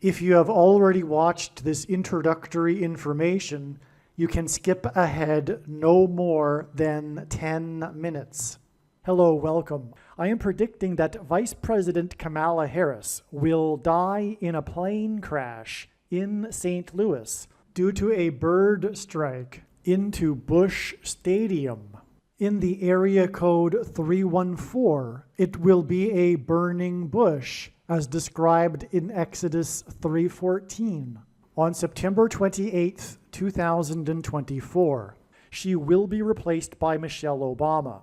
If you have already watched this introductory information, you can skip ahead no more than 10 minutes. Hello, welcome. I am predicting that Vice President Kamala Harris will die in a plane crash in St. Louis due to a bird strike into Busch Stadium. In the area code 314, it will be a burning bush, as described in Exodus 3:14. On September 28, 2024, she will be replaced by Michelle Obama,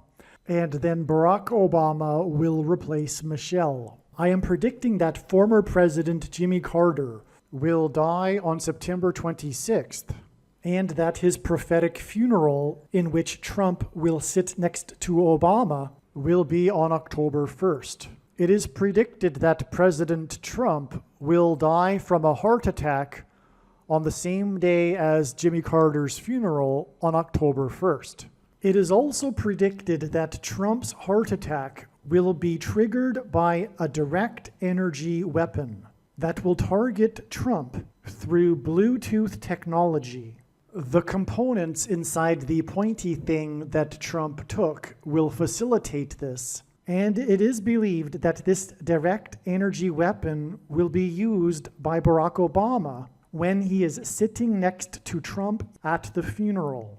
and then Barack Obama will replace Michelle. I am predicting that former President Jimmy Carter will die on September 26th, and that his prophetic funeral, in which Trump will sit next to Obama, will be on October 1st. It is predicted that President Trump will die from a heart attack on the same day as Jimmy Carter's funeral on October 1st. It is also predicted that Trump's heart attack will be triggered by a direct energy weapon that will target Trump through Bluetooth technology. The components inside the pointy thing that Trump took will facilitate this, and it is believed that this direct energy weapon will be used by Barack Obama when he is sitting next to Trump at the funeral.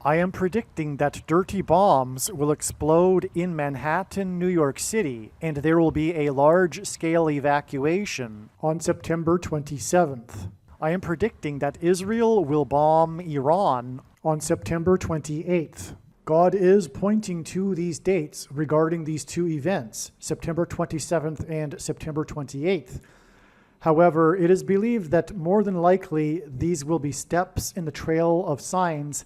I am predicting that dirty bombs will explode in Manhattan, New York City, and there will be a large-scale evacuation on September 27th. I am predicting that Israel will bomb Iran on September 28th. God is pointing to these dates regarding these two events, September 27th and September 28th. However, it is believed that more than likely these will be steps in the trail of signs.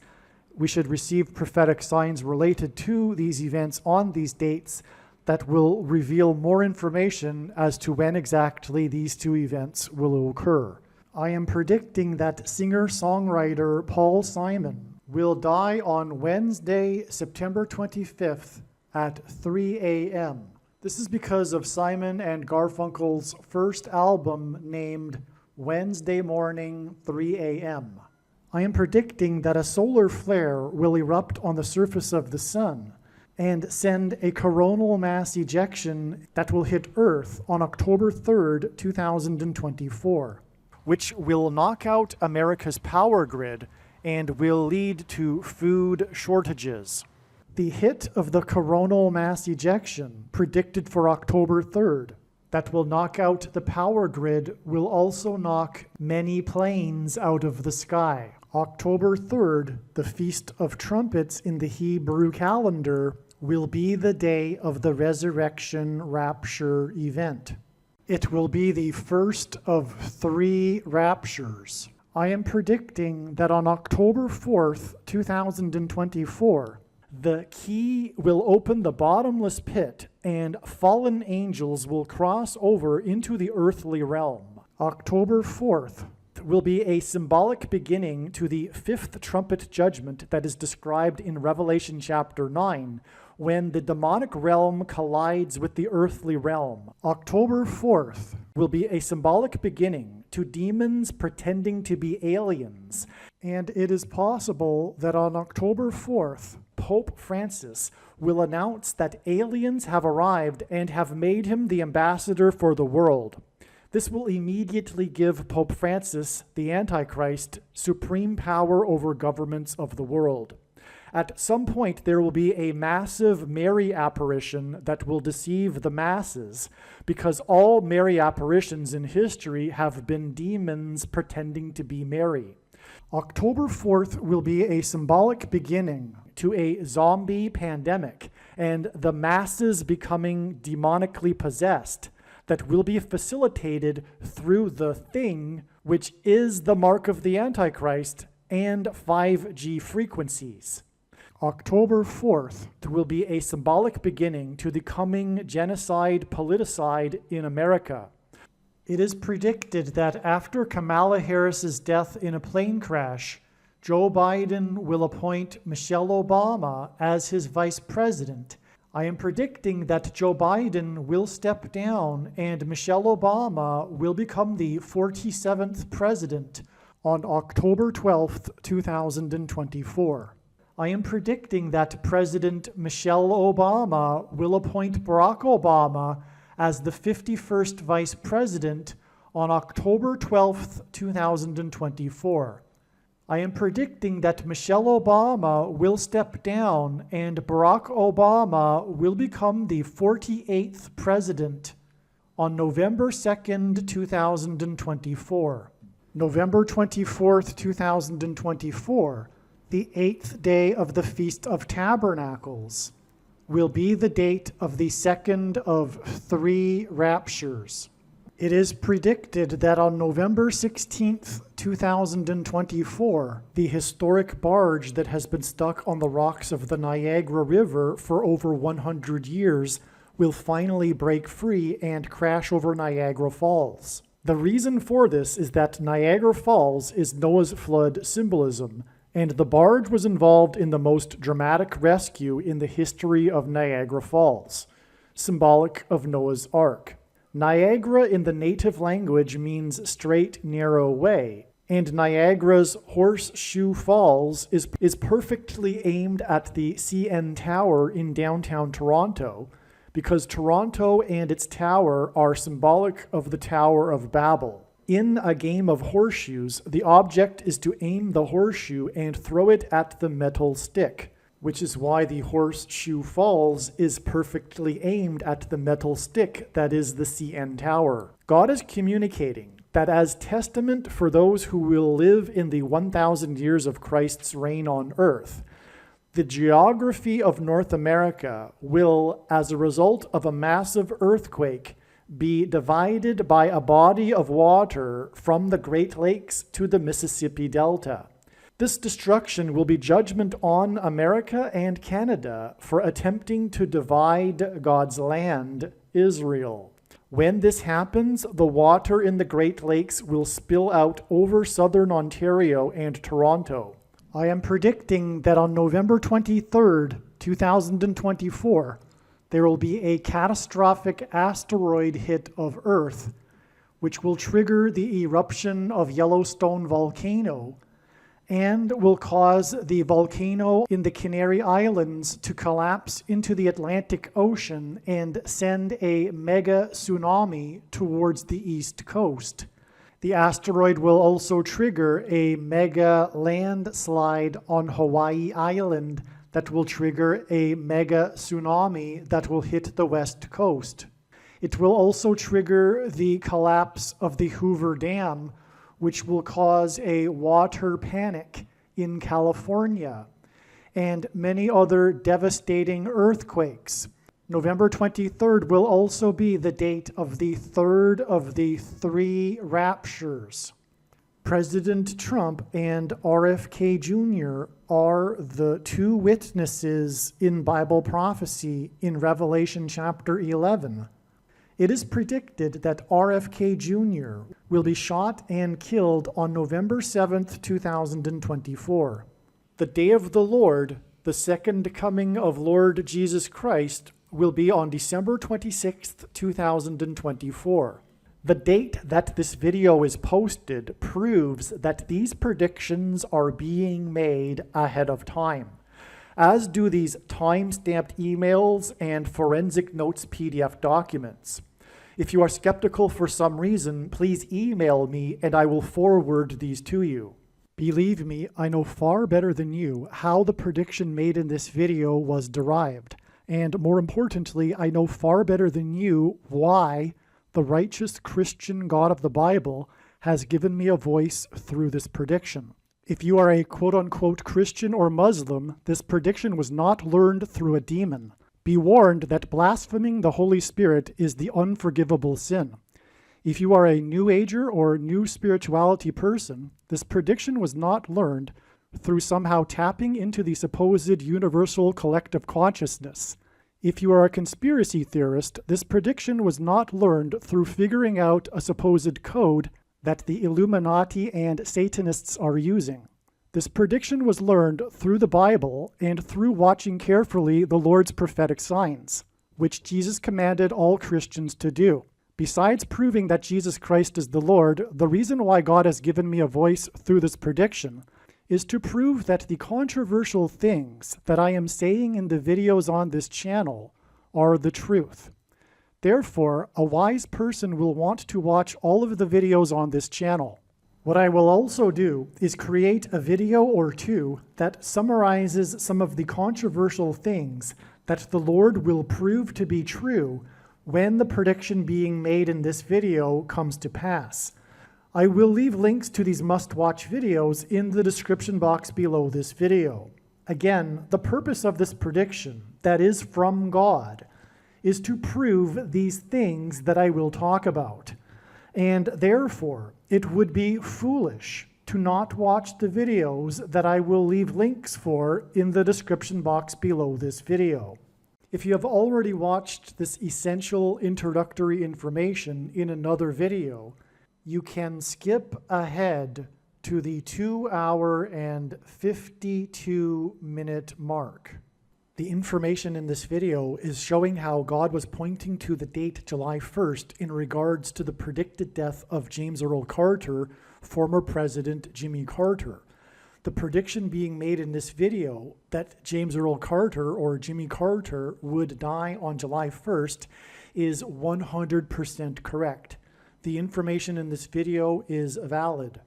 We should receive prophetic signs related to these events on these dates that will reveal more information as to when exactly these two events will occur. I am predicting that singer-songwriter Paul Simon will die on Wednesday, September 25th at 3 a.m. This is because of Simon and Garfunkel's first album named Wednesday Morning 3 a.m. I am predicting that a solar flare will erupt on the surface of the sun and send a coronal mass ejection that will hit Earth on October 3rd, 2024. Which will knock out America's power grid and will lead to food shortages. The hit of the coronal mass ejection, predicted for October 3rd, that will knock out the power grid, will also knock many planes out of the sky. October 3rd, the Feast of Trumpets in the Hebrew calendar, will be the day of the resurrection rapture event. It will be the first of 3 raptures. I am predicting that on October 4th, 2024, the key will open the bottomless pit and fallen angels will cross over into the earthly realm. October 4th will be a symbolic beginning to the 5th trumpet judgment that is described in Revelation chapter 9, when the demonic realm collides with the earthly realm. October 4th will be a symbolic beginning to demons pretending to be aliens, and it is possible that on October 4th, Pope Francis will announce that aliens have arrived and have made him the ambassador for the world. This will immediately give Pope Francis, the Antichrist, supreme power over governments of the world. At some point, there will be a massive Mary apparition that will deceive the masses, because all Mary apparitions in history have been demons pretending to be Mary. October 4th will be a symbolic beginning to a zombie pandemic and the masses becoming demonically possessed that will be facilitated through the thing, which is the mark of the Antichrist and 5G frequencies. October 4th will be a symbolic beginning to the coming genocide politicide in America. It is predicted that after Kamala Harris's death in a plane crash, Joe Biden will appoint Michelle Obama as his vice president, I am predicting that Joe Biden will step down and Michelle Obama will become the 47th president on October 12th, 2024. I am predicting that President Michelle Obama will appoint Barack Obama as the 51st vice president on October 12th, 2024. I am predicting that Michelle Obama will step down and Barack Obama will become the 48th president on November 2nd, 2024. November 24th, 2024, the 8th day of the Feast of Tabernacles, will be the date of the second of 3 raptures. It is predicted that on November 16th, 2024, the historic barge that has been stuck on the rocks of the Niagara River for over 100 years will finally break free and crash over Niagara Falls. The reason for this is that Niagara Falls is Noah's flood symbolism, and the barge was involved in the most dramatic rescue in the history of Niagara Falls, symbolic of Noah's Ark. Niagara in the native language means straight, narrow way, and Niagara's Horseshoe Falls is perfectly aimed at the CN Tower in downtown Toronto, because Toronto and its tower are symbolic of the Tower of Babel. In a game of horseshoes, the object is to aim the horseshoe and throw it at the metal stick, which is why the Horseshoe Falls is perfectly aimed at the metal stick that is the CN Tower. God is communicating that as testament for those who will live in the 1,000 years of Christ's reign on earth, the geography of North America will, as a result of a massive earthquake, be divided by a body of water from the Great Lakes to the Mississippi Delta. This destruction will be judgment on America and Canada for attempting to divide God's land, Israel. When this happens, the water in the Great Lakes will spill out over southern Ontario and Toronto. I am predicting that on November 23rd, 2024, there will be a catastrophic asteroid hit of Earth, which will trigger the eruption of Yellowstone volcano and will cause the volcano in the Canary Islands to collapse into the Atlantic Ocean and send a mega tsunami towards the east coast. The asteroid will also trigger a mega landslide on Hawaii Island that will trigger a mega tsunami that will hit the west coast. It will also trigger the collapse of the Hoover Dam, which will cause a water panic in California, and many other devastating earthquakes. November 23rd will also be the date of the third of the 3 raptures. President Trump and RFK Jr. are the 2 witnesses in Bible prophecy in Revelation chapter 11. It is predicted that RFK Jr. will be shot and killed on November 7th, 2024. The day of the Lord, the second coming of Lord Jesus Christ, will be on December 26th, 2024. The date that this video is posted proves that these predictions are being made ahead of time, as do these time-stamped emails and forensic notes PDF documents. If you are skeptical for some reason, please email me and I will forward these to you. Believe me, I know far better than you how the prediction made in this video was derived. And more importantly, I know far better than you why the righteous Christian God of the Bible has given me a voice through this prediction. If you are a quote-unquote Christian or Muslim, this prediction was not learned through a demon. Be warned that blaspheming the Holy Spirit is the unforgivable sin. If you are a New Ager or New Spirituality person, this prediction was not learned through somehow tapping into the supposed universal collective consciousness. If you are a conspiracy theorist, this prediction was not learned through figuring out a supposed code that the Illuminati and Satanists are using. This prediction was learned through the Bible and through watching carefully the Lord's prophetic signs, which Jesus commanded all Christians to do. Besides proving that Jesus Christ is the Lord, the reason why God has given me a voice through this prediction is to prove that the controversial things that I am saying in the videos on this channel are the truth. Therefore, a wise person will want to watch all of the videos on this channel. What I will also do is create a video or two that summarizes some of the controversial things that the Lord will prove to be true when the prediction being made in this video comes to pass. I will leave links to these must-watch videos in the description box below this video. Again, the purpose of this prediction, that is from God, is to prove these things that I will talk about. And therefore, it would be foolish to not watch the videos that I will leave links for in the description box below this video. If you have already watched this essential introductory information in another video, you can skip ahead to the 2-hour and 52-minute mark. The information in this video is showing how God was pointing to the date July 1st in regards to the predicted death of James Earl Carter, former President Jimmy Carter. The prediction being made in this video that James Earl Carter or Jimmy Carter would die on July 1st is 100% correct. The information in this video is valid.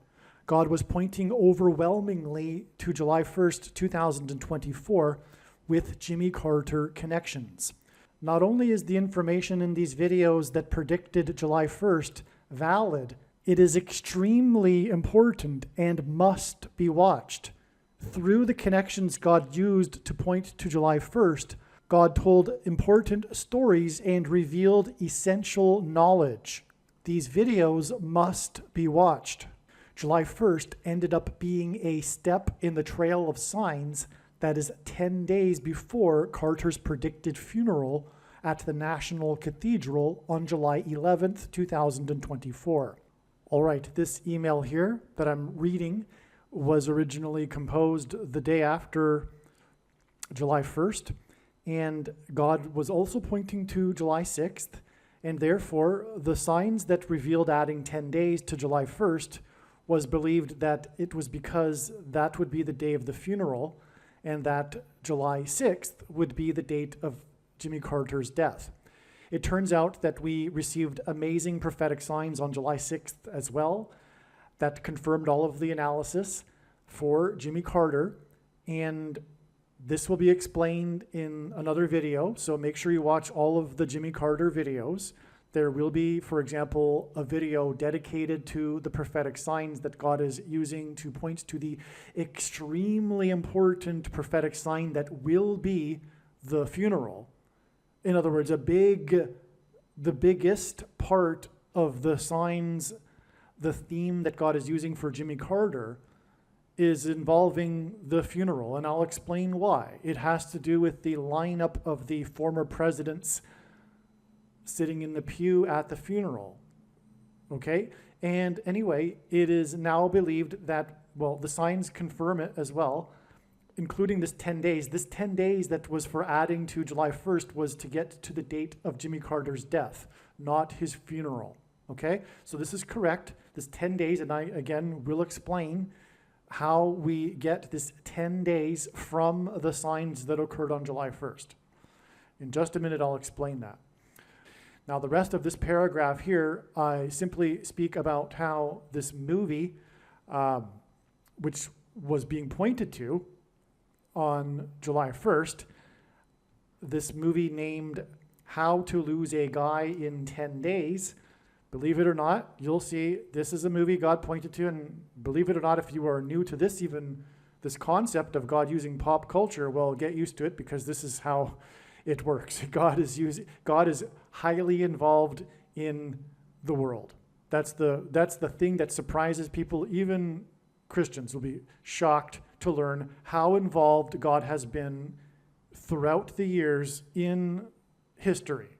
God was pointing overwhelmingly to July 1st, 2024 with Jimmy Carter connections. Not only is the information in these videos that predicted July 1st valid, it is extremely important and must be watched. Through the connections God used to point to July 1st, God told important stories and revealed essential knowledge. These videos must be watched. July 1st ended up being a step in the trail of signs that is 10 days before Carter's predicted funeral at the National Cathedral on July 11th, 2024. All right, this email here that I'm reading was originally composed the day after July 1st, and God was also pointing to July 6th, and therefore the signs that revealed adding 10 days to July 1st was believed that it was because that would be the day of the funeral, and that July 6th would be the date of Jimmy Carter's death. It turns out that we received amazing prophetic signs on July 6th as well that confirmed all of the analysis for Jimmy Carter, and this will be explained in another video, so make sure you watch all of the Jimmy Carter videos. There will be, for example, a video dedicated to the prophetic signs that God is using to point to the extremely important prophetic sign that will be the funeral. In other words, the biggest part of the signs, the theme that God is using for Jimmy Carter is involving the funeral, and I'll explain why. It has to do with the lineup of the former presidents sitting in the pew at the funeral, okay? And anyway, it is now believed that, well, the signs confirm it as well, including this 10 days. This 10 days that was for adding to July 1st was to get to the date of Jimmy Carter's death, not his funeral, okay? So this is correct, this 10 days, and I, again, will explain how we get this 10 days from the signs that occurred on July 1st. In just a minute, I'll explain that. Now, the rest of this paragraph here, I simply speak about how this movie, which was being pointed to on July 1st, this movie named How to Lose a Guy in 10 Days, believe it or not, you'll see this is a movie God pointed to, and believe it or not, if you are new to this, even this concept of God using pop culture, well, get used to it because this is how it works. God is highly involved in the world. That's the thing that surprises people. Even Christians will be shocked to learn how involved God has been throughout the years in history.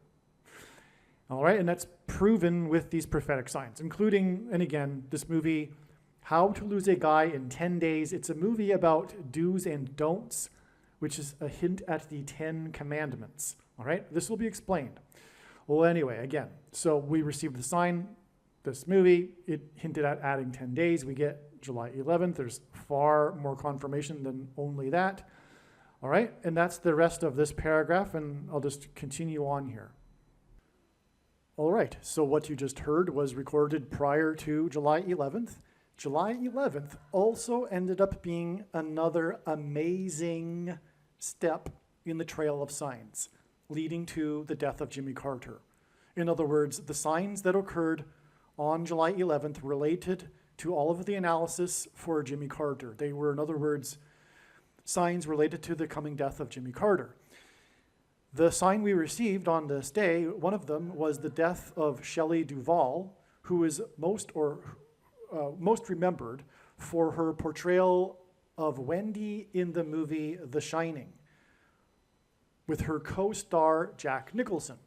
All right, and that's proven with these prophetic signs, including, and again, this movie How to Lose a Guy in 10 Days. It's a movie about do's and don'ts, which is a hint at the 10 Commandments. All right, this will be explained. Well, anyway, again, so we received the sign, this movie, it hinted at adding 10 days. We get July 11th. There's far more confirmation than only that. All right, and that's the rest of this paragraph, and I'll just continue on here. All right, so what you just heard was recorded prior to July 11th. July 11th also ended up being another amazing step in the trail of signs leading to the death of Jimmy Carter. In other words, the signs that occurred on July 11th related to all of the analysis for Jimmy Carter. They were, in other words, signs related to the coming death of Jimmy Carter. The sign we received on this day, one of them was the death of Shelley Duvall, who is most remembered for her portrayal of Wendy in the movie The Shining, with her co-star Jack Nicholson,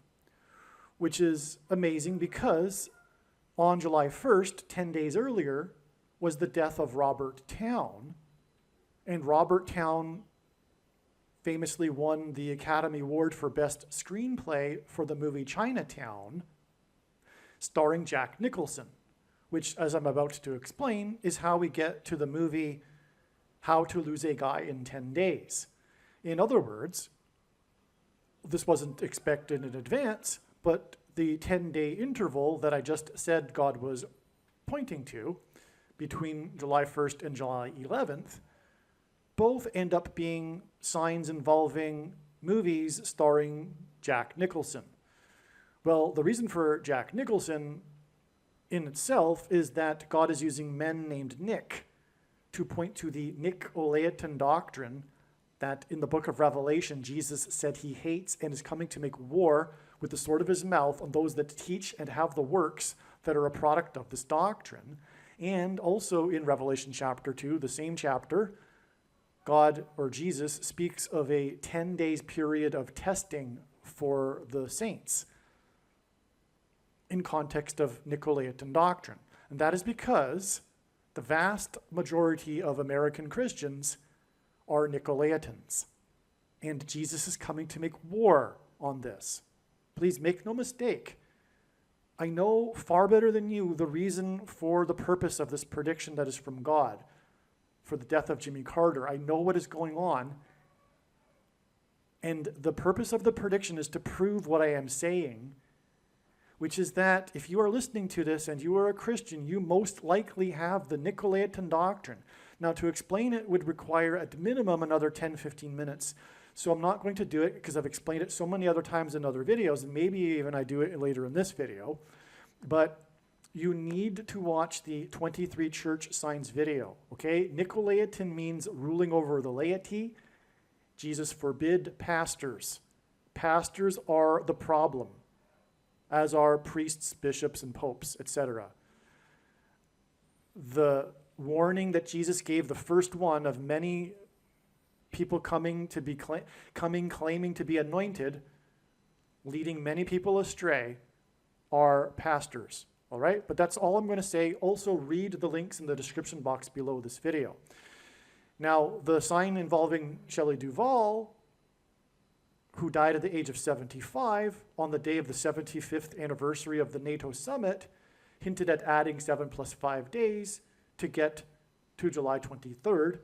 which is amazing because on July 1st, 10 days earlier, was the death of Robert Towne, and Robert Towne famously won the Academy Award for Best Screenplay for the movie Chinatown, starring Jack Nicholson, which, as I'm about to explain, is how we get to the movie How to Lose a Guy in 10 Days. In other words, this wasn't expected in advance, but the 10-day interval that I just said God was pointing to between July 1st and July 11th both end up being signs involving movies starring Jack Nicholson. Well, the reason for Jack Nicholson in itself is that God is using men named Nick to point to the Nicolaitan doctrine that in the book of Revelation, Jesus said he hates and is coming to make war with the sword of his mouth on those that teach and have the works that are a product of this doctrine. And also in Revelation chapter 2, the same chapter, God, or Jesus, speaks of a 10 days period of testing for the saints in context of Nicolaitan doctrine. And that is because the vast majority of American Christians are Nicolaitans. And Jesus is coming to make war on this. Please make no mistake. I know far better than you the reason for the purpose of this prediction that is from God for the death of Jimmy Carter. I know what is going on. And the purpose of the prediction is to prove what I am saying, which is that if you are listening to this and you are a Christian, you most likely have the Nicolaitan doctrine. Now, to explain it would require at minimum another 10-15 minutes. So I'm not going to do it because I've explained it so many other times in other videos, and maybe even I do it later in this video. But you need to watch the 23 church signs video, okay? Nicolaitan means ruling over the laity. Jesus forbid pastors. Pastors are the problem, as are priests, bishops, and popes, etc. The warning that Jesus gave, the first one of many people claiming to be anointed, leading many people astray, are pastors. All right, but that's all I'm going to say. Also read the links in the description box below this video. Now, the sign involving Shelley Duvall, who died at the age of 75 on the day of the 75th anniversary of the NATO summit, hinted at adding 7 + 5 days to get to July 23rd,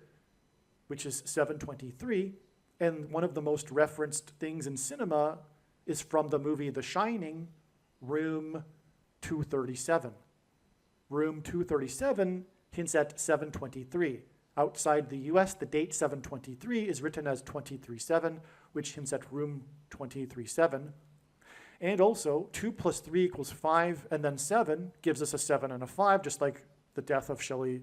which is 7/23. And one of the most referenced things in cinema is from the movie The Shining, Room 237. Room 237 hints at 7/23. Outside the US, the date 7/23 is written as 23/7, which hints at room 23/7. And also, 2 + 3 = 5, and then 7 gives us a 7 and a 5, just like the death of Shelley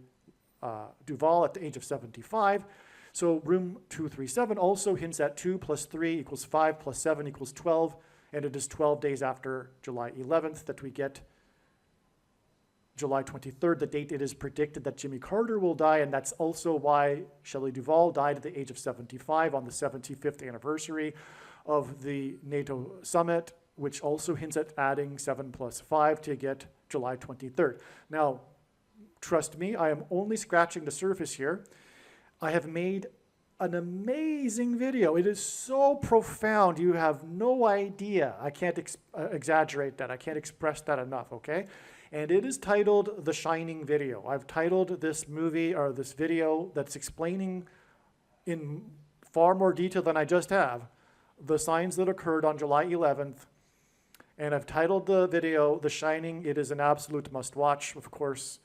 Duvall at the age of 75. So room 237 also hints at 2 + 3 = 5 + 7 = 12, and it is 12 days after July 11th that we get July 23rd, the date it is predicted that Jimmy Carter will die, and that's also why Shelley Duvall died at the age of 75 on the 75th anniversary of the NATO summit, which also hints at adding 7 + 5 to get July 23rd. Now, Trust me, I am only scratching the surface here. I have made an amazing video. It is so profound, you have no idea. I can't exaggerate that. I can't express that enough, okay? And it is titled The Shining Video. I've titled this movie, or this video that's explaining in far more detail than I just have, the signs that occurred on July 11th. And I've titled the video The Shining. It is an absolute must-watch. Of course,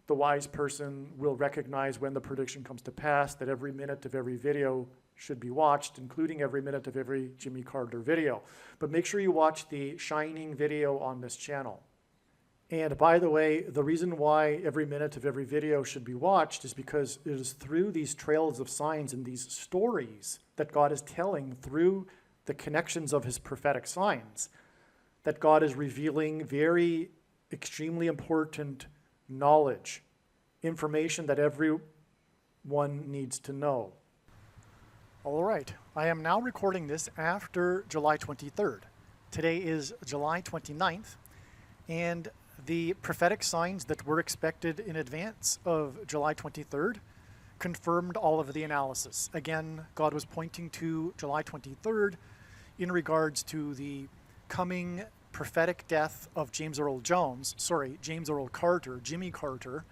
the wise person will recognize when the prediction comes to pass that every minute of every video should be watched, including every minute of every Jimmy Carter video. But make sure you watch the Shining video on this channel. And by the way, the reason why every minute of every video should be watched is because it is through these trails of signs and these stories that God is telling through the connections of his prophetic signs that God is revealing very extremely important knowledge, information that everyone needs to know. All right, I am now recording this after July 23rd. Today is July 29th, and the prophetic signs that were expected in advance of July 23rd confirmed all of the analysis. Again, God was pointing to July 23rd in regards to the coming prophetic death of James Earl Carter, Jimmy Carter.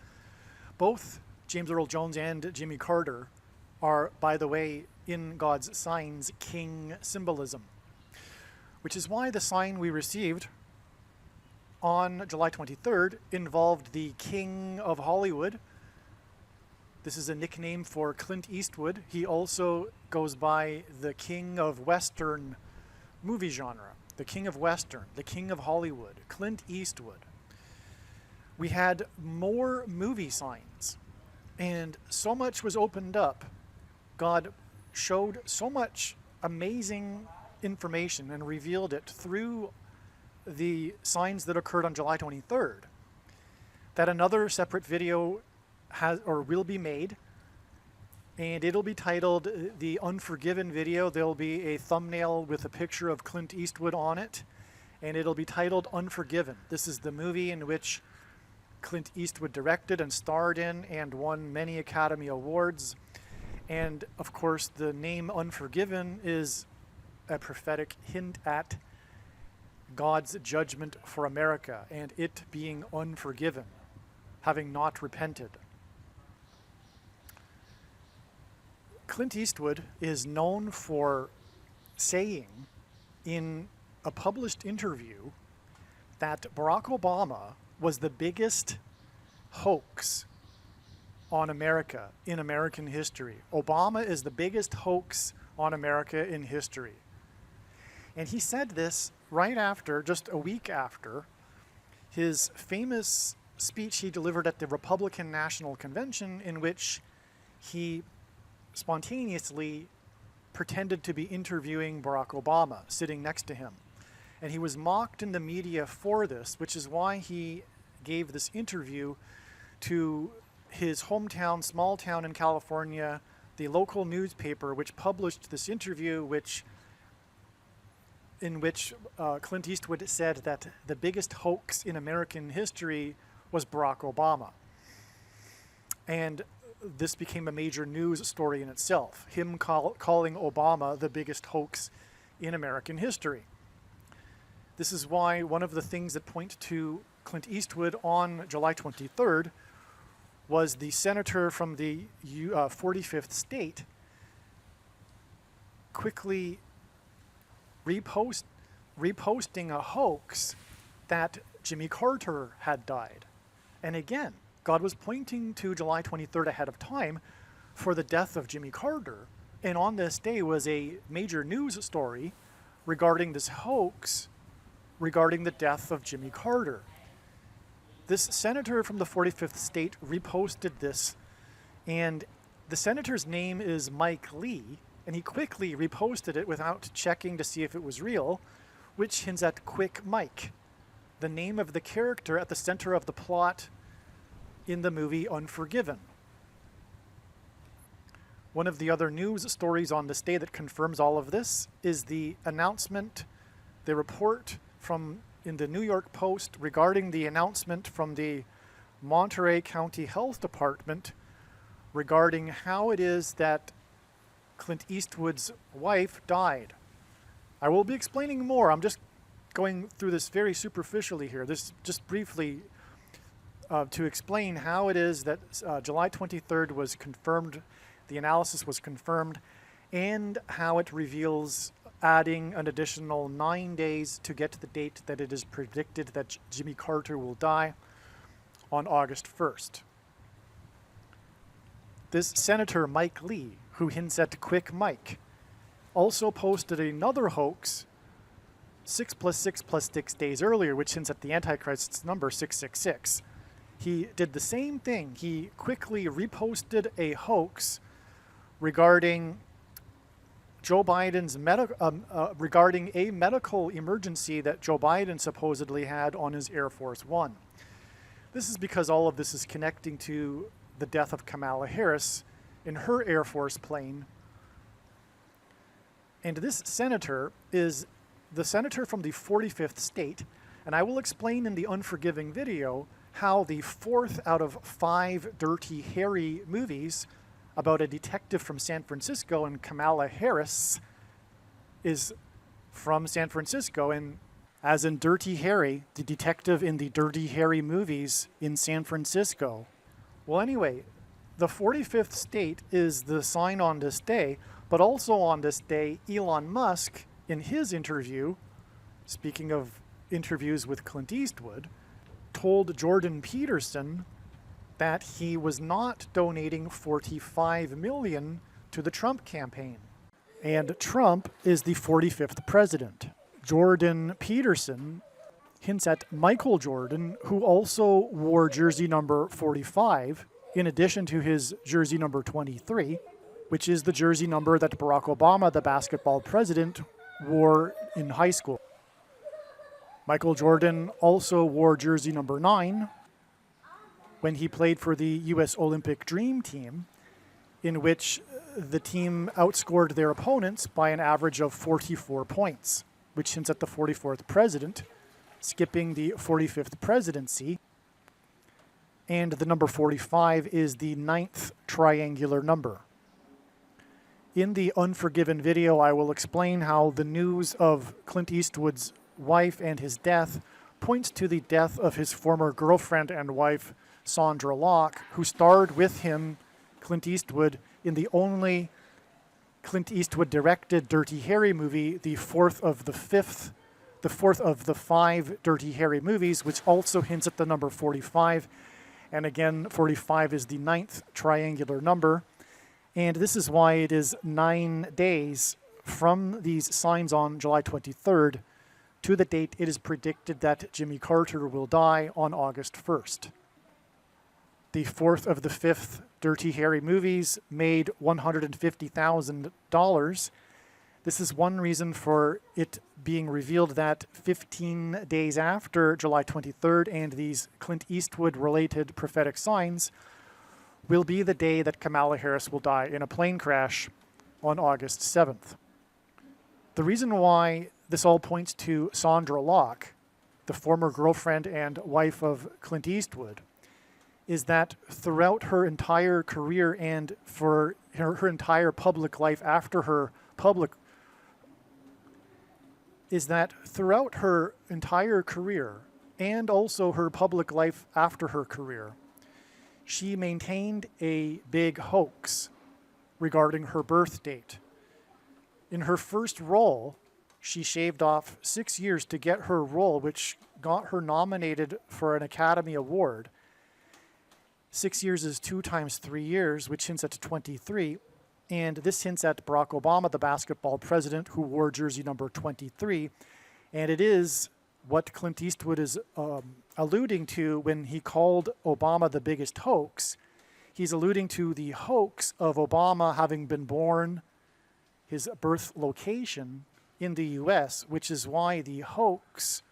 Both James Earl Jones and Jimmy Carter are, by the way, in God's signs, king symbolism, which is why the sign we received on July 23rd involved the King of Hollywood. This is a nickname for Clint Eastwood. He also goes by the King of Western movie genre. The King of Western, the King of Hollywood, Clint Eastwood. We had more movie signs, and so much was opened up. God showed so much amazing information and revealed it through the signs that occurred on July 23rd that another separate video will be made, and it'll be titled The Unforgiven Video. There'll be a thumbnail with a picture of Clint Eastwood on it, and it'll be titled Unforgiven. This is the movie in which Clint Eastwood directed and starred in and won many Academy Awards. And of course, the name Unforgiven is a prophetic hint at God's judgment for America and it being unforgiven, having not repented. Clint Eastwood is known for saying in a published interview that Barack Obama was the biggest hoax on America in American history. Obama is the biggest hoax on America in history. And he said this right after, just a week after, his famous speech he delivered at the Republican National Convention, in which he spontaneously pretended to be interviewing Barack Obama, sitting next to him. And he was mocked in the media for this, which is why he gave this interview to his hometown, small town in California, the local newspaper, which published this interview, in which Clint Eastwood said that the biggest hoax in American history was Barack Obama. And this became a major news story in itself, him calling Obama the biggest hoax in American history. This is why one of the things that point to Clint Eastwood on July 23rd was the senator from the 45th state quickly reposting a hoax that Jimmy Carter had died. And again, God was pointing to July 23rd ahead of time for the death of Jimmy Carter. And on this day was a major news story regarding this hoax regarding the death of Jimmy Carter. This senator from the 45th state reposted this, and the senator's name is Mike Lee, and he quickly reposted it without checking to see if it was real, which hints at Quick Mike, the name of the character at the center of the plot in the movie Unforgiven. One of the other news stories on this day that confirms all of this is the announcement, the report in the New York Post regarding the announcement from the Monterey County Health Department regarding how it is that Clint Eastwood's wife died. I will be explaining more. I'm just going through this very superficially here. This just briefly to explain how it is that July 23rd was confirmed, the analysis was confirmed, and how it reveals adding an additional 9 days to get to the date that it is predicted that Jimmy Carter will die on August 1st. This Senator Mike Lee, who hints at Quick Mike, also posted another hoax 6 + 6 + 6 days earlier, which hints at the Antichrist's number 666. He did the same thing. He quickly reposted a hoax regarding Joe Biden's regarding a medical emergency that Joe Biden supposedly had on his Air Force One. This is because all of this is connecting to the death of Kamala Harris in her Air Force plane. And this senator is the senator from the 45th state, and I will explain in the Unforgiving video how the 4th out of 5 Dirty Harry movies about a detective from San Francisco and Kamala Harris is from San Francisco, and as in Dirty Harry, the detective in the Dirty Harry movies in San Francisco. Well, anyway, the 45th state is the sign on this day, but also on this day, Elon Musk, in his interview, speaking of interviews with Clint Eastwood, told Jordan Peterson that he was not donating $45 million to the Trump campaign. And Trump is the 45th president. Jordan Peterson hints at Michael Jordan, who also wore jersey number 45, in addition to his jersey number 23, which is the jersey number that Barack Obama, the basketball president, wore in high school. Michael Jordan also wore jersey number 9 when he played for the U.S. Olympic Dream Team, in which the team outscored their opponents by an average of 44 points, which hints at the 44th president, skipping the 45th presidency. And the number 45 is the 9th triangular number. In the Unforgiven video, I will explain how the news of Clint Eastwood's wife and his death points to the death of his former girlfriend and wife, Sandra Locke, who starred with him, Clint Eastwood, in the only Clint Eastwood directed Dirty Harry movie, the fourth of the 5 Dirty Harry movies, which also hints at the number 45. And again, 45 is the 9th triangular number. And this is why it is 9 days from these signs on July 23rd to the date it is predicted that Jimmy Carter will die on August 1st. The 4th of the 5th Dirty Harry movies made $150,000. This is one reason for it being revealed that 15 days after July 23rd and these Clint Eastwood-related prophetic signs will be the day that Kamala Harris will die in a plane crash on August 7th. The reason why this all points to Sandra Locke, the former girlfriend and wife of Clint Eastwood, is that throughout her entire career and for her entire public life after her public, is that throughout her entire career and also her public life after her career, she maintained a big hoax regarding her birth date. In her first role, she shaved off 6 years to get her role, which got her nominated for an Academy Award. 6 years is 2 times 3 years, which hints at 23. And this hints at Barack Obama, the basketball president, who wore jersey number 23. And it is what Clint Eastwood is alluding to when he called Obama the biggest hoax. He's alluding to the hoax of Obama having been born, his birth location, in the U.S., which is why the hoax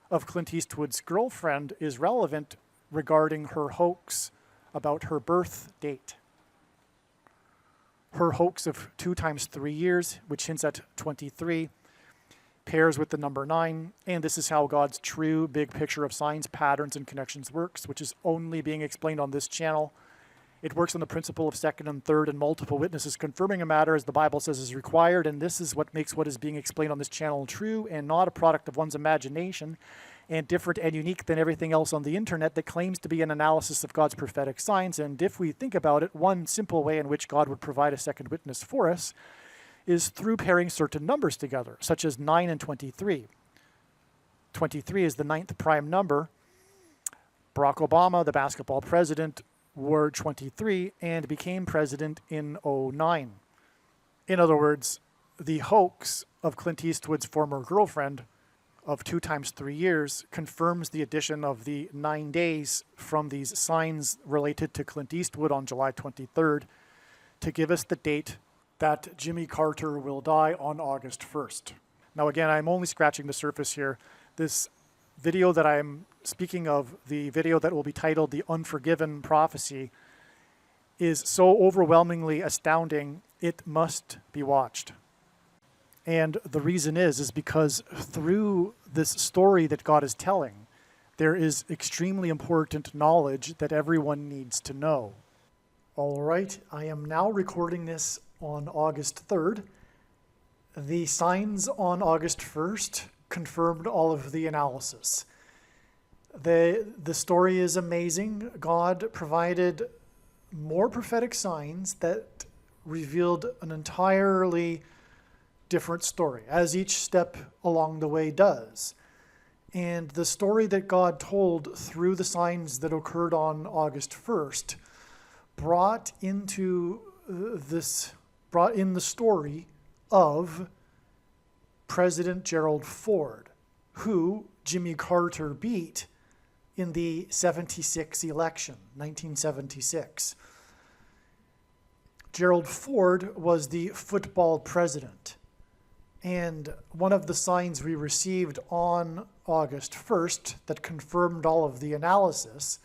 of Clint Eastwood's girlfriend is relevant regarding her hoax about her birth date. Her hoax of 2 times 3 years, which hints at 23, pairs with the number 9, and this is how God's true big picture of signs, patterns, and connections works, which is only being explained on this channel. It works on the principle of second and third and multiple witnesses confirming a matter as the Bible says is required, and this is what makes what is being explained on this channel true and not a product of one's imagination and different and unique than everything else on the internet that claims to be an analysis of God's prophetic signs. And if we think about it, one simple way in which God would provide a second witness for us is through pairing certain numbers together, such as 9 and 23. 23 is the 9th prime number. Barack Obama, the basketball president, wore 23 and became president in 2009. In other words, the hoax of Clint Eastwood's former girlfriend of 2 times 3 years confirms the addition of the 9 days from these signs related to Clint Eastwood on July 23rd to give us the date that Jimmy Carter will die on August 1st. Now again, I'm only scratching the surface here. This video that I'm speaking of, the video that will be titled The Unforgiven Prophecy, is so overwhelmingly astounding, it must be watched. And the reason is because through this story that God is telling, there is extremely important knowledge that everyone needs to know. All right, I am now recording this on August 3rd. The signs on August 1st confirmed all of the analysis. The story is amazing. God provided more prophetic signs that revealed an entirely different story, as each step along the way does. And the story that God told through the signs that occurred on August 1st brought in the story of President Gerald Ford, who Jimmy Carter beat in the 76 election, 1976. Gerald Ford was the football president. And one of the signs we received on August 1st that confirmed all of the analysis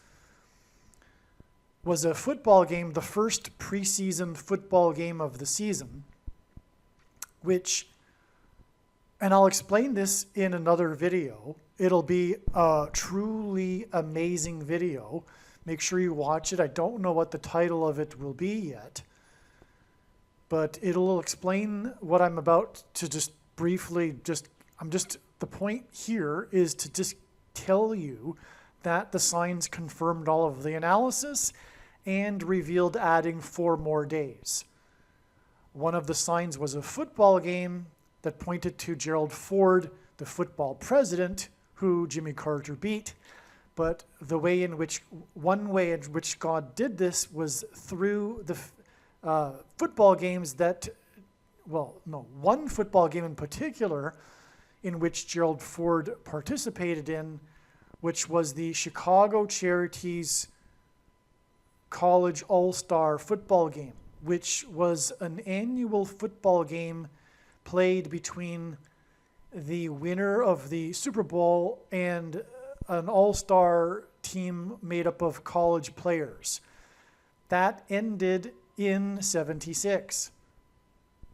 was a football game, the first preseason football game of the season, and I'll explain this in another video. It'll be a truly amazing video. Make sure you watch it. I don't know what the title of it will be yet, but it'll explain what I'm about to just briefly, the point here is to just tell you that the signs confirmed all of the analysis and revealed adding 4 more days. One of the signs was a football game that pointed to Gerald Ford, the football president, who Jimmy Carter beat. But one way in which God did this was through the football games one football game in particular in which Gerald Ford participated in, which was the Chicago Charities College All-Star football game, which was an annual football game played between the winner of the Super Bowl and an all-star team made up of college players. That ended in 76,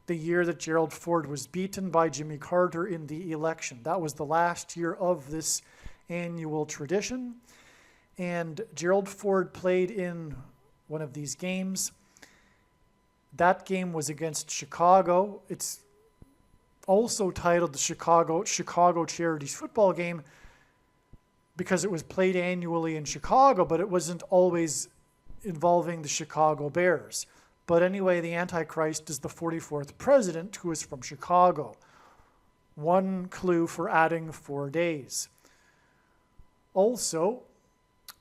the year that Gerald Ford was beaten by Jimmy Carter in the election. That was the last year of this annual tradition. And Gerald Ford played in one of these games. That game was against Chicago. It's also titled the Chicago Charities football game because it was played annually in Chicago, but it wasn't always involving the Chicago Bears. But anyway, the Antichrist is the 44th president who is from Chicago. One clue for adding 4 days. Also,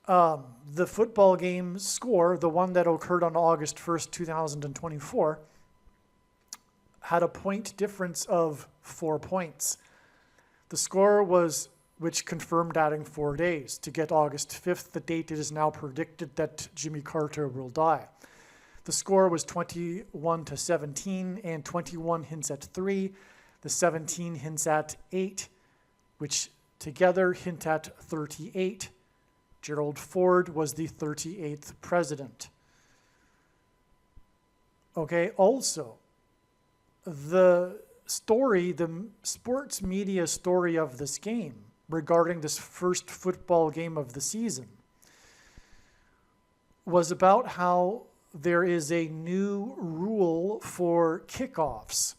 the football game score, the one that occurred on August 1st, 2024, had a point difference of 4 points. The score was, which confirmed adding 4 days to get August 5th, the date it is now predicted that Jimmy Carter will die. The score was 21-17, and 21 hints at 3. The 17 hints at 8, which together hint at 38. Gerald Ford was the 38th president. Okay, also, the story, the sports media story of this game regarding this first football game of the season was about how there is a new rule for kickoffs,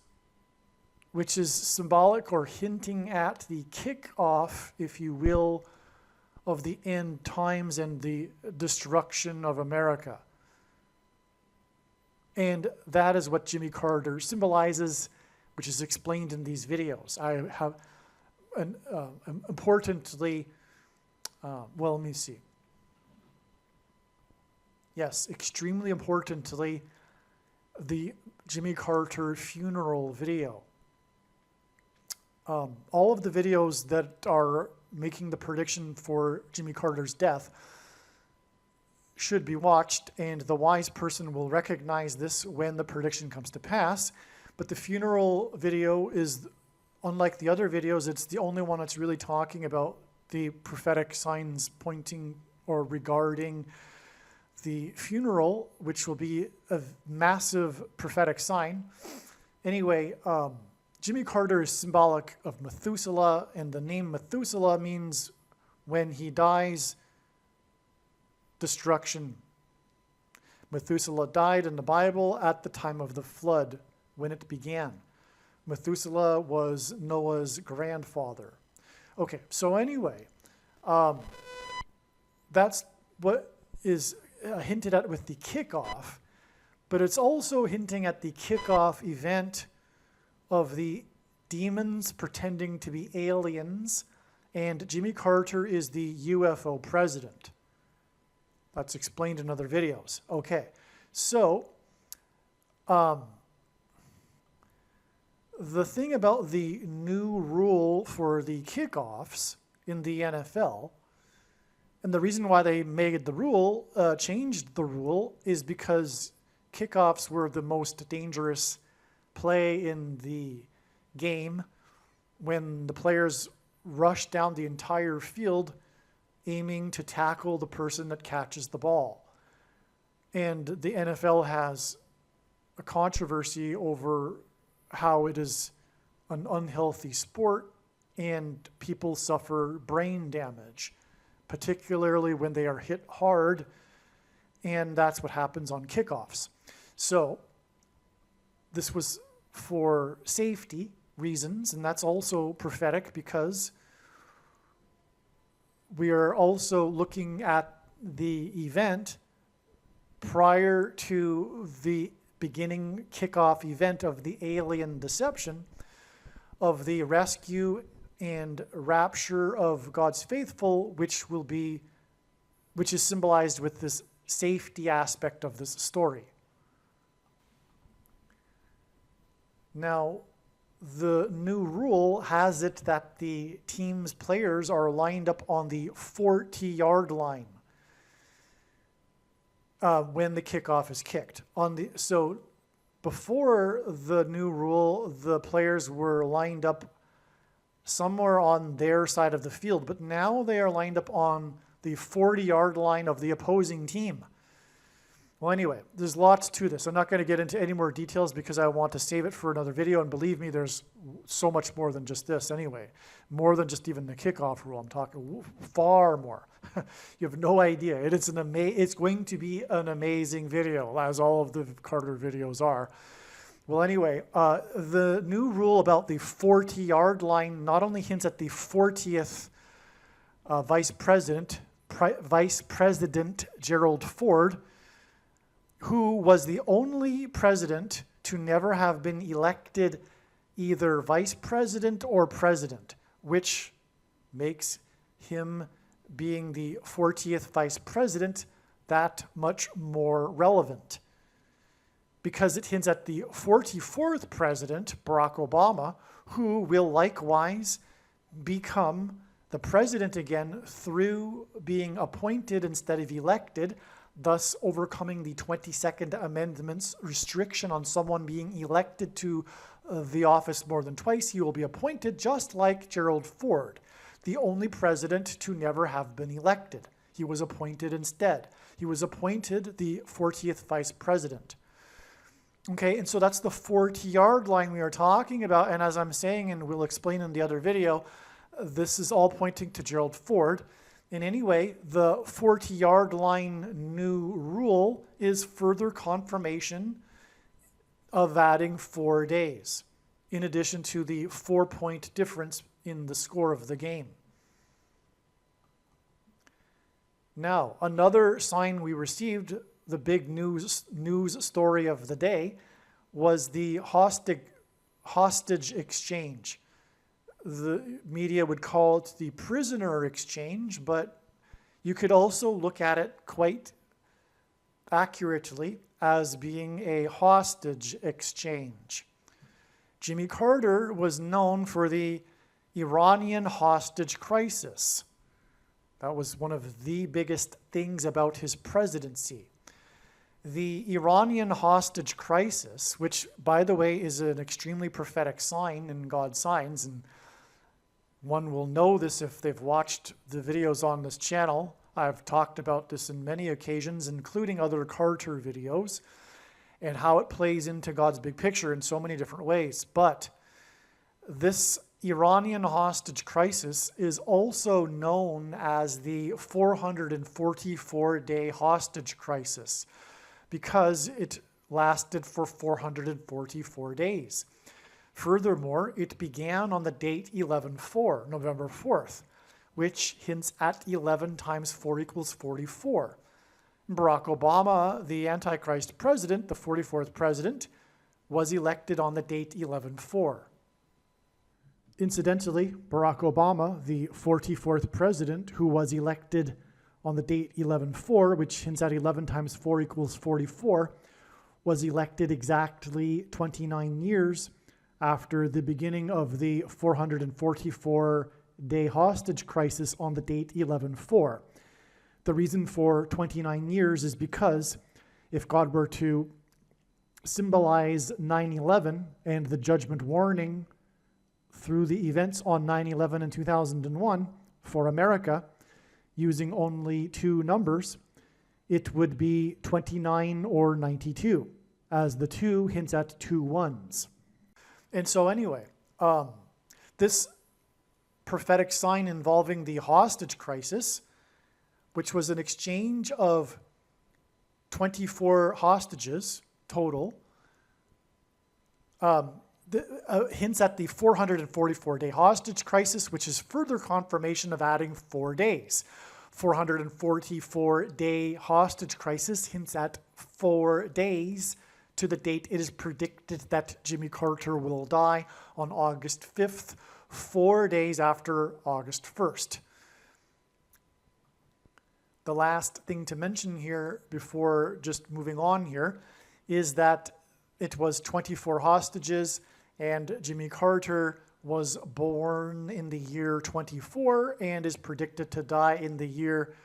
which is symbolic or hinting at the kickoff, if you will, of the end times and the destruction of America. And that is what Jimmy Carter symbolizes, which is explained in these videos. I have, importantly, well, let me see. Yes, extremely importantly, the Jimmy Carter funeral video. All of the videos that are making the prediction for Jimmy Carter's death should be watched, and the wise person will recognize this when the prediction comes to pass. But the funeral video is, unlike the other videos, it's the only one that's really talking about the prophetic signs pointing or regarding the funeral, which will be a massive prophetic sign. Anyway, Jimmy Carter is symbolic of Methuselah, and the name Methuselah means when he dies, destruction. Methuselah died in the Bible at the time of the flood, when it began. Methuselah was Noah's grandfather. Okay, so anyway, that's what is hinted at with the kickoff, but it's also hinting at the kickoff event of the demons pretending to be aliens, and Jimmy Carter is the UFO president. That's explained in other videos. Okay, so the thing about the new rule for the kickoffs in the NFL, and the reason why they made the rule, changed the rule, is because kickoffs were the most dangerous play in the game when the players rush down the entire field aiming to tackle the person that catches the ball. And the NFL has a controversy over how it is an unhealthy sport and people suffer brain damage, particularly when they are hit hard, and that's what happens on kickoffs. So this was for safety reasons, and that's also prophetic because we are also looking at the event prior to the beginning kickoff event of the alien deception, of the rescue and rapture of God's faithful, which is symbolized with this safety aspect of this story. Now, the new rule has it that the team's players are lined up on the 40-yard line when the kickoff is kicked. So before the new rule, the players were lined up somewhere on their side of the field, but now they are lined up on the 40-yard line of the opposing team. Well, anyway, there's lots to this. I'm not going to get into any more details because I want to save it for another video, and believe me, there's so much more than just this anyway. More than just even the kickoff rule. I'm talking far more. You have no idea. It's going to be an amazing video, as all of the Carter videos are. Well, anyway, the new rule about the 40-yard line not only hints at the 40th Vice President Gerald Ford, who was the only president to never have been elected either vice president or president, which makes him being the 40th vice president that much more relevant, because it hints at the 44th president, Barack Obama, who will likewise become the president again through being appointed instead of elected, thus overcoming the 22nd Amendment's restriction on someone being elected to the office more than twice. He will be appointed just like Gerald Ford, the only president to never have been elected. He was appointed instead. He was appointed the 40th vice president. Okay, and so that's the 40-yard line we are talking about. And as I'm saying, and we'll explain in the other video, this is all pointing to Gerald Ford. And anyway, the 40-yard line new rule is further confirmation of adding 4 days, in addition to the 4-point difference in the score of the game. Now, another sign we received, the big news story of the day, was the hostage exchange. The media would call it the prisoner exchange, but you could also look at it quite accurately as being a hostage exchange. Jimmy Carter was known for the Iranian hostage crisis. That was one of the biggest things about his presidency. The Iranian hostage crisis, which, by the way, is an extremely prophetic sign in God's signs, and one will know this if they've watched the videos on this channel. I've talked about this in many occasions, including other Carter videos, and how it plays into God's big picture in so many different ways. But this Iranian hostage crisis is also known as the 444-day hostage crisis, because it lasted for 444 days. Furthermore, it began on the date 11/4, November 4th, which hints at 11 times 4 equals 44. Barack Obama, the Antichrist president, the 44th president, was elected on the date 11/4. Incidentally, Barack Obama, the 44th president, who was elected on the date 11/4, which hints at 11 times 4 equals 44, was elected exactly 29 years after the beginning of the 444-day hostage crisis on the date 11/4. The reason for 29 years is because if God were to symbolize 9/11 and the judgment warning through the events on 9/11 and 2001 for America, using only 2 numbers, it would be 29 or 92, as the 2 hints at 2 ones. And so anyway, this prophetic sign involving the hostage crisis, which was an exchange of 24 hostages total, hints at the 444-day hostage crisis, which is further confirmation of adding 4 days. 444-day hostage crisis hints at 4 days to the date it is predicted that Jimmy Carter will die on August 5th, 4 days after August 1st. The last thing to mention here before just moving on here is that it was 24 hostages, and Jimmy Carter was born in the year 24 and is predicted to die in the year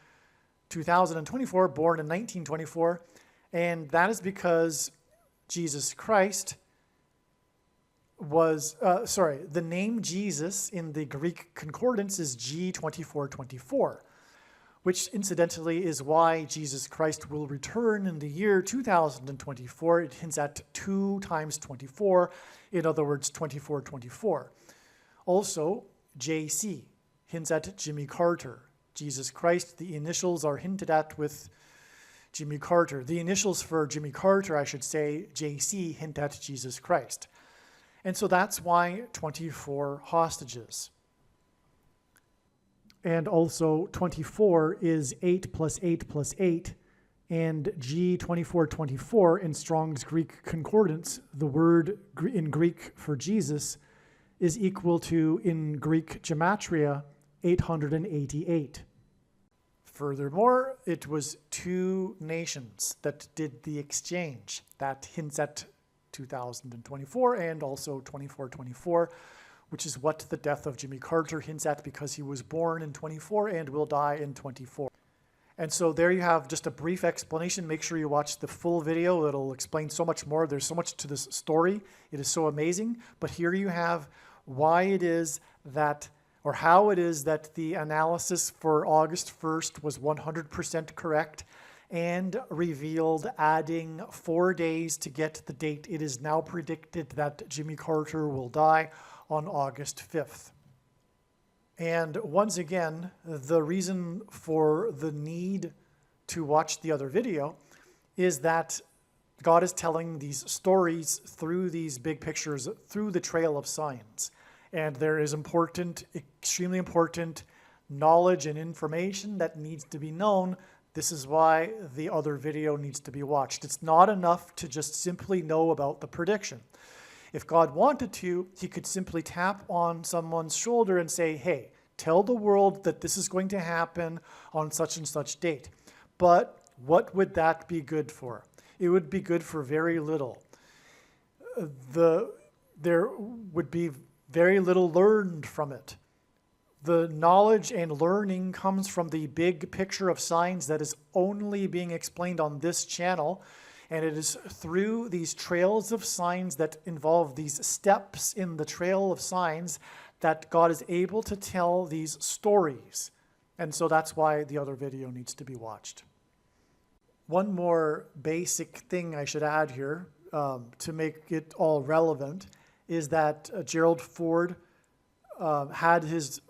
2024, born in 1924. And that is because Jesus Christ was, the name Jesus in the Greek concordance is G2424, which incidentally is why Jesus Christ will return in the year 2024. It hints at 2 times 24, in other words, 2424. Also, JC hints at Jimmy Carter. Jesus Christ, the initials are hinted at with Jimmy Carter. The initials for Jimmy Carter, I should say, JC, hint at Jesus Christ. And so that's why 24 hostages. And also 24 is 8 plus 8 plus 8, and G2424 in Strong's Greek Concordance, the word in Greek for Jesus, is equal to, in Greek gematria, 888. Furthermore, it was 2 nations that did the exchange. That hints at 2024 and also 2424, which is what the death of Jimmy Carter hints at, because he was born in 24 and will die in 24. And so there you have just a brief explanation. Make sure you watch the full video. It'll explain so much more. There's so much to this story. It is so amazing. But here you have why it is that, or how it is that the analysis for August 1st was 100% correct, and revealed adding 4 days to get the date. It is now predicted that Jimmy Carter will die on August 5th. And once again, the reason for the need to watch the other video is that God is telling these stories through these big pictures, through the trail of signs. And there is important, extremely important knowledge and information that needs to be known. This is why the other video needs to be watched. It's not enough to just simply know about the prediction. If God wanted to, he could simply tap on someone's shoulder and say, hey, tell the world that this is going to happen on such and such date. But what would that be good for? It would be good for very little. There would be very little learned from it. The knowledge and learning comes from the big picture of signs that is only being explained on this channel. And it is through these trails of signs that involve these steps in the trail of signs that God is able to tell these stories. And so that's why the other video needs to be watched. One more basic thing I should add here to make it all relevant is that Gerald Ford had his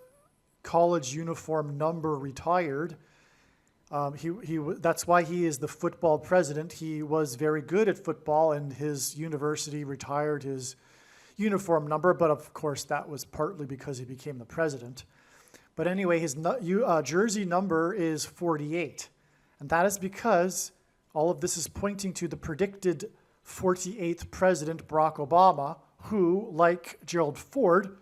college uniform number retired. That's why he is the football president. He was very good at football, and his university retired his uniform number, but of course that was partly because he became the president. But anyway, his jersey number is 48, and that is because all of this is pointing to the predicted 48th president, Barack Obama, who, like Gerald Ford,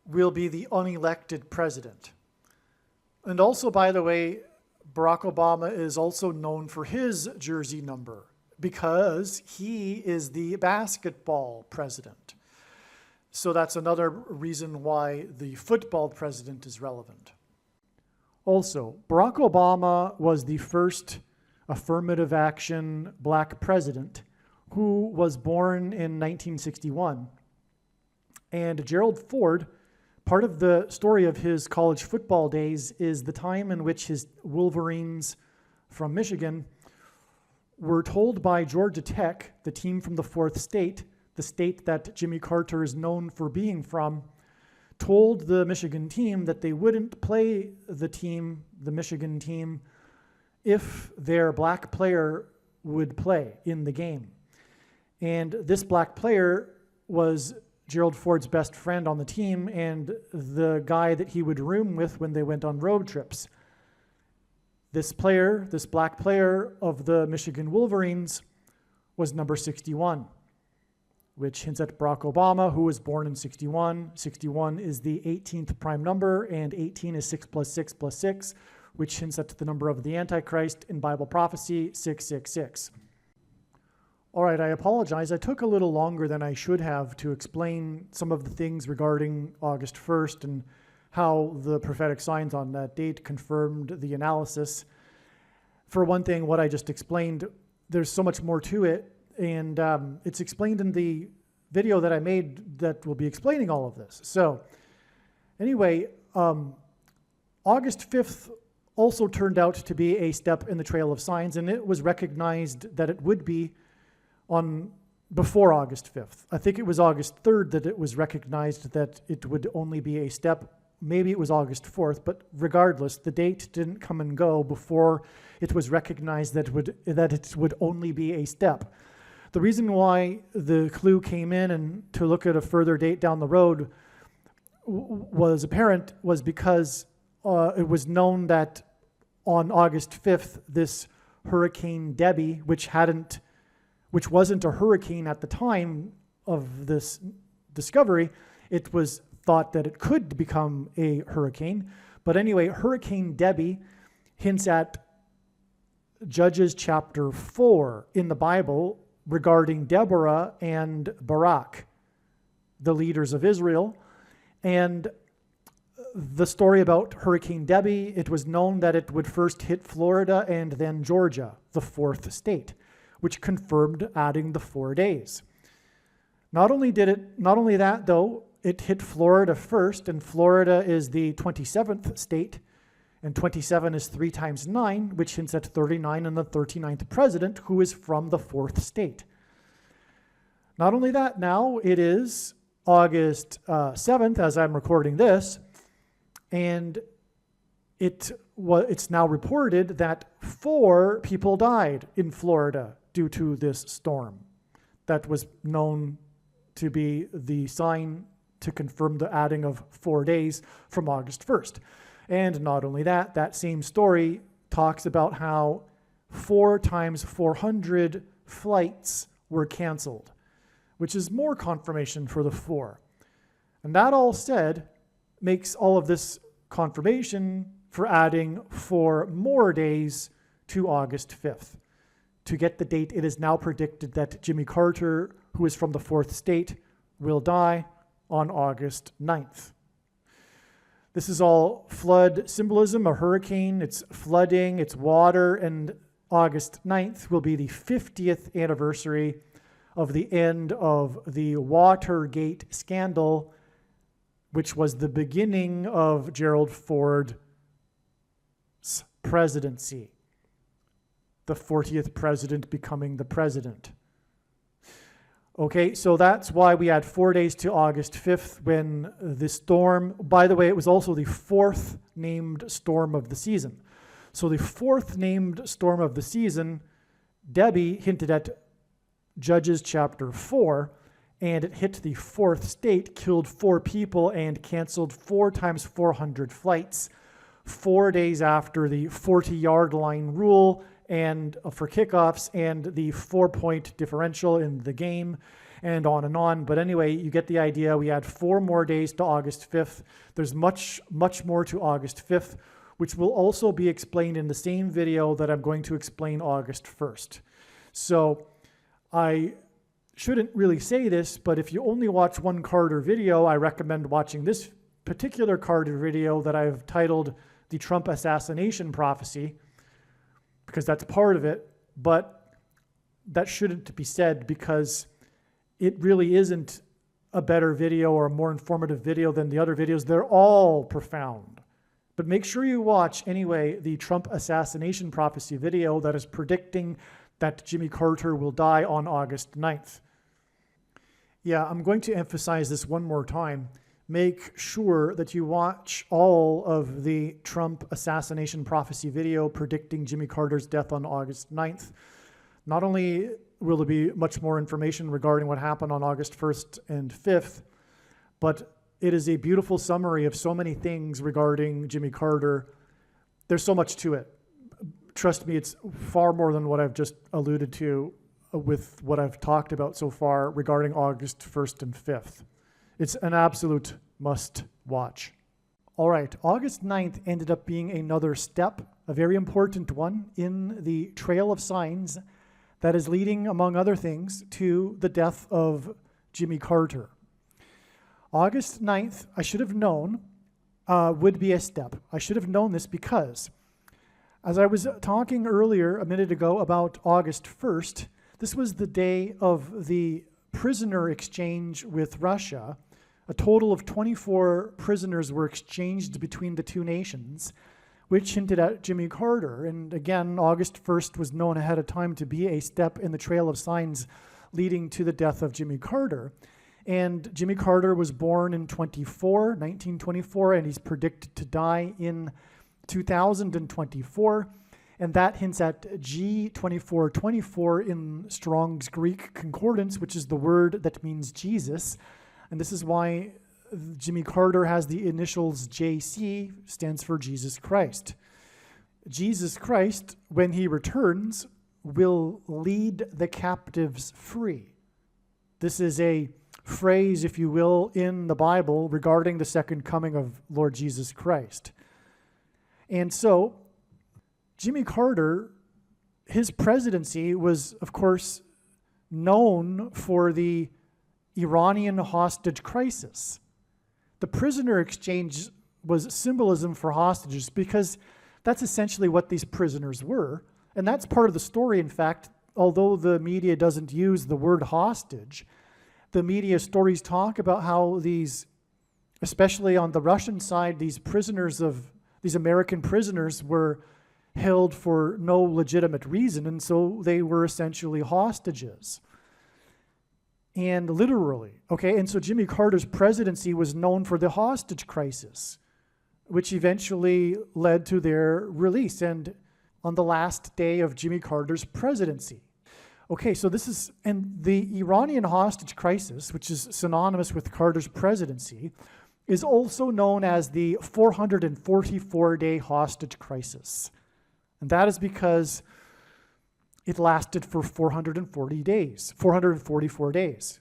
will be the unelected president. And also, by the way, Barack Obama is also known for his jersey number because he is the basketball president. So that's another reason why the football president is relevant. Also, Barack Obama was the first affirmative action black president who was born in 1961. And Gerald Ford, part of the story of his college football days is the time in which his Wolverines from Michigan were told by Georgia Tech, the team from the fourth state, the state that Jimmy Carter is known for being from, told the Michigan team that they wouldn't play the Michigan team, if their black player would play in the game. And this black player was Gerald Ford's best friend on the team and the guy that he would room with when they went on road trips. This black player of the Michigan Wolverines was number 61, which hints at Barack Obama, who was born in 61. 61 is the 18th prime number, and 18 is 6 plus 6 plus 6, which hints at the number of the Antichrist in Bible prophecy, 666. All right, I apologize. I took a little longer than I should have to explain some of the things regarding August 1st and how the prophetic signs on that date confirmed the analysis. For one thing, what I just explained, there's so much more to it, and it's explained in the video that I made that will be explaining all of this. So anyway, August 5th also turned out to be a step in the trail of signs, and it was recognized that it would be before August 5th. I think it was August 3rd that it was recognized that it would only be a step. Maybe it was August 4th, but regardless, the date didn't come and go before it was recognized that it would only be a step. The reason why the clue came in and to look at a further date down the road was apparent was because it was known that on August 5th, this Hurricane Debbie, which wasn't a hurricane at the time of this discovery, it was thought that it could become a hurricane. But anyway, Hurricane Debbie hints at Judges chapter 4 in the Bible regarding Deborah and Barak, the leaders of Israel. And the story about Hurricane Debbie, it was known that it would first hit Florida and then Georgia, the fourth state, which confirmed adding the 4 days. Not only that though, it hit Florida first, and Florida is the 27th state And 27 is 3 times 9, which hints at 39 and the 39th president, who is from the 4th state. Not only that, now it is August 7th, as I'm recording this, and it's now reported that 4 people died in Florida due to this storm. That was known to be the sign to confirm the adding of 4 days from August 1st. And not only that, that same story talks about how 4 times 400 flights were canceled, which is more confirmation for the 4. And that all said makes all of this confirmation for adding 4 more days to August 5th. To get the date, it is now predicted that Jimmy Carter, who is from the 4th state, will die on August 9th. This is all flood symbolism, a hurricane, it's flooding, it's water, and August 9th will be the 50th anniversary of the end of the Watergate scandal, which was the beginning of Gerald Ford's presidency. The 40th president becoming the president. Okay, so that's why we had 4 days to August 5th when the storm, by the way, it was also the 4th named storm of the season. So the 4th named storm of the season, Debbie hinted at Judges chapter 4, and it hit the 4th state, killed 4 people, and canceled 4 times 400 flights 4 days after the 40-yard line rule and for kickoffs and the 4-point differential in the game, and on and on. But anyway, you get the idea. We had 4 more days to August 5th. There's much, much more to August 5th, which will also be explained in the same video that I'm going to explain August 1st. So I shouldn't really say this, but if you only watch one Carter video, I recommend watching this particular Carter video that I've titled The Trump Assassination Prophecy, because that's part of it, but that shouldn't be said because it really isn't a better video or a more informative video than the other videos. They're all profound. But make sure you watch, anyway, the Trump Assassination Prophecy video that is predicting that Jimmy Carter will die on August 9th. Yeah, I'm going to emphasize this one more time. Make sure that you watch all of the Trump Assassination Prophecy video predicting Jimmy Carter's death on August 9th. Not only will there be much more information regarding what happened on August 1st and 5th, but it is a beautiful summary of so many things regarding Jimmy Carter. There's so much to it. Trust me, it's far more than what I've just alluded to with what I've talked about so far regarding August 1st and 5th. It's an absolute must watch. All right, August 9th ended up being another step, a very important one, in the trail of signs that is leading, among other things, to the death of Jimmy Carter. August 9th, I should have known, would be a step. I should have known this because, as I was talking earlier a minute ago about August 1st, this was the day of the prisoner exchange with Russia. A total of 24 prisoners were exchanged between the two nations, which hinted at Jimmy Carter. And again, August 1st was known ahead of time to be a step in the trail of signs leading to the death of Jimmy Carter. And Jimmy Carter was born in 1924, and he's predicted to die in 2024. And that hints at G2424 in Strong's Greek Concordance, which is the word that means Jesus. And this is why Jimmy Carter has the initials JC, stands for Jesus Christ. Jesus Christ, when he returns, will lead the captives free. This is a phrase, if you will, in the Bible regarding the second coming of Lord Jesus Christ. And so, Jimmy Carter, his presidency was, of course, known for the Iranian hostage crisis. The prisoner exchange was symbolism for hostages because that's essentially what these prisoners were. And that's part of the story, in fact, although the media doesn't use the word hostage. The media stories talk about how these, especially on the Russian side, these prisoners of These American prisoners were held for no legitimate reason, and so they were essentially hostages. And literally, okay, and so Jimmy Carter's presidency was known for the hostage crisis, which eventually led to their release, and on the last day of Jimmy Carter's presidency. Okay, so this is, and the Iranian hostage crisis, which is synonymous with Carter's presidency, is also known as the 444-day hostage crisis. And that is because it lasted for 440 days, 444 days.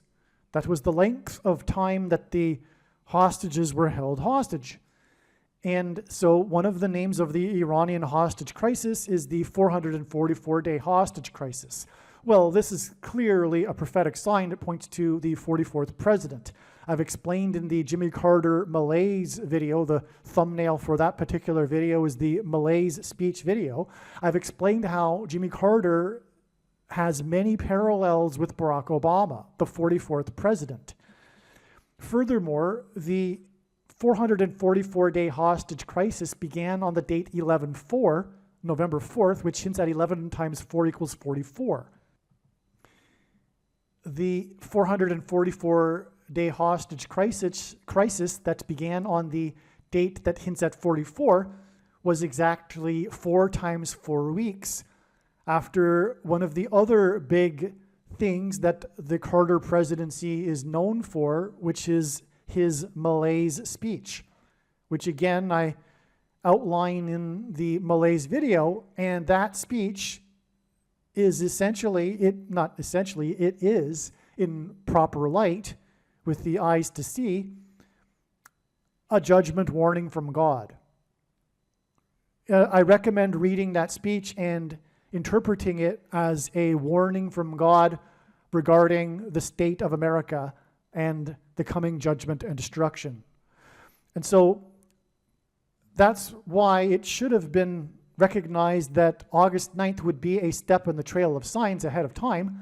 That was the length of time that the hostages were held hostage. And so one of the names of the Iranian hostage crisis is the 444-day hostage crisis. Well, this is clearly a prophetic sign that points to the 44th president. I've explained in the Jimmy Carter malaise video, the thumbnail for that particular video is the malaise speech video. I've explained how Jimmy Carter has many parallels with Barack Obama, the 44th president. Furthermore, the 444-day hostage crisis began on the date 11/4, November 4th, which hints at 11 times 4 equals 44. The 444-day hostage crisis that began on the date that hints at 44 was exactly 4 times 4 weeks after one of the other big things that the Carter presidency is known for, which is his malaise speech, which again I outline in the malaise video, and that speech is essentially, it is in proper light with the eyes to see, a judgment warning from God. I recommend reading that speech and interpreting it as a warning from God regarding the state of America and the coming judgment and destruction. And so that's why it should have been recognized that August 9th would be a step in the trail of signs ahead of time,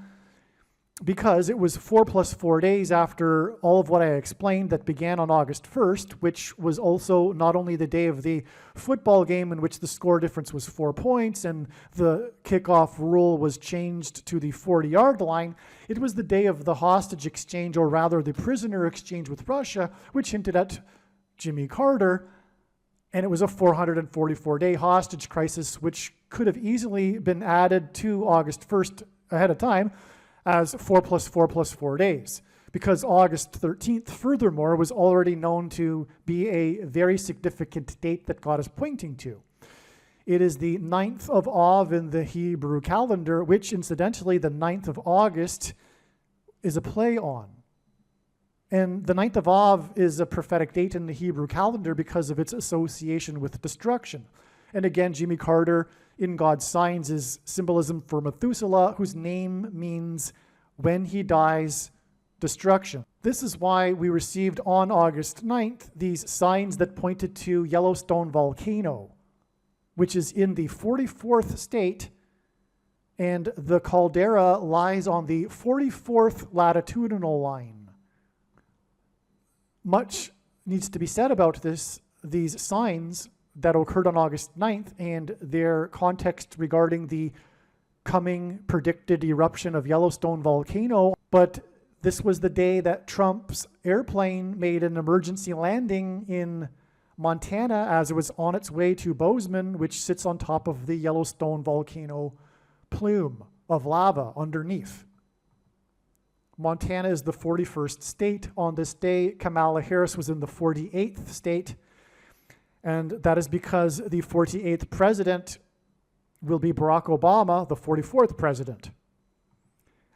because it was 4 + 4 days after all of what I explained that began on August 1st, which was also not only the day of the football game in which the score difference was 4 points and the kickoff rule was changed to the 40-yard line, it was the day of the hostage exchange, or rather the prisoner exchange with Russia, which hinted at Jimmy Carter, and it was a 444-day hostage crisis, which could have easily been added to August 1st ahead of time as 4 + 4 + 4 days, because August 13th, furthermore, was already known to be a very significant date that God is pointing to. It is the 9th of Av in the Hebrew calendar, which incidentally the 9th of August is a play on. And the 9th of Av is a prophetic date in the Hebrew calendar because of its association with destruction. And again, Jimmy Carter in God's signs is symbolism for Methuselah, whose name means when he dies, destruction. This is why we received on August 9th these signs that pointed to Yellowstone volcano, which is in the 44th state, and the caldera lies on the 44th latitudinal line. Much needs to be said about these signs that occurred on August 9th and their context regarding the coming predicted eruption of Yellowstone volcano. But this was the day that Trump's airplane made an emergency landing in Montana as it was on its way to Bozeman, which sits on top of the Yellowstone volcano plume of lava underneath. Montana is the 41st state. On this day, Kamala Harris was in the 48th state, and that is because the 48th president will be Barack Obama, the 44th president,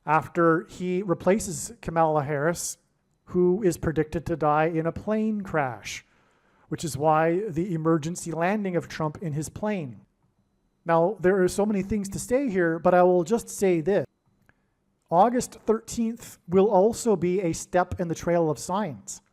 after he replaces Kamala Harris, who is predicted to die in a plane crash, which is why the emergency landing of Trump in his plane. Now, there are so many things to say here, but I will just say this. August 13th will also be a step in the trail of signs.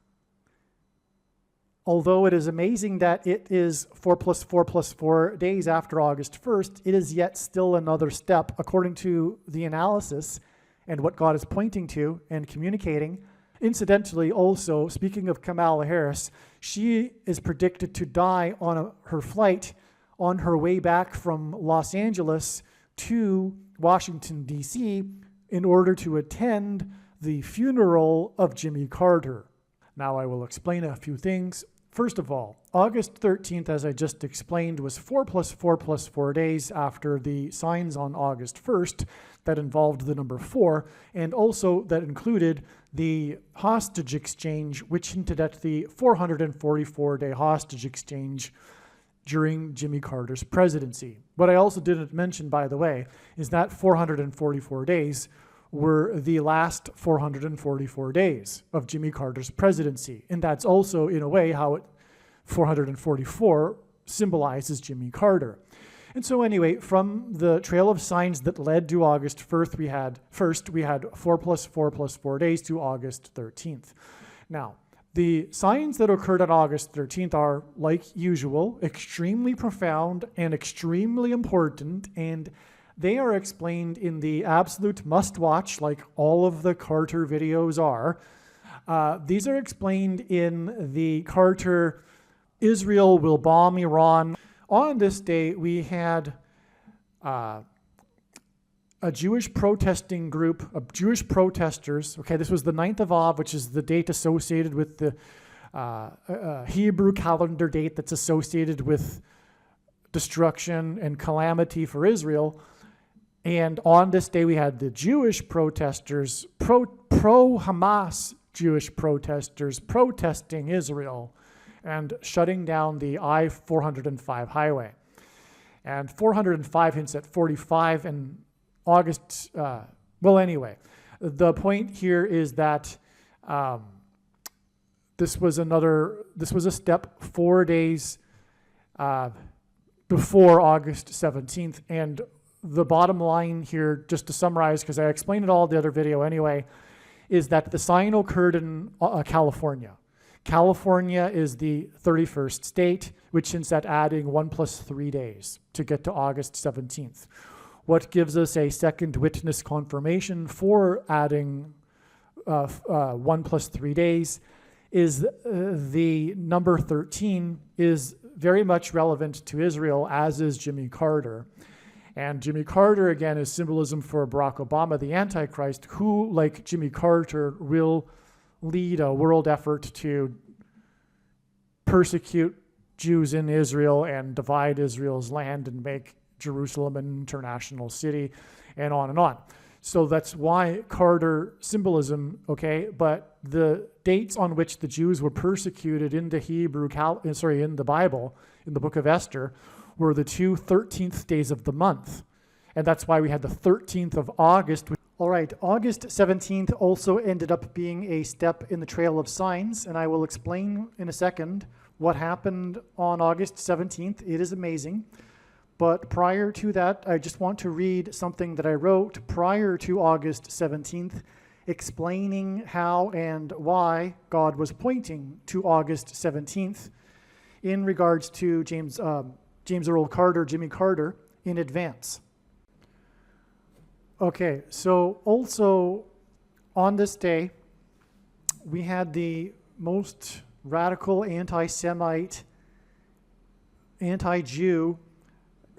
Although it is amazing that it is 4 + 4 + 4 days after August 1st, it is yet still another step, according to the analysis and what God is pointing to and communicating. incidentally, also, speaking of Kamala Harris, she is predicted to die on her flight on her way back from Los Angeles to Washington, D.C., in order to attend the funeral of Jimmy Carter. Now I will explain a few things. First of all, August 13th, as I just explained, was 4 plus 4 plus 4 days after the signs on August 1st that involved the number 4, and also that included the hostage exchange, which hinted at the 444-day hostage exchange during Jimmy Carter's presidency. What I also didn't mention, by the way, is that 444 days were the last 444 days of Jimmy Carter's presidency. And that's also, in a way, how 444 symbolizes Jimmy Carter. And so anyway, from the trail of signs that led to August 1st, we had 4 plus 4 plus 4 days to August 13th. Now, the signs that occurred on August 13th are, like usual, extremely profound and extremely important, and they are explained in the absolute must-watch, like all of the Carter videos are. These are explained in the Carter, Israel will bomb Iran. On this day, we had a Jewish protesting group of Jewish protesters. Okay, this was the 9th of Av, which is the date associated with the Hebrew calendar date that's associated with destruction and calamity for Israel. And on this day, we had the Jewish protesters, pro-Hamas Jewish protesters protesting Israel and shutting down the I-405 highway. And 405 hints at 45 and August, well, anyway, the point here is that this was a step 4 days before August 17th. And the bottom line here, just to summarize, because I explained it all in the other video anyway, is that the sign occurred in California. California is the 31st state, which hints at adding 1 plus 3 days to get to August 17th. What gives us a second witness confirmation for adding 1 plus 3 days is the number 13 is very much relevant to Israel, as is Jimmy Carter. And Jimmy Carter, again, is symbolism for Barack Obama, the Antichrist, who, like Jimmy Carter, will lead a world effort to persecute Jews in Israel and divide Israel's land and make Jerusalem an international city, and on and on. So that's why Carter symbolism, okay? But the dates on which the Jews were persecuted in the in the Bible, in the book of Esther, were the 2 13th days of the month. And that's why we had the 13th of August. All right, August 17th also ended up being a step in the trail of signs, and I will explain in a second what happened on August 17th. It is amazing. But prior to that, I just want to read something that I wrote prior to August 17th, explaining how and why God was pointing to August 17th in regards to James Earl Carter, Jimmy Carter, in advance. Okay, so also on this day, we had the most radical anti-Semite, anti-Jew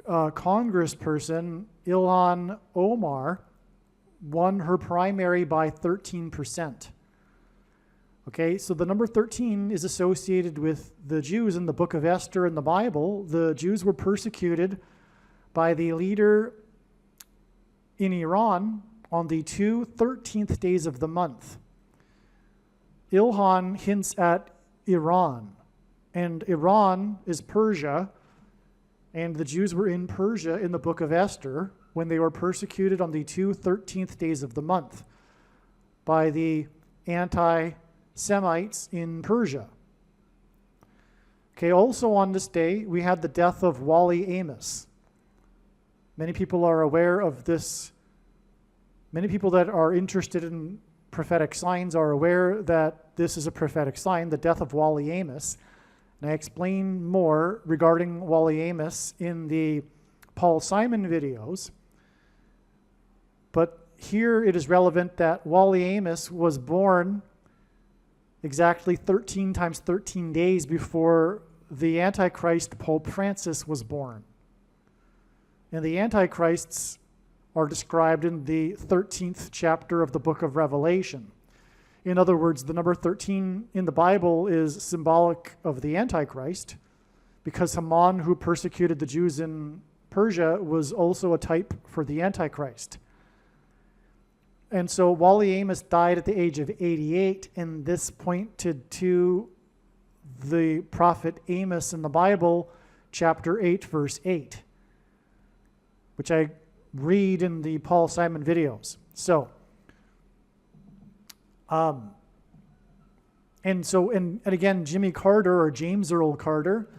congressperson, Ilhan Omar, won her primary by 13%. Okay, so the number 13 is associated with the Jews in the book of Esther in the Bible. The Jews were persecuted by the leader in Iran on the 2 13th days of the month. Ilhan hints at Iran, and Iran is Persia, and the Jews were in Persia in the book of Esther when they were persecuted on the 2 13th days of the month by the anti-Semites in Persia. Okay, also on this day, we had the death of Wally Amos. Many people are aware of this. Many people that are interested in prophetic signs are aware that this is a prophetic sign, the death of Wally Amos. And I explain more regarding Wally Amos in the Paul Simon videos. But here it is relevant that Wally Amos was born exactly 13 times 13 days before the Antichrist, Pope Francis, was born. And the Antichrists are described in the 13th chapter of the book of Revelation. In other words, the number 13 in the Bible is symbolic of the Antichrist, because Haman, who persecuted the Jews in Persia, was also a type for the Antichrist. And so Wally Amos died at the age of 88, and this pointed to the prophet Amos in the Bible, chapter 8, verse 8, which I read in the Paul Simon videos. So, and again, Jimmy Carter, or James Earl Carter,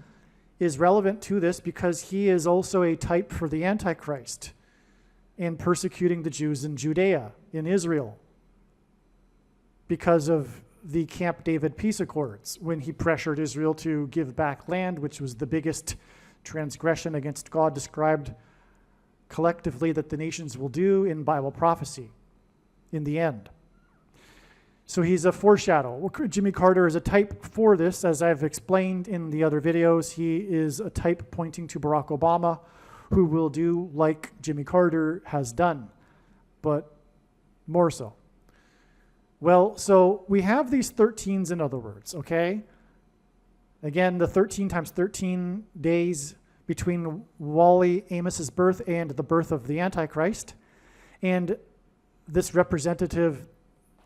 is relevant to this because he is also a type for the Antichrist in persecuting the Jews in Judea, in Israel, because of the Camp David peace accords, when he pressured Israel to give back land, which was the biggest transgression against God described collectively that the nations will do in Bible prophecy in the end. So he's a foreshadow. Jimmy Carter is a type for this, as I've explained in the other videos. He is a type pointing to Barack Obama, who will do like Jimmy Carter has done, but more so. Well, so we have these 13s, in other words, okay? Again, the 13 times 13 days between Wally Amos's birth and the birth of the Antichrist. And this representative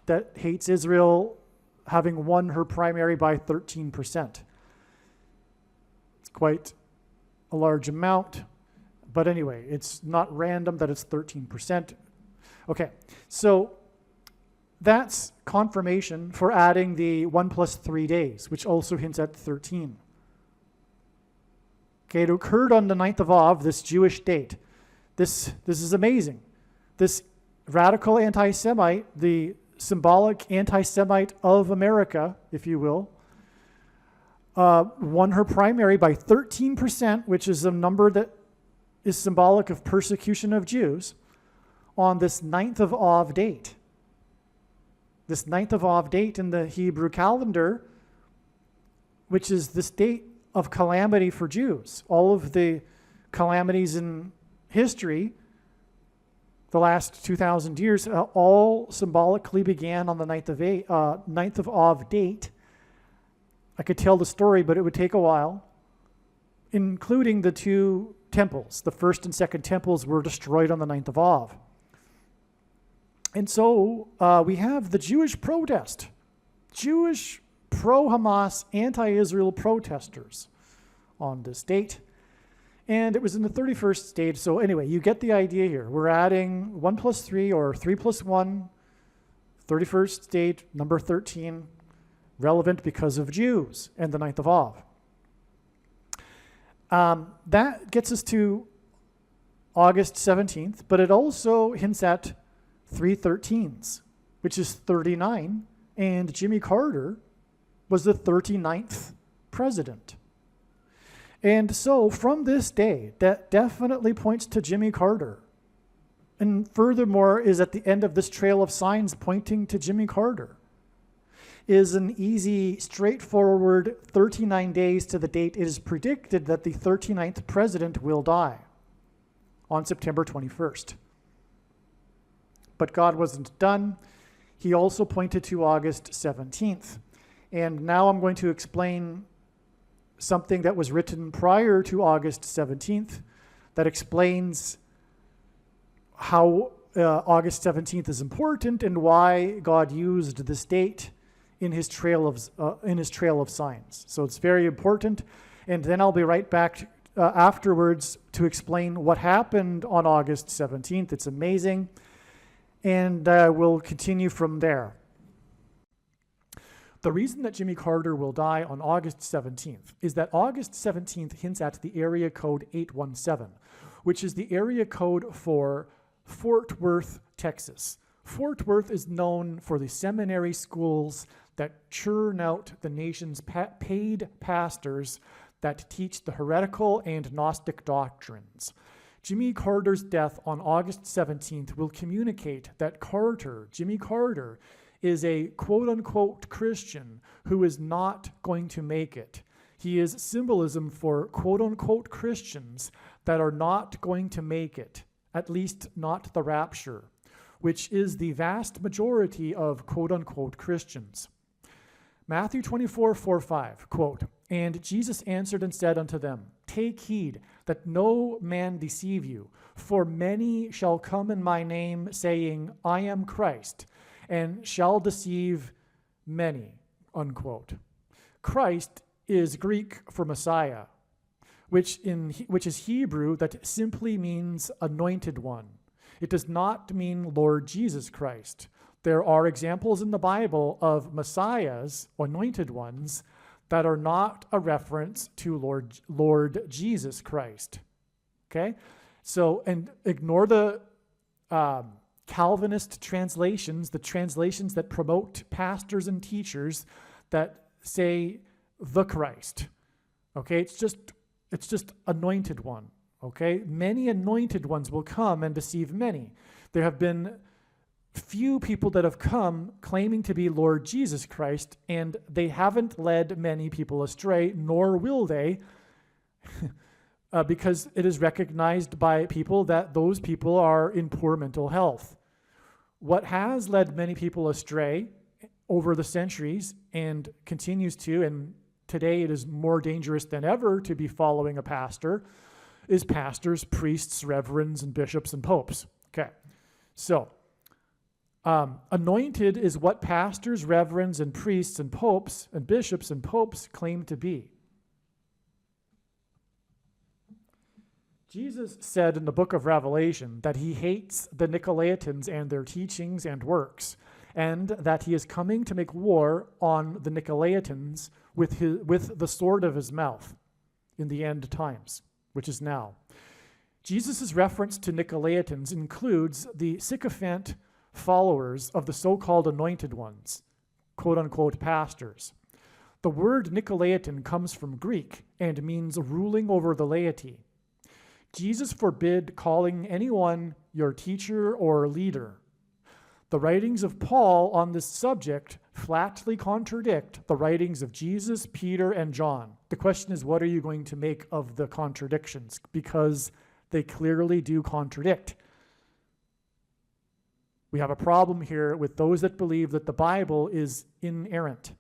that hates Israel having won her primary by 13%. It's quite a large amount. But anyway, it's not random that it's 13%. Okay, so that's confirmation for adding the 1 plus 3 days, which also hints at 13. Okay, it occurred on the 9th of Av, this Jewish date. This is amazing. This radical anti-Semite, the symbolic anti-Semite of America, if you will, won her primary by 13%, which is a number that is symbolic of persecution of Jews, on this 9th of Av date. This 9th of Av date in the Hebrew calendar, which is this date of calamity for Jews. All of the calamities in history, the last 2,000 years, all symbolically began on the 9th of Av date. I could tell the story, but it would take a while, including the two temples. The first and second temples were destroyed on the 9th of Av. And so we have the Jewish protest, Jewish pro-Hamas, anti-Israel protesters on this date. And it was in the 31st stage. So anyway, you get the idea here. We're adding 1 plus 3 or 3 plus 1, 31st stage, number 13, relevant because of Jews and the 9th of Av. That gets us to August 17th, but it also hints at 3 13s, which is 39, and Jimmy Carter was the 39th president. And so from this day, that definitely points to Jimmy Carter. And furthermore, is at the end of this trail of signs pointing to Jimmy Carter, is an easy, straightforward 39 days to the date it is predicted that the 39th president will die on September 21st. But God wasn't done. He also pointed to August 17th. And now I'm going to explain something that was written prior to August 17th that explains how August 17th is important and why God used this date in his trail of signs. So it's very important. And then I'll be right back afterwards to explain what happened on August 17th. It's amazing. And we'll continue from there. The reason that Jimmy Carter will die on August 17th is that August 17th hints at the area code 817, which is the area code for Fort Worth, Texas. Fort Worth is known for the seminary schools that churn out the nation's paid pastors that teach the heretical and Gnostic doctrines. Jimmy Carter's death on August 17th will communicate that Jimmy Carter, is a quote-unquote Christian who is not going to make it. He is symbolism for quote-unquote Christians that are not going to make it, at least not the rapture, which is the vast majority of quote-unquote Christians. Matthew 24:4-5, quote, "And Jesus answered and said unto them, Take heed that no man deceive you, for many shall come in my name, saying, I am Christ, and shall deceive many," unquote. Christ is Greek for Messiah, which is Hebrew that simply means anointed one. It does not mean Lord Jesus Christ. There are examples in the Bible of Messiahs, anointed ones, that are not a reference to Lord Jesus Christ. Okay? So, and ignore the Calvinist translations, the translations that promote pastors and teachers that say the Christ. Okay? It's just anointed one. Okay? Many anointed ones will come and deceive many. There have been few people that have come claiming to be Lord Jesus Christ, and they haven't led many people astray, nor will they, because it is recognized by people that those people are in poor mental health. What has led many people astray over the centuries and continues to, and today it is more dangerous than ever to be following a pastor, is pastors, priests, reverends, and bishops and popes. Okay, so anointed is what pastors, reverends, and priests, and popes, and bishops, and popes claim to be. Jesus said in the book of Revelation that he hates the Nicolaitans and their teachings and works, and that he is coming to make war on the Nicolaitans with the sword of his mouth in the end times, which is now. Jesus' reference to Nicolaitans includes the sycophant followers of the so-called anointed ones, quote-unquote pastors. The word Nicolaitan comes from Greek and means ruling over the laity. Jesus forbid calling anyone your teacher or leader. The writings of Paul on this subject flatly contradict the writings of Jesus, Peter, and John. The question is, what are you going to make of the contradictions? Because they clearly do contradict. We have a problem here with those that believe that the Bible is inerrant.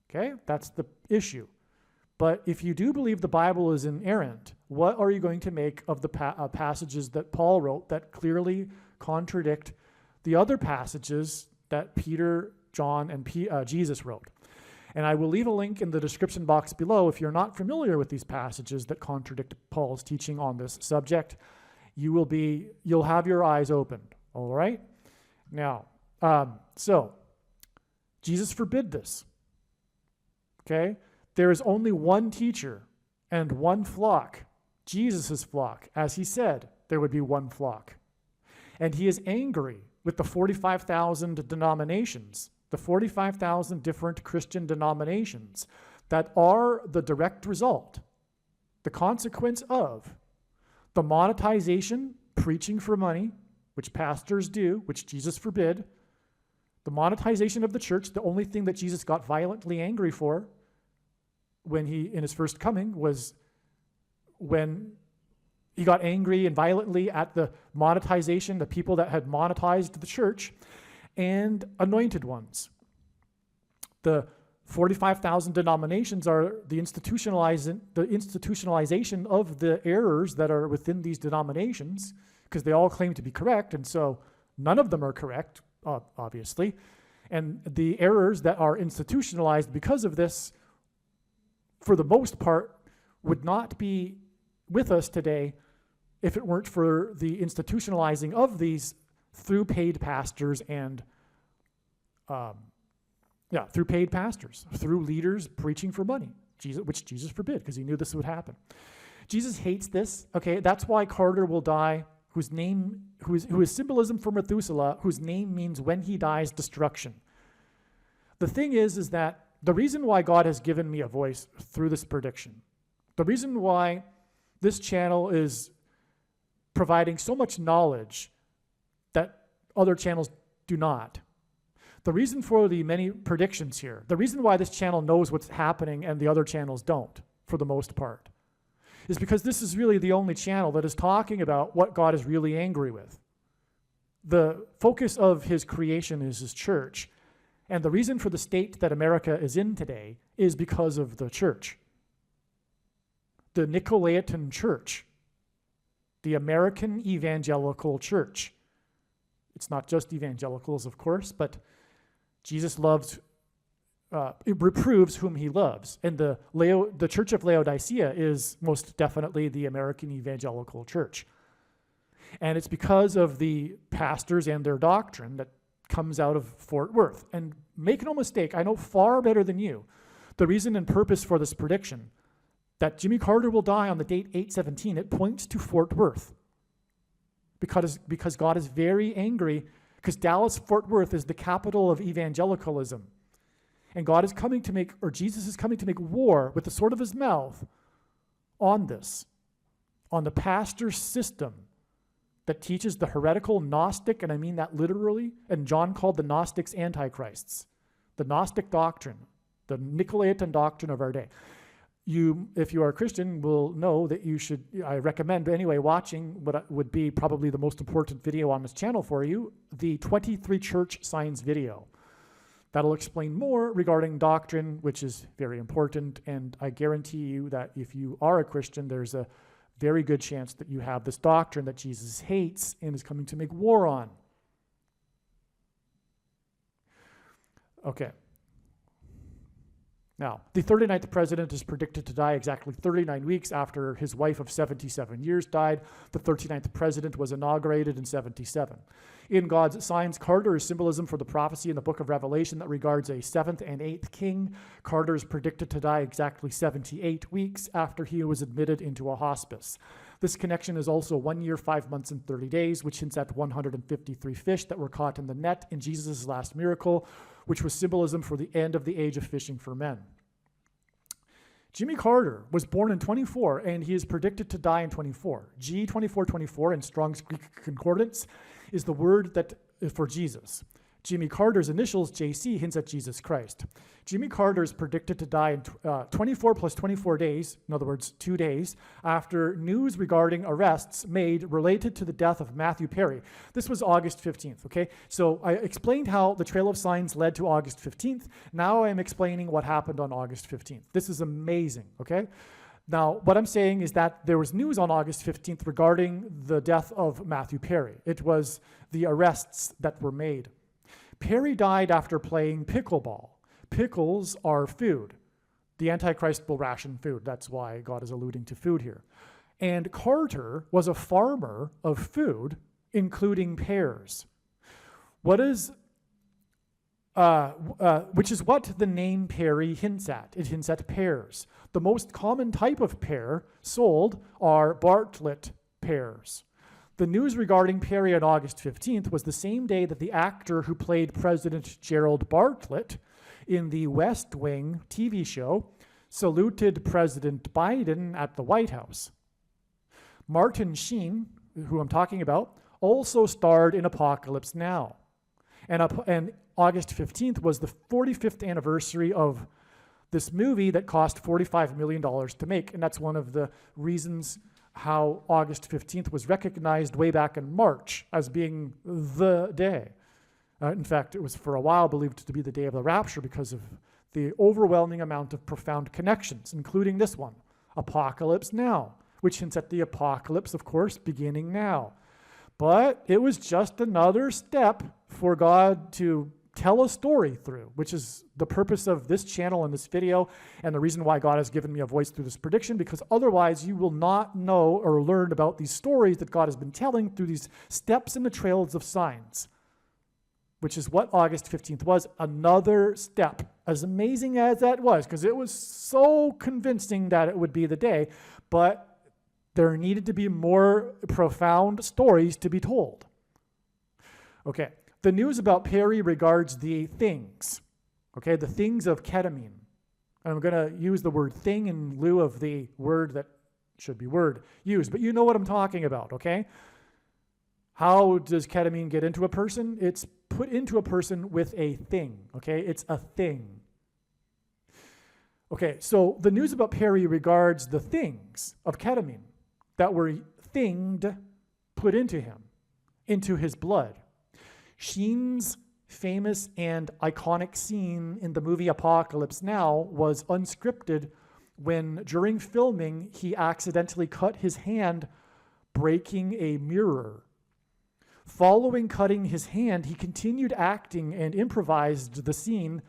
Okay? That's the issue. But if you do believe the Bible is inerrant, what are you going to make of the passages that Paul wrote that clearly contradict the other passages that Peter, John, and Jesus wrote? And I will leave a link in the description box below. If you're not familiar with these passages that contradict Paul's teaching on this subject, you'll have your eyes opened. All right? Now, so Jesus forbid this. Okay? There is only one teacher and one flock, Jesus' flock. As he said, there would be one flock. And he is angry with the 45,000 denominations, the 45,000 different Christian denominations that are the direct result, the consequence of the monetization, preaching for money, which pastors do, which Jesus forbid, the monetization of the church. The only thing that Jesus got violently angry for when in his first coming was when he got angry and violently at the monetization, the people that had monetized the church, and anointed ones. The 45,000 denominations are the institutionalization of the errors that are within these denominations, because they all claim to be correct, and so none of them are correct, obviously. And the errors that are institutionalized because of this, for the most part, would not be with us today if it weren't for the institutionalizing of these through paid pastors and through leaders preaching for money, which Jesus forbid because he knew this would happen. Jesus hates this. Okay, that's why Carter will die, who is symbolism for Methuselah, whose name means when he dies, destruction. The thing is that the reason why God has given me a voice through this prediction, the reason why this channel is providing so much knowledge that other channels do not, The reason for the many predictions here, the reason why this channel knows what's happening and the other channels don't, for the most part, is because this is really the only channel that is talking about what God is really angry with. The focus of his creation is his church. And the reason for the state that America is in today is because of the church. The Nicolaitan church. The American evangelical church. It's not just evangelicals, of course, but Jesus loves, it reproves whom he loves. And the Church of Laodicea is most definitely the American evangelical church. And it's because of the pastors and their doctrine that comes out of Fort Worth. And make no mistake, I know far better than you the reason and purpose for this prediction that Jimmy Carter will die on the date 8/17. It points to Fort Worth because God is very angry, because Dallas-Fort Worth is the capital of evangelicalism. And God is coming to make, or Jesus is coming to make war with the sword of his mouth on this, on the pastor system that teaches the heretical Gnostic, and I mean that literally, and John called the Gnostics antichrists, the Gnostic doctrine, the Nicolaitan doctrine of our day. You, if you are a Christian, will know that you should, I recommend anyway, watching what would be probably the most important video on this channel for you, the 23 church signs video. That'll explain more regarding doctrine, which is very important, and I guarantee you that if you are a Christian, there's a very good chance that you have this doctrine that Jesus hates and is coming to make war on. Okay. Now, the 39th president is predicted to die exactly 39 weeks after his wife of 77 years died. The 39th president was inaugurated in 77. In God's signs, Carter is symbolism for the prophecy in the book of Revelation that regards a 7th and 8th king. Carter is predicted to die exactly 78 weeks after he was admitted into a hospice. This connection is also 1 year, 5 months, and 30 days, which hints at 153 fish that were caught in the net in Jesus' last miracle, which was symbolism for the end of the age of fishing for men. Jimmy Carter was born in 24, and he is predicted to die in 24. G2424 in Strong's Greek Concordance is the word that for Jesus. Jimmy Carter's initials, JC, hints at Jesus Christ. Jimmy Carter is predicted to die in 24 plus 24 days, in other words, 2 days, after news regarding arrests made related to the death of Matthew Perry. This was August 15th, okay? So I explained how the Trail of Signs led to August 15th. Now I'm explaining what happened on August 15th. This is amazing, okay? Now, what I'm saying is that there was news on August 15th regarding the death of Matthew Perry. It was the arrests that were made. Perry died after playing pickleball. Pickles are food. The Antichrist will ration food. That's why God is alluding to food here. And Carter was a farmer of food, including pears. Which is what the name Perry hints at. It hints at pears. The most common type of pear sold are Bartlett pears. The news regarding Perry on August 15th was the same day that the actor who played President Gerald Bartlett in the West Wing TV show saluted President Biden at the White House. Martin Sheen, who I'm talking about, also starred in Apocalypse Now. And August 15th was the 45th anniversary of this movie that cost $45 million to make, and that's one of the reasons how August 15th was recognized way back in March as being the day. In fact, it was for a while believed to be the day of the rapture because of the overwhelming amount of profound connections, including this one, Apocalypse Now, which hints at the apocalypse, of course, beginning now. But it was just another step for God to tell a story through, which is the purpose of this channel and this video, and the reason why God has given me a voice through this prediction, because otherwise you will not know or learn about these stories that God has been telling through these steps in the trails of signs, which is what August 15th was, another step. As amazing as that was, because it was so convincing that it would be the day, but there needed to be more profound stories to be told. Okay. The news about Perry regards the things, okay, the things of ketamine. And I'm going to use the word thing in lieu of the word that should be word used, but you know what I'm talking about, okay? How does ketamine get into a person? It's put into a person with a thing, okay? It's a thing. Okay, so the news about Perry regards the things of ketamine that were thinged, put into him, into his blood. Sheen's famous and iconic scene in the movie Apocalypse Now was unscripted when, during filming, he accidentally cut his hand breaking a mirror. Following cutting his hand, he continued acting and improvised the scene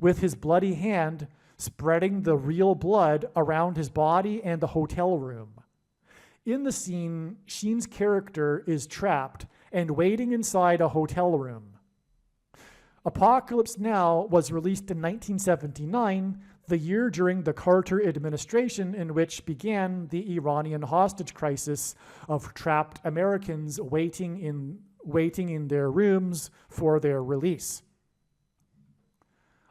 with his bloody hand spreading the real blood around his body and the hotel room. In the scene, Sheen's character is trapped and waiting inside a hotel room. Apocalypse Now was released in 1979, the year during the Carter administration in which began the Iranian hostage crisis of trapped Americans waiting in their rooms for their release.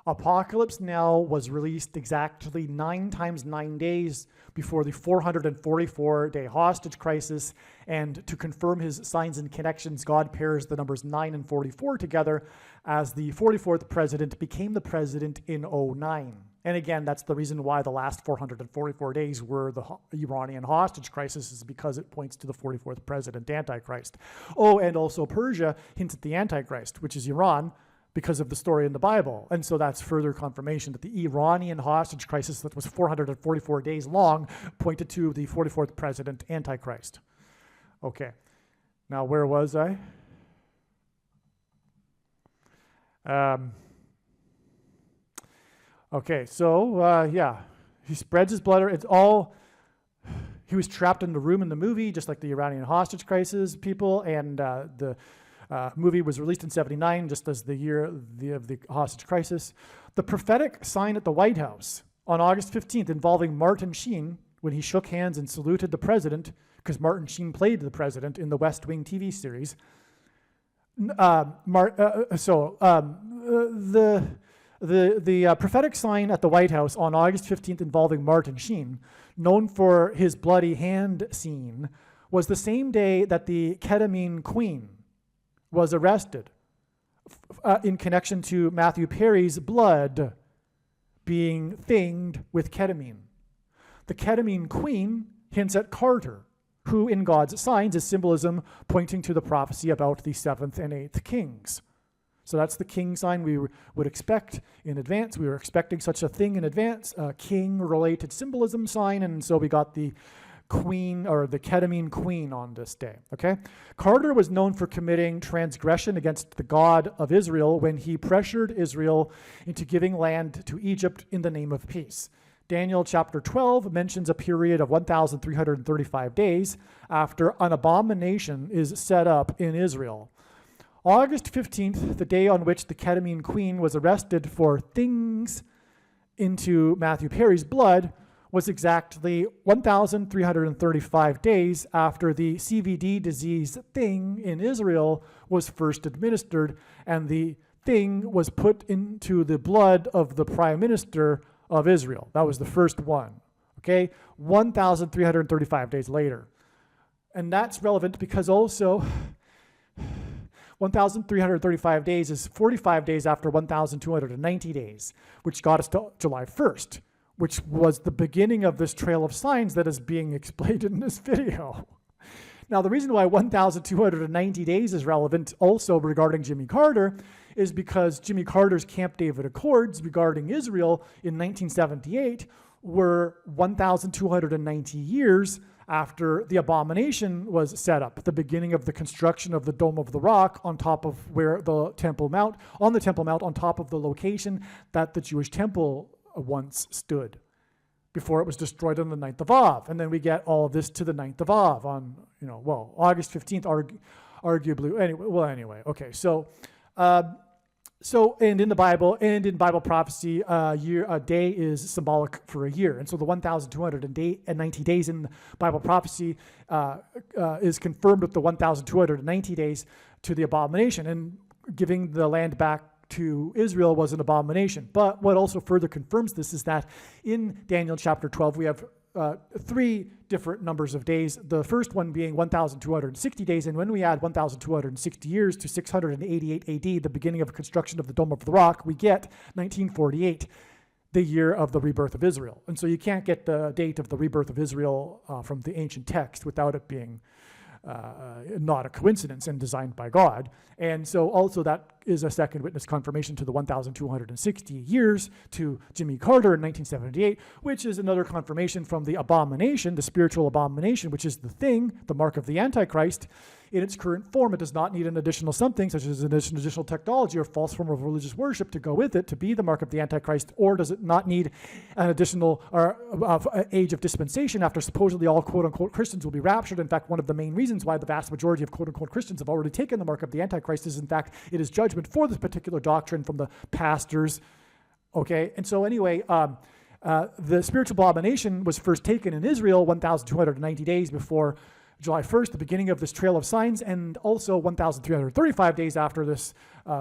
Apocalypse Now was released exactly 9 times 9 days before the 444-day hostage crisis, and to confirm his signs and connections, God pairs the numbers 9 and 44 together as the 44th president became the president in 2009. And again, that's the reason why the last 444 days were the Iranian hostage crisis, is because it points to the 44th president, Antichrist. Oh, and also Persia hints at the Antichrist, which is Iran, because of the story in the Bible. And so that's further confirmation that the Iranian hostage crisis that was 444 days long pointed to the 44th president, Antichrist. Okay, now where was I? Okay, so yeah, he spreads his blood. It's all, he was trapped in the room in the movie, just like the Iranian hostage crisis people, and the movie was released in 79, just as the year of the hostage crisis. The prophetic sign at the White House on August 15th involving Martin Sheen, when he shook hands and saluted the president, because Martin Sheen played the president in the West Wing TV series. The prophetic sign at the White House on August 15th involving Martin Sheen, known for his bloody hand scene, was the same day that the ketamine queen was arrested in connection to Matthew Perry's blood being thinged with ketamine. The ketamine queen hints at Carter, who in God's signs is symbolism pointing to the prophecy about the 7th and 8th kings. So that's the king sign we would expect in advance. We were expecting such a thing in advance, a king-related symbolism sign, and so we got the queen, or the ketamine queen, on this day, okay? Carter was known for committing transgression against the God of Israel when he pressured Israel into giving land to Egypt in the name of peace. Daniel chapter 12 mentions a period of 1,335 days after an abomination is set up in Israel. August 15th, the day on which the ketamine queen was arrested for things into Matthew Perry's blood, was exactly 1,335 days after the CVD disease thing in Israel was first administered, and the thing was put into the blood of the prime minister of Israel. That was the first one, okay? 1,335 days later. And that's relevant because also 1,335 days is 45 days after 1,290 days, which got us to July 1st. Which was the beginning of this trail of signs that is being explained in this video. Now, the reason why 1,290 days is relevant also regarding Jimmy Carter is because Jimmy Carter's Camp David Accords regarding Israel in 1978 were 1,290 years after the abomination was set up, the beginning of the construction of the Dome of the Rock on top of where the Temple Mount, on the Temple Mount, on top of the location that the Jewish temple once stood before it was destroyed on the 9th of Av. And then we get all of this to the 9th of Av on, August 15th, arguably, anyway, okay, so and in the Bible, and in Bible prophecy, a day is symbolic for a year. And so the 1,290 days in Bible prophecy is confirmed with the 1,290 days to the abomination, and giving the land back to Israel was an abomination. But what also further confirms this is that in Daniel chapter 12, we have three different numbers of days. The first one being 1,260 days, and when we add 1,260 years to 688 AD, the beginning of construction of the Dome of the Rock, we get 1948, the year of the rebirth of Israel. And so you can't get the date of the rebirth of Israel from the ancient text without it being not a coincidence and designed by God. And so also that is a second witness confirmation to the 1,260 years to Jimmy Carter in 1978, which is another confirmation from the abomination, the spiritual abomination, which is the thing, the mark of the Antichrist. In its current form, it does not need an additional something, such as an additional technology or false form of religious worship to go with it to be the mark of the Antichrist, or does it not need an additional age of dispensation after supposedly all quote-unquote Christians will be raptured. In fact, one of the main reasons why the vast majority of quote-unquote Christians have already taken the mark of the Antichrist is, in fact, it is judgment for this particular doctrine from the pastors. Okay, and so anyway, the spiritual abomination was first taken in Israel 1,290 days before July 1st, the beginning of this trail of signs, and also 1,335 days after this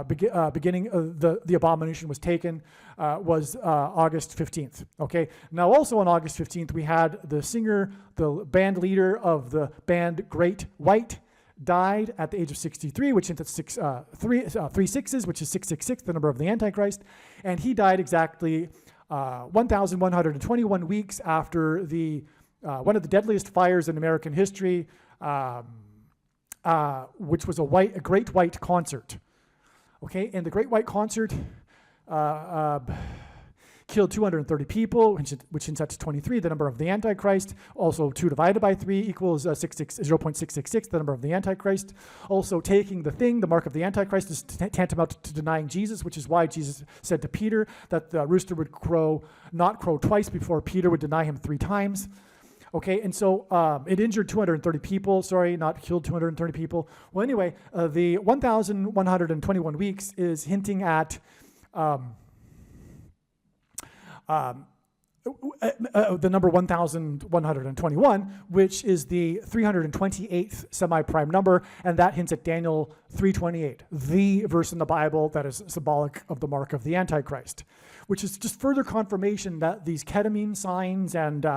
beginning of the abomination was taken was August 15th. Okay. Now, also on August 15th, we had the singer, the band leader of the band Great White, died at the age of 63, which hints at three sixes, which is 666, the number of the Antichrist, and he died exactly 1,121 weeks after the one of the deadliest fires in American history, which was a Great White Concert. Okay, and the Great White Concert killed 230 people, which hints at 23, the number of the Antichrist. Also, 2 divided by 3 equals 0.666, the number of the Antichrist. Also, taking the thing, the mark of the Antichrist, is tantamount to denying Jesus, which is why Jesus said to Peter that the rooster would not crow twice before Peter would deny him 3 times. Okay, and so it injured 230 people. Sorry, not killed 230 people. Well, anyway, the 1,121 weeks is hinting at the number 1,121, which is the 328th semi-prime number, and that hints at Daniel 3:28, the verse in the Bible that is symbolic of the mark of the Antichrist, which is just further confirmation that these ketamine signs and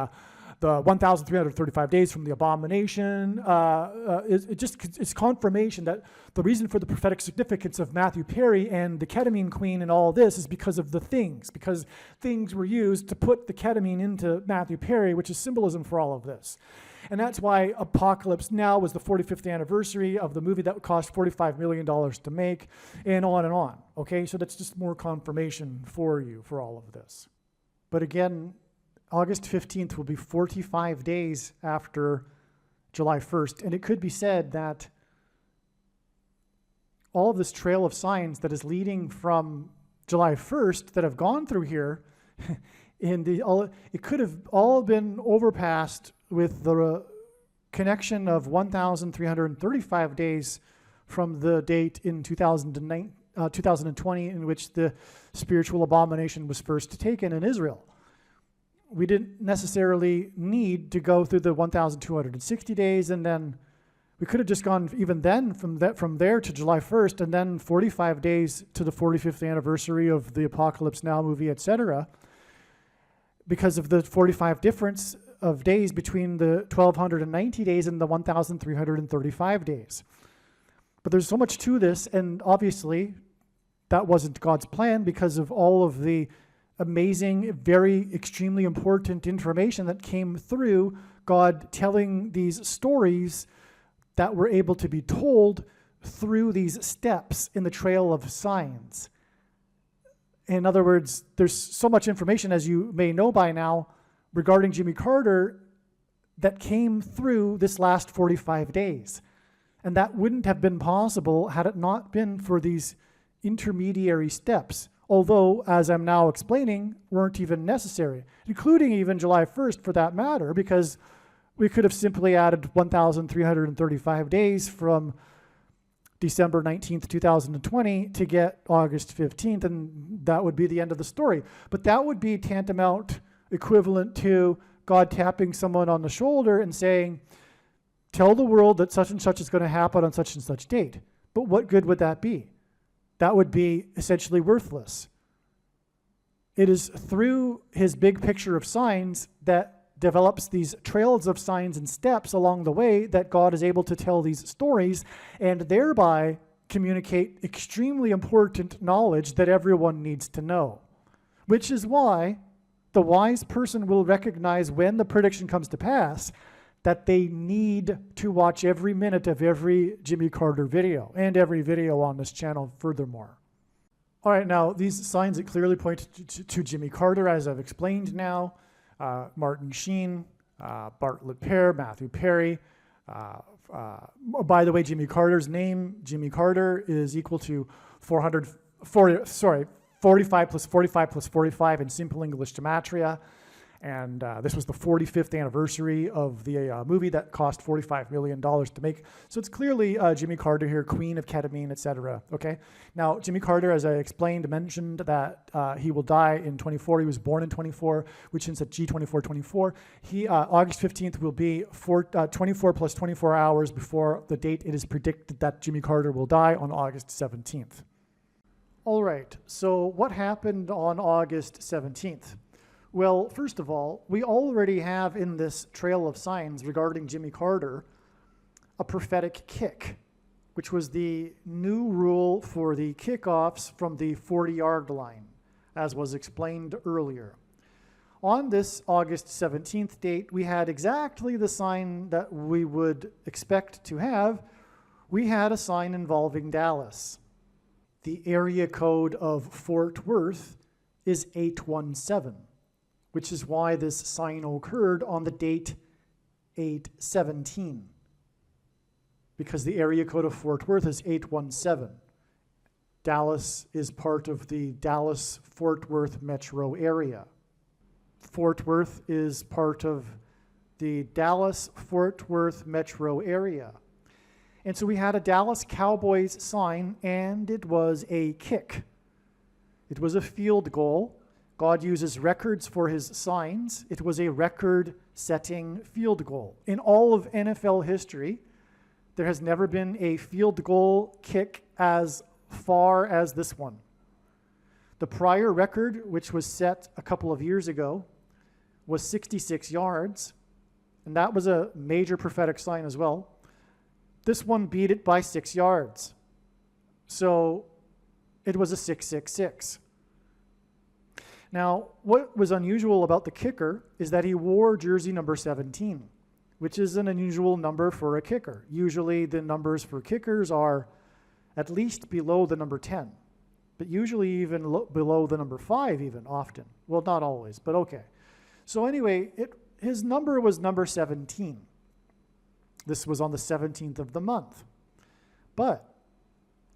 the 1,335 days from the abomination, it's confirmation that the reason for the prophetic significance of Matthew Perry and the ketamine queen and all this is because of the things, because things were used to put the ketamine into Matthew Perry, which is symbolism for all of this. And that's why Apocalypse Now was the 45th anniversary of the movie that cost $45 million to make, and on and on. Okay, so that's just more confirmation for you for all of this. But again, August 15th will be 45 days after July 1st, and it could be said that all of this trail of signs that is leading from July 1st that have gone through here, it could have all been overpassed with the connection of 1,335 days from the date in 2020 in which the spiritual abomination was first taken in Israel. We didn't necessarily need to go through the 1,260 days, and then we could have just gone even then from there to July 1st, and then 45 days to the 45th anniversary of the Apocalypse Now movie, etc., because of the 45 difference of days between the 1,290 days and the 1,335 days. But there's so much to this, and obviously that wasn't God's plan because of all of the amazing, very extremely important information that came through God telling these stories that were able to be told through these steps in the trail of signs. In other words, there's so much information, as you may know by now, regarding Jimmy Carter that came through this last 45 days. And that wouldn't have been possible had it not been for these intermediary steps, although, as I'm now explaining, weren't even necessary, including even July 1st for that matter, because we could have simply added 1,335 days from December 19th, 2020 to get August 15th, and that would be the end of the story. But that would be tantamount equivalent to God tapping someone on the shoulder and saying, tell the world that such and such is going to happen on such and such date. But what good would that be? That would be essentially worthless. It is through his big picture of signs that develops these trails of signs and steps along the way that God is able to tell these stories and thereby communicate extremely important knowledge that everyone needs to know. Which is why the wise person will recognize when the prediction comes to pass that they need to watch every minute of every Jimmy Carter video and every video on this channel furthermore. All right, now these signs that clearly point to Jimmy Carter, as I've explained now, Martin Sheen, Bartlett Pear, Matthew Perry. By the way, Jimmy Carter's name, Jimmy Carter, is equal to 45 plus 45 plus 45 in simple English gematria. And this was the 45th anniversary of the movie that cost $45 million to make. So it's clearly Jimmy Carter here, queen of ketamine, etc. Okay. Now, Jimmy Carter, as I explained, mentioned that he will die in 24. He was born in 24, which hints at G2424. August 15th will be 24 plus 24 hours before the date it is predicted that Jimmy Carter will die on August 17th. All right. So what happened on August 17th? Well, first of all, we already have in this trail of signs regarding Jimmy Carter a prophetic kick, which was the new rule for the kickoffs from the 40-yard line, as was explained earlier. On this August 17th date, we had exactly the sign that we would expect to have. We had a sign involving Dallas. The area code of Fort Worth is 817. Which is why this sign occurred on the date 8/17, because the area code of Fort Worth is 817. Dallas is part of the Dallas-Fort Worth metro area. Fort Worth is part of the Dallas-Fort Worth metro area. And so we had a Dallas Cowboys sign, and it was a kick. It was a field goal. God uses records for his signs. It was a record-setting field goal. In all of NFL history, there has never been a field goal kick as far as this one. The prior record, which was set a couple of years ago, was 66 yards, and that was a major prophetic sign as well. This one beat it by 6 yards. So it was a 666. Now, what was unusual about the kicker is that he wore jersey number 17, which is an unusual number for a kicker. Usually the numbers for kickers are at least below the number 10, but usually even below the number 5 even often. Well, not always, but okay. So anyway, his number was number 17. This was on the 17th of the month. But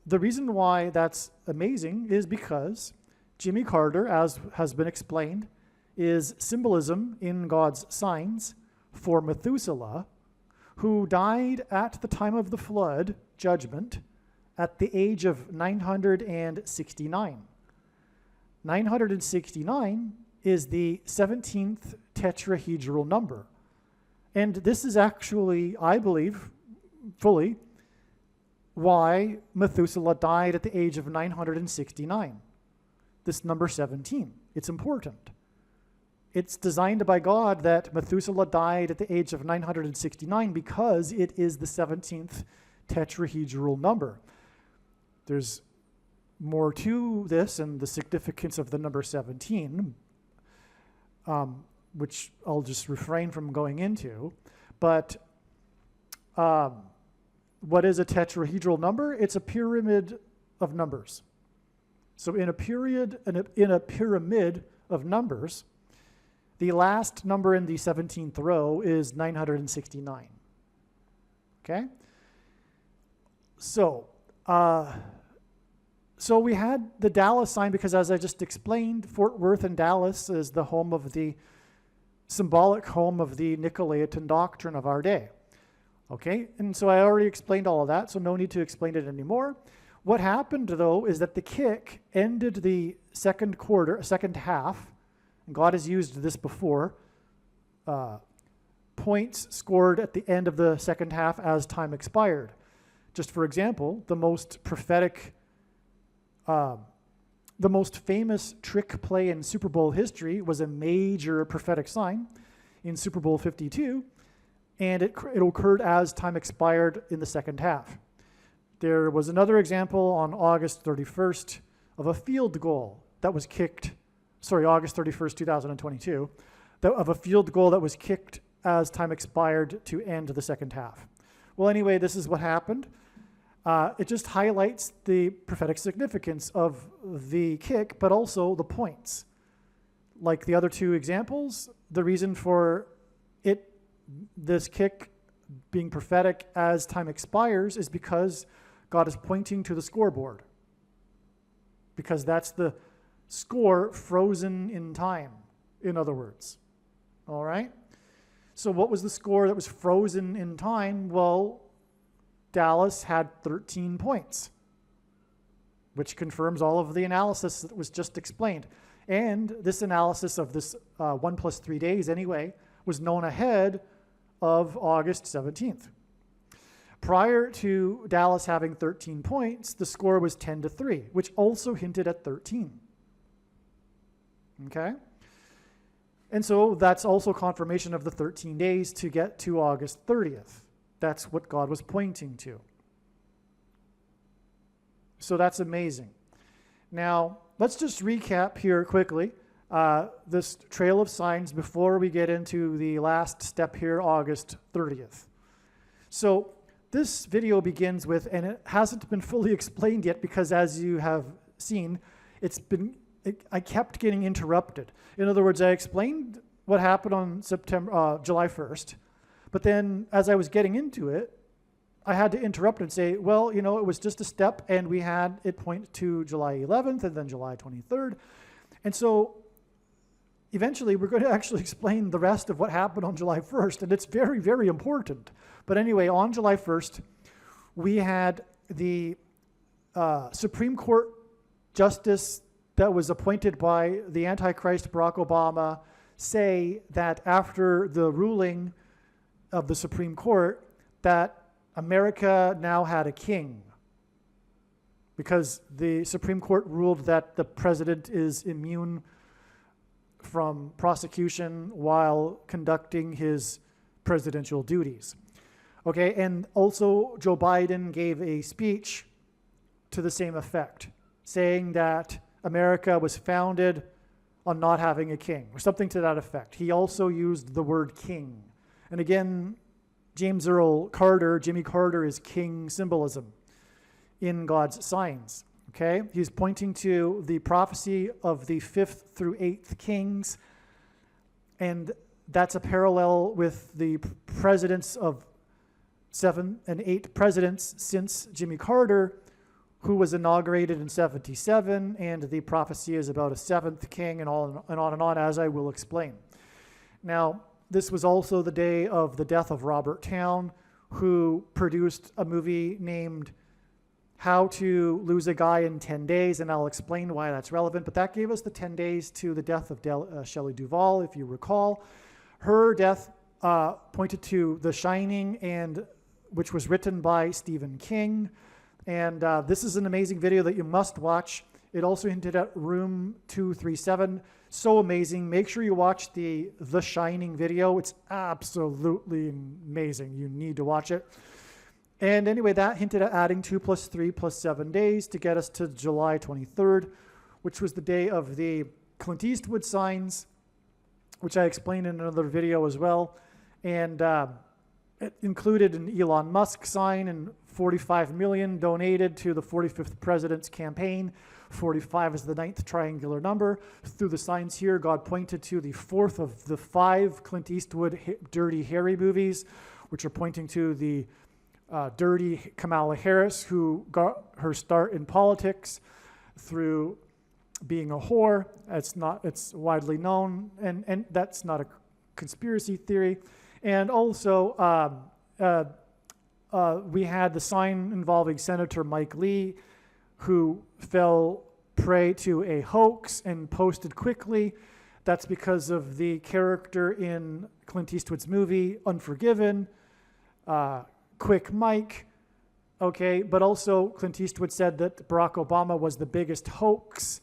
the reason why that's amazing is because Jimmy Carter, as has been explained, is symbolism in God's signs for Methuselah, who died at the time of the flood judgment at the age of 969. 969 is the 17th tetrahedral number. And this is actually, I believe, fully why Methuselah died at the age of 969. This number 17. It's important. It's designed by God that Methuselah died at the age of 969 because it is the 17th tetrahedral number. There's more to this and the significance of the number 17, which I'll just refrain from going into. But what is a tetrahedral number? It's a pyramid of numbers. So in a pyramid of numbers, the last number in the 17th row is 969. Okay? So we had the Dallas sign because, as I just explained, Fort Worth and Dallas is the home of the symbolic home of the Nicolaitan doctrine of our day. Okay? And so I already explained all of that, so no need to explain it anymore. What happened, though, is that the kick ended the second half, and God has used this before, points scored at the end of the second half as time expired. Just for example, the most famous trick play in Super Bowl history was a major prophetic sign. in Super Bowl 52, and it occurred as time expired in the second half. There was another example on August 31st of a field goal that was kicked, August 31st, 2022, of a field goal that was kicked as time expired to end the second half. Well, anyway, this is what happened. It just highlights the prophetic significance of the kick, but also the points. Like the other two examples, the reason for this kick being prophetic as time expires is because God is pointing to the scoreboard. Because that's the score frozen in time, in other words. All right? So what was the score that was frozen in time? Well, Dallas had 13 points, which confirms all of the analysis that was just explained. And this analysis of this 1 + 3 days anyway was known ahead of August 17th. Prior to Dallas having 13 points, the score was 10-3, which also hinted at 13. Okay? And so that's also confirmation of the 13 days to get to August 30th. That's what God was pointing to. So that's amazing. Now, let's just recap here quickly this trail of signs before we get into the last step here, August 30th. So this video begins with, and it hasn't been fully explained yet because as you have seen, I kept getting interrupted. In other words, I explained what happened on July 1st, but then as I was getting into it, I had to interrupt and say, well, it was just a step, and we had it point to July 11th and then July 23rd. And so eventually we're going to actually explain the rest of what happened on July 1st, and it's very, very important. But anyway, on July 1st, we had the Supreme Court justice that was appointed by the Antichrist Barack Obama say that after the ruling of the Supreme Court that America now had a king, because the Supreme Court ruled that the president is immune from prosecution while conducting his presidential duties. Okay, and also Joe Biden gave a speech to the same effect, saying that America was founded on not having a king, or something to that effect. He also used the word king. And again, James Earl Carter, Jimmy Carter, is king symbolism in God's signs. Okay? He's pointing to the prophecy of the 5th through 8th kings, and that's a parallel with the presidents of 7 and 8 presidents since Jimmy Carter, who was inaugurated in 77, and the prophecy is about a 7th king, and on and on, as I will explain. Now, this was also the day of the death of Robert Towne, who produced a movie named How to Lose a Guy in 10 Days, and I'll explain why that's relevant, but that gave us the 10 days to the death of Shelley Duvall, if you recall. Her death pointed to The Shining, which was written by Stephen King, and this is an amazing video that you must watch. It also hinted at Room 237. So amazing. Make sure you watch the Shining video. It's absolutely amazing. You need to watch it. And anyway, that hinted at adding 2 + 3 + 7 days to get us to July 23rd, which was the day of the Clint Eastwood signs, which I explained in another video as well. And it included an Elon Musk sign, and 45 million donated to the 45th president's campaign. 45 is the 9th triangular number. Through the signs here, God pointed to the 4th of the 5 Clint Eastwood Dirty Harry movies, which are pointing to the dirty Kamala Harris, who got her start in politics through being a whore. It's widely known, and that's not a conspiracy theory. And also, we had the sign involving Senator Mike Lee, who fell prey to a hoax and posted quickly. That's because of the character in Clint Eastwood's movie, Unforgiven, Quick Mike. Okay, but also Clint Eastwood said that Barack Obama was the biggest hoax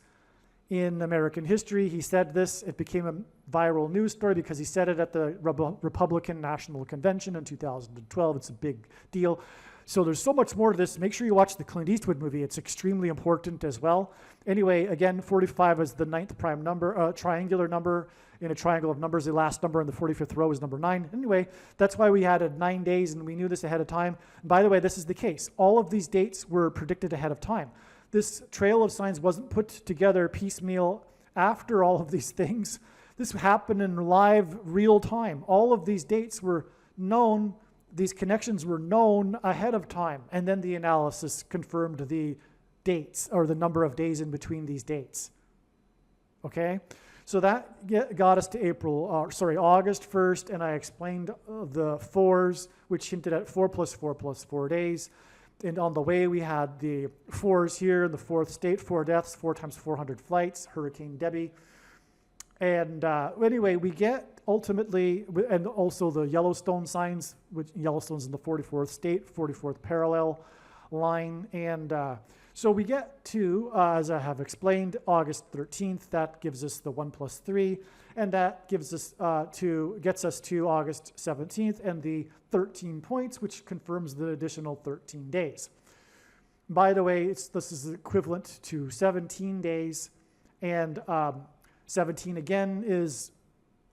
in American history. He said this. It became viral news story because he said it at the Republican National Convention in 2012. It's a big deal. So there's so much more to this. Make sure you watch the Clint Eastwood movie. It's extremely important as well. Anyway, again, 45 is the 9th prime number, triangular number in a triangle of numbers. The last number in the 45th row is number 9. Anyway, that's why we had 9 days, and we knew this ahead of time. And by the way, this is the case. All of these dates were predicted ahead of time. This trail of signs wasn't put together piecemeal after all of these things. This happened in live, real time. All of these dates were known. These connections were known ahead of time, and then the analysis confirmed the dates or the number of days in between these dates. Okay, so that got us to August 1st, and I explained the fours, which hinted at 4 plus 4 plus 4 days. And on the way, we had the fours here in the fourth state, 4 deaths, 4 times 400 flights, Hurricane Debbie. And anyway, we get ultimately, and also the Yellowstone signs, which Yellowstone's in the 44th state, 44th parallel line. And so we get to, as I have explained, August 13th. That gives us the 1 plus 3. And that gives us gets us to August 17th and the 13 points, which confirms the additional 13 days. By the way, this is equivalent to 17 days. And 17 again is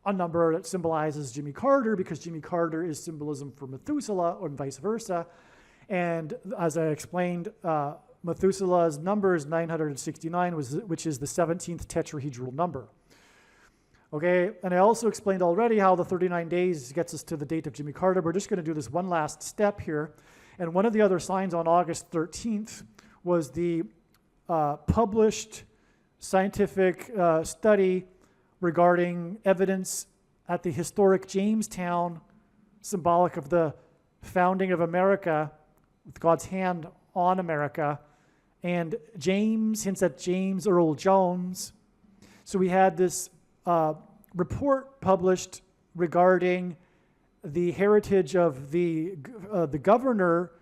a number that symbolizes Jimmy Carter, because Jimmy Carter is symbolism for Methuselah, and vice versa. And as I explained, Methuselah's number is 969, which is the 17th tetrahedral number. Okay, and I also explained already how the 39 days gets us to the date of Jimmy Carter. We're just going to do this one last step here. And one of the other signs on August 13th was the published scientific study regarding evidence at the historic Jamestown, symbolic of the founding of America, with God's hand on America. And James hints at James Earl Jones. So we had this report published regarding the heritage of the governor,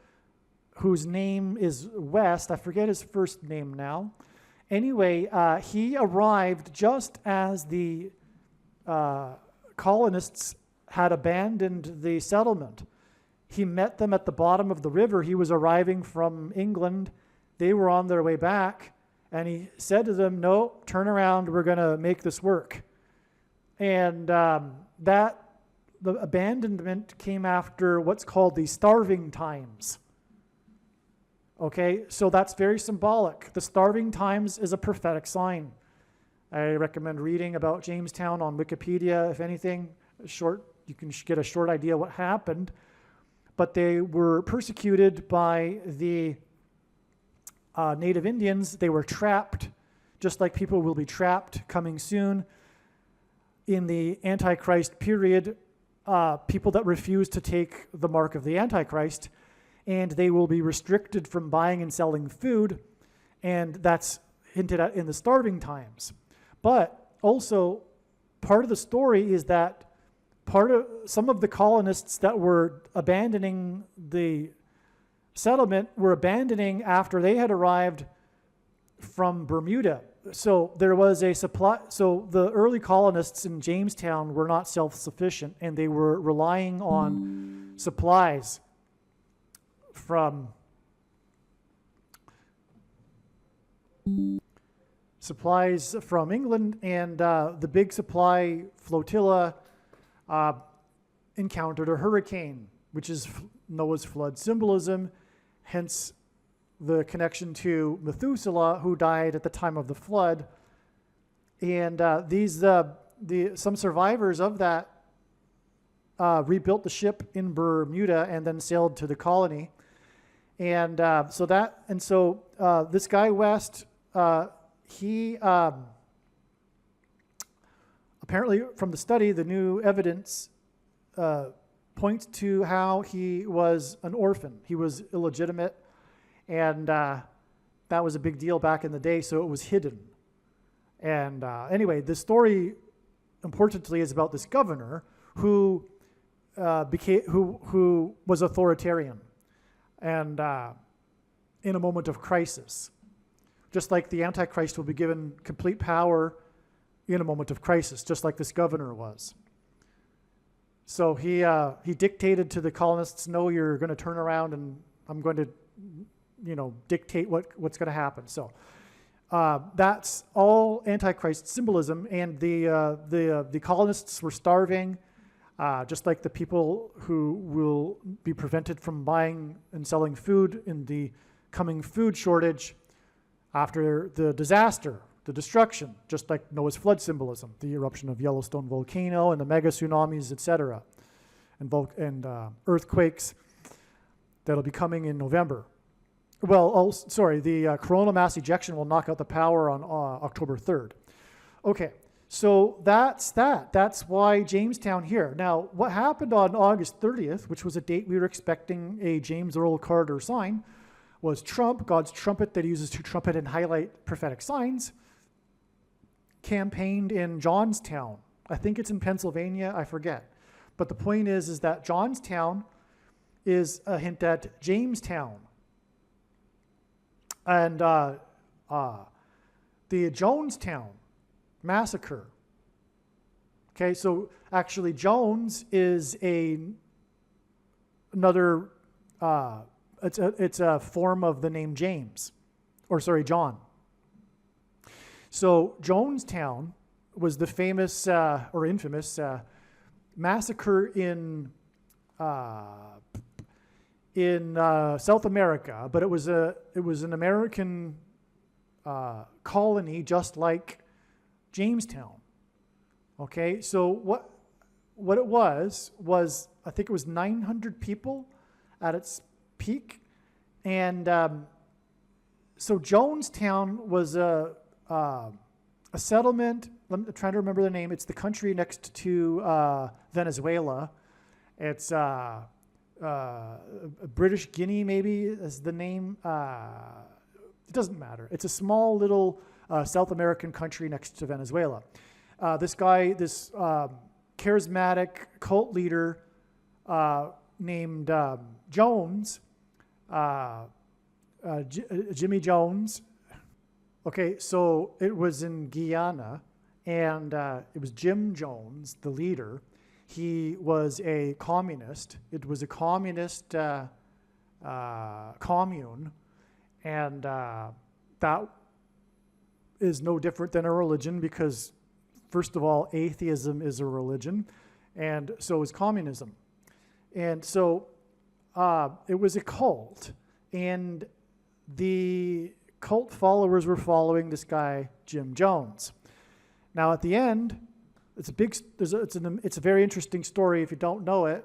whose name is West. I forget his first name now. Anyway, he arrived just as the colonists had abandoned the settlement. He met them at the bottom of the river. He was arriving from England. They were on their way back, and he said to them, "No, turn around. We're going to make this work." And the abandonment came after what's called the starving times. Okay, so that's very symbolic. The starving times is a prophetic sign. I recommend reading about Jamestown on Wikipedia, if anything. You can get a short idea what happened. But they were persecuted by the Native Indians. They were trapped, just like people will be trapped coming soon. In the Antichrist period, people that refuse to take the mark of the Antichrist, and they will be restricted from buying and selling food, and that's hinted at in the starving times. But also, part of the story is that some of the colonists that were abandoning the settlement were abandoning after they had arrived from Bermuda. So there was a supply. So the early colonists in Jamestown were not self-sufficient, and they were relying on supplies from England, and the big supply flotilla encountered a hurricane, which is Noah's flood symbolism, hence the connection to Methuselah, who died at the time of the flood. And some survivors of that rebuilt the ship in Bermuda and then sailed to the colony. And so this guy West, he apparently from the study, the new evidence points to how he was an orphan. He was illegitimate, and that was a big deal back in the day, so it was hidden. And anyway, the story, importantly, is about this governor who was authoritarian, and in a moment of crisis. Just like the Antichrist will be given complete power in a moment of crisis, just like this governor was. So he dictated to the colonists, no, you're going to turn around and I'm going to, dictate what's going to happen. So that's all Antichrist symbolism, and the colonists were starving, just like the people who will be prevented from buying and selling food in the coming food shortage after the disaster, the destruction, just like Noah's flood symbolism, the eruption of Yellowstone volcano and the mega tsunamis, etc., and earthquakes that'll be coming in November. Well, the coronal mass ejection will knock out the power on October 3rd. Okay, so that's that. That's why Jamestown here. Now, what happened on August 30th, which was a date we were expecting a James Earl Carter sign, was Trump, God's trumpet that he uses to trumpet and highlight prophetic signs, campaigned in Johnstown. I think it's in Pennsylvania, I forget. But the point is that Johnstown is a hint at Jamestown. And the Jonestown massacre. Okay, so actually Jones is another, it's a form of the name James, John. So Jonestown was the famous or infamous massacre in South America, but it was an American colony, just like Jamestown. Okay, so what it was I think it was 900 people at its peak, and so Jonestown was a settlement. I'm trying to remember the name. It's the country next to Venezuela. It's British Guinea, maybe, is the name. It doesn't matter. It's a small little South American country next to Venezuela. This guy, this charismatic cult leader named Jones, Jimmy Jones. Okay, so it was in Guyana, and it was Jim Jones, the leader. He was a communist. It was a communist commune, and that is no different than a religion because, first of all, atheism is a religion, and so is communism. And so it was a cult, and the cult followers were following this guy, Jim Jones. Now, at the end, it's a very interesting story if you don't know it.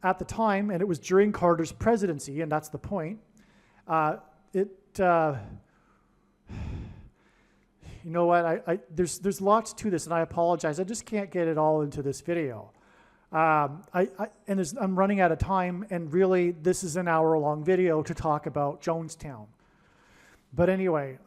At the time, and it was during Carter's presidency, and that's the point. You know what? There's lots to this, and I apologize. I just can't get it all into this video. I'm running out of time, and really, this is an hour-long video to talk about Jonestown. But anyway,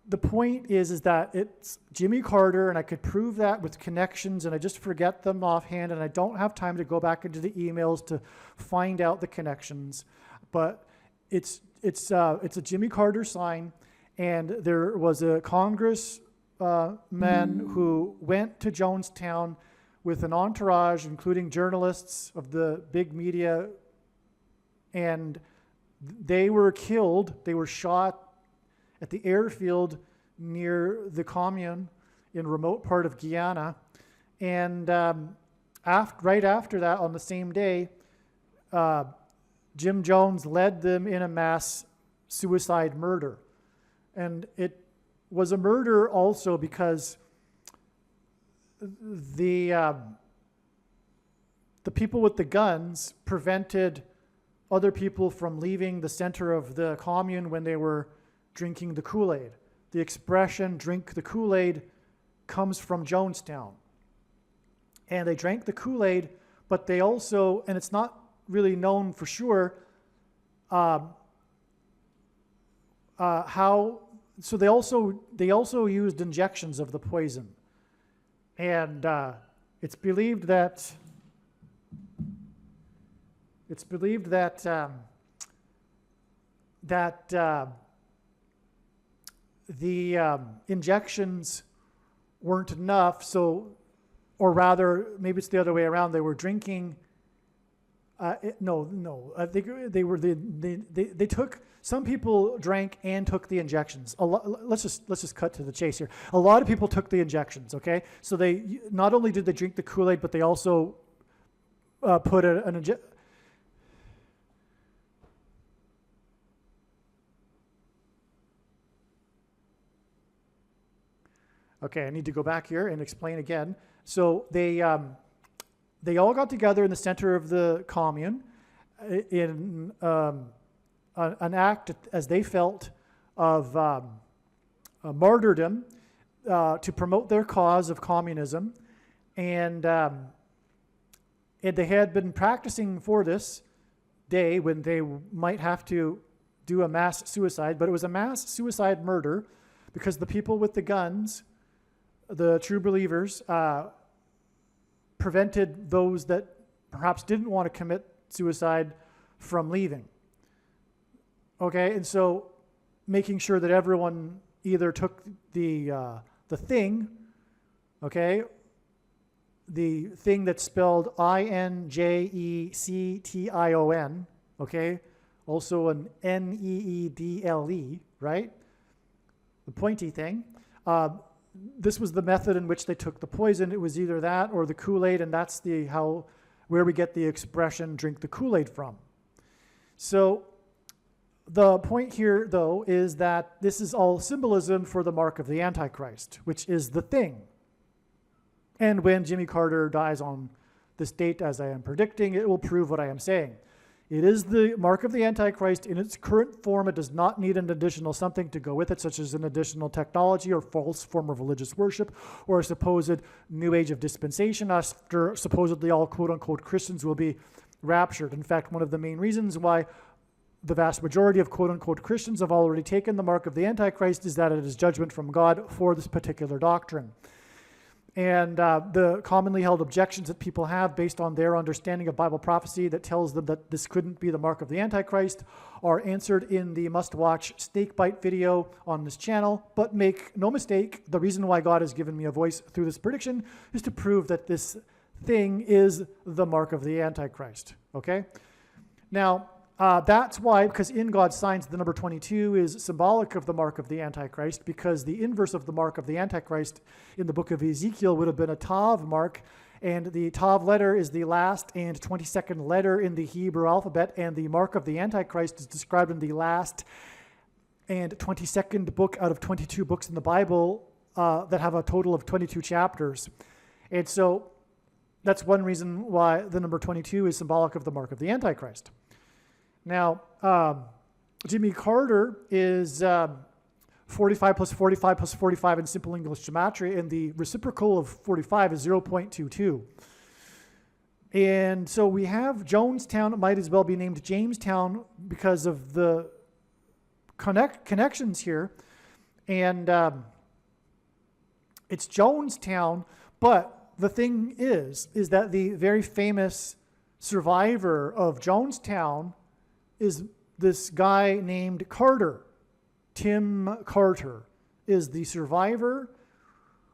the point is that it's Jimmy Carter, and I could prove that with connections, and I just forget them offhand, and I don't have time to go back into the emails to find out the connections. But it's a Jimmy Carter sign, and there was a congressman who went to Jonestown with an entourage, including journalists of the big media, and they were killed. They were shot at the airfield near the commune in a remote part of Guyana. And right after that, on the same day, Jim Jones led them in a mass suicide murder. And it was a murder also because the people with the guns prevented other people from leaving the center of the commune when they were drinking the Kool-Aid. The expression "drink the Kool-Aid" comes from Jonestown. And they drank the Kool-Aid, but they also, and it's not really known for sure so they also used injections of the poison. And it's believed that the injections weren't enough, or rather, maybe it's the other way around. They were drinking. I think they took. Some people drank and took the injections. Let's just cut to the chase here. A lot of people took the injections. Okay, so they not only did they drink the Kool-Aid, but they also put an injection. Okay, I need to go back here and explain again. So they all got together in the center of the commune in an act, as they felt, of martyrdom to promote their cause of communism. And they had been practicing for this day when they might have to do a mass suicide, but it was a mass suicide murder because the people with the guns, the true believers, prevented those that perhaps didn't want to commit suicide from leaving. Okay, and so making sure that everyone either took the thing, okay, the thing that's spelled INJECTION, okay, also an NEEDLE, right? The pointy thing. This was the method in which they took the poison. It was either that or the Kool-Aid, and that's where we get the expression "drink the Kool-Aid" from. So the point here, though, is that this is all symbolism for the mark of the Antichrist, which is the thing. And when Jimmy Carter dies on this date, as I am predicting, it will prove what I am saying. It is the mark of the Antichrist in its current form. It does not need an additional something to go with it, such as an additional technology or false form of religious worship or a supposed new age of dispensation after supposedly all quote-unquote Christians will be raptured. In fact, one of the main reasons why the vast majority of quote-unquote Christians have already taken the mark of the Antichrist is that it is judgment from God for this particular doctrine. And the commonly held objections that people have based on their understanding of Bible prophecy that tells them that this couldn't be the mark of the Antichrist are answered in the must-watch Snakebite video on this channel. But make no mistake, the reason why God has given me a voice through this prediction is to prove that this thing is the mark of the Antichrist, okay? Now, that's why, because in God's signs, the number 22 is symbolic of the mark of the Antichrist, because the inverse of the mark of the Antichrist in the book of Ezekiel would have been a Tav mark, and the Tav letter is the last and 22nd letter in the Hebrew alphabet, and the mark of the Antichrist is described in the last and 22nd book out of 22 books in the Bible that have a total of 22 chapters. And so that's one reason why the number 22 is symbolic of the mark of the Antichrist. Now, Jimmy Carter is 45 plus 45 plus 45 in simple English gematria, and the reciprocal of 45 is 0.22. And so we have Jonestown. It might as well be named Jamestown because of the connections here. And it's Jonestown, but the thing is that the very famous survivor of Jonestown is this guy named Carter. Tim Carter is the survivor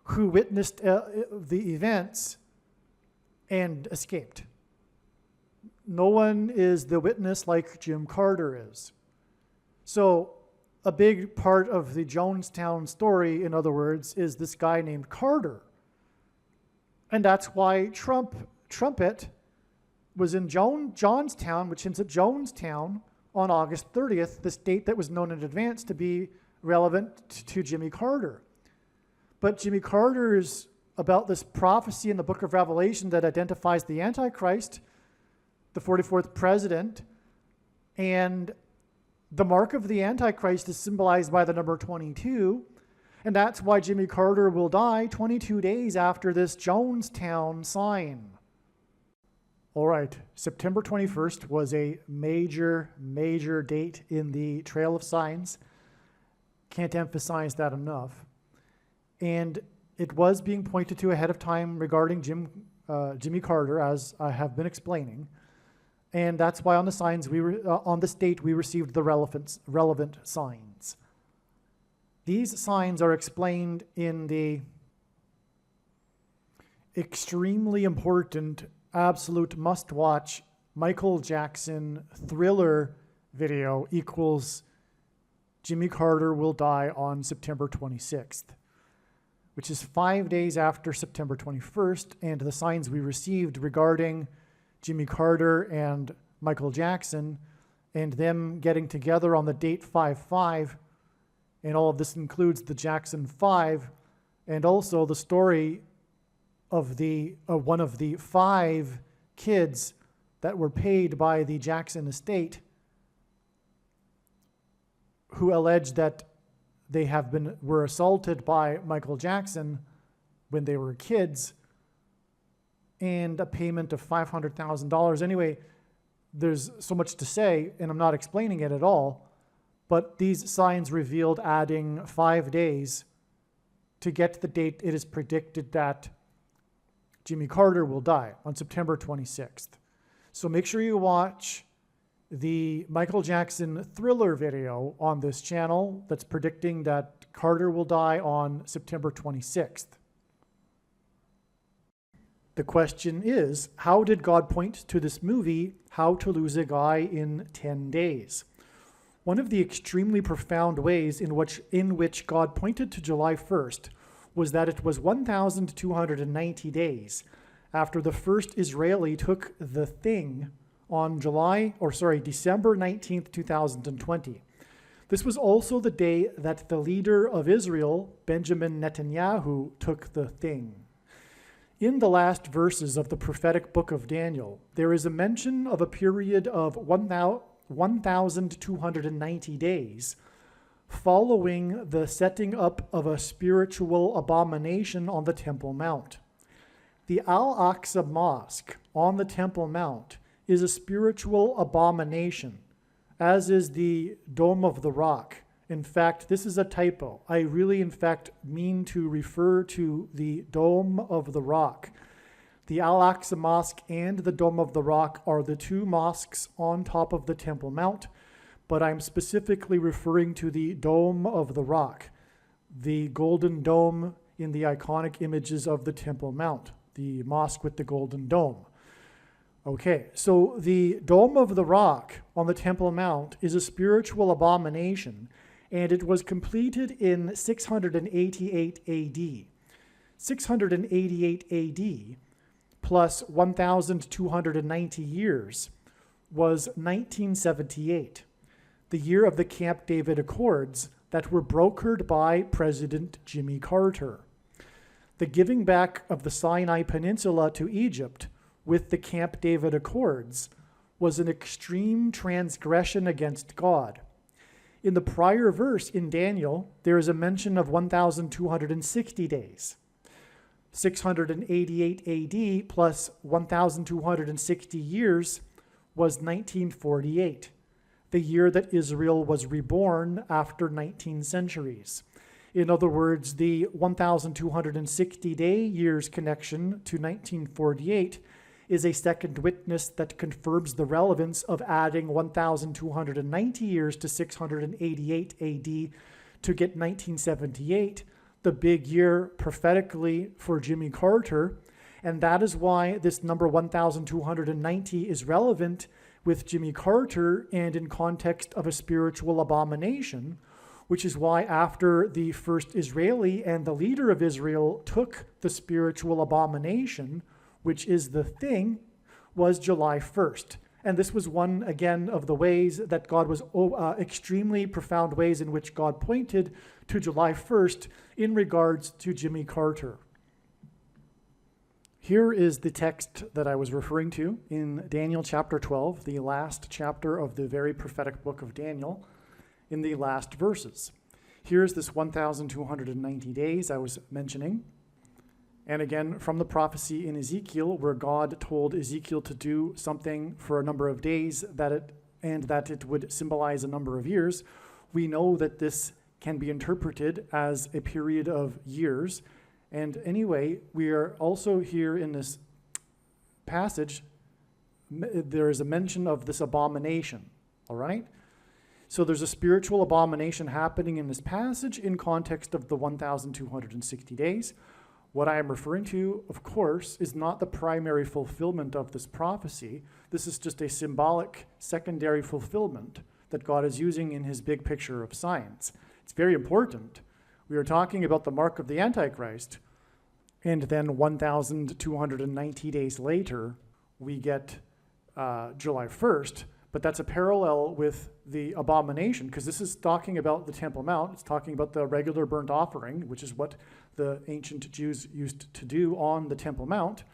who witnessed the events and escaped. No one is the witness like Jim Carter is. So a big part of the Jonestown story, in other words, is this guy named Carter. And that's why Trumpet was in Johnstown, which ends at Jonestown, on August 30th, this date that was known in advance to be relevant to Jimmy Carter. But Jimmy Carter is about this prophecy in the book of Revelation that identifies the Antichrist, the 44th president, and the mark of the Antichrist is symbolized by the number 22, and that's why Jimmy Carter will die 22 days after this Jonestown sign. All right, September 21st was a major, major date in the Trail of Signs. Can't emphasize that enough. And it was being pointed to ahead of time regarding Jimmy Carter, as I have been explaining. And that's why on the signs on this date we received the relevant signs. These signs are explained in the extremely important, absolute must-watch Michael Jackson Thriller video equals Jimmy Carter will die on September 26th, which is 5 days after September 21st, and the signs we received regarding Jimmy Carter and Michael Jackson and them getting together on the date 5/5, and all of this includes the Jackson 5, and also the story of one of the 5 kids that were paid by the Jackson estate who alleged that they were assaulted by Michael Jackson when they were kids, and a payment of $500,000. Anyway, there's so much to say, and I'm not explaining it at all, but these signs revealed adding 5 days to get the date it is predicted that Jimmy Carter will die on September 26th. So make sure you watch the Michael Jackson Thriller video on this channel that's predicting that Carter will die on September 26th. The question is, how did God point to this movie, How to Lose a Guy in 10 Days? One of the extremely profound ways in which God pointed to July 1st was that it was 1,290 days after the first Israeli took the thing on December 19th, 2020. This was also the day that the leader of Israel, Benjamin Netanyahu, took the thing. In the last verses of the prophetic book of Daniel, there is a mention of a period of 1,290 days following the setting up of a spiritual abomination on the Temple Mount. The Al-Aqsa Mosque on the Temple Mount is a spiritual abomination, as is the Dome of the Rock. In fact, this is a typo. I really, in fact, mean to refer to the Dome of the Rock. The Al-Aqsa Mosque and the Dome of the Rock are the 2 mosques on top of the Temple Mount, but I'm specifically referring to the Dome of the Rock, the golden dome in the iconic images of the Temple Mount, the mosque with the golden dome. Okay, so the Dome of the Rock on the Temple Mount is a spiritual abomination, and it was completed in 688 AD. 688 AD plus 1,290 years was 1978, the year of the Camp David Accords that were brokered by President Jimmy Carter. The giving back of the Sinai Peninsula to Egypt with the Camp David Accords was an extreme transgression against God. In the prior verse in Daniel, there is a mention of 1,260 days. 688 AD plus 1,260 years was 1948, the year that Israel was reborn after 19 centuries. In other words, the 1,260-day years connection to 1948 is a second witness that confirms the relevance of adding 1,290 years to 688 AD to get 1978, the big year prophetically for Jimmy Carter. And that is why this number 1,290 is relevant with Jimmy Carter and in context of a spiritual abomination, which is why after the first Israeli and the leader of Israel took the spiritual abomination, which is the thing, was July 1st. And this was one, again, of the ways that God was, extremely profound ways in which God pointed to July 1st in regards to Jimmy Carter. Here is the text that I was referring to in Daniel chapter 12, the last chapter of the very prophetic book of Daniel, in the last verses. Here's this 1,290 days I was mentioning. And again, from the prophecy in Ezekiel, where God told Ezekiel to do something for a number of days that it would symbolize a number of years, we know that this can be interpreted as a period of years. And anyway, we are also here in this passage, there is a mention of this abomination, all right? So there's a spiritual abomination happening in this passage in context of the 1,260 days. What I am referring to, of course, is not the primary fulfillment of this prophecy. This is just a symbolic secondary fulfillment that God is using in his big picture of science. It's very important. We are talking about the mark of the Antichrist, and then 1,290 days later, we get July 1st, but that's a parallel with the abomination, because this is talking about the Temple Mount. It's talking about the regular burnt offering, which is what the ancient Jews used to do on the Temple Mount.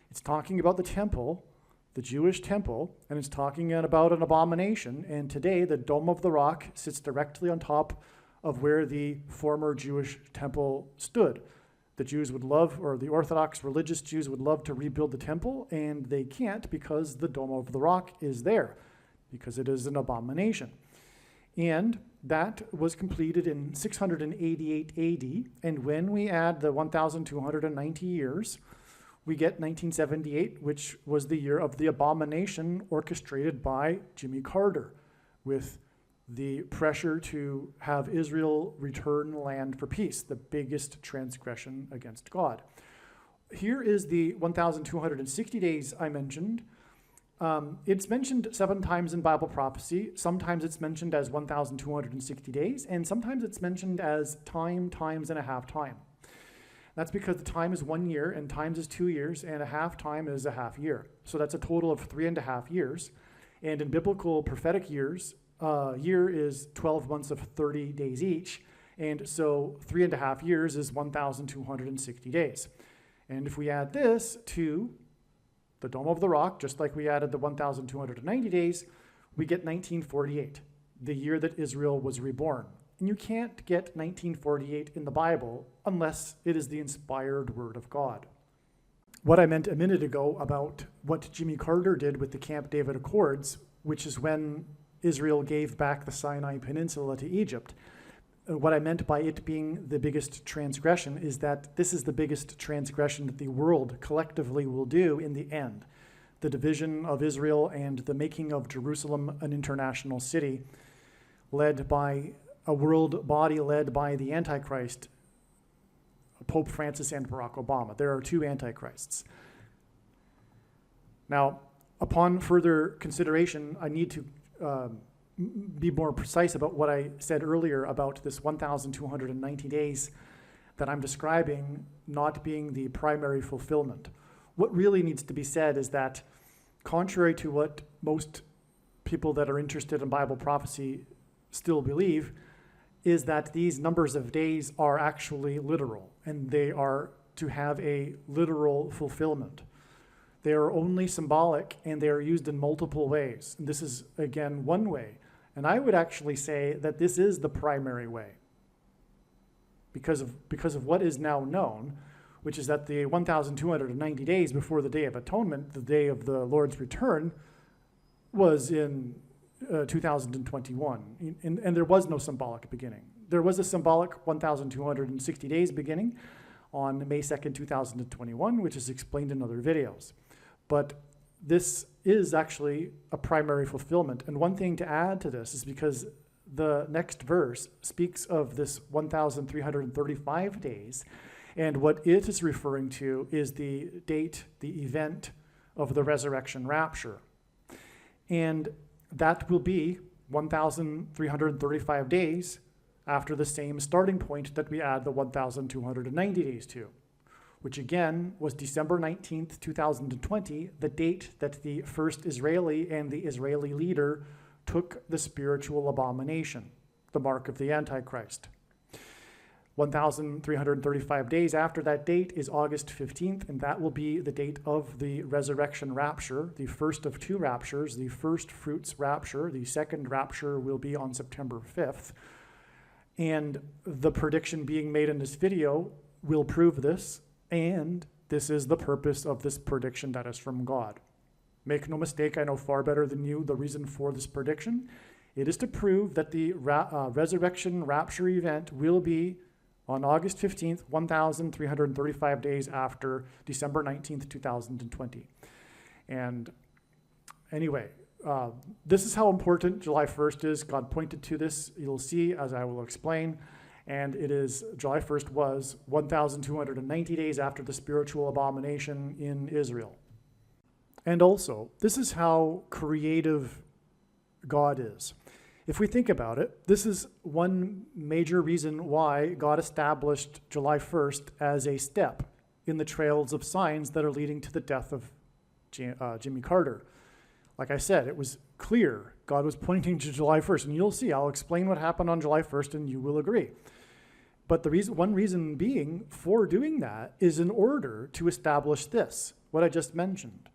It's talking about the temple, the Jewish temple, and it's talking about an abomination. And today, the Dome of the Rock sits directly on top of where the former Jewish temple stood. The Jews would love, or the Orthodox religious Jews would love to rebuild the temple, and they can't because the Dome of the Rock is there, because it is an abomination. And that was completed in 688 AD, and when we add the 1,290 years, we get 1978, which was the year of the abomination orchestrated by Jimmy Carter, with the pressure to have Israel return land for peace, the biggest transgression against God. Here is the 1,260 days I mentioned. It's mentioned 7 times in Bible prophecy. Sometimes it's mentioned as 1,260 days, and sometimes it's mentioned as time, times, and a half time. That's because the time is 1 year, and times is 2 years, and a half time is a half year. So that's a total of 3.5 years. And in biblical prophetic years, a year is 12 months of 30 days each, and so 3.5 years is 1,260 days. And if we add this to the Dome of the Rock, just like we added the 1,290 days, we get 1948, the year that Israel was reborn. And you can't get 1948 in the Bible unless it is the inspired word of God. What I meant a minute ago about what Jimmy Carter did with the Camp David Accords, which is when Israel gave back the Sinai Peninsula to Egypt. What I meant by it being the biggest transgression is that this is the biggest transgression that the world collectively will do in the end. The division of Israel and the making of Jerusalem an international city, led by a world body led by the Antichrist, Pope Francis and Barack Obama. There are 2 Antichrists. Now, upon further consideration, I need to be more precise about what I said earlier about this 1,290 days that I'm describing not being the primary fulfillment. What really needs to be said is that, contrary to what most people that are interested in Bible prophecy still believe, is that these numbers of days are actually literal, and they are to have a literal fulfillment. They are only symbolic, and they are used in multiple ways. And this is, again, one way. And I would actually say that this is the primary way, because of what is now known, which is that the 1,290 days before the Day of Atonement, the day of the Lord's return, was in 2021. And there was no symbolic beginning. There was a symbolic 1,260 days beginning on May 2nd, 2021, which is explained in other videos. But this is actually a primary fulfillment. And one thing to add to this is because the next verse speaks of this 1,335 days, and what it is referring to is the date, the event of the resurrection rapture. And that will be 1,335 days after the same starting point that we add the 1,290 days to, which again was December 19th, 2020, the date that the first Israeli and the Israeli leader took the spiritual abomination, the mark of the Antichrist. 1,335 days after that date is August 15th, and that will be the date of the resurrection rapture, the first of 2 raptures, the first fruits rapture. The second rapture will be on September 5th. And the prediction being made in this video will prove this, and this is the purpose of this prediction that is from God. Make no mistake, I know far better than you the reason for this prediction. It is to prove that the resurrection rapture event will be on August 15th, 1,335 days after December 19th, 2020. And anyway, this is how important July 1st is. God pointed to this, you'll see, as I will explain. And it is, July 1st was 1,290 days after the spiritual abomination in Israel. And also, this is how creative God is. If we think about it, this is one major reason why God established July 1st as a step in the trails of signs that are leading to the death of Jimmy Carter. Like I said, it was clear God was pointing to July 1st, and you'll see, I'll explain what happened on July 1st, and you will agree. But one reason being for doing that is in order to establish this, what I just mentioned,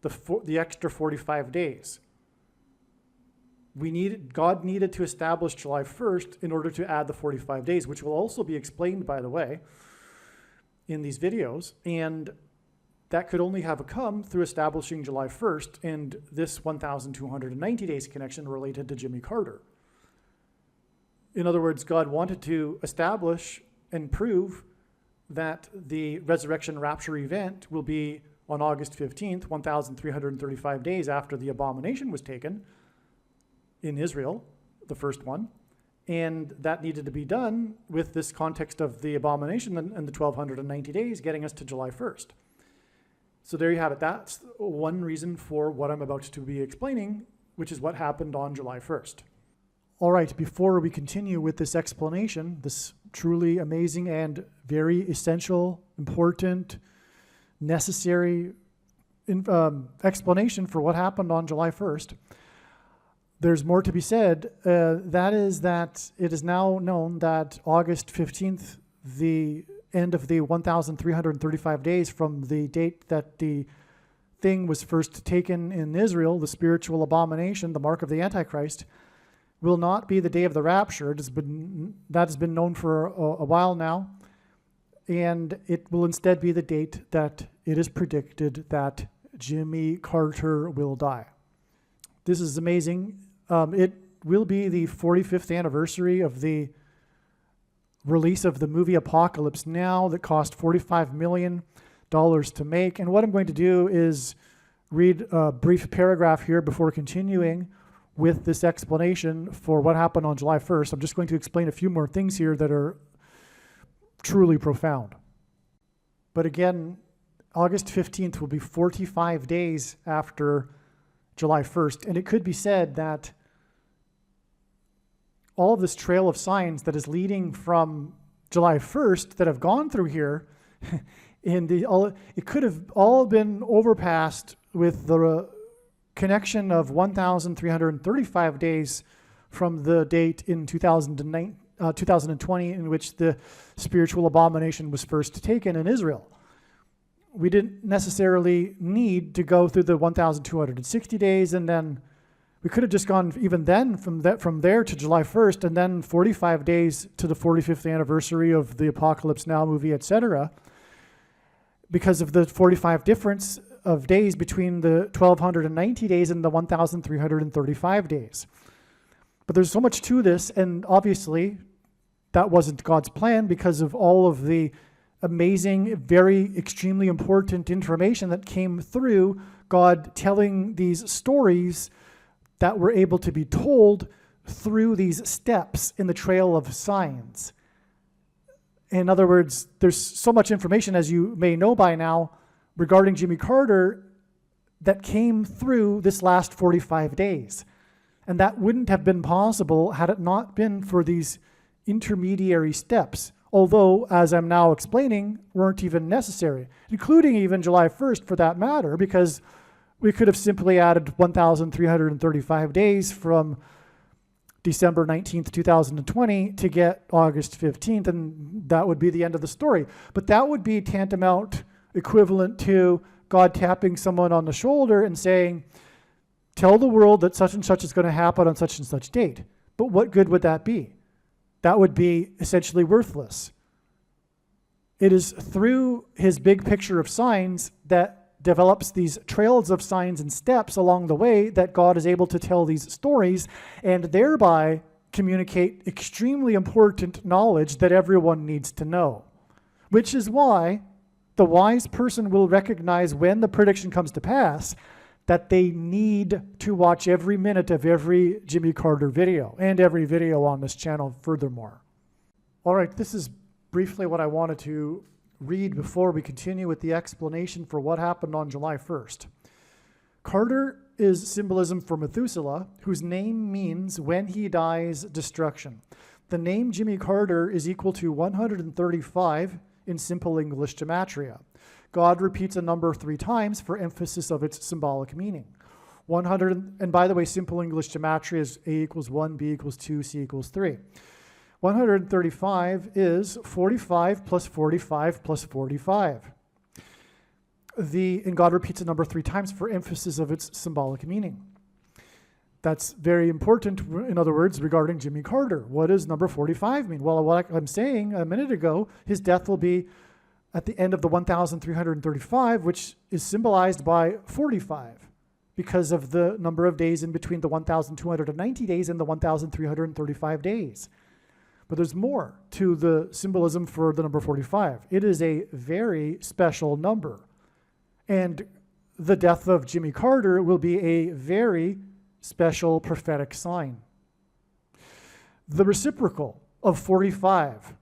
the extra 45 days. God needed to establish July 1st in order to add the 45 days, which will also be explained, by the way, in these videos. And that could only have come through establishing July 1st and this 1,290 days connection related to Jimmy Carter. In other words, God wanted to establish and prove that the resurrection rapture event will be on August 15th, 1,335 days after the abomination was taken in Israel, the first one. And that needed to be done with this context of the abomination and the 1,290 days getting us to July 1st. So there you have it. That's one reason for what I'm about to be explaining, which is what happened on July 1st. All right, before we continue with this explanation, this truly amazing and very essential, important, necessary explanation for what happened on July 1st, there's more to be said. That is that it is now known that August 15th, the end of the 1,335 days from the date that the thing was first taken in Israel, the spiritual abomination, the mark of the Antichrist, will not be the day of the rapture. That has been known for a while now, and it will instead be the date that it is predicted that Jimmy Carter will die. This is amazing. It will be the 45th anniversary of the release of the movie Apocalypse Now that cost $45 million to make. And what I'm going to do is read a brief paragraph here before continuing with this explanation for what happened on July 1st. I'm just going to explain a few more things here that are truly profound. But again, August 15th will be 45 days after July 1st. And it could be said that all of this trail of signs that is leading from July 1st that have gone through here, it could have all been overpassed with the connection of 1,335 days from the date in 2020 in which the spiritual abomination was first taken in Israel. We didn't necessarily need to go through the 1,260 days, and then we could have just gone even then from there to July 1st, and then 45 days to the 45th anniversary of the Apocalypse Now movie, etc., because of the 45 difference of days between the 1,290 days and the 1,335 days. But there's so much to this, and obviously that wasn't God's plan because of all of the amazing, very extremely important information that came through God telling these stories that were able to be told through these steps in the trail of signs. In other words, there's so much information, as you may know by now, regarding Jimmy Carter that came through this last 45 days. And that wouldn't have been possible had it not been for these intermediary steps, although, as I'm now explaining, weren't even necessary, including even July 1st for that matter, because we could have simply added 1,335 days from December 19th, 2020 to get August 15th, and that would be the end of the story. But that would be tantamount equivalent to God tapping someone on the shoulder and saying, tell the world that such and such is going to happen on such and such date. But what good would that be? That would be essentially worthless. It is through his big picture of signs that develops these trails of signs and steps along the way that God is able to tell these stories and thereby communicate extremely important knowledge that everyone needs to know, which is why the wise person will recognize when the prediction comes to pass that they need to watch every minute of every Jimmy Carter video and every video on this channel furthermore. All right, this is briefly what I wanted to read before we continue with the explanation for what happened on July 1st. Carter is symbolism for Methuselah, whose name means when he dies, destruction. The name Jimmy Carter is equal to 135 in simple English gematria. God repeats a number 3 times for emphasis of its symbolic meaning. 100, and by the way, simple English gematria is A equals 1, B equals 2, C equals 3. 135 is 45 plus 45 plus 45. And God repeats a number 3 times for emphasis of its symbolic meaning. That's very important, in other words, regarding Jimmy Carter. What does number 45 mean? Well, what I'm saying a minute ago, his death will be at the end of the 1,335, which is symbolized by 45 because of the number of days in between the 1,290 days and the 1,335 days. But there's more to the symbolism for the number 45. It is a very special number. And the death of Jimmy Carter will be a very special prophetic sign. The reciprocal of 45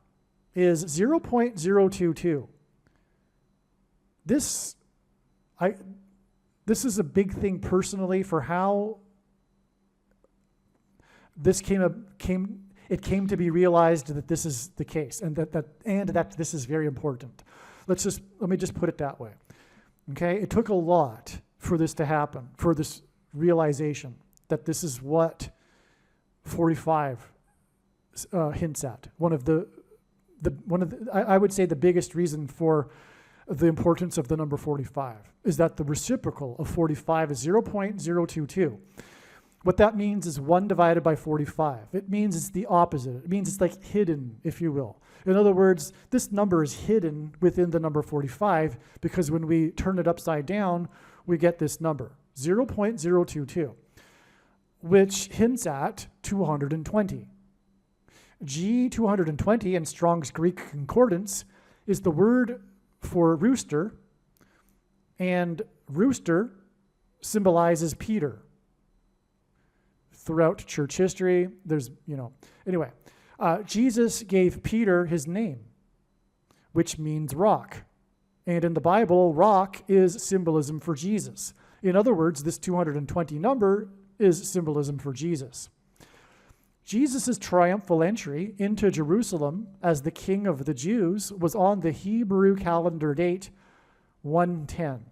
is 0.022. This is a big thing personally for how this came to be realized that this is the case and that this is very important. Let me just put it that way. Okay, it took a lot for this to happen, for this realization that this is what 45 hints at. I would say the biggest reason for the importance of the number 45 is that the reciprocal of 45 is 0.022. What that means is 1 divided by 45. It means it's the opposite. It means it's like hidden, if you will. In other words, this number is hidden within the number 45 because when we turn it upside down, we get this number, 0.022, which hints at 220. G220 in Strong's Greek Concordance is the word for rooster, and rooster symbolizes Peter. Throughout church history, anyway, Jesus gave Peter his name, which means rock. And in the Bible, rock is symbolism for Jesus. In other words, this 220 number is symbolism for Jesus. Jesus' triumphal entry into Jerusalem as the King of the Jews was on the Hebrew calendar date 110,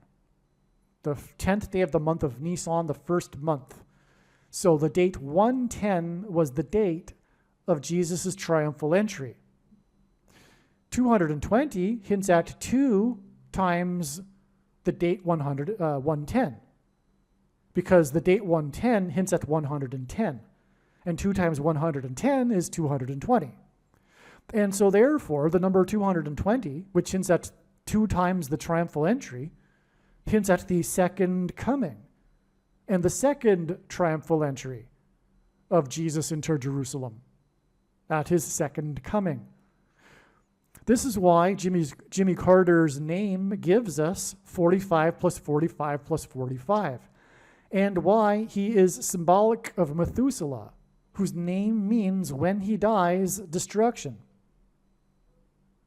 the 10th day of the month of Nisan, the first month. So the date 110 was the date of Jesus' triumphal entry. 220 hints at 2 times the date 110, because the date 110 hints at 110. And 2 times 110 is 220. And so therefore, the number 220, which hints at 2 times the triumphal entry, hints at the second coming and the second triumphal entry of Jesus into Jerusalem at his second coming. This is why Jimmy Carter's name gives us 45 plus 45 plus 45, and why he is symbolic of Methuselah, whose name means when he dies, destruction.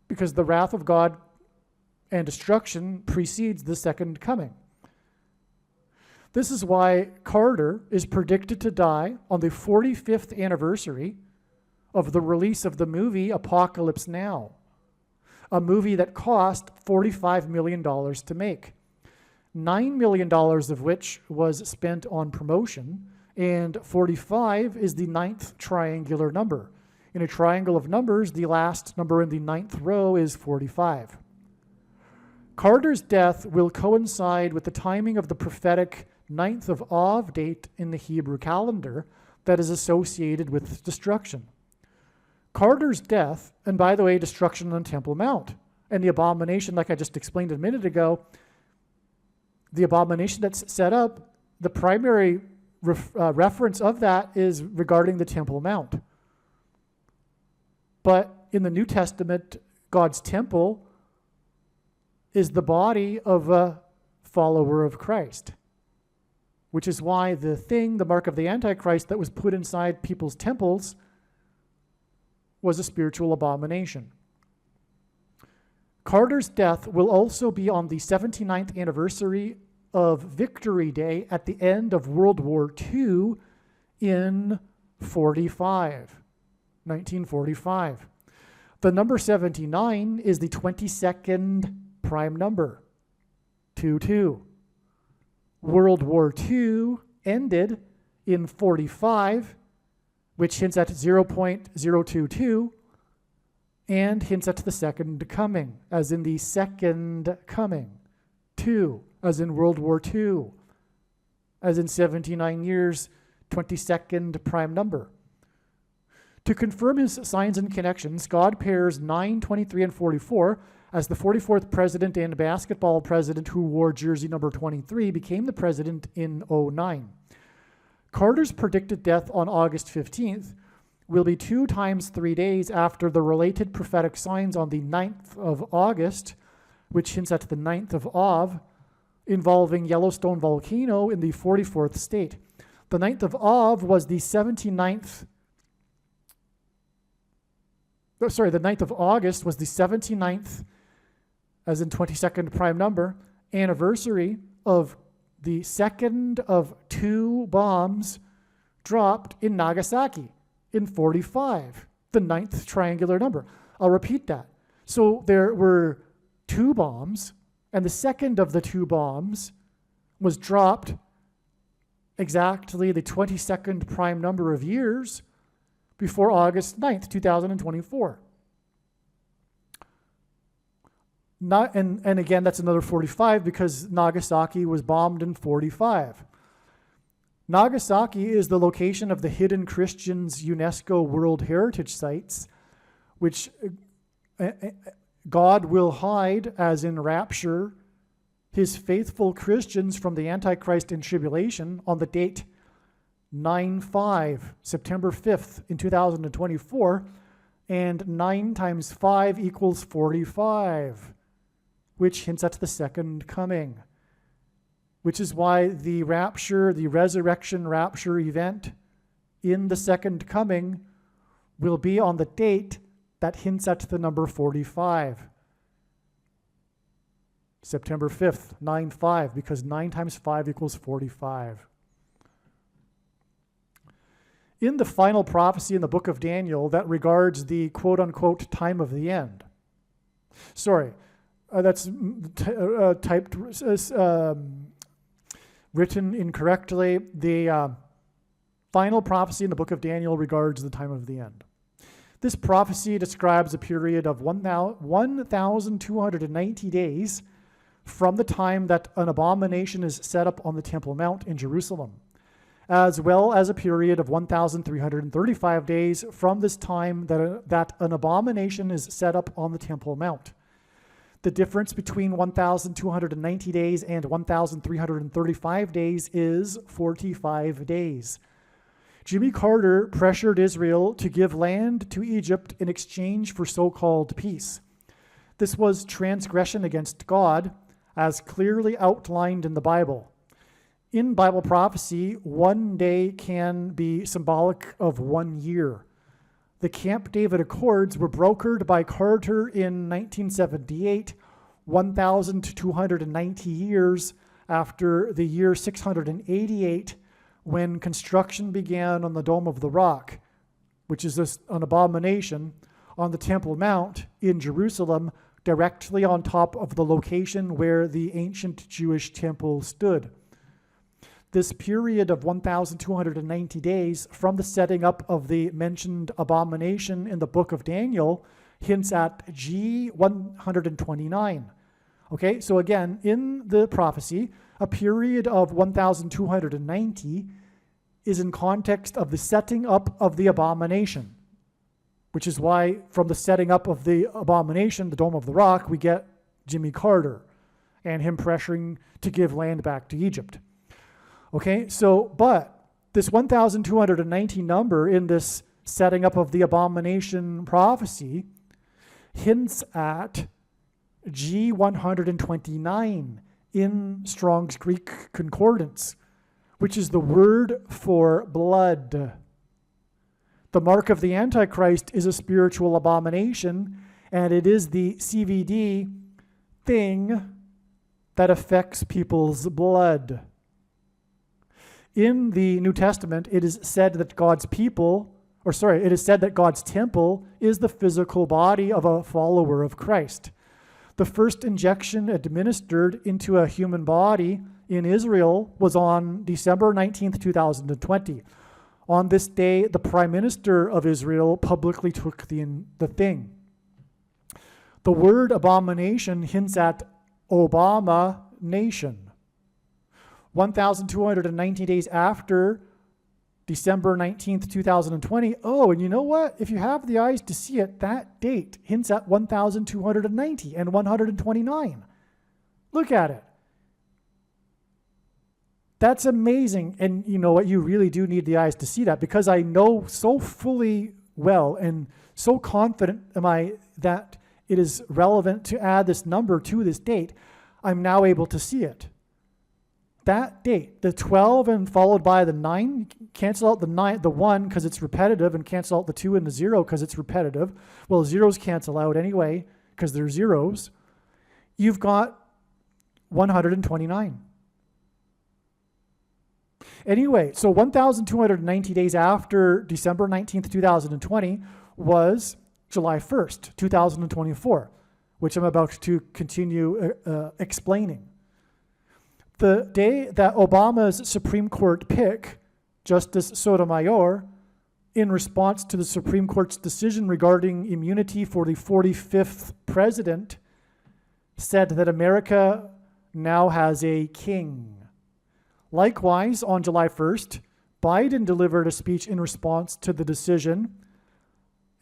Because the wrath of God and destruction precedes the second coming. This is why Carter is predicted to die on the 45th anniversary of the release of the movie Apocalypse Now, a movie that cost $45 million to make, $9 million of which was spent on promotion, and 45 is the 9th triangular number. In a triangle of numbers, the last number in the 9th row is 45. Carter's death will coincide with the timing of the prophetic 9th of Av date in the Hebrew calendar that is associated with destruction. Carter's death, and by the way, destruction on Temple Mount, and the abomination, like I just explained a minute ago, the abomination that's set up, the primary reference of that is regarding the Temple Mount. But in the New Testament, God's temple is the body of a follower of Christ. which is why the mark of the Antichrist that was put inside people's temples was a spiritual abomination. Carter's death will also be on the 79th anniversary of Victory Day at the end of World War II in 1945. The number 79 is the 22nd prime number, 22. World War II ended in 45, which hints at 0.022, and hints at the second coming, as in the second coming. 2, as in World War II, as in 79 years, 22nd prime number. To confirm his signs and connections, God pairs 9, 23, and 44 as the 44th president and basketball president who wore jersey number 23 became the president in 2009. Carter's predicted death on August 15th will be 2 times 3 days after the related prophetic signs on the 9th of August, which hints at the 9th of Av, involving Yellowstone volcano in the 44th state. The 9th of Av was the 79th. The 9th of August was the 79th, as in 22nd prime number, anniversary of the second of 2 bombs dropped in Nagasaki in 45, the 9th triangular number. I'll repeat that. So there were 2 bombs, and the second of the 2 bombs was dropped exactly the 22nd prime number of years before August 9th, 2024. And again, that's another 45 because Nagasaki was bombed in 45. Nagasaki is the location of the Hidden Christians UNESCO World Heritage Sites, which God will hide, as in Rapture, his faithful Christians from the Antichrist and tribulation on the date 9/5, September 5th in 2024, and 9 times 5 equals 45, which hints at the second coming, which is why the rapture, the resurrection rapture event in the second coming will be on the date that hints at the number 45. September 5th, 9/5, because 9 times 5 equals 45. In the final prophecy in the book of Daniel that regards the quote-unquote time of the end. Sorry, that's typed, written incorrectly. The final prophecy in the book of Daniel regards the time of the end. This prophecy describes a period of 1,290 days from the time that an abomination is set up on the Temple Mount in Jerusalem, as well as a period of 1,335 days from this time that an abomination is set up on the Temple Mount. The difference between 1,290 days and 1,335 days is 45 days. Jimmy Carter pressured Israel to give land to Egypt in exchange for so-called peace. This was transgression against God, as clearly outlined in the Bible. In Bible prophecy, 1 day can be symbolic of 1 year. The Camp David Accords were brokered by Carter in 1978, 1,290 years after the year 688, when construction began on the Dome of the Rock, which is an abomination, on the Temple Mount in Jerusalem, directly on top of the location where the ancient Jewish temple stood. This period of 1,290 days from the setting up of the mentioned abomination in the book of Daniel hints at G129. Okay, so again, in the prophecy, a period of 1,290 is in context of the setting up of the abomination, which is why from the setting up of the abomination, the Dome of the Rock, we get Jimmy Carter and him pressuring to give land back to Egypt. Okay, so, but this 1,290 number in this setting up of the abomination prophecy hints at G129 in Strong's Greek Concordance, which is the word for blood. The mark of the Antichrist is a spiritual abomination, and it is the CVD thing that affects people's blood. In the New Testament, it is said that it is said that God's temple is the physical body of a follower of Christ. The first injection administered into a human body in Israel was on December 19th, 2020. On this day, the Prime Minister of Israel publicly took the thing. The word abomination hints at Obama nation. 1,290 days after December 19th, 2020. Oh, and you know what? If you have the eyes to see it, that date hints at 1,290 and 129. Look at it. That's amazing. And you know what? You really do need the eyes to see that, because I know so fully well and so confident am I that it is relevant to add this number to this date. I'm now able to see it. That date, the 12 and followed by the 9, cancel out the 1 because it's repetitive, and cancel out the 2 and the 0 because it's repetitive. Well, zeros cancel out anyway because they're zeros. You've got 129. Anyway, so 1,290 days after December 19th, 2020 was July 1st, 2024, which I'm about to continue explaining. The day that Obama's Supreme Court pick, Justice Sotomayor, in response to the Supreme Court's decision regarding immunity for the 45th president, said that America now has a king. Likewise, on July 1st, Biden delivered a speech in response to the decision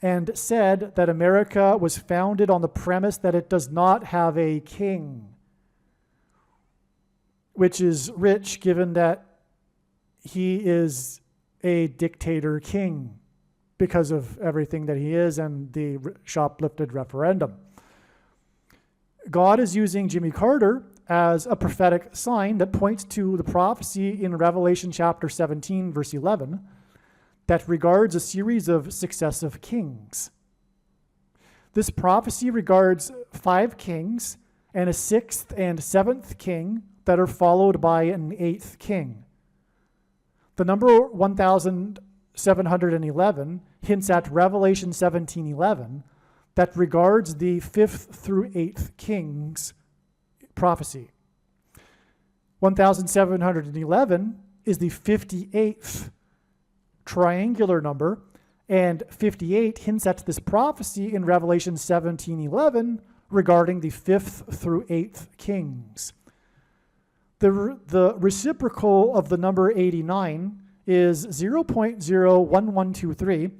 and said that America was founded on the premise that it does not have a king, which is rich given that he is a dictator king because of everything that he is and the shoplifted referendum. God is using Jimmy Carter as a prophetic sign that points to the prophecy in Revelation chapter 17, verse 11, that regards a series of successive kings. This prophecy regards 5 kings and a 6th and 7th king that are followed by an 8th king. The number 1,711 hints at Revelation 17:11 that regards the 5th through 8th kings prophecy. 1,711 is the 58th triangular number, and 58 hints at this prophecy in Revelation 17:11 regarding the 5th through 8th kings. The reciprocal of the number 89 is 0.01123,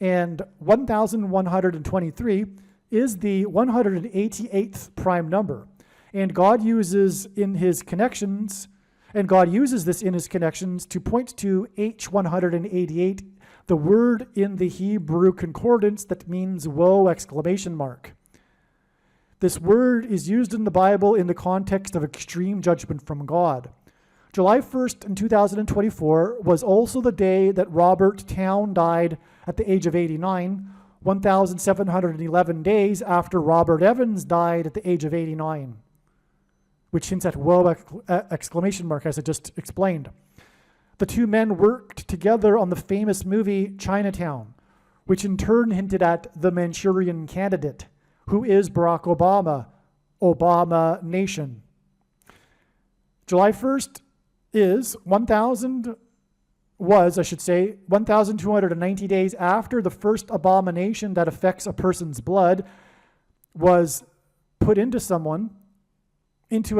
and 1,123 is the 188th prime number. And God uses this in his connections to point to H188, the word in the Hebrew concordance that means woe, exclamation mark. This word is used in the Bible in the context of extreme judgment from God. July 1st in 2024 was also the day that Robert Town died at the age of 89, 1,711 days after Robert Evans died at the age of 89, which hints at woe, exclamation mark, as I just explained. The two men worked together on the famous movie Chinatown, which in turn hinted at the Manchurian Candidate, who is Barack Obama, Obama Nation. July 1st is 1,290 days after the first abomination that affects a person's blood was put into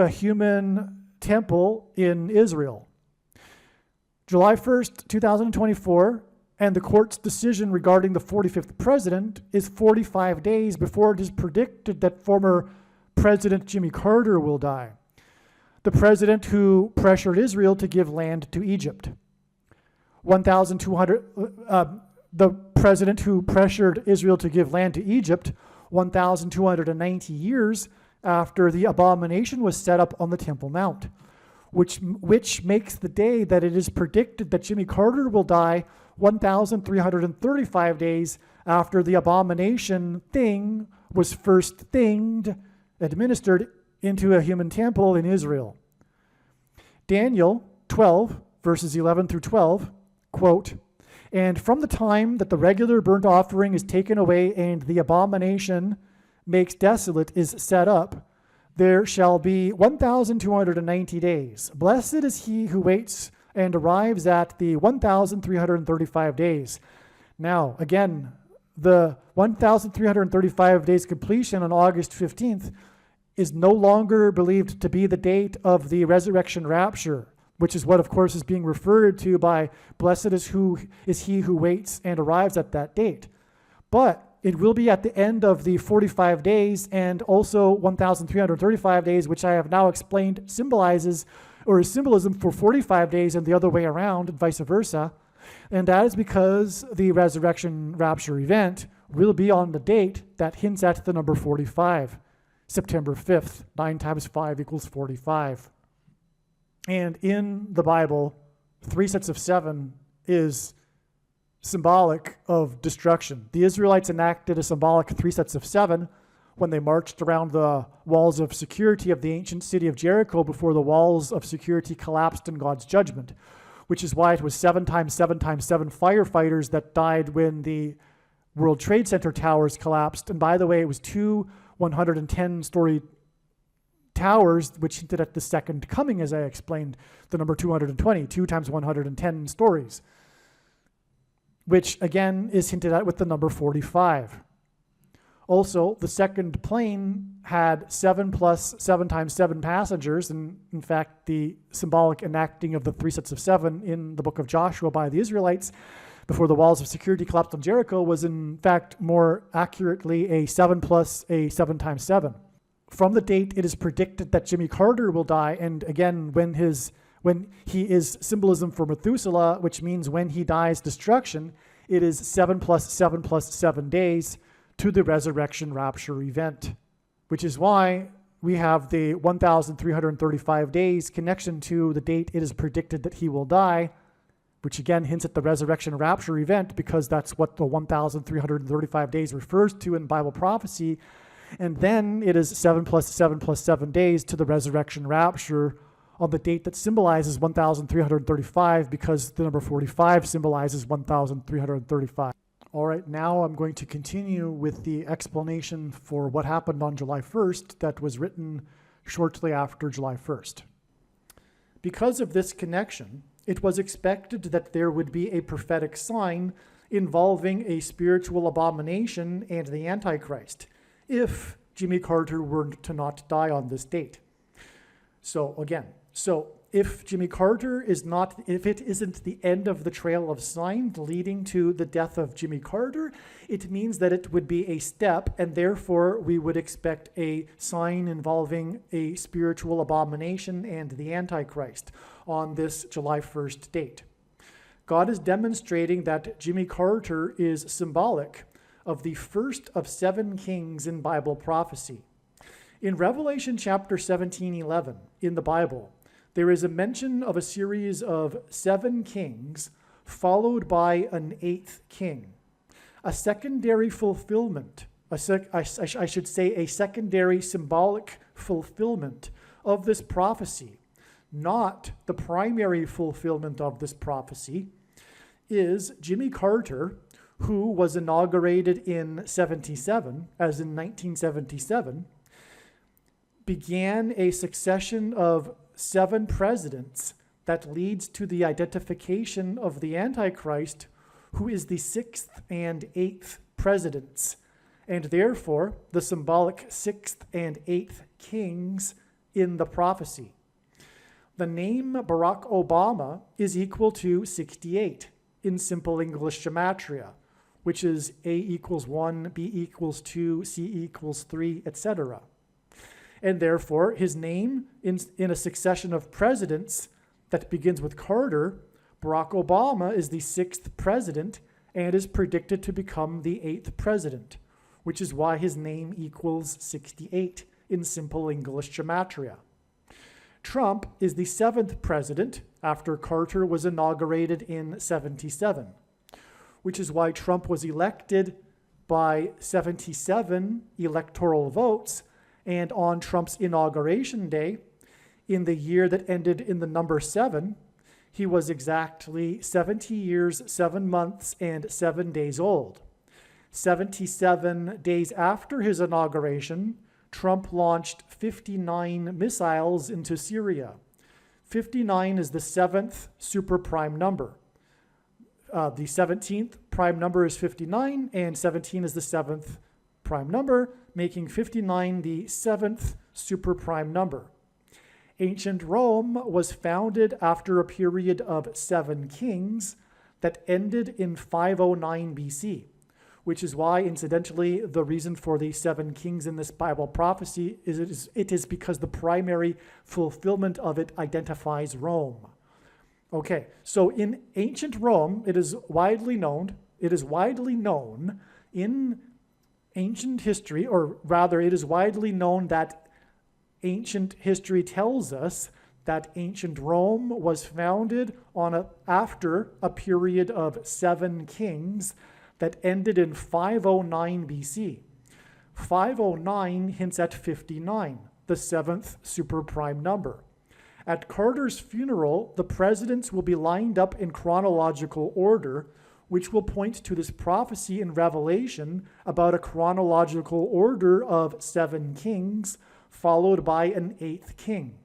a human temple in Israel. July 1st, 2024, and the court's decision regarding the 45th president is 45 days before it is predicted that former President Jimmy Carter will die, the president who pressured Israel to give land to Egypt. The president who pressured Israel to give land to Egypt 1,290 years after the abomination was set up on the Temple Mount. which makes the day that it is predicted that Jimmy Carter will die 1,335 days after the abomination thing was first administered into a human temple in Israel. Daniel 12, verses 11 through 12, quote, "And from the time that the regular burnt offering is taken away and the abomination makes desolate is set up, there shall be 1,290 days. Blessed is he who waits and arrives at the 1,335 days." Now, again, the 1,335 days completion on August 15th is no longer believed to be the date of the resurrection rapture, which is what, of course, is being referred to by blessed is he who waits and arrives at that date. But it will be at the end of the 45 days and also 1,335 days, which I have now explained symbolizes or is symbolism for 45 days and the other way around and vice versa. And that is because the resurrection rapture event will be on the date that hints at the number 45, September 5th. 9 times 5 equals 45. And in the Bible, 3 sets of 7 is symbolic of destruction. The Israelites enacted a symbolic 3 sets of 7 when they marched around the walls of security of the ancient city of Jericho before the walls of security collapsed in God's judgment, which is why it was 7 times 7 times 7 firefighters that died when the World Trade Center towers collapsed. And by the way, it was 2 110-story towers, which hinted at the second coming, as I explained, the number 220, 2 times 110 stories, which again is hinted at with the number 45. Also, the second plane had 7 plus 7 times 7 passengers, and in fact, the symbolic enacting of the 3 sets of 7 in the book of Joshua by the Israelites before the walls of security collapsed on Jericho was in fact more accurately a 7 plus a 7 times 7. From the date it is predicted that Jimmy Carter will die, and again, when he is symbolism for Methuselah, which means when he dies, destruction, it is 7 plus 7 plus 7 days to the resurrection rapture event, which is why we have the 1,335 days connection to the date it is predicted that he will die, which again hints at the resurrection rapture event because that's what the 1,335 days refers to in Bible prophecy. And then it is 7 plus 7 plus 7 days to the resurrection rapture on the date that symbolizes 1,335 because the number 45 symbolizes 1,335. All right, now I'm going to continue with the explanation for what happened on July 1st that was written shortly after July 1st. Because of this connection, it was expected that there would be a prophetic sign involving a spiritual abomination and the Antichrist if Jimmy Carter were to not die on this date. So if Jimmy Carter if it isn't the end of the trail of signs leading to the death of Jimmy Carter, it means that it would be a step, and therefore we would expect a sign involving a spiritual abomination and the Antichrist on this July 1st date. God is demonstrating that Jimmy Carter is symbolic of the first of 7 kings in Bible prophecy. In Revelation chapter 17:11 in the Bible, there is a mention of a series of 7 kings followed by an 8th king. A secondary fulfillment, a secondary symbolic fulfillment of this prophecy, not the primary fulfillment of this prophecy, is Jimmy Carter, who was inaugurated in 77, as in 1977, began a succession of 7 presidents that leads to the identification of the Antichrist, who is the 6th and 8th presidents, and therefore the symbolic 6th and 8th kings in the prophecy. The name Barack Obama is equal to 68 in simple English gematria, which is A equals 1, B equals 2, C equals 3, etc. And therefore, his name in a succession of presidents that begins with Carter, Barack Obama is the 6th president and is predicted to become the 8th president, which is why his name equals 68 in simple English gematria. Trump is the 7th president after Carter was inaugurated in 77, which is why Trump was elected by 77 electoral votes, and on Trump's inauguration day, in the year that ended in the number 7, he was exactly 70 years, 7 months, and 7 days old. 77 days after his inauguration, Trump launched 59 missiles into Syria. 59 is the 7th super prime number. The 17th prime number is 59, and 17 is the 7th prime number, making 59 the 7th super prime number. Ancient Rome was founded after a period of 7 kings that ended in 509 BC, which is why, incidentally, the reason for the 7 kings in this Bible prophecy is it is because the primary fulfillment of it identifies Rome. Okay, so in ancient Rome, it is widely known in ancient history, or rather, it is widely known that ancient history tells us that ancient Rome was founded after a period of 7 kings that ended in 509 BC. 509 hints at 59, the 7th super prime number. At Carter's funeral, the presidents will be lined up in chronological order, which will point to this prophecy in Revelation about a chronological order of 7 kings, followed by an 8th king.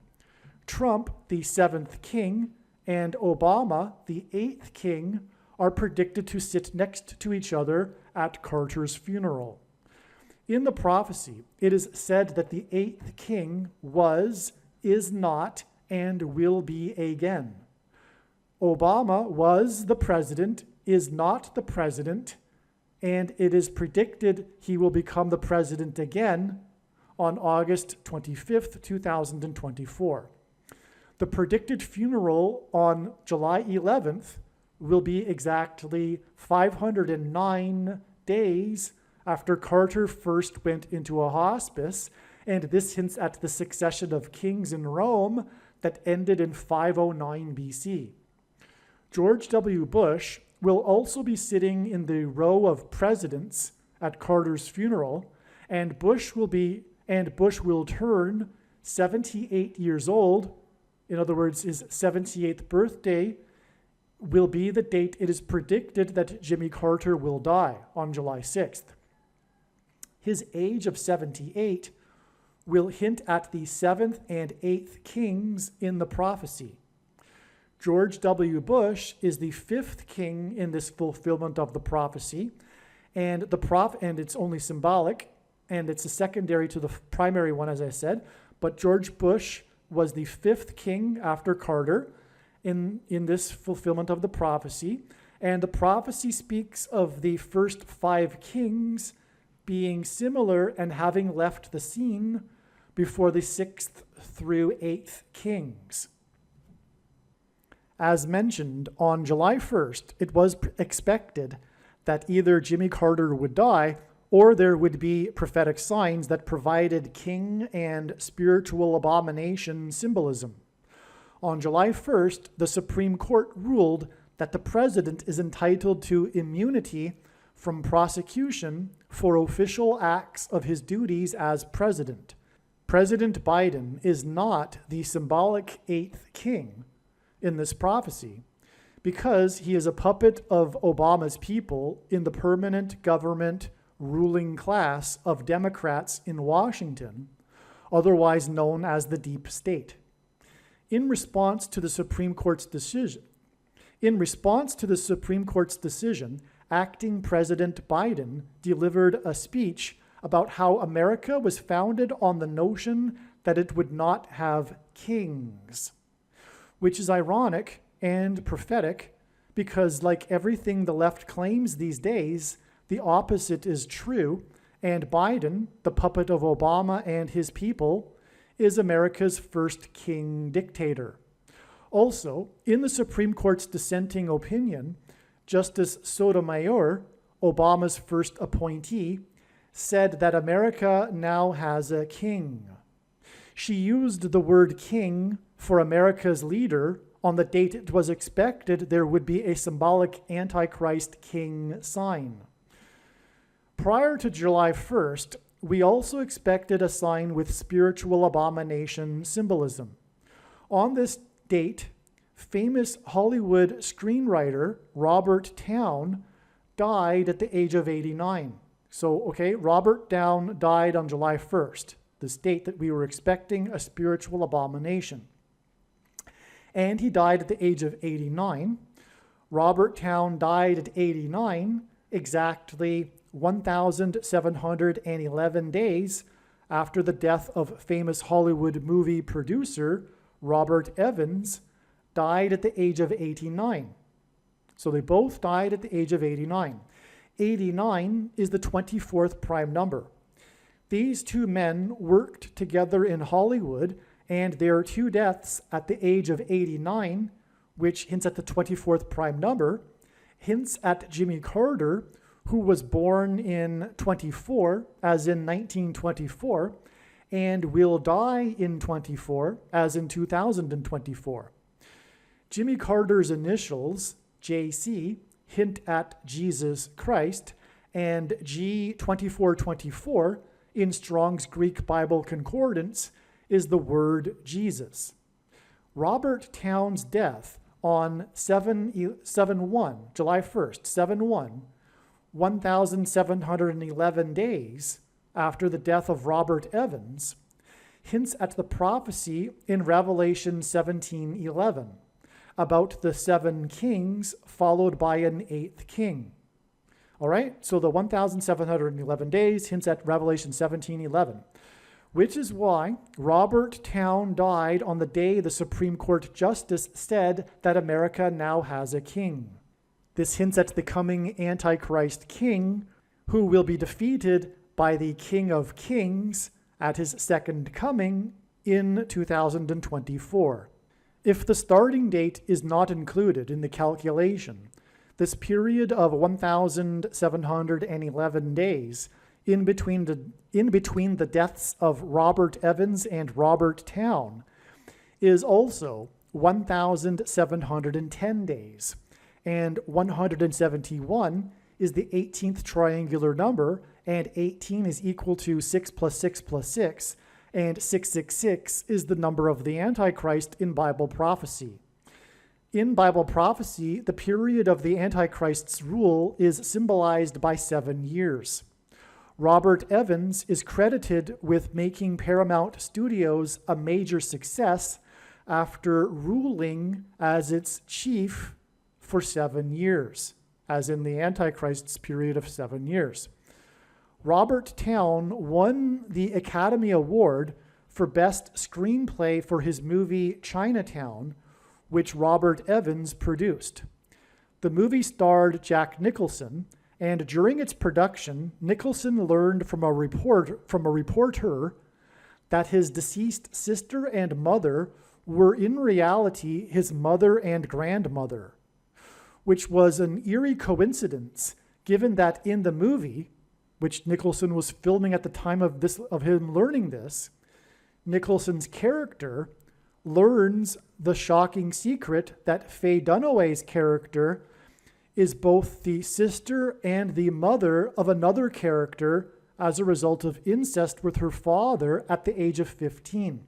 Trump, the 7th king, and Obama, the 8th king, are predicted to sit next to each other at Carter's funeral. In the prophecy, it is said that the 8th king was, is not, and will be again. Obama was the president, is not the president, and it is predicted he will become the president again on August 25th, 2024. The predicted funeral on July 11th will be exactly 509 days after Carter first went into a hospice, and this hints at the succession of kings in Rome that ended in 509 BC. George W. Bush will also be sitting in the row of presidents at Carter's funeral, and Bush will turn 78 years old. In other words, his 78th birthday will be the date it is predicted that Jimmy Carter will die, on July 6th. His age of 78 will hint at the 7th and 8th kings in the prophecy. George W. Bush is the 5th king in this fulfillment of the prophecy, and it's only symbolic, and it's a secondary to the primary one, as I said, but George Bush was the 5th king after Carter in this fulfillment of the prophecy, and the prophecy speaks of the first 5 kings being similar and having left the scene before the 6th through 8th kings. As mentioned, on July 1st, it was expected that either Jimmy Carter would die or there would be prophetic signs that provided king and spiritual abomination symbolism. On July 1st, the Supreme Court ruled that the president is entitled to immunity from prosecution for official acts of his duties as president. President Biden is not the symbolic 8th king in this prophecy because he is a puppet of Obama's people in the permanent government ruling class of Democrats in Washington, otherwise known as the deep state. In response to the Supreme Court's decision, acting President Biden delivered a speech about how America was founded on the notion that it would not have kings, which is ironic and prophetic because, like everything the left claims these days, the opposite is true, and Biden, the puppet of Obama and his people, is America's first king dictator. Also, in the Supreme Court's dissenting opinion, Justice Sotomayor, Obama's first appointee, said that America now has a king. She used the word king for America's leader on the date it was expected there would be a symbolic Antichrist king sign. Prior to July 1st, we also expected a sign with spiritual abomination symbolism. On this date, famous Hollywood screenwriter Robert Towne died at the age of 89. So, Robert Towne died on July 1st, this date that we were expecting a spiritual abomination. And he died at the age of 89. Robert Towne died at 89, exactly 1,711 days after the death of famous Hollywood movie producer Robert Evans died at the age of 89. So they both died at the age of 89. 89 is the 24th prime number. These two men worked together in Hollywood, and their two deaths at the age of 89, which hints at the 24th prime number, hints at Jimmy Carter, who was born in 24, as in 1924, and will die in 24, as in 2024. Jimmy Carter's initials, JC, hint at Jesus Christ, and G2424 in Strong's Greek Bible Concordance is the word Jesus. Robert Towne's death on 7/1, July 1st, 7/1, 1,711 days after the death of Robert Evans, hints at the prophecy in Revelation 17:11 about the 7 kings followed by an 8th king. All right, so the 1,711 days hints at Revelation 17:11, which is why Robert Towne died on the day the Supreme Court Justice said that America now has a king. This hints at the coming Antichrist king, who will be defeated by the King of Kings at his second coming in 2024. If the starting date is not included in the calculation, this period of 1,711 days in between the deaths of Robert Evans and Robert Towne is also 1,710 days. And 171 is the 18th triangular number, and 18 is equal to 6 plus 6 plus 6, and 666 is the number of the Antichrist in Bible prophecy. In Bible prophecy, the period of the Antichrist's rule is symbolized by 7 years. Robert Evans is credited with making Paramount Studios a major success after ruling as its chief for 7 years, as in the Antichrist's period of 7 years. Robert Towne won the Academy Award for Best Screenplay for his movie Chinatown, which Robert Evans produced. The movie starred Jack Nicholson, and during its production, Nicholson learned from a reporter that his deceased sister and mother were in reality his mother and grandmother, which was an eerie coincidence, given that in the movie, which Nicholson was filming at the time of him learning this, Nicholson's character learns the shocking secret that Faye Dunaway's character is both the sister and the mother of another character as a result of incest with her father at the age of 15.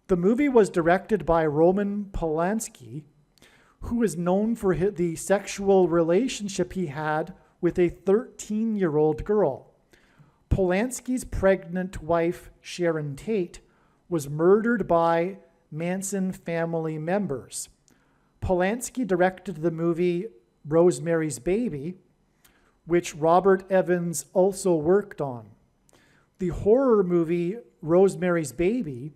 The movie was directed by Roman Polanski, who is known for the sexual relationship he had with a 13-year-old girl. Polanski's pregnant wife, Sharon Tate, was murdered by Manson family members. Polanski directed the movie Rosemary's Baby, which Robert Evans also worked on. The horror movie Rosemary's Baby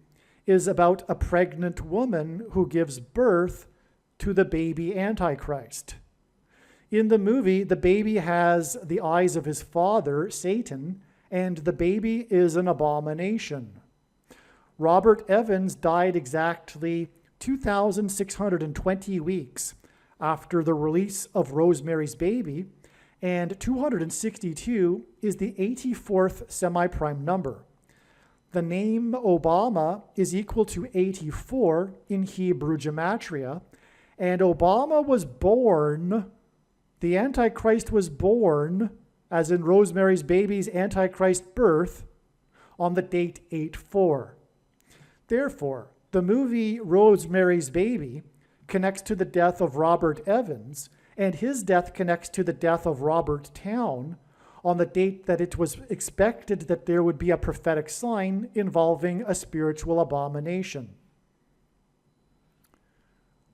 is about a pregnant woman who gives birth to the baby Antichrist. In the movie, the baby has the eyes of his father, Satan, and the baby is an abomination. Robert Evans died exactly 2,620 weeks after the release of Rosemary's Baby, and 262 is the 84th semi-prime number. The name Obama is equal to 84 in Hebrew gematria, and Obama was born, the Antichrist was born, as in Rosemary's Baby's Antichrist birth, on the date 8/4. Therefore, the movie Rosemary's Baby connects to the death of Robert Evans, and his death connects to the death of Robert Towne on the date that it was expected that there would be a prophetic sign involving a spiritual abomination.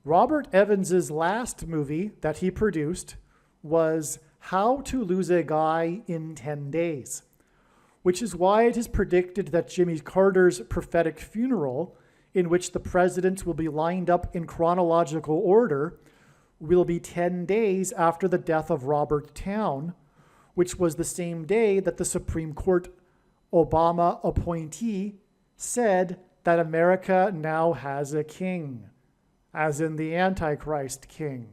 Robert Evans's last movie that he produced was How to Lose a Guy in 10 Days, which is why it is predicted that Jimmy Carter's prophetic funeral, in which the presidents will be lined up in chronological order, will be 10 days after the death of Robert Towne, which was the same day that the Supreme Court Obama appointee said that America now has a king, as in the Antichrist king,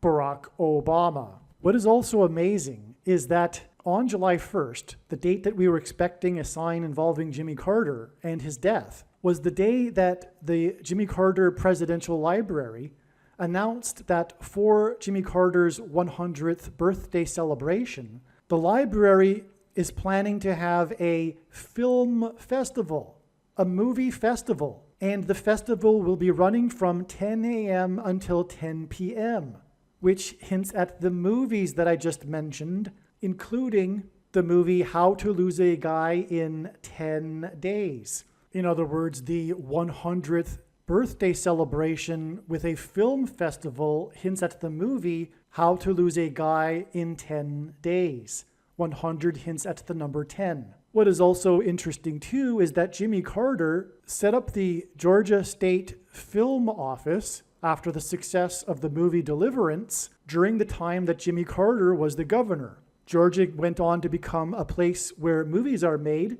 Barack Obama. What is also amazing is that on July 1st, the date that we were expecting a sign involving Jimmy Carter and his death, was the day that the Jimmy Carter Presidential Library announced that for Jimmy Carter's 100th birthday celebration, the library is planning to have a film festival, a movie festival, and the festival will be running from 10 a.m. until 10 p.m., which hints at the movies that I just mentioned, including the movie How to Lose a Guy in 10 Days. In other words, the 100th birthday celebration with a film festival hints at the movie How to Lose a Guy in 10 Days. 100 hints at the number 10. What is also interesting too is that Jimmy Carter set up the Georgia State Film Office after the success of the movie Deliverance during the time that Jimmy Carter was the governor. Georgia went on to become a place where movies are made,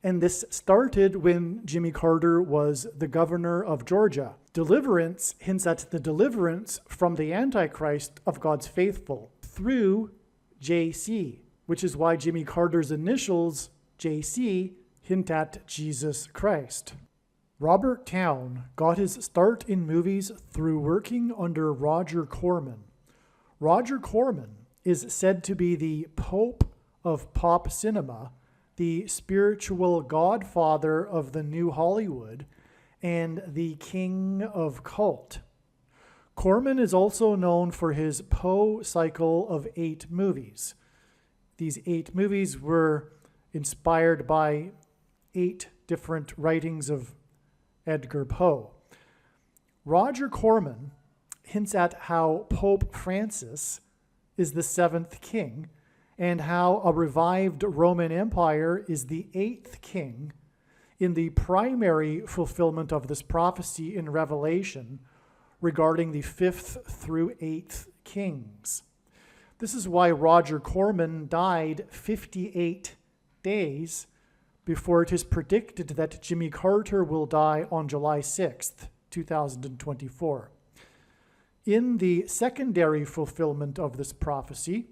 and this started when Jimmy Carter was the governor of Georgia. Deliverance hints at the deliverance from the Antichrist of God's faithful through JC, which is why Jimmy Carter's initials, JC, hint at Jesus Christ. Robert Towne got his start in movies through working under Roger Corman. Roger Corman is said to be the Pope of pop cinema, the spiritual godfather of the new Hollywood, and the king of cult. Corman is also known for his Poe cycle of 8 movies. These 8 movies were inspired by 8 different writings of Edgar Poe. Roger Corman hints at how Pope Francis is the 7th king, and how a revived Roman Empire is the 8th king in the primary fulfillment of this prophecy in Revelation regarding the 5th through 8th kings. This is why Roger Corman died 58 days before it is predicted that Jimmy Carter will die on July 6th, 2024. In the secondary fulfillment of this prophecy,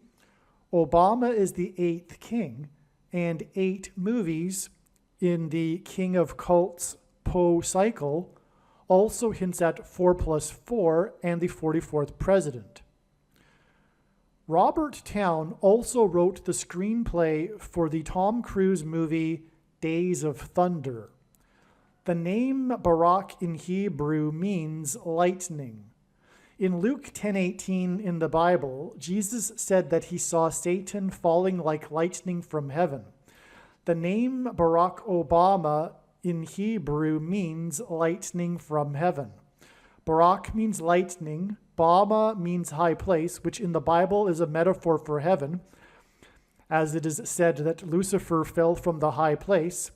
Obama is the 8th king, and 8 movies in the King of Cults Poe cycle also hints at 4+4 and the 44th president. Robert Towne also wrote the screenplay for the Tom Cruise movie Days of Thunder. The name Barak in Hebrew means lightning. In Luke 10:18 in the Bible, Jesus said that he saw Satan falling like lightning from heaven. The name Barack Obama in Hebrew means lightning from heaven. Barak means lightning, Bama means high place, which in the Bible is a metaphor for heaven, as it is said that Lucifer fell from the high place,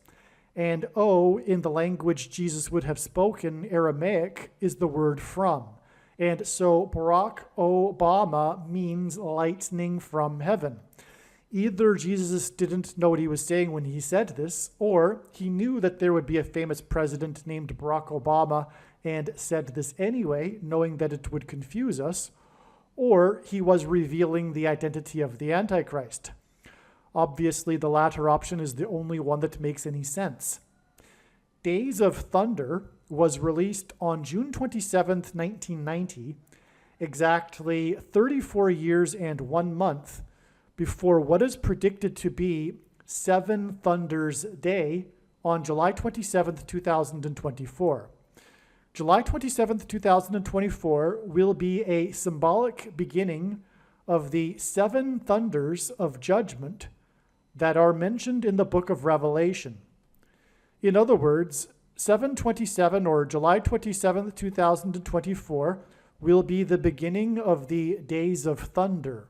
and O, in the language Jesus would have spoken, Aramaic, is the word from. And so Barack Obama means lightning from heaven. Either Jesus didn't know what he was saying when he said this, or he knew that there would be a famous president named Barack Obama and said this anyway, knowing that it would confuse us, or he was revealing the identity of the Antichrist. Obviously, the latter option is the only one that makes any sense. Days of Thunder was released on June 27th, 1990, exactly 34 years and 1 month before what is predicted to be Seven Thunders Day on July 27th, 2024. July 27th, 2024 will be a symbolic beginning of the seven thunders of judgment that are mentioned in the book of Revelation. In other words, 7/27 or July 27th, 2024 will be the beginning of the Days of Thunder.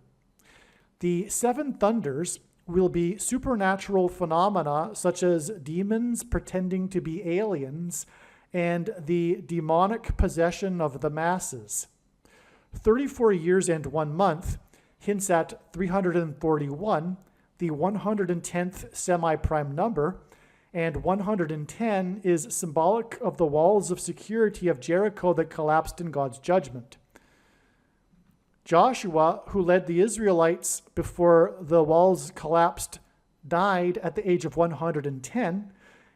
The seven thunders will be supernatural phenomena such as demons pretending to be aliens and the demonic possession of the masses. 34 years and 1 month hints at 341, the 110th semi-prime number, and 110 is symbolic of the walls of security of Jericho that collapsed in God's judgment. Joshua, who led the Israelites before the walls collapsed, died at the age of 110,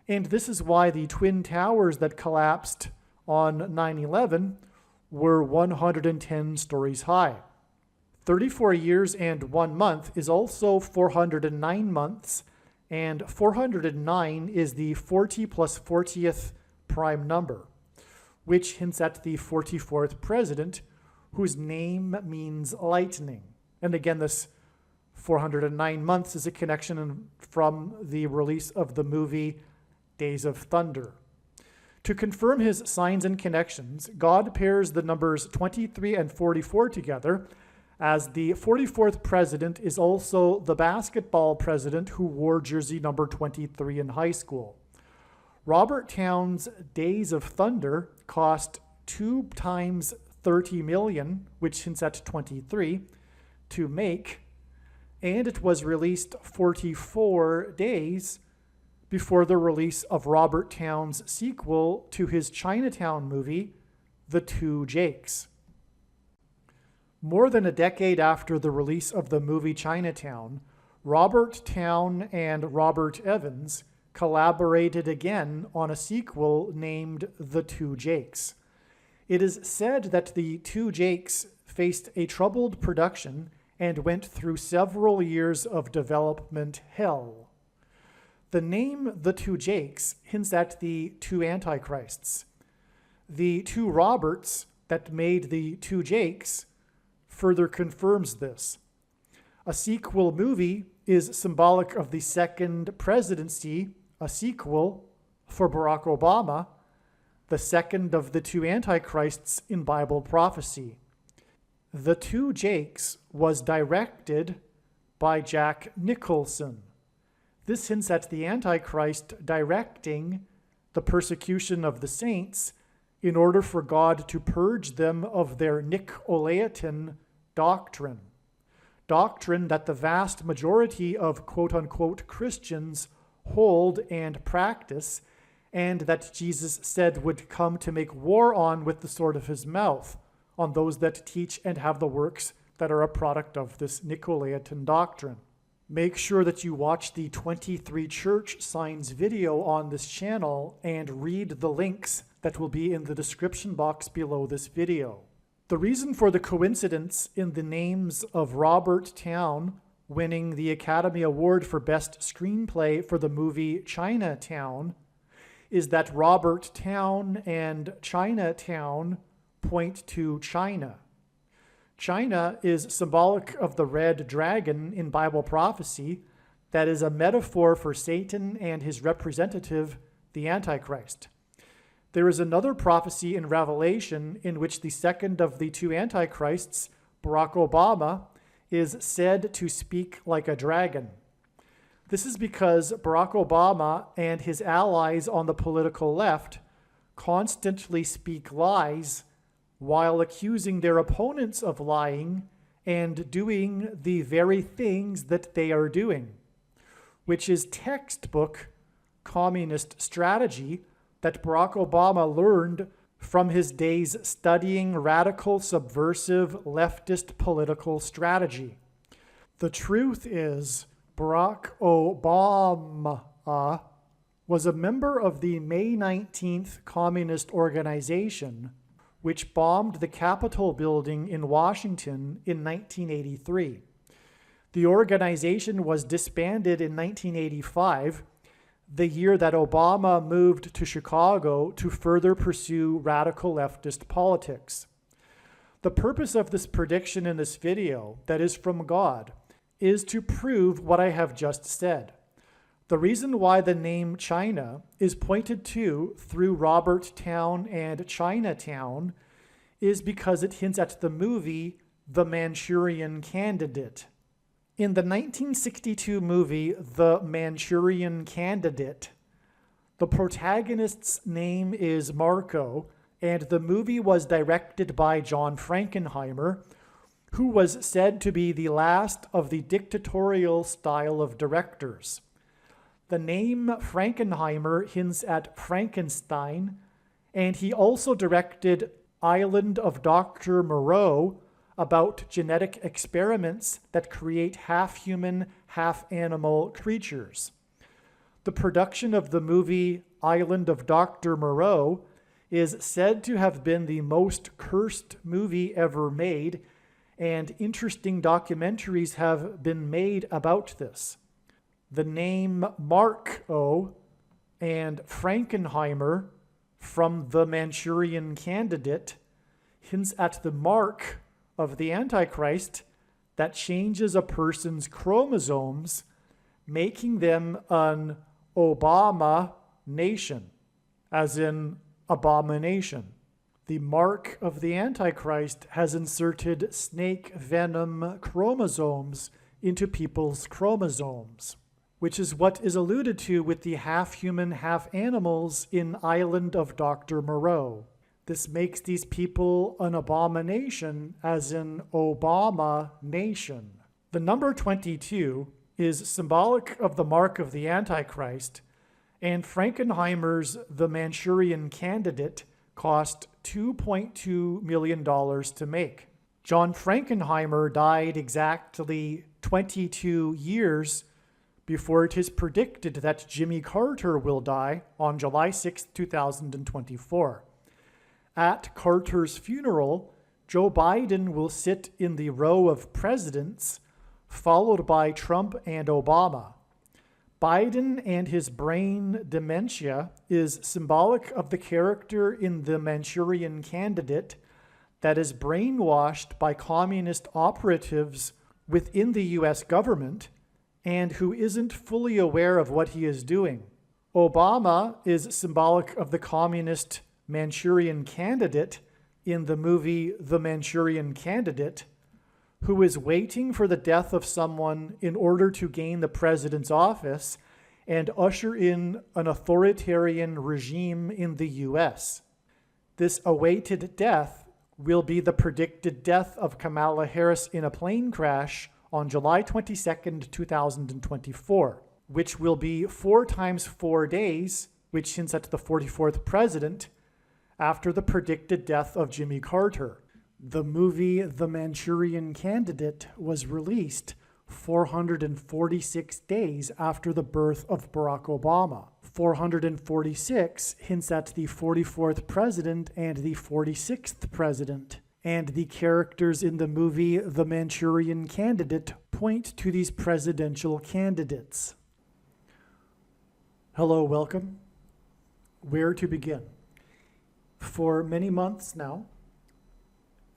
and this is why the twin towers that collapsed on 9/11 were 110 stories high. 34 years and 1 month is also 409 months, and 409 is the 40 plus 40th prime number, which hints at the 44th president, whose name means lightning. And again, this 409 months is a connection from the release of the movie Days of Thunder. To confirm his signs and connections, God pairs the numbers 23 and 44 together, as the 44th president is also the basketball president who wore jersey number 23 in high school. Robert Town's Days of Thunder cost 2 times 30 million, which hints at 23, to make, and it was released 44 days before the release of Robert Town's sequel to his Chinatown movie, The Two Jakes. More than a decade after the release of the movie Chinatown, Robert Town and Robert Evans collaborated again on a sequel named The Two Jakes. It is said that The Two Jakes faced a troubled production and went through several years of development hell. The name The Two Jakes hints at the two antichrists. The two Roberts that made The Two Jakes further confirms this. A sequel movie is symbolic of the second presidency, a sequel for Barack Obama, the second of the two antichrists in Bible prophecy. The Two Jakes was directed by Jack Nicholson. This hints at the Antichrist directing the persecution of the saints in order for God to purge them of their Nicolaitan doctrine that the vast majority of quote-unquote Christians hold and practice, and that Jesus said would come to make war on with the sword of his mouth, on those that teach and have the works that are a product of this Nicolaitan doctrine. Make sure that you watch the 23 church signs video on this channel and read the links that will be in the description box below this video. The reason for the coincidence in the names of Robert Town winning the Academy Award for Best Screenplay for the movie Chinatown is that Robert Town and Chinatown point to China. China is symbolic of the red dragon in Bible prophecy that is a metaphor for Satan and his representative, the Antichrist. There is another prophecy in Revelation in which the second of the two Antichrists, Barack Obama, is said to speak like a dragon. This is because Barack Obama and his allies on the political left constantly speak lies while accusing their opponents of lying and doing the very things that they are doing, which is textbook communist strategy that Barack Obama learned from his days studying radical, subversive, leftist political strategy. The truth is, Barack Obama was a member of the May 19th Communist Organization, which bombed the Capitol building in Washington in 1983. The organization was disbanded in 1985, the year that Obama moved to Chicago to further pursue radical leftist politics. The purpose of this prediction in this video, that is from God, is to prove what I have just said. The reason why the name China is pointed to through Robert Town and Chinatown is because it hints at the movie The Manchurian Candidate. In the 1962 movie The Manchurian Candidate, the protagonist's name is Marco, and the movie was directed by John Frankenheimer, who was said to be the last of the dictatorial style of directors. The name Frankenheimer hints at Frankenstein, and he also directed Island of Dr. Moreau, about genetic experiments that create half-human, half-animal creatures. The production of the movie Island of Dr. Moreau is said to have been the most cursed movie ever made, and interesting documentaries have been made about this. The name Marco and Frankenheimer from The Manchurian Candidate hints at the mark of the Antichrist that changes a person's chromosomes, making them an Obama nation, as in abomination. The mark of the Antichrist has inserted snake venom chromosomes into people's chromosomes, which is what is alluded to with the half-human, half-animals in Island of Dr. Moreau. This makes these people an abomination, as in Obama nation. The number 22 is symbolic of the mark of the Antichrist, and Frankenheimer's The Manchurian Candidate cost $2.2 million to make. John Frankenheimer died exactly 22 years before it is predicted that Jimmy Carter will die on July 6, 2024. At Carter's funeral, Joe Biden will sit in the row of presidents, followed by Trump and Obama. Biden and his brain dementia is symbolic of the character in The Manchurian Candidate that is brainwashed by communist operatives within the US government and who isn't fully aware of what he is doing. Obama is symbolic of the communist Manchurian Candidate in the movie The Manchurian Candidate, who is waiting for the death of someone in order to gain the president's office and usher in an authoritarian regime in the US. This awaited death will be the predicted death of Kamala Harris in a plane crash on July 22nd, 2024, which will be 4 times 4 days, which hints at the 44th president, after the predicted death of Jimmy Carter. The movie The Manchurian Candidate was released 446 days after the birth of Barack Obama. 446 hints at the 44th president and the 46th president. And the characters in the movie The Manchurian Candidate point to these presidential candidates. Hello, welcome. Where to begin? For many months now,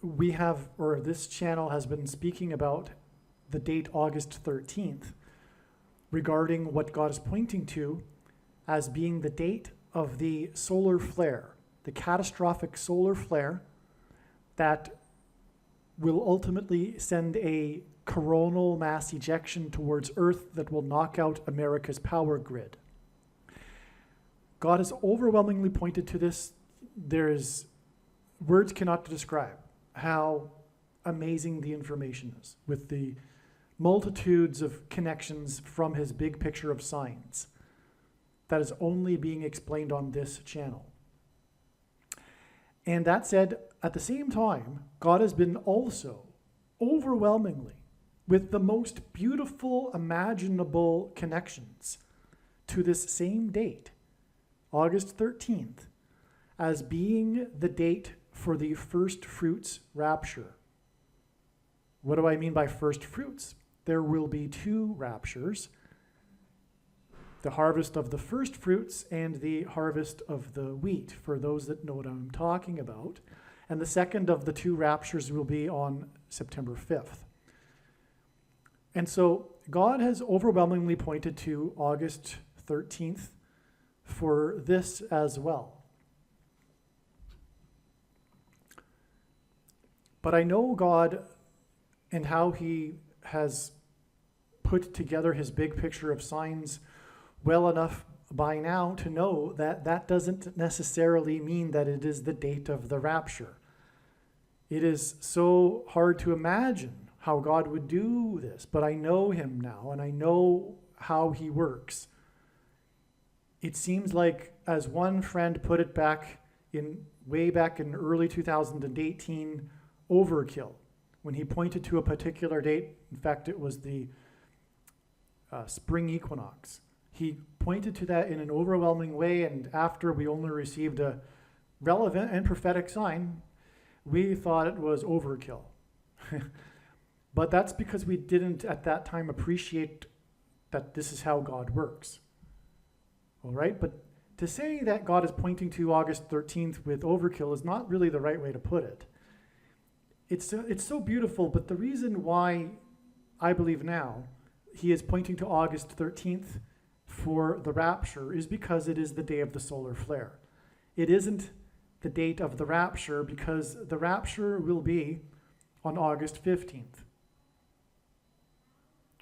this channel has been speaking about the date August 13th regarding what God is pointing to as being the date of the solar flare, the catastrophic solar flare that will ultimately send a coronal mass ejection towards Earth that will knock out America's power grid. God has overwhelmingly pointed to this. Words cannot describe how amazing the information is with the multitudes of connections from his big picture of science that is only being explained on this channel. And that said, at the same time, God has been also overwhelmingly with the most beautiful imaginable connections to this same date August 13th, as being the date for the first fruits rapture. What do I mean by first fruits? There will be two raptures: the harvest of the first fruits and the harvest of the wheat, for those that know what I'm talking about. And the second of the two raptures will be on September 5th. And so God has overwhelmingly pointed to August 13th for this as well. But I know God and how he has put together his big picture of signs well enough by now to know that that doesn't necessarily mean that it is the date of the rapture. It is so hard to imagine how God would do this, but I know him now and I know how he works. It seems like, as one friend put it way back in early 2018, overkill. When he pointed to a particular date, in fact, it was the spring equinox. He pointed to that in an overwhelming way, and after we only received a relevant and prophetic sign, we thought it was overkill. But that's because we didn't at that time appreciate that this is how God works. All right, but to say that God is pointing to August 13th with overkill is not really the right way to put it. It's so beautiful, but the reason why I believe now he is pointing to August 13th for the rapture is because it is the day of the solar flare. It isn't the date of the rapture, because the rapture will be on August 15th.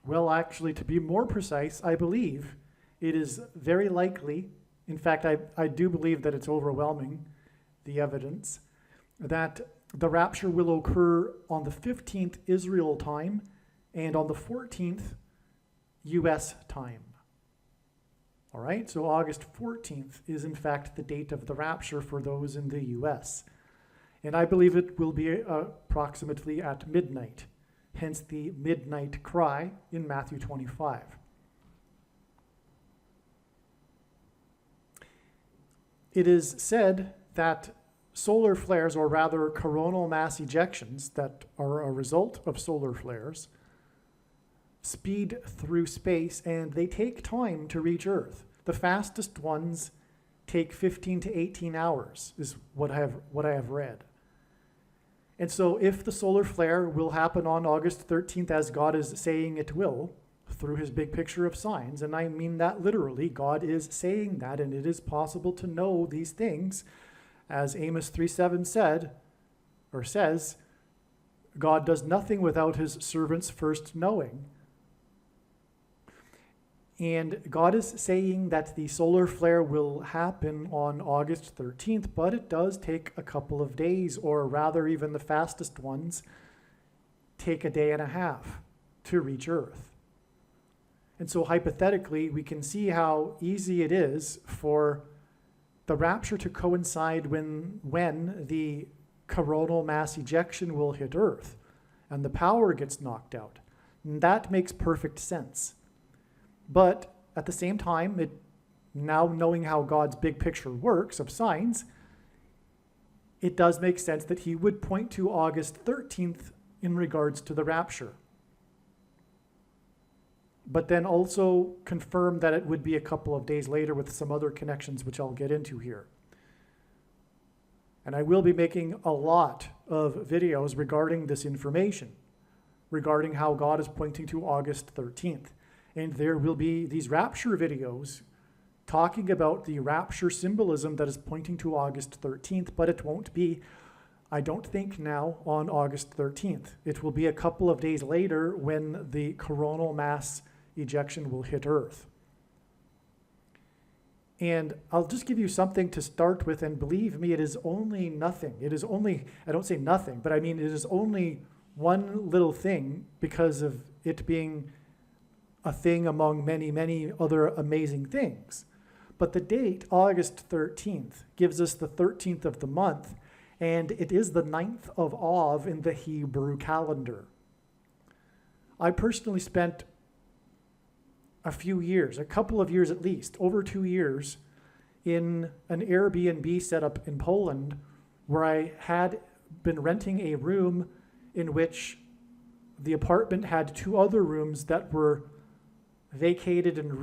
Well, actually, to be more precise, I believe it is very likely, in fact, I do believe that it's overwhelming, the evidence, that the rapture will occur on the 15th Israel time and on the 14th US time. All right, so August 14th is in fact the date of the rapture for those in the US. And I believe it will be approximately at midnight, hence the midnight cry in Matthew 25. It is said that solar flares, or rather coronal mass ejections that are a result of solar flares, speed through space and they take time to reach Earth. The fastest ones take 15 to 18 hours is what I have read. And so if the solar flare will happen on August 13th, as God is saying it will, through his big picture of signs, and I mean that literally, God is saying that, and it is possible to know these things. As Amos 3:7 says, God does nothing without his servants first knowing. And God is saying that the solar flare will happen on August 13th, but it does take a couple of days, or rather even the fastest ones take a day and a half to reach Earth. And so hypothetically, we can see how easy it is for the rapture to coincide when the coronal mass ejection will hit Earth and the power gets knocked out. And that makes perfect sense. But at the same time, now knowing how God's big picture works of signs, it does make sense that he would point to August 13th in regards to the rapture. But then also confirm that it would be a couple of days later with some other connections, which I'll get into here. And I will be making a lot of videos regarding this information, regarding how God is pointing to August 13th. And there will be these rapture videos talking about the rapture symbolism that is pointing to August 13th, but it won't be, I don't think now, on August 13th. It will be a couple of days later when the coronal mass ejection will hit Earth. And I'll just give you something to start with, and believe me, it is only nothing. It is only, I don't say nothing, but I mean it is only one little thing because of it being a thing among many, many other amazing things. But the date, August 13th, gives us the 13th of the month, and it is the 9th of Av in the Hebrew calendar. I personally spent a few years, a couple of years at least, over 2 years, in an Airbnb setup in Poland where I had been renting a room in which the apartment had two other rooms that were vacated and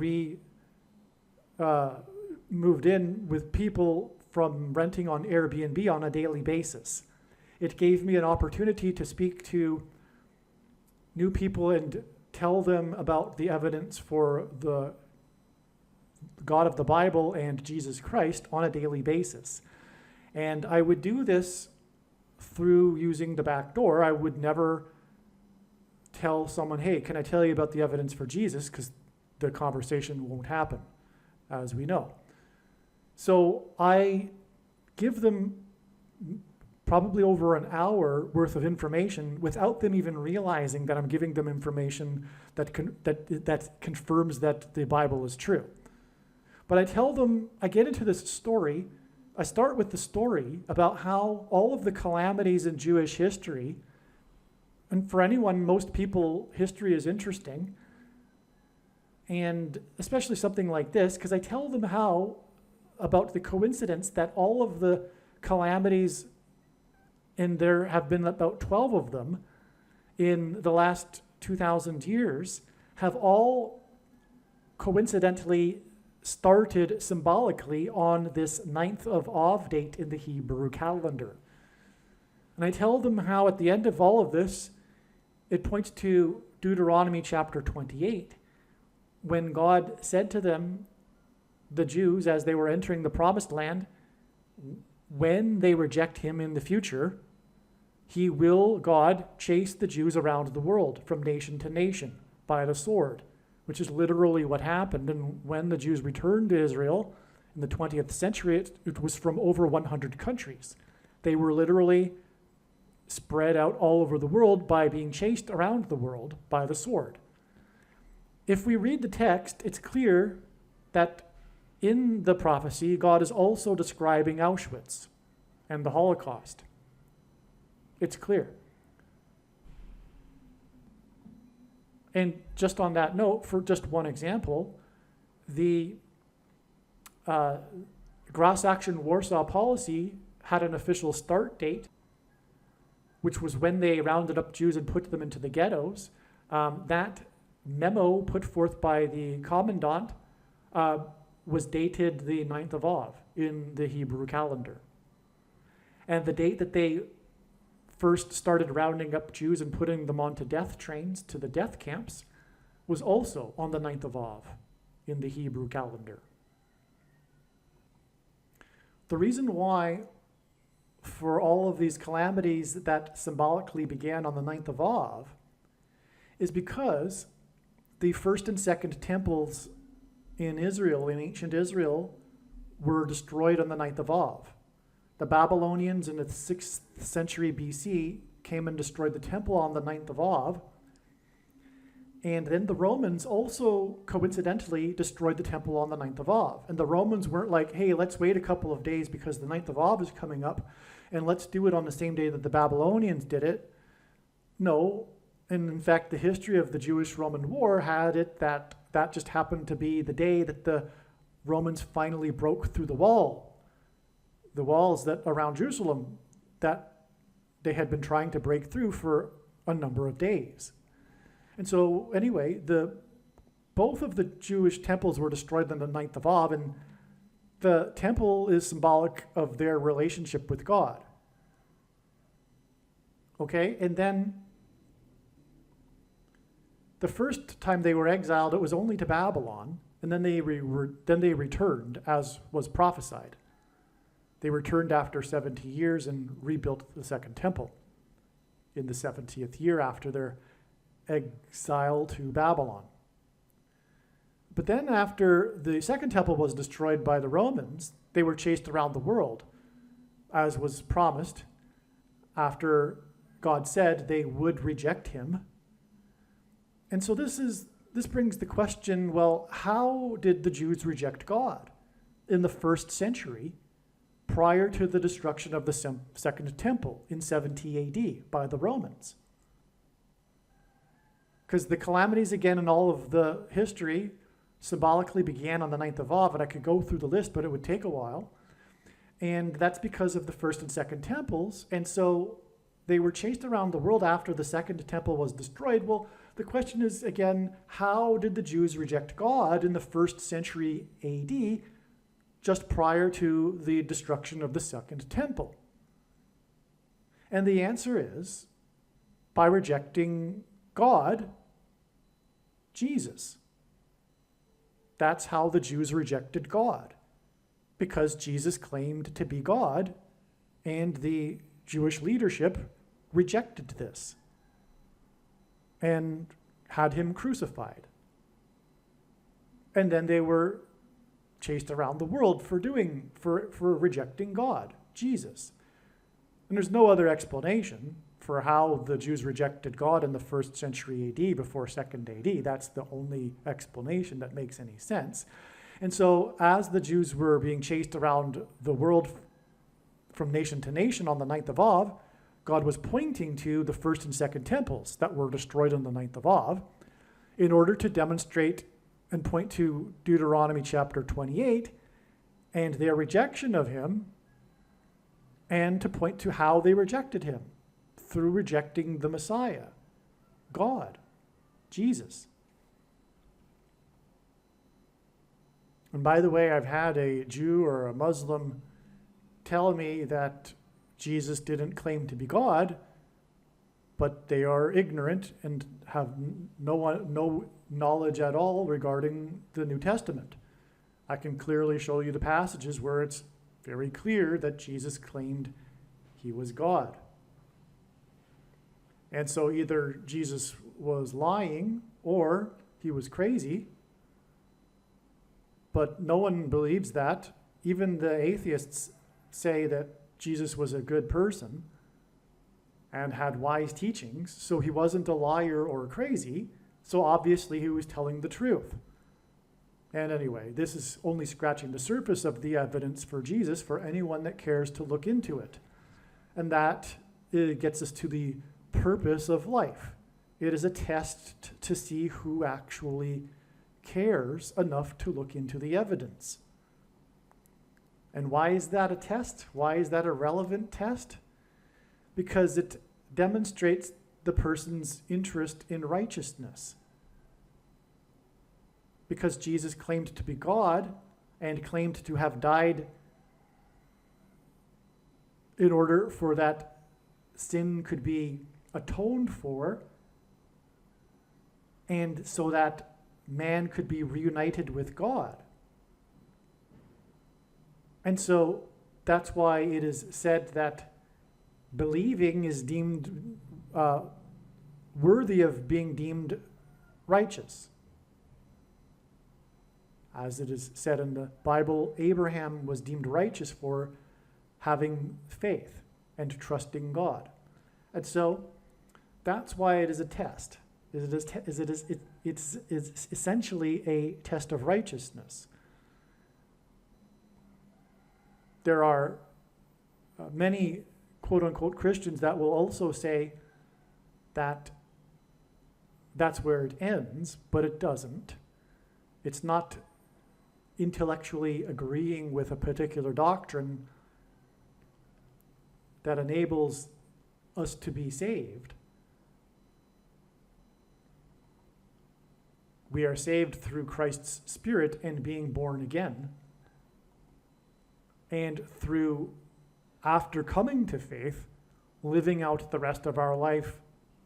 moved in with people from renting on Airbnb on a daily basis. It gave me an opportunity to speak to new people and tell them about the evidence for the God of the Bible and Jesus Christ on a daily basis. And I would do this through using the back door. I would never tell someone, hey, can I tell you about the evidence for Jesus? Because the conversation won't happen, as we know. So I give them probably over an hour worth of information without them even realizing that I'm giving them information that confirms that the Bible is true. But I tell them, I get into this story. I start with the story about how all of the calamities in Jewish history, and for anyone, most people, history is interesting, and especially something like this, because I tell them how about the coincidence that all of the calamities, and there have been about 12 of them in the last 2,000 years, have all coincidentally started symbolically on this 9th of Av date in the Hebrew calendar. And I tell them how at the end of all of this, it points to Deuteronomy chapter 28, when God said to them, the Jews, as they were entering the promised land, when they reject him in the future, he will, God, chase the Jews around the world from nation to nation by the sword, which is literally what happened. And when the Jews returned to Israel in the 20th century, it was from over 100 countries. They were literally spread out all over the world by being chased around the world by the sword. If we read the text, it's clear that in the prophecy, God is also describing Auschwitz and the Holocaust. It's clear. And just on that note, for just one example, the Grass Action Warsaw policy had an official start date, which was when they rounded up Jews and put them into the ghettos. That memo put forth by the commandant was dated the 9th of Av in the Hebrew calendar. And the date that they first started rounding up Jews and putting them onto death trains to the death camps was also on the 9th of Av in the Hebrew calendar. The reason why for all of these calamities that symbolically began on the 9th of Av is because the first and second temples in Israel, in ancient Israel, were destroyed on the 9th of Av. The Babylonians in the 6th century BC came and destroyed the temple on the 9th of Av. And then the Romans also coincidentally destroyed the temple on the 9th of Av. And the Romans weren't like, hey, let's wait a couple of days because the 9th of Av is coming up, and let's do it on the same day that the Babylonians did it. No, and in fact, the history of the Jewish-Roman War had it that just happened to be the day that the Romans finally broke through the walls that around Jerusalem that they had been trying to break through for a number of days. And so anyway, both of the Jewish temples were destroyed on the 9th of Av, and the temple is symbolic of their relationship with God. Okay, and then the first time they were exiled, it was only to Babylon, and then they returned, as was prophesied. They returned after 70 years and rebuilt the second temple in the 70th year after their exile to Babylon. But then after the second temple was destroyed by the Romans, they were chased around the world, as was promised, after God said they would reject him. And so this brings the question, well, how did the Jews reject God in the first century prior to the destruction of the second temple in 70 AD by the Romans? Because the calamities, again, in all of the history symbolically began on the 9th of Av, and I could go through the list, but it would take a while. And that's because of the first and second temples. And so they were chased around the world after the second temple was destroyed. Well, the question is, again, how did the Jews reject God in the 1st century AD, just prior to the destruction of the second temple? And the answer is by rejecting God, Jesus. That's how the Jews rejected God, because Jesus claimed to be God, and the Jewish leadership rejected this and had him crucified. And then they were chased around the world for rejecting God, Jesus. And there's no other explanation for how the Jews rejected God in the 1st century AD before 2nd AD. That's the only explanation that makes any sense. And so as the Jews were being chased around the world from nation to nation on the 9th of Av, God was pointing to the 1st and 2nd temples that were destroyed on the 9th of Av in order to demonstrate and point to Deuteronomy chapter 28 and their rejection of him, and to point to how they rejected him through rejecting the Messiah, God, Jesus. And by the way, I've had a Jew or a Muslim tell me that Jesus didn't claim to be God, but they are ignorant and have no knowledge at all regarding the New Testament. I can clearly show you the passages where it's very clear that Jesus claimed he was God. And so either Jesus was lying or he was crazy, but no one believes that. Even the atheists say that Jesus was a good person and had wise teachings, so he wasn't a liar or crazy, so obviously he was telling the truth. And anyway, this is only scratching the surface of the evidence for Jesus for anyone that cares to look into it. And that gets us to the purpose of life. It is a test to see who actually cares enough to look into the evidence. And why is that a test? Why is that a relevant test? Because it demonstrates the person's interest in righteousness. Because Jesus claimed to be God and claimed to have died in order for that sin could be atoned for, and so that man could be reunited with God. And so that's why it is said that believing is deemed worthy of being deemed righteous. As it is said in the Bible, Abraham was deemed righteous for having faith and trusting God. And so that's why it is a test. It's essentially a test of righteousness. There are many quote-unquote Christians that will also say that that's where it ends, but it doesn't. It's not intellectually agreeing with a particular doctrine that enables us to be saved. We are saved through Christ's Spirit and being born again, and through, after coming to faith, living out the rest of our life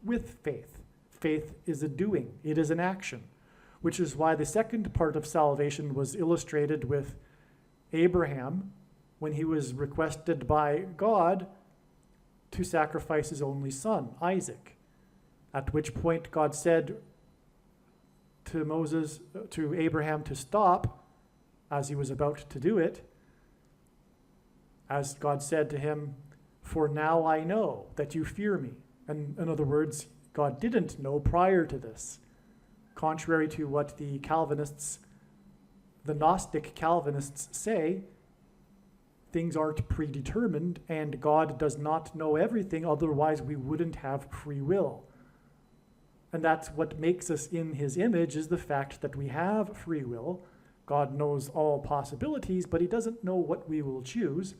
with faith. Faith is a doing, it is an action, which is why the second part of salvation was illustrated with Abraham when he was requested by God to sacrifice his only son, Isaac, at which point God said to Abraham to stop as he was about to do it, as God said to him, "For now I know that you fear me." And in other words, God didn't know prior to this. Contrary to what the Gnostic Calvinists say, things aren't predetermined, and God does not know everything, otherwise we wouldn't have free will. And that's what makes us in his image, is the fact that we have free will. God knows all possibilities, but he doesn't know what we will choose.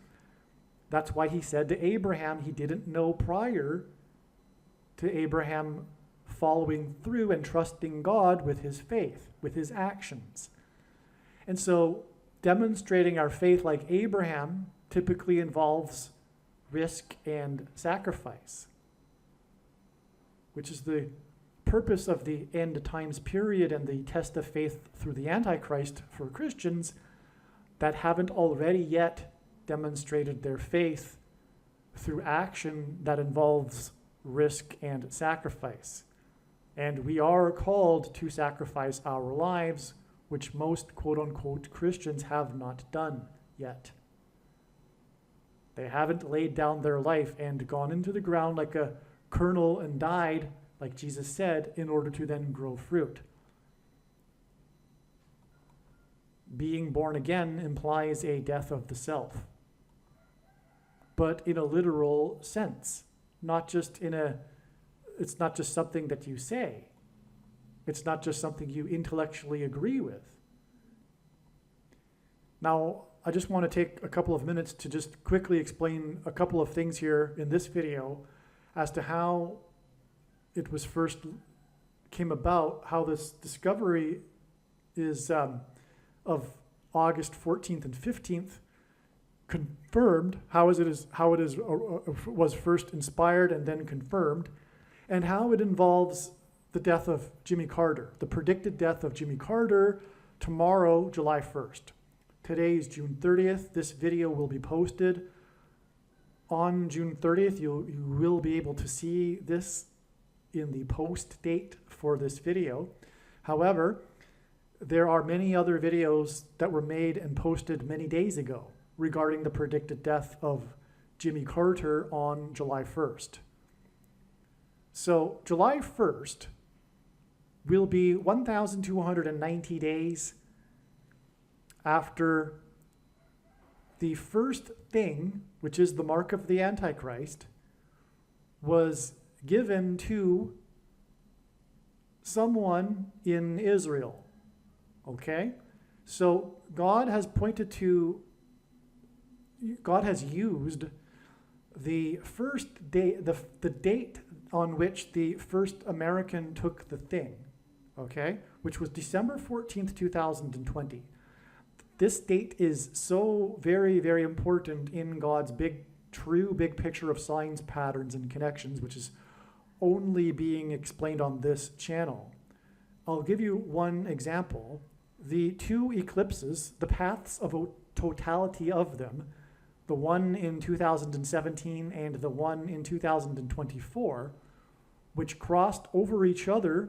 That's why he said to Abraham he didn't know prior to Abraham following through and trusting God with his faith, with his actions. And so demonstrating our faith like Abraham typically involves risk and sacrifice, which is the purpose of the end times period and the test of faith through the Antichrist for Christians that haven't already yet demonstrated their faith through action that involves risk and sacrifice. And we are called to sacrifice our lives, which most quote-unquote Christians have not done yet. They haven't laid down their life and gone into the ground like a kernel and died, like Jesus said, in order to then grow fruit. Being born again implies a death of the self, but in a literal sense, it's not just something that you say. It's not just something you intellectually agree with. Now, I just want to take a couple of minutes to just quickly explain a couple of things here in this video as to how it was first came about, how this discovery is of August 14th and 15th confirmed, how it was first inspired and then confirmed, and how it involves the death of Jimmy Carter, the predicted death of Jimmy Carter tomorrow, July 1st. Today is June 30th. This video will be posted on June 30th. You will be able to see this in the post date for this video. However, there are many other videos that were made and posted many days ago regarding the predicted death of Jimmy Carter on July 1st. So July 1st will be 1,290 days after the first thing, which is the mark of the Antichrist, was given to someone in Israel. Okay? So God has used the first day, the date on which the first American took the thing, okay, which was December 14th, 2020. This date is so very, very important in God's true big picture of signs, patterns, and connections, which is only being explained on this channel. I'll give you one example. The two eclipses, the paths of totality of them, the one in 2017 and the one in 2024, which crossed over each other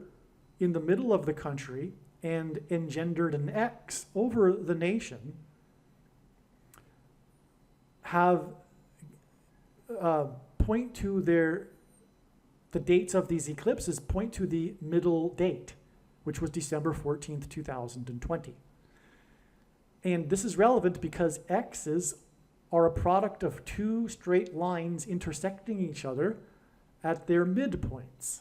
in the middle of the country and engendered an X over the nation, have point to the dates of these eclipses point to the middle date, which was December 14th, 2020. And this is relevant because X's are a product of two straight lines intersecting each other at their midpoints.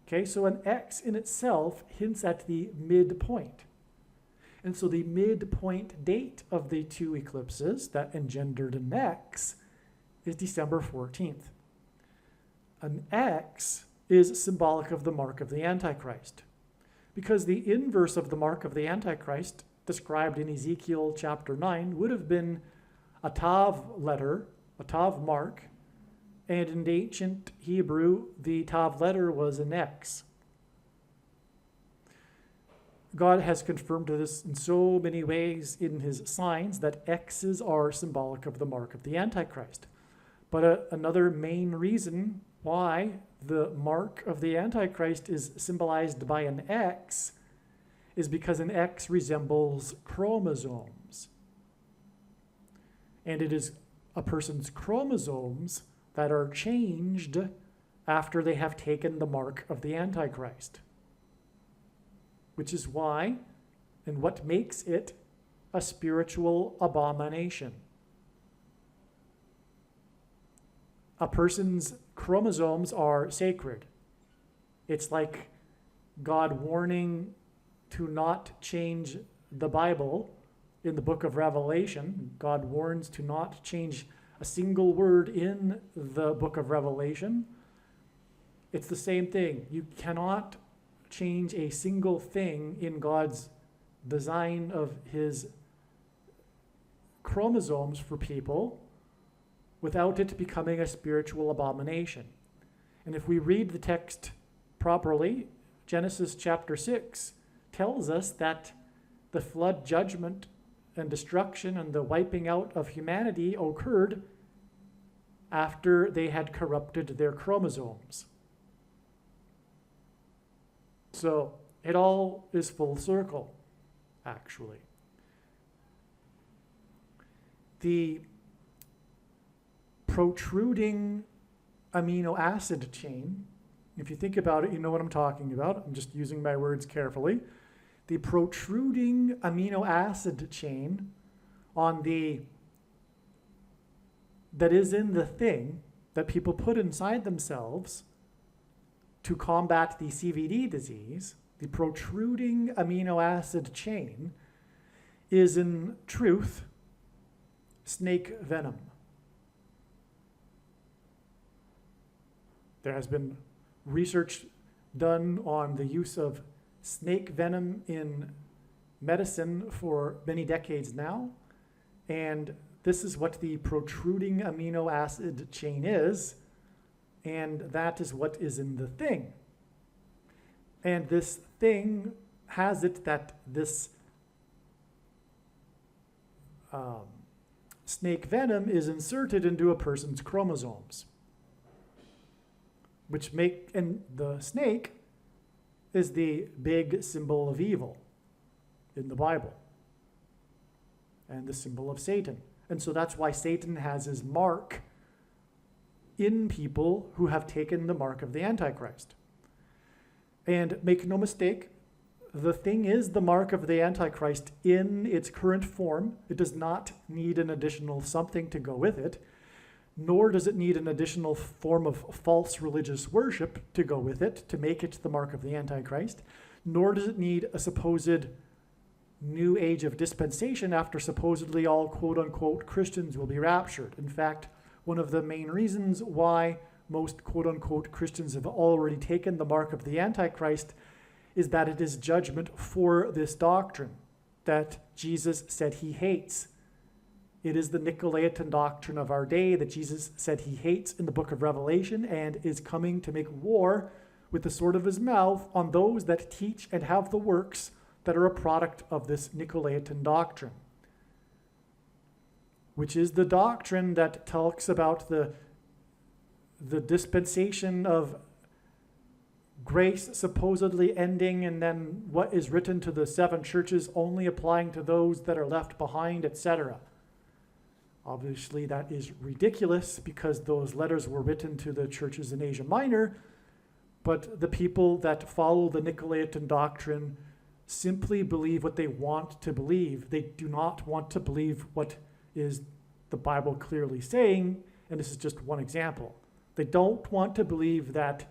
Okay, so an X in itself hints at the midpoint. And so the midpoint date of the two eclipses that engendered an X is December 14th. An X is symbolic of the mark of the Antichrist, because the inverse of the mark of the Antichrist, described in Ezekiel chapter 9, would have been a Tav letter, a Tav mark, and in ancient Hebrew, the Tav letter was an X. God has confirmed this in so many ways in his signs that X's are symbolic of the mark of the Antichrist. But another main reason why the mark of the Antichrist is symbolized by an X is because an X resembles chromosomes. And it is a person's chromosomes that are changed after they have taken the mark of the Antichrist, which is why and what makes it a spiritual abomination. A person's chromosomes are sacred. It's like God warning to not change the Bible in the book of Revelation. God warns to not change a single word in the book of Revelation. It's the same thing. You cannot change a single thing in God's design of his chromosomes for people without it becoming a spiritual abomination. And if we read the text properly, Genesis chapter 6 tells us that the flood judgment and destruction and the wiping out of humanity occurred after they had corrupted their chromosomes. So it all is full circle, actually. The protruding amino acid chain, if you think about it, you know what I'm talking about. I'm just using my words carefully. The protruding amino acid chain that is in the thing that people put inside themselves to combat the CVD disease, the protruding amino acid chain is in truth snake venom. There has been research done on the use of snake venom in medicine for many decades now, and this is what the protruding amino acid chain is, and that is what is in the thing. And this thing has it that this snake venom is inserted into a person's chromosomes, and the snake is the big symbol of evil in the Bible and the symbol of Satan. And so that's why Satan has his mark in people who have taken the mark of the Antichrist. And make no mistake, the thing is the mark of the Antichrist in its current form. It does not need an additional something to go with it, nor does it need an additional form of false religious worship to go with it to make it the mark of the Antichrist, nor does it need a supposed new age of dispensation after supposedly all quote-unquote Christians will be raptured. In fact, one of the main reasons why most quote-unquote Christians have already taken the mark of the Antichrist is that it is judgment for this doctrine that Jesus said he hates. It is the Nicolaitan doctrine of our day that Jesus said he hates in the book of Revelation and is coming to make war with the sword of his mouth on those that teach and have the works that are a product of this Nicolaitan doctrine, which is the doctrine that talks about the dispensation of grace supposedly ending, and then what is written to the seven churches only applying to those that are left behind, etc. Obviously, that is ridiculous because those letters were written to the churches in Asia Minor, but the people that follow the Nicolaitan doctrine simply believe what they want to believe. They do not want to believe what is the Bible clearly saying, and this is just one example. They don't want to believe that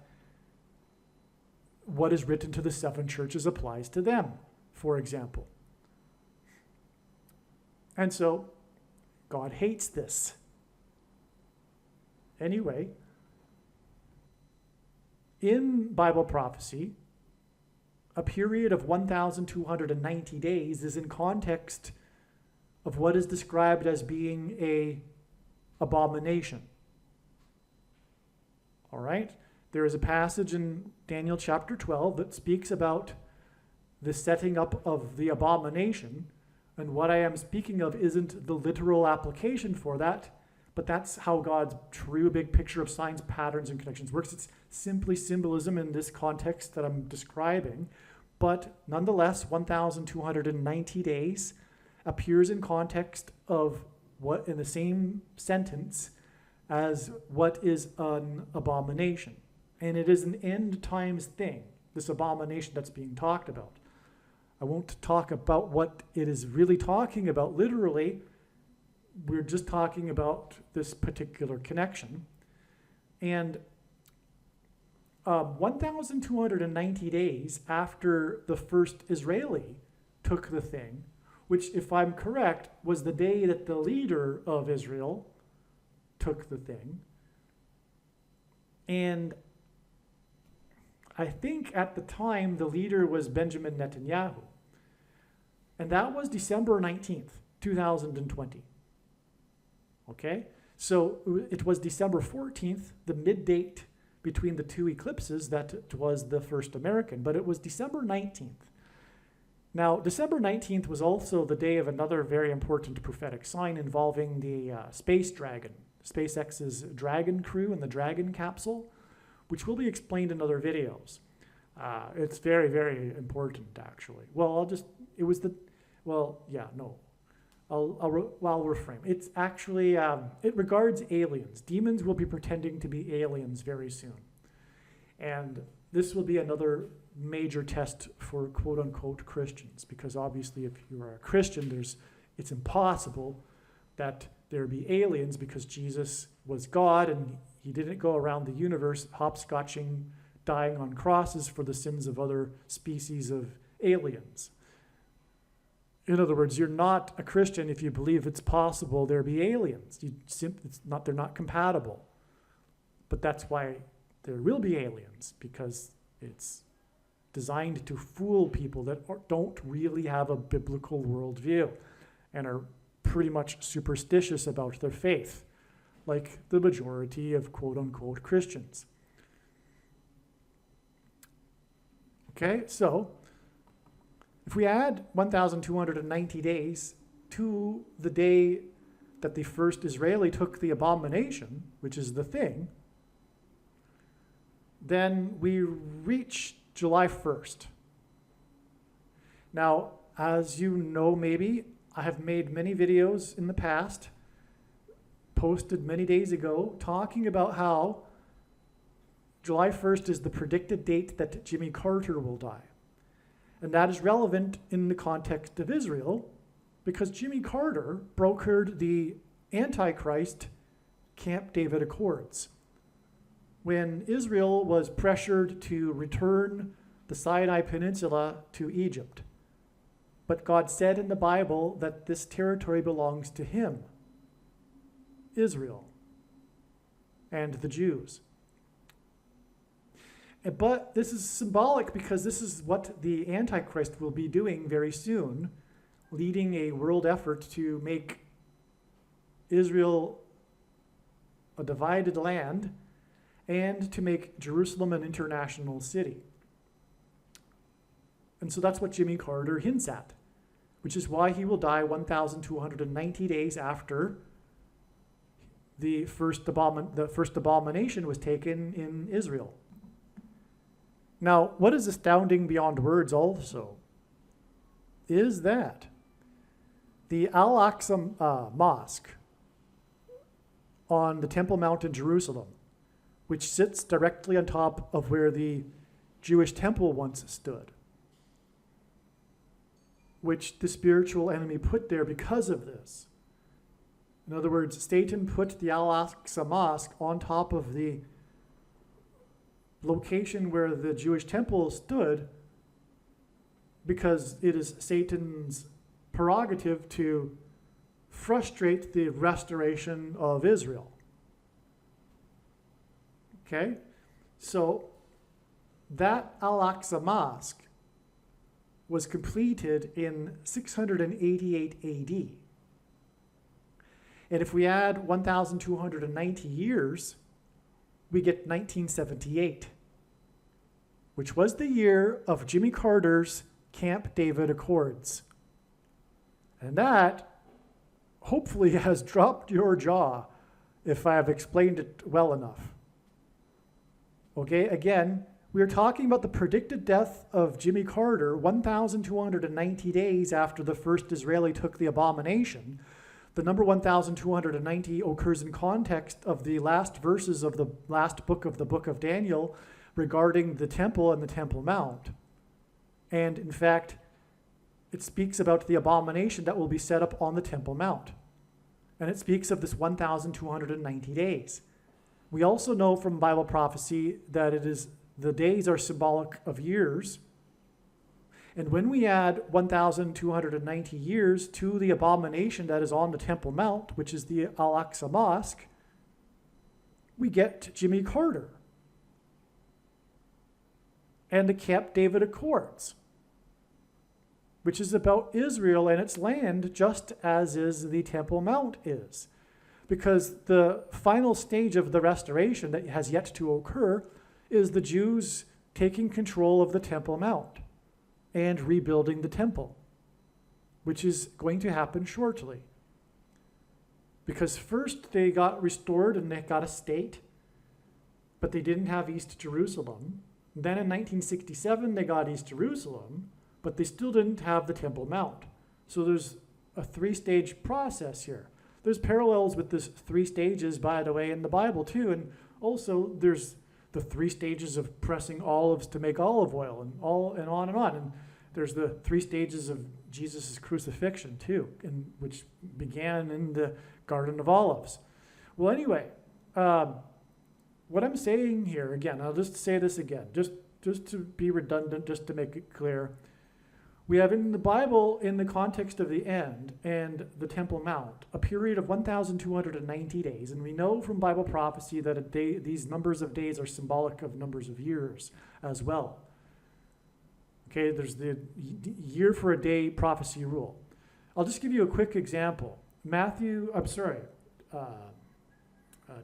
what is written to the seven churches applies to them, for example. And so God hates this. Anyway, in Bible prophecy, a period of 1,290 days is in context of what is described as being an abomination. All right? There is a passage in Daniel chapter 12 that speaks about the setting up of the abomination, and what I am speaking of isn't the literal application for that, but that's how God's true big picture of signs, patterns, and connections works. It's simply symbolism in this context that I'm describing, but nonetheless, 1,290 days appears in context of what in the same sentence as what is an abomination. And it is an end times thing, this abomination that's being talked about. I won't talk about what it is really talking about literally. We're just talking about this particular connection. And 1,290 days after the first Israeli took the thing, which, if I'm correct, was the day that the leader of Israel took the thing. And I think at the time the leader was Benjamin Netanyahu. And that was December 19th, 2020. Okay? So it was December 14th, the mid-date between the two eclipses, that it was the first American, but it was December 19th. Now, December 19th was also the day of another very important prophetic sign involving the space dragon, SpaceX's Dragon crew and the Dragon capsule, which will be explained in other videos. It's very, very important, actually. Well, I'll reframe. It's actually, it regards aliens. Demons will be pretending to be aliens very soon. And this will be another major test for quote-unquote Christians, because obviously if you are a Christian, it's impossible that there be aliens, because Jesus was God and he didn't go around the universe hopscotching, dying on crosses for the sins of other species of aliens. In other words, you're not a Christian if you believe it's possible there be aliens. They're not compatible. But that's why there will be aliens, because it's designed to fool people that don't really have a biblical worldview and are pretty much superstitious about their faith, like the majority of quote-unquote Christians. Okay, so if we add 1,290 days to the day that the first Israeli took the abomination, which is the thing, then we reach July 1st. Now, as you know, maybe, I have made many videos in the past, posted many days ago, talking about how July 1st is the predicted date that Jimmy Carter will die. And that is relevant in the context of Israel, because Jimmy Carter brokered the Antichrist Camp David Accords when Israel was pressured to return the Sinai Peninsula to Egypt. But God said in the Bible that this territory belongs to him, Israel, and the Jews. But this is symbolic, because this is what the Antichrist will be doing very soon, leading a world effort to make Israel a divided land and to make Jerusalem an international city. And so that's what Jimmy Carter hints at, which is why he will die 1,290 days after the first abomination was taken in Israel. Now, what is astounding beyond words also is that the Al-Aqsa Mosque on the Temple Mount in Jerusalem, which sits directly on top of where the Jewish temple once stood, which the spiritual enemy put there because of this. In other words, Satan put the Al-Aqsa Mosque on top of the location where the Jewish temple stood, because it is Satan's prerogative to frustrate the restoration of Israel. Okay? So that Al-Aqsa Mosque was completed in 688 AD. And if we add 1,290 years, we get 1978, which was the year of Jimmy Carter's Camp David Accords. And that hopefully has dropped your jaw if I have explained it well enough. Okay, again, we are talking about the predicted death of Jimmy Carter 1,290 days after the first Israeli took the abomination. The number 1,290 occurs in context of the last verses of the last book of the book of Daniel regarding the temple and the Temple Mount. And in fact, it speaks about the abomination that will be set up on the Temple Mount. And it speaks of this 1,290 days. We also know from Bible prophecy that it is The days are symbolic of years. And when we add 1,290 years to the abomination that is on the Temple Mount, which is the Al-Aqsa Mosque, we get Jimmy Carter and the Camp David Accords, which is about Israel and its land, just as is the Temple Mount is. Because the final stage of the restoration that has yet to occur is the Jews taking control of the Temple Mount and rebuilding the temple, which is going to happen shortly. Because first they got restored and they got a state, but they didn't have East Jerusalem. Then in 1967 they got East Jerusalem, but they still didn't have the Temple Mount. So there's a three-stage process here. There's parallels with this 3 stages, by the way, in the Bible too. And also there's the 3 stages of pressing olives to make olive oil, and on and on. And there's the 3 stages of Jesus' crucifixion too, which began in the Garden of Olives. Well, anyway, what I'm saying here, again, I'll just say this again, just to be redundant, just to make it clear. We have in the Bible, in the context of the end and the Temple Mount, a period of 1,290 days. And we know from Bible prophecy that these numbers of days are symbolic of numbers of years as well. Okay, there's the year for a day prophecy rule. I'll just give you a quick example.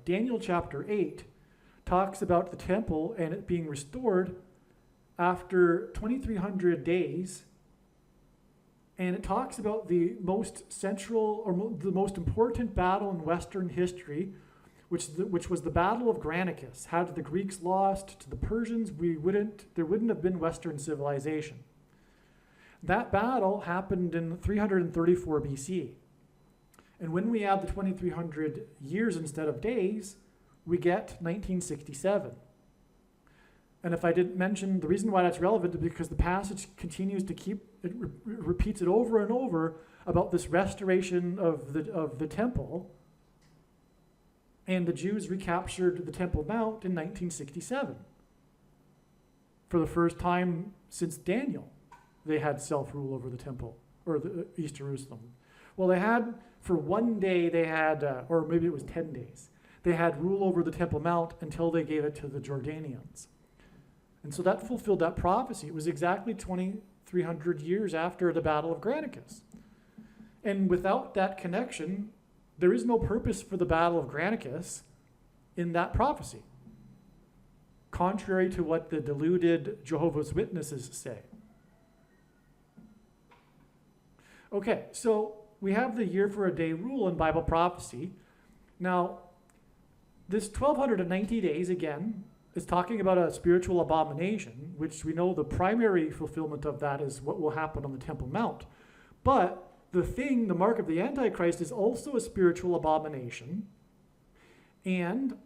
Daniel chapter 8 talks about the temple and it being restored after 2,300 days. And it talks about the most central or the most important battle in Western history, which was the Battle of Granicus. Had the Greeks lost to the Persians, there wouldn't have been Western civilization. That battle happened in 334 BC. And when we add the 2,300 years instead of days, we get 1967. And if I didn't mention, the reason why that's relevant is because the passage continues to repeats it over and over about this restoration of the temple. And the Jews recaptured the Temple Mount in 1967. For the first time since Daniel, they had self-rule over the temple, or the East Jerusalem. Well, they had, for one day, or maybe it was 10 days, they had rule over the Temple Mount until they gave it to the Jordanians. And so that fulfilled that prophecy. It was exactly 2,300 years after the Battle of Granicus. And without that connection, there is no purpose for the Battle of Granicus in that prophecy, contrary to what the deluded Jehovah's Witnesses say. Okay, so we have the year for a day rule in Bible prophecy. Now, this 1,290 days, again, is talking about a spiritual abomination, which we know the primary fulfillment of that is what will happen on the Temple Mount. But the mark of the Antichrist, is also a spiritual abomination. And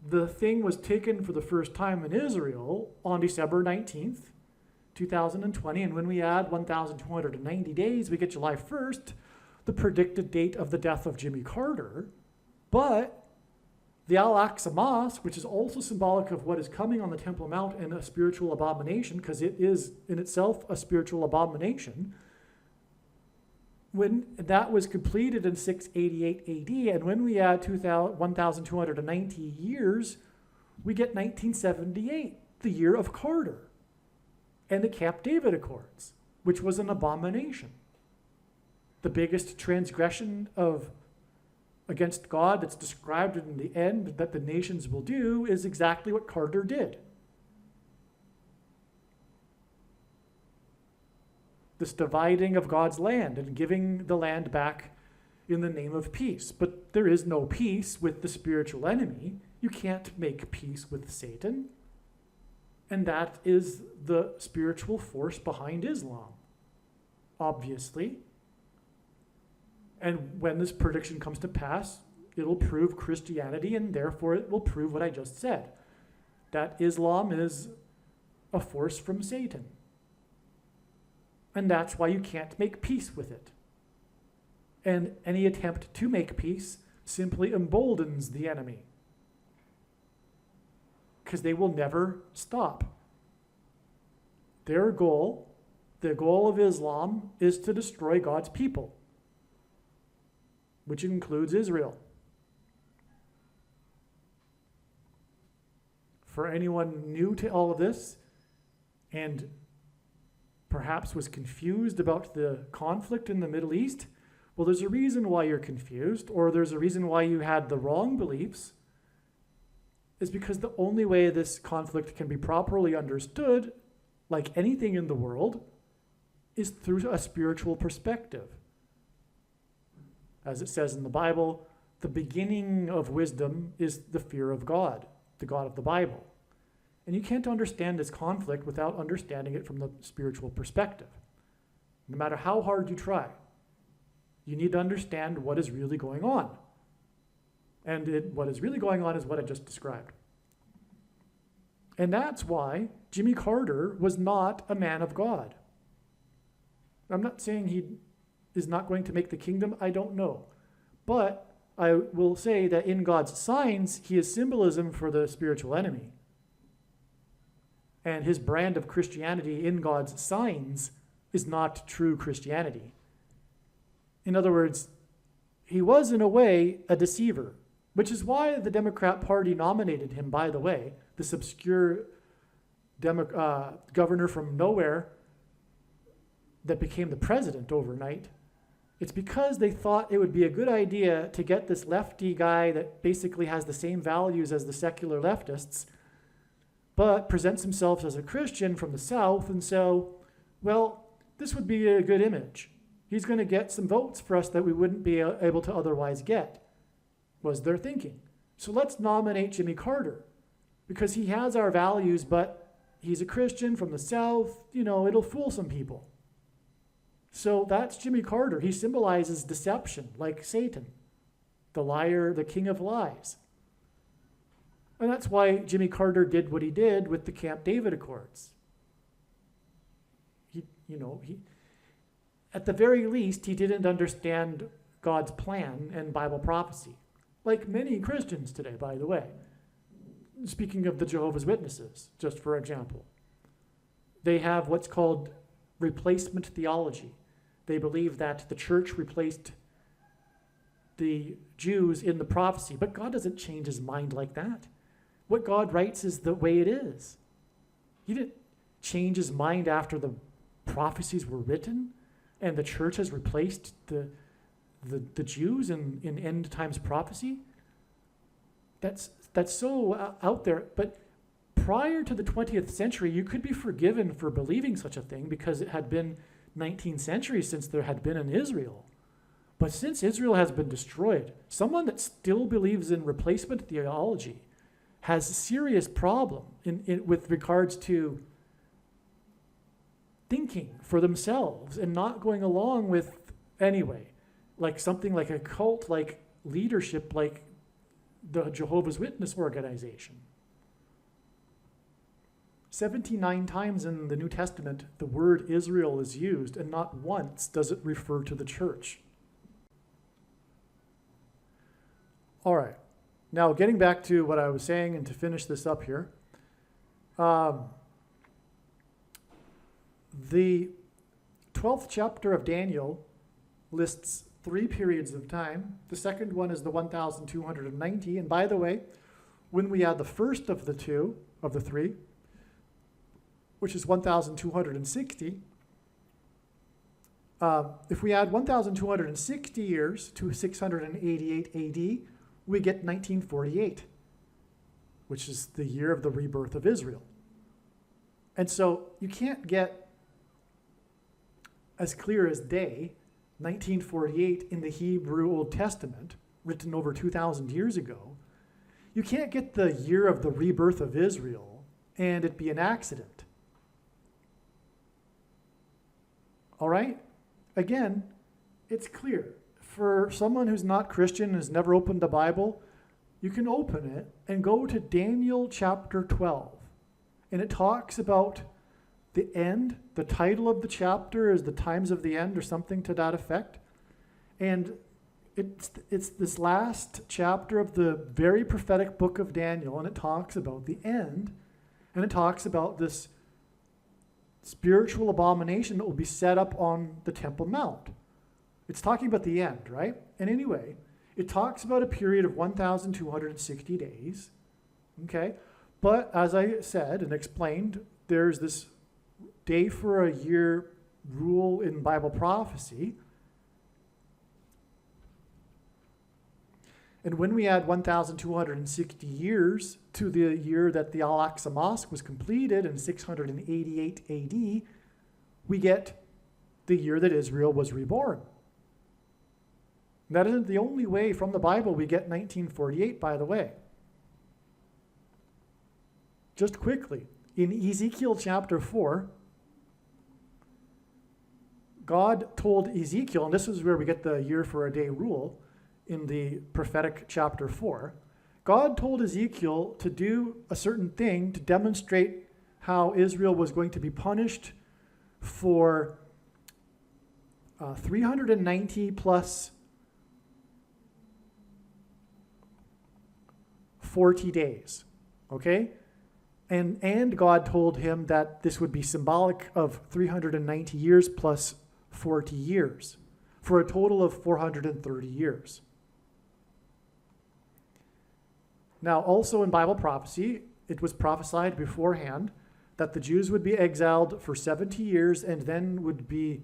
the thing was taken for the first time in Israel on December 19th, 2020. And when we add 1,290 days, we get July 1st, the predicted date of the death of Jimmy Carter. But the Al-Aqsa Mosque, which is also symbolic of what is coming on the Temple Mount and a spiritual abomination, because it is in itself a spiritual abomination, when that was completed in 688 AD, and when we add 1,290 years, we get 1978, the year of Carter, and the Camp David Accords, which was an abomination. The biggest transgression against God that's described in the end that the nations will do is exactly what Carter did. This dividing of God's land and giving the land back in the name of peace. But there is no peace with the spiritual enemy. You can't make peace with Satan. And that is the spiritual force behind Islam, obviously. And when this prediction comes to pass, it'll prove Christianity, and therefore it will prove what I just said, that Islam is a force from Satan. And that's why you can't make peace with it. And any attempt to make peace simply emboldens the enemy, because they will never stop. Their goal, the goal of Islam, is to destroy God's people, which includes Israel. For anyone new to all of this and perhaps was confused about the conflict in the Middle East, well, there's a reason why you're confused, or there's a reason why you had the wrong beliefs. Is because the only way this conflict can be properly understood, like anything in the world, is through a spiritual perspective. As it says in the Bible, the beginning of wisdom is the fear of God, the God of the Bible. And you can't understand this conflict without understanding it from the spiritual perspective. No matter how hard you try, you need to understand what is really going on. And what is really going on is what I just described. And that's why Jimmy Carter was not a man of God. I'm not saying he is not going to make the kingdom. I don't know. But I will say that in God's signs, he is symbolism for the spiritual enemy. And his brand of Christianity in God's signs is not true Christianity. In other words, he was in a way a deceiver, which is why the Democrat Party nominated him, by the way, this obscure governor from nowhere that became the president overnight. It's because they thought it would be a good idea to get this lefty guy that basically has the same values as the secular leftists, but presents himself as a Christian from the South, and so, well, this would be a good image. He's going to get some votes for us that we wouldn't be able to otherwise get, was their thinking. So let's nominate Jimmy Carter, because he has our values, but he's a Christian from the South, it'll fool some people. So that's Jimmy Carter. He symbolizes deception, like Satan, the liar, the king of lies. And that's why Jimmy Carter did what he did with the Camp David Accords. He at the very least, he didn't understand God's plan and Bible prophecy, like many Christians today, by the way. Speaking of the Jehovah's Witnesses, just for example, they have what's called replacement theology. They believe that the church replaced the Jews in the prophecy, but God doesn't change his mind like that. What God writes is the way it is. He didn't change his mind after the prophecies were written and the church has replaced the Jews in end times prophecy. That's so out there. But prior to the 20th century, you could be forgiven for believing such a thing because it had been 19 centuries since there had been an Israel. But since Israel has been destroyed, someone that still believes in replacement theology has a serious problem with regards to thinking for themselves and not going along with, anyway, like something like a cult, like leadership, like the Jehovah's Witness organization. 79 times in the New Testament, the word Israel is used, and not once does it refer to the church. All right. Now, getting back to what I was saying, and to finish this up here, the 12th chapter of Daniel lists 3 periods of time. The second one is the 1290. And by the way, when we add the first of the three, which is 1260, if we add 1260 years to 688 AD, we get 1948, which is the year of the rebirth of Israel. And so you can't get as clear as day 1948 in the Hebrew Old Testament, written over 2,000 years ago. You can't get the year of the rebirth of Israel and it be an accident. All right? Again, it's clear. For someone who's not Christian, has never opened the Bible, you can open it and go to Daniel chapter 12. And it talks about the end. The title of the chapter is The Times of the End, or something to that effect. And it's this last chapter of the very prophetic book of Daniel, and it talks about the end. And it talks about this spiritual abomination that will be set up on the Temple Mount. It's talking about the end, right? And anyway, it talks about a period of 1,260 days, okay? But as I said and explained, there's this day for a year rule in Bible prophecy. And when we add 1,260 years to the year that the Al-Aqsa Mosque was completed in 688 AD, we get the year that Israel was reborn. And that isn't the only way from the Bible we get 1948, by the way. Just quickly, in Ezekiel chapter 4, God told Ezekiel, and this is where we get the year for a day rule, in the prophetic chapter 4, God told Ezekiel to do a certain thing to demonstrate how Israel was going to be punished for 390 plus 40 days, okay? And God told him that this would be symbolic of 390 years plus 40 years, for a total of 430 years. Now, also in Bible prophecy, it was prophesied beforehand that the Jews would be exiled for 70 years and then would be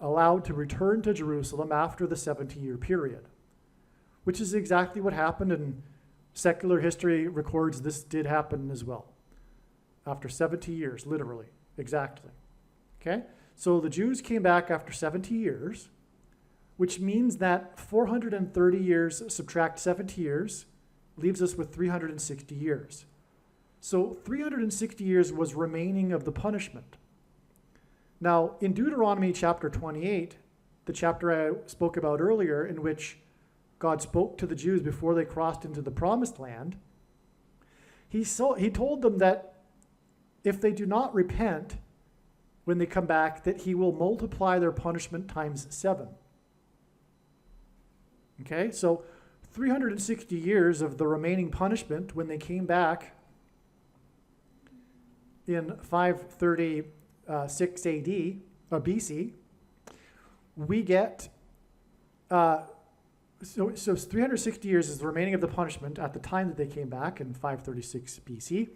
allowed to return to Jerusalem after the 70-year period, which is exactly what happened, and secular history records this did happen as well. After 70 years, literally, exactly. Okay? So the Jews came back after 70 years, which means that 430 years subtract 70 years leaves us with 360 years. So 360 years was remaining of the punishment. Now, in Deuteronomy chapter 28, the chapter I spoke about earlier, in which God spoke to the Jews before they crossed into the promised land, he told them that if they do not repent when they come back, that he will multiply their punishment times 7. Okay, so 360 years of the remaining punishment when they came back in 536 AD, or BC, we get, so 360 years is the remaining of the punishment at the time that they came back in 536 BC.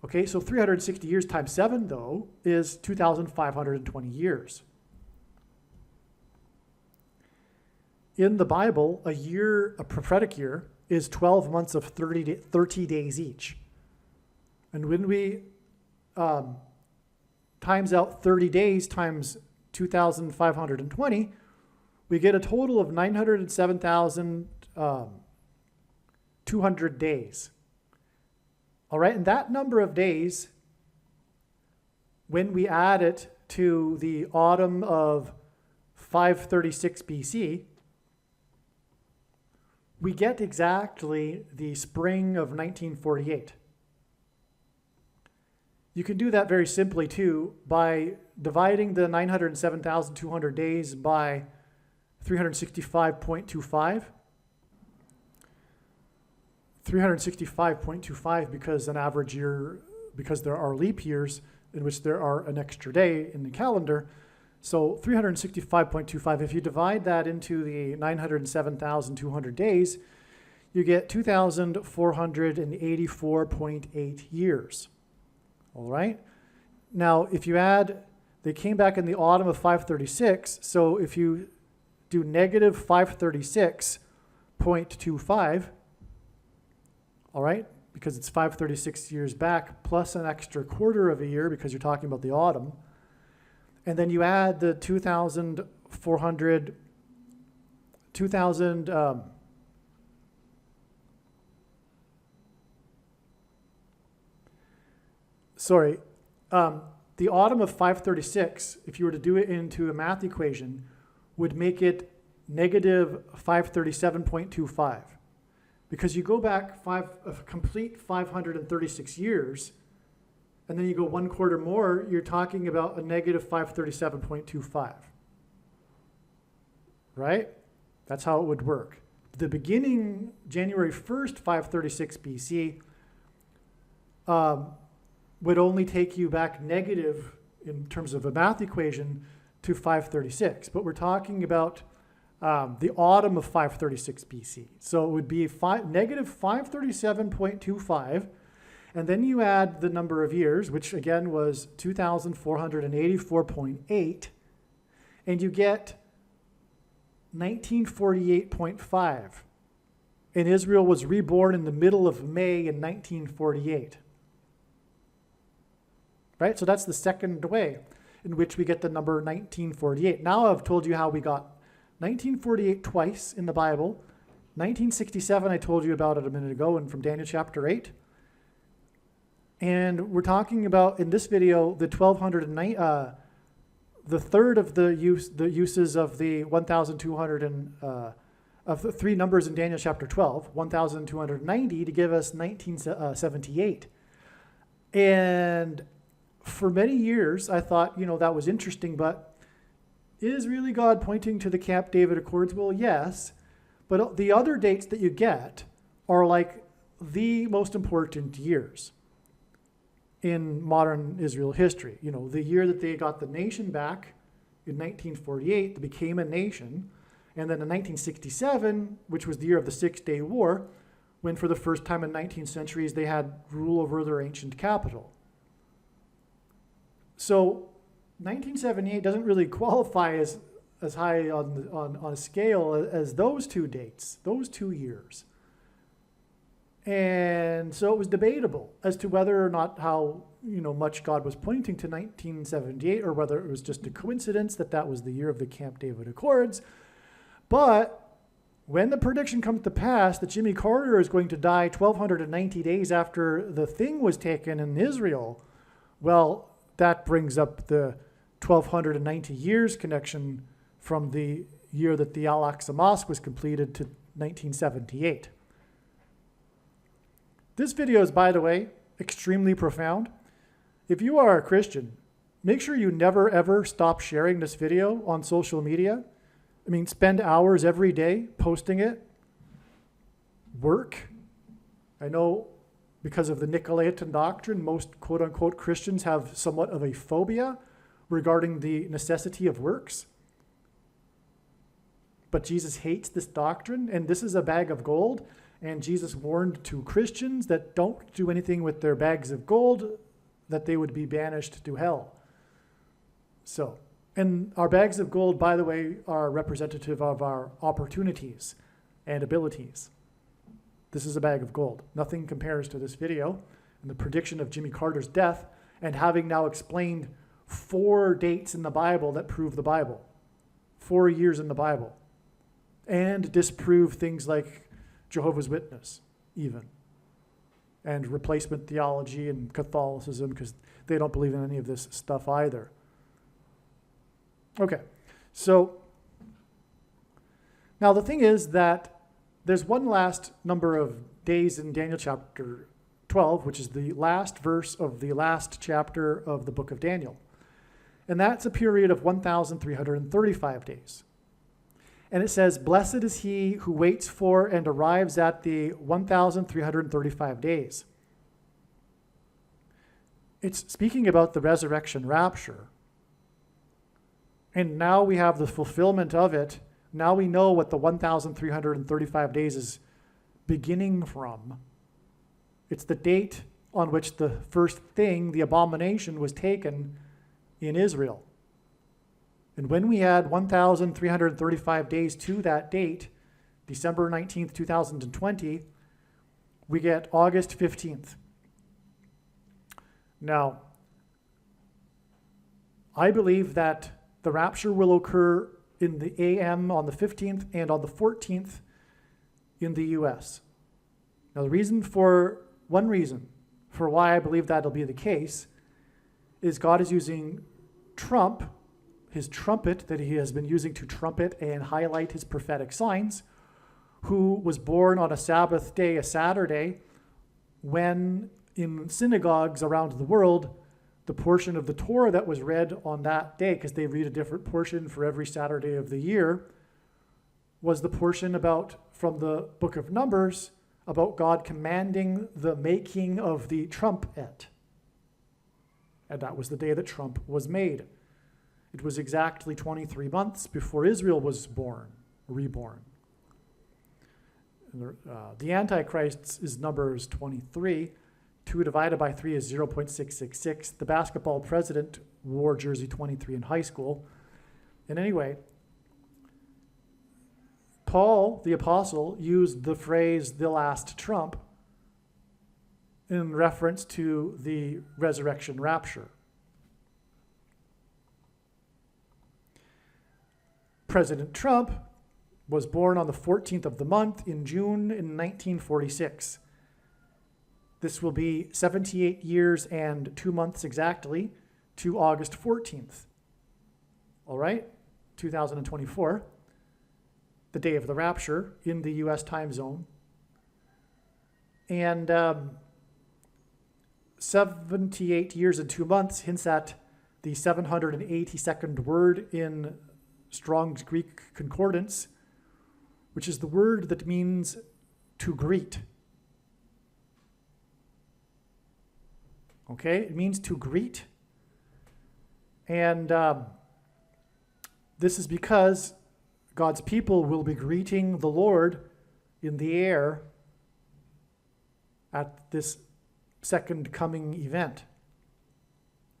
Okay, so 360 years times 7, though, is 2,520 years. In the Bible, a year, a prophetic year, is 12 months of 30 days each. And when we times out 30 days times 2,520, we get a total of 907,200 days. All right, and that number of days, when we add it to the autumn of 536 BC, we get exactly the spring of 1948. You can do that very simply too by dividing the 907,200 days by 365.25. 365.25 because an average year, because there are leap years in which there are an extra day in the calendar. So 365.25, if you divide that into the 907,200 days, you get 2,484.8 years. All right? Now, if you add, they came back in the autumn of 536, so if you do negative 536.25, all right, because it's 536 years back, plus an extra quarter of a year because you're talking about the autumn, and then you add the 2,400, the autumn of 536, if you were to do it into a math equation, would make it negative 537.25. Because you go back a complete 536 years, and then you go one quarter more, you're talking about a negative 537.25. Right? That's how it would work. The beginning, January 1st, 536 BC, would only take you back negative in terms of a math equation to 536. But we're talking about the autumn of 536 BC. So it would be negative 537.25. And then you add the number of years, which again was 2,484.8. And you get 1948.5. And Israel was reborn in the middle of May in 1948. Right? So that's the second way in which we get the number 1948. Now I've told you how we got 1948 twice in the Bible. 1967 I told you about it a minute ago, and from Daniel chapter 8. And we're talking about, in this video, the 1209, the third of the uses of the 1,200 of the three numbers in Daniel chapter 12, 1,290 to give us 1978. And for many years, I thought, that was interesting, but is really God pointing to the Camp David Accords? Well, yes, but the other dates that you get are like the most important years in modern Israel history. The year that they got the nation back in 1948, they became a nation. And then in 1967, which was the year of the Six-Day War, when for the first time in 19 centuries they had rule over their ancient capital. So 1978 doesn't really qualify as high on a scale as those two dates, those 2 years. And so it was debatable as to whether or not how much God was pointing to 1978, or whether it was just a coincidence that was the year of the Camp David Accords. But when the prediction comes to pass that Jimmy Carter is going to die 1,290 days after the thing was taken in Israel, well, that brings up the 1,290 years connection from the year that the Al-Aqsa Mosque was completed to 1978. This video is, by the way, extremely profound. If you are a Christian, make sure you never ever stop sharing this video on social media. Spend hours every day posting it. Work. I know because of the Nicolaitan doctrine, most quote-unquote Christians have somewhat of a phobia regarding the necessity of works. But Jesus hates this doctrine, and this is a bag of gold. And Jesus warned to Christians that don't do anything with their bags of gold, that they would be banished to hell. So, and our bags of gold, by the way, are representative of our opportunities and abilities. This is a bag of gold. Nothing compares to this video and the prediction of Jimmy Carter's death, and having now explained 4 dates in the Bible that prove the Bible, 4 years in the Bible, and disprove things like Jehovah's Witness, even, and replacement theology and Catholicism, because they don't believe in any of this stuff either. Okay, so now the thing is that there's one last number of days in Daniel chapter 12, which is the last verse of the last chapter of the book of Daniel. And that's a period of 1,335 days. And it says, "Blessed is he who waits for and arrives at the 1,335 days." It's speaking about the resurrection rapture. And now we have the fulfillment of it. Now we know what the 1,335 days is beginning from. It's the date on which the first thing, the abomination, was taken in Israel. And when we add 1,335 days to that date, December 19th, 2020, we get August 15th. Now, I believe that the rapture will occur in the AM on the 15th and on the 14th in the US. Now, one reason for why I believe that'll be the case is God is using Trump, his trumpet that he has been using to trumpet and highlight his prophetic signs, who was born on a Sabbath day, a Saturday, when in synagogues around the world, the portion of the Torah that was read on that day, because they read a different portion for every Saturday of the year, was the portion from the book of Numbers about God commanding the making of the trumpet. And that was the day that Trump was made. It was exactly 23 months before Israel was reborn. The Antichrist's number is 23. 2 divided by 3 is 0.666. The basketball president wore jersey 23 in high school. And anyway, Paul, the apostle, used the phrase, the last trump, in reference to the resurrection rapture. President Trump was born on the 14th of the month in June in 1946. This will be 78 years and 2 months exactly to August 14th. All right, 2024, the day of the rapture in the U.S. time zone. And 78 years and 2 months hints at the 782nd word in Strong's Greek Concordance, which is the word that means to greet. Okay, it means to greet. And this is because God's people will be greeting the Lord in the air at this second coming event.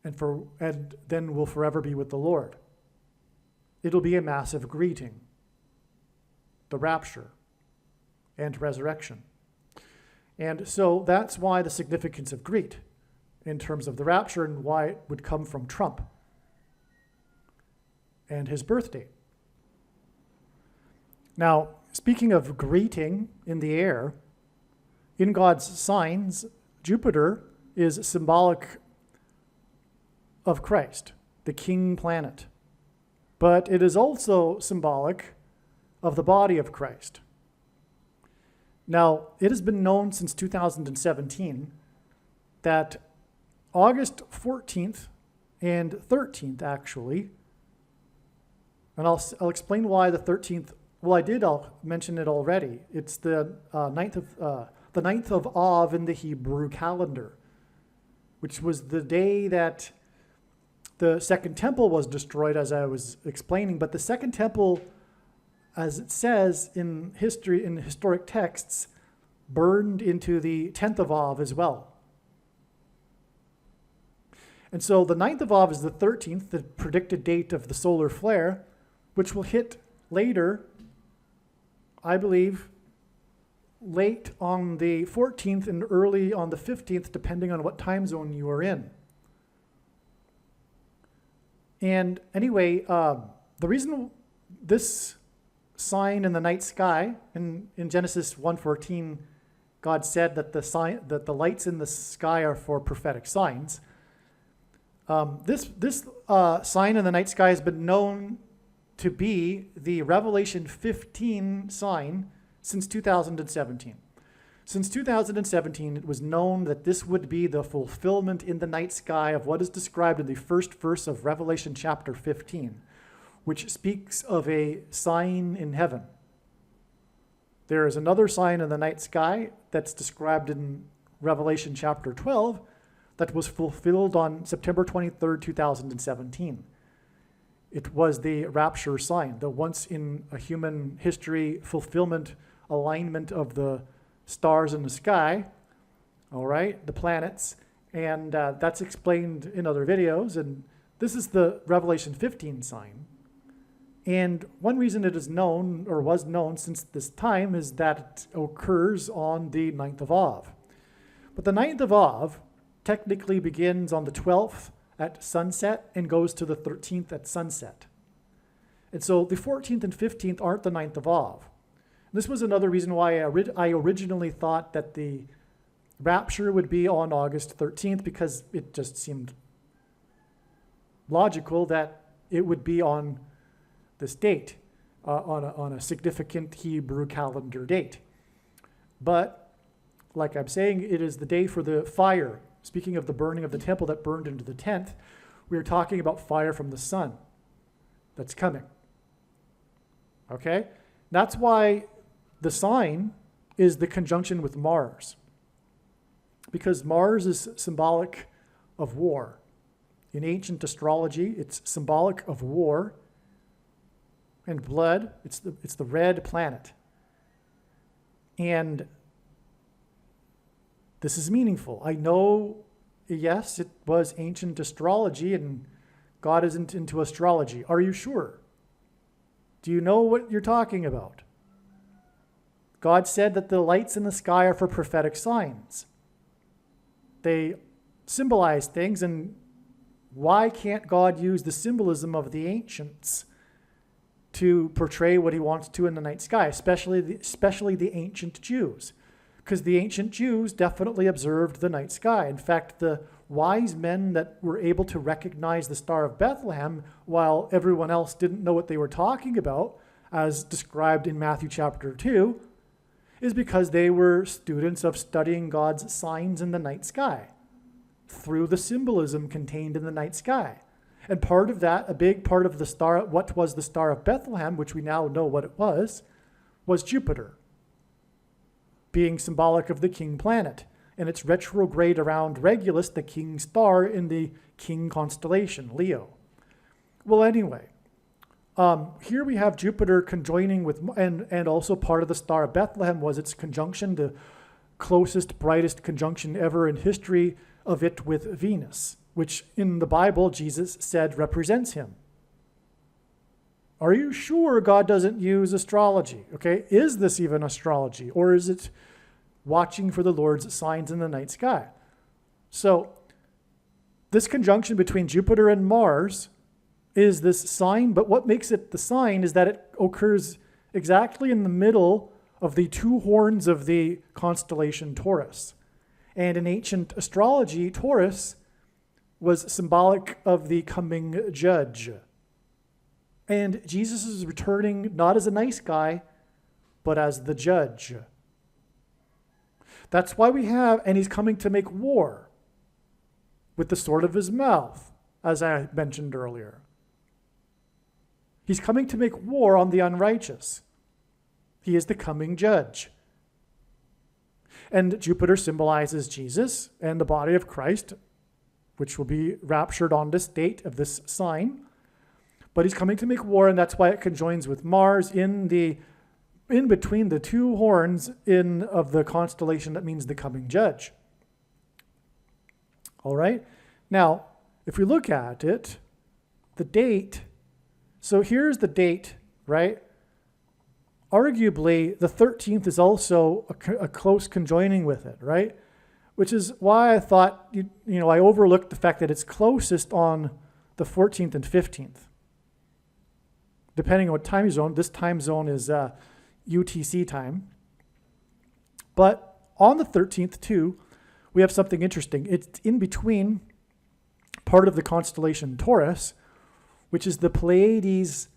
And then will forever be with the Lord. It'll be a massive greeting. The rapture and resurrection. And so that's why the significance of greet in terms of the rapture and why it would come from Trump and his birthday. Now, speaking of greeting in the air, in God's signs, Jupiter is symbolic of Christ, the king planet. But it is also symbolic of the body of Christ. Now, it has been known since 2017 that August 14th and 13th, actually, and I'll explain why the 13th. Well, I'll mention it already. It's the 9th of Av in the Hebrew calendar, which was the day that the Second Temple was destroyed, as I was explaining. But the Second Temple, as it says in historic texts, burned into the 10th of Av as well. And so the 9th of Av is the 13th, the predicted date of the solar flare, which will hit later, I believe, late on the 14th and early on the 15th, depending on what time zone you are in. And anyway, the reason this sign in the night sky, in Genesis 1:14, God said that the lights in the sky are for prophetic signs. This sign in the night sky has been known to be the Revelation 15 sign since 2017. Since 2017, it was known that this would be the fulfillment in the night sky of what is described in the first verse of Revelation chapter 15, which speaks of a sign in heaven. There is another sign in the night sky that's described in Revelation chapter 12 that was fulfilled on September 23rd, 2017. It was the rapture sign, the once in a human history fulfillment, alignment of the stars in the sky, all right, the planets, and that's explained in other videos, and this is the Revelation 15 sign. And one reason it is known, or was known since this time, is that it occurs on the 9th of Av. But the 9th of Av technically begins on the 12th at sunset and goes to the 13th at sunset. And so the 14th and 15th aren't the 9th of Av. This was another reason why I originally thought that the rapture would be on August 13th, because it just seemed logical that it would be on this date, on a significant Hebrew calendar date. But, like I'm saying, it is the day for the fire. Speaking of the burning of the temple that burned into the 10th, we are talking about fire from the sun that's coming. Okay? That's why the sign is the conjunction with Mars. Because Mars is symbolic of war. In ancient astrology, it's symbolic of war and blood. It's the red planet. And this is meaningful. I know, yes, it was ancient astrology, and God isn't into astrology. Are you sure? Do you know what you're talking about? God said that the lights in the sky are for prophetic signs. They symbolize things, and why can't God use the symbolism of the ancients to portray what he wants to in the night sky, especially the ancient Jews? Because the ancient Jews definitely observed the night sky. In fact, the wise men that were able to recognize the Star of Bethlehem while everyone else didn't know what they were talking about, as described in Matthew chapter 2, is because they were students of studying God's signs in the night sky through the symbolism contained in the night sky. And part of that, a big part of the star, what was the Star of Bethlehem, which we now know what it was Jupiter, being symbolic of the king planet. And it's retrograde around Regulus, the king star in the king constellation, Leo. Well, anyway, here we have Jupiter conjoining with, and also part of the Star of Bethlehem was its conjunction, the closest, brightest conjunction ever in history of it with Venus, which in the Bible, Jesus said represents him. Are you sure God doesn't use astrology? Okay, is this even astrology, or is it watching for the Lord's signs in the night sky? So this conjunction between Jupiter and Mars is this sign, but what makes it the sign is that it occurs exactly in the middle of the two horns of the constellation Taurus. And in ancient astrology, Taurus was symbolic of the coming judge. And Jesus is returning not as a nice guy, but as the judge. That's why we have, and he's coming to make war with the sword of his mouth, as I mentioned earlier. He's coming to make war on the unrighteous. He is the coming judge. And Jupiter symbolizes Jesus and the body of Christ, which will be raptured on this date of this sign. But he's coming to make war, and that's why it conjoins with Mars in between the two horns of the constellation that means the coming judge. All right? Now, if we look at it, the date, so here's the date, right? Arguably, the 13th is also a close conjoining with it, right? Which is why I thought, I overlooked the fact that it's closest on the 14th and 15th. Depending on what time zone, this time zone is UTC time. But on the 13th, too, we have something interesting. It's in between part of the constellation Taurus, which is the Pleiades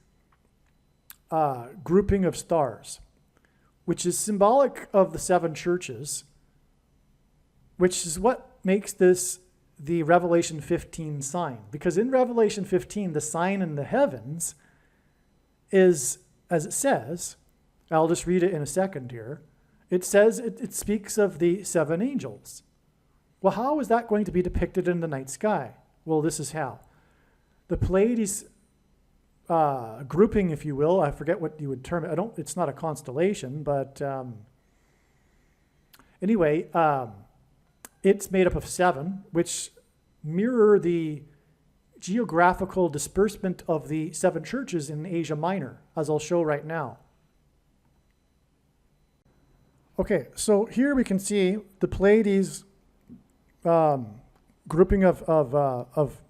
grouping of stars, which is symbolic of the seven churches, which is what makes this the Revelation 15 sign. Because in Revelation 15, the sign in the heavens is, as it says, I'll just read it in a second here. It says, it speaks of the seven angels. Well, how is that going to be depicted in the night sky? Well, this is how. The Pleiades grouping, if you will, I forget what you would term it. It's not a constellation, but anyway, it's made up of seven, which mirror the geographical disbursement of the seven churches in Asia Minor, as I'll show right now. Okay, so here we can see the Pleiades grouping of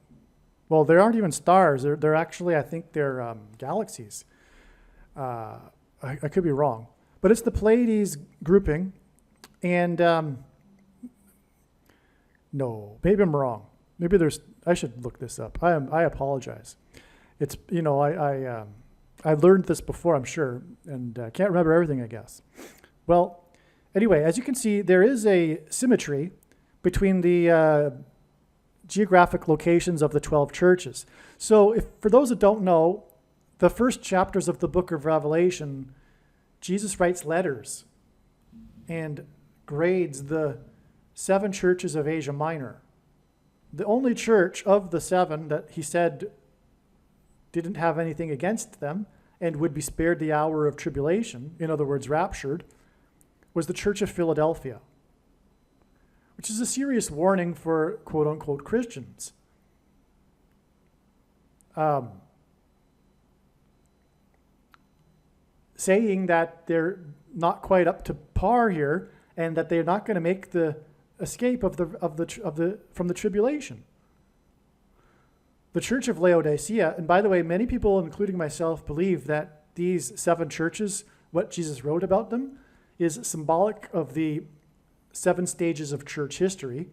well, they aren't even stars. They're actually, I think they're galaxies. I could be wrong. But it's the Pleiades grouping. And no, maybe I'm wrong. Maybe I should look this up. I apologize. It's, I learned this before, I'm sure, and can't remember everything, I guess. Well, anyway, as you can see, there is a symmetry between the geographic locations of the 12 churches. So for those that don't know, the first chapters of the book of Revelation, Jesus writes letters and grades the seven churches of Asia Minor. the only church of the seven that he said didn't have anything against them and would be spared the hour of tribulation, in other words, raptured, was the Church of Philadelphia, which is a serious warning for quote-unquote Christians. Saying that they're not quite up to par here and that they're not going to make the escape from the tribulation. The Church of Laodicea, and by the way, many people, including myself, believe that these seven churches, what Jesus wrote about them, is symbolic of the 7 stages of church history,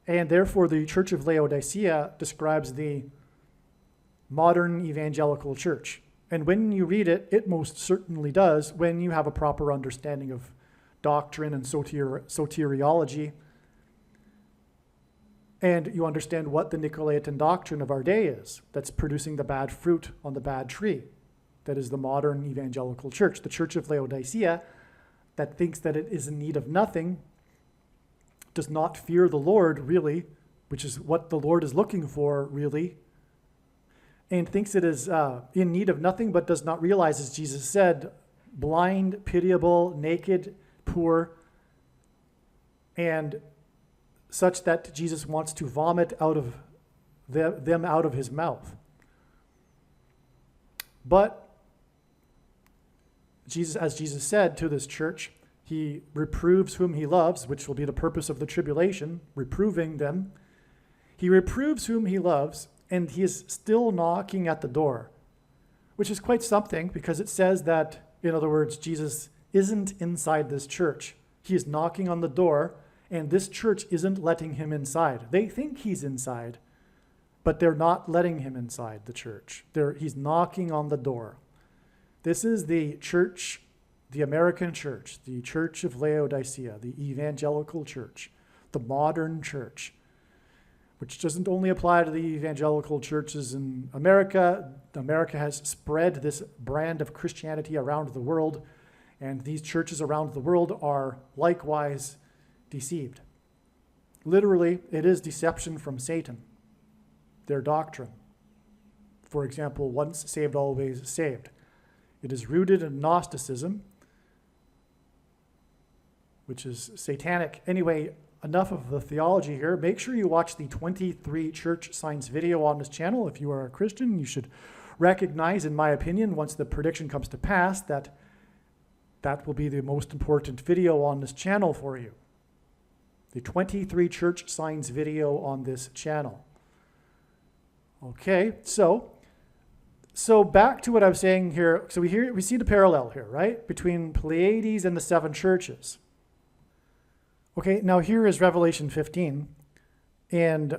and therefore the Church of Laodicea describes the modern evangelical church. And when you read it, it most certainly does when you have a proper understanding of doctrine and soteriology, and you understand what the Nicolaitan doctrine of our day is, that's producing the bad fruit on the bad tree. That is the modern evangelical church. The Church of Laodicea, that thinks that it is in need of nothing, does not fear the Lord, really, which is what the Lord is looking for, really, and thinks it is in need of nothing, but does not realize, as Jesus said, blind, pitiable, naked, poor, and such that Jesus wants to vomit out of them out of his mouth. But Jesus, as Jesus said to this church, he reproves whom he loves, which will be the purpose of the tribulation, reproving them. He reproves whom he loves, and he is still knocking at the door, which is quite something because it says that, in other words, Jesus isn't inside this church. He is knocking on the door, and this church isn't letting him inside. They think he's inside, but they're not letting him inside the church. He's knocking on the door. This is the church, the American church, the Church of Laodicea, the evangelical church, the modern church, which doesn't only apply to the evangelical churches in America. America has spread this brand of Christianity around the world, and these churches around the world are likewise deceived. Literally, it is deception from Satan, their doctrine. For example, once saved, always saved. It is rooted in Gnosticism, which is satanic. Anyway, enough of the theology here. Make sure you watch the 23 church signs video on this channel. If you are a Christian, you should recognize, in my opinion, once the prediction comes to pass, that will be the most important video on this channel for you. The 23 church signs video on this channel. Okay, so back to what I was saying here. So we see the parallel here, right, between Pleiades and the 7 churches. Okay, now here is Revelation 15, and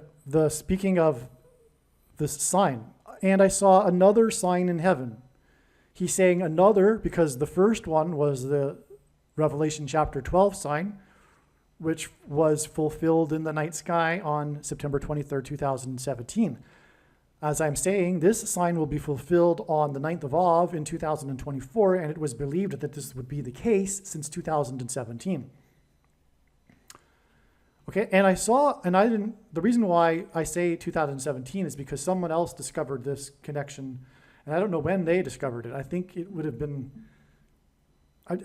speaking of this sign, and I saw another sign in heaven. He's saying another because the first one was the Revelation chapter 12 sign, which was fulfilled in the night sky on September 23rd, 2017. As I'm saying, this sign will be fulfilled on the 9th of Av in 2024, and it was believed that this would be the case since 2017. Okay, and the reason why I say 2017 is because someone else discovered this connection, and I don't know when they discovered it. I think it would have been,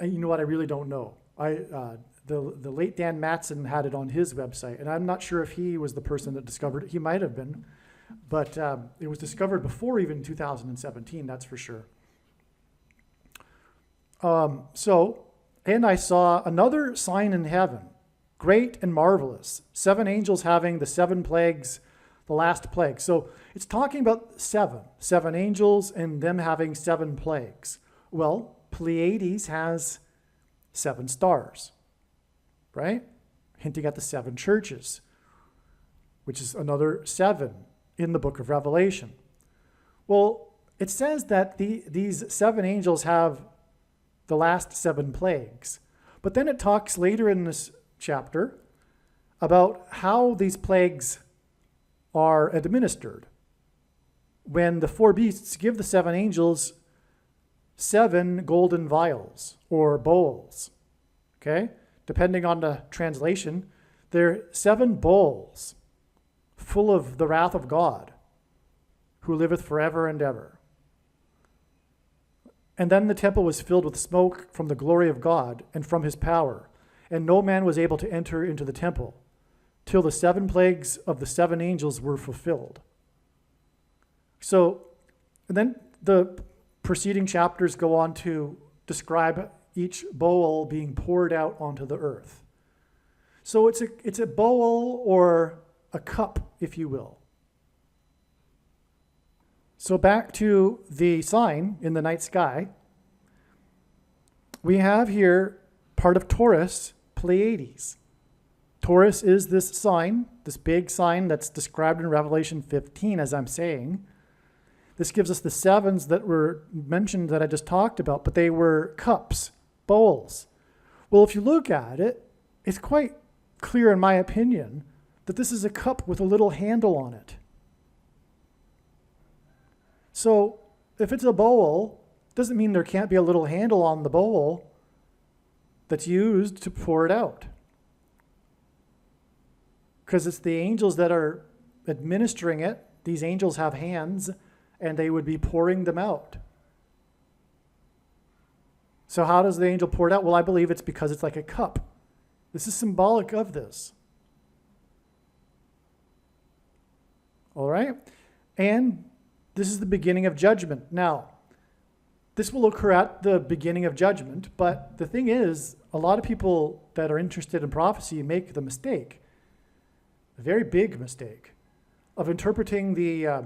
you know what, I really don't know. The late Dan Matson had it on his website, and I'm not sure if he was the person that discovered it. He might have been, but it was discovered before even 2017, that's for sure. And I saw another sign in heaven, great and marvelous, 7 angels having the 7 plagues, the last plague. So it's talking about 7 angels and them having 7 plagues. Well, Pleiades has 7 stars, right? Hinting at the 7 churches, which is another 7 in the book of Revelation. Well, it says that these 7 angels have the last 7 plagues. But then it talks later in this chapter about how these plagues are administered. When the 4 beasts give the 7 angels 7 golden vials or bowls, okay? Depending on the translation, they're 7 bowls full of the wrath of God, who liveth forever and ever. And then the temple was filled with smoke from the glory of God and from his power, and no man was able to enter into the temple till the 7 plagues of the 7 angels were fulfilled. So, and then the preceding chapters go on to describe each bowl being poured out onto the earth. So it's a bowl or a cup, if you will. So back to the sign in the night sky. We have here part of Taurus, Pleiades. Taurus is this sign, this big sign that's described in Revelation 15, as I'm saying. This gives us the 7s that were mentioned that I just talked about, but they were cups, bowls. Well, if you look at it, it's quite clear, in my opinion, that this is a cup with a little handle on it. So if it's a bowl, doesn't mean there can't be a little handle on the bowl that's used to pour it out. Because it's the angels that are administering it. These angels have hands, and they would be pouring them out. So how does the angel pour it out? Well, I believe it's because it's like a cup. This is symbolic of this. All right? And this is the beginning of judgment. Now, this will occur at the beginning of judgment, but the thing is, a lot of people that are interested in prophecy make the mistake, a very big mistake, of interpreting the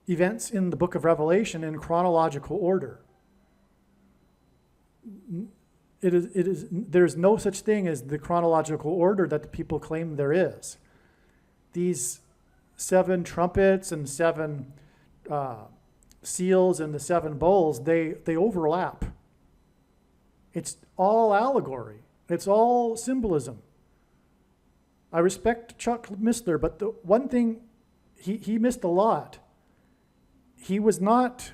events in the book of Revelation in chronological order. There's no such thing as the chronological order that the people claim there is. These 7 trumpets and 7 seals and the 7 bowls, they overlap. It's all allegory. It's all symbolism. I respect Chuck Missler, but the one thing he missed a lot. He was not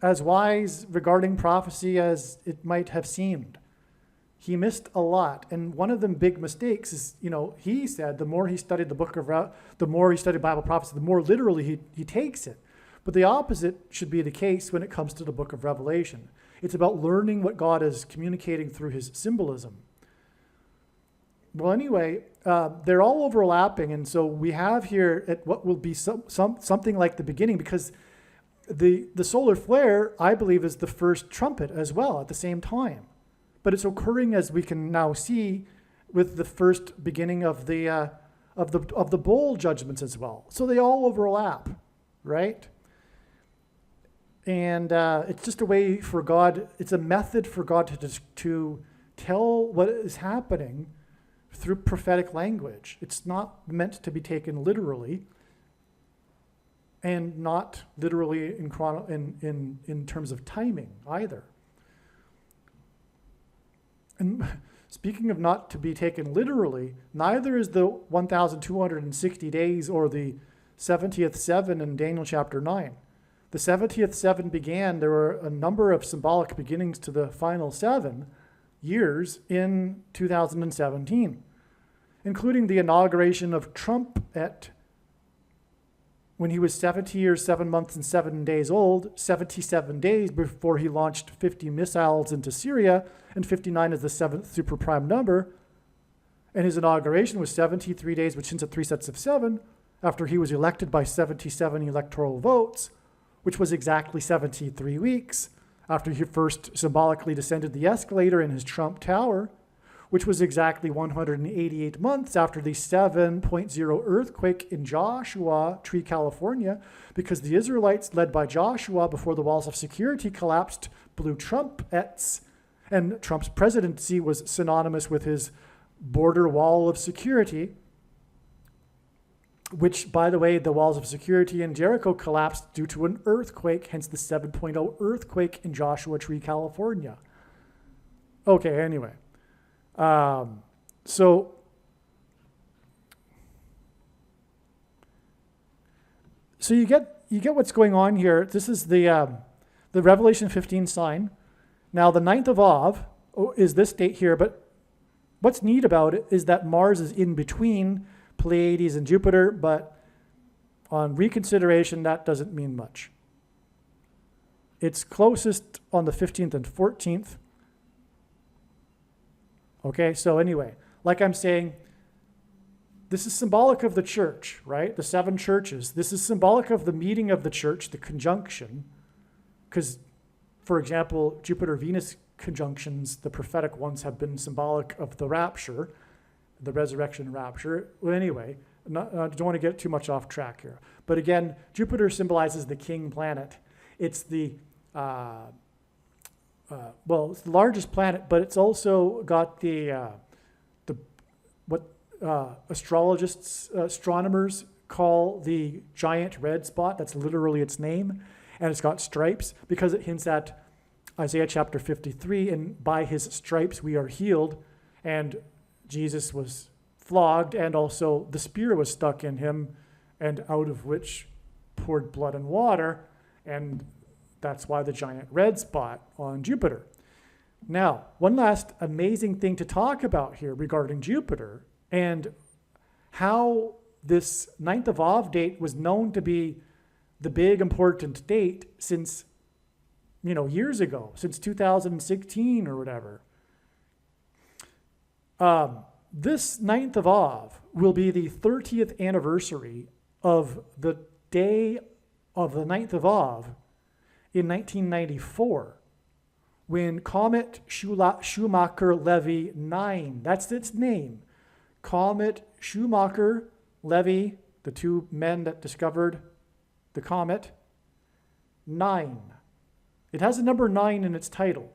as wise regarding prophecy as it might have seemed. He missed a lot. And one of the big mistakes is, he said the more he studied the more he studied Bible prophecy, the more literally he takes it. But the opposite should be the case when it comes to the book of Revelation. It's about learning what God is communicating through his symbolism. Well, anyway, they're all overlapping. And so we have here at what will be something like the beginning, because the solar flare, I believe, is the first trumpet as well at the same time. But it's occurring, as we can now see, with the first beginning of the bowl judgments as well. So they all overlap, right? And it's just a way for God. It's a method for God to tell what is happening through prophetic language. It's not meant to be taken literally, and not literally in terms of timing either. And speaking of not to be taken literally, neither is the 1,260 days or the 70th 7 in Daniel chapter 9. The 70th 7 began, there were a number of symbolic beginnings to the final 7 years in 2017, including the inauguration of Trump when he was 70 years, 7 months, and 7 days old, 77 days before he launched 50 missiles into Syria, and 59 is the 7th super prime number. And his inauguration was 73 days, which hints at 3 sets of 7, after he was elected by 77 electoral votes, which was exactly 73 weeks after he first symbolically descended the escalator in his Trump Tower, which was exactly 188 months after the 7.0 earthquake in Joshua Tree, California, because the Israelites, led by Joshua before the walls of security collapsed, blew trumpets, and Trump's presidency was synonymous with his border wall of security, which, by the way, the walls of security in Jericho collapsed due to an earthquake, hence the 7.0 earthquake in Joshua Tree, California. Okay, anyway. So you get what's going on here. This is the Revelation 15 sign. Now the 9th of Av is this date here, but What's neat about it is that Mars is in between Pleiades and Jupiter, but on reconsideration, that doesn't mean much. It's closest on the 15th and 14th. Okay, so anyway, like I'm saying, this is symbolic of the church, right? The 7 churches. This is symbolic of the meeting of the church, the conjunction. Because, for example, Jupiter-Venus conjunctions, the prophetic ones, have been symbolic of the rapture, the resurrection rapture. Well, anyway, I don't want to get too much off track here. But again, Jupiter symbolizes the king planet. It's the, it's the largest planet, but it's also got what astrologists, astronomers call the giant red spot. That's literally its name. And it's got stripes because it hints at Isaiah chapter 53, and by his stripes we are healed. And Jesus was flogged, and also the spear was stuck in him, and out of which poured blood and water. And that's why the giant red spot on Jupiter. Now, one last amazing thing to talk about here regarding Jupiter and how this 9th of Av date was known to be the big important date since, years ago, since 2016 or whatever. This 9th of Av will be the 30th anniversary of the day of the 9th of Av in 1994, when Comet Schumacher-Levy 9, that's its name, Comet Schumacher-Levy, the 2 men that discovered the comet, 9. It has the number 9 in its title.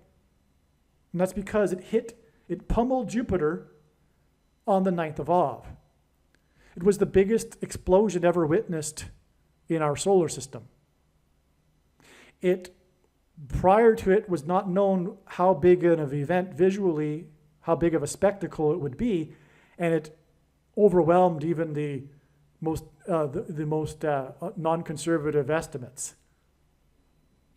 And that's because it pummeled Jupiter on the 9th of Av. It was the biggest explosion ever witnessed in our solar system. Prior to it was not known how big of an event visually, how big of a spectacle it would be, and it overwhelmed even the most non-conservative estimates.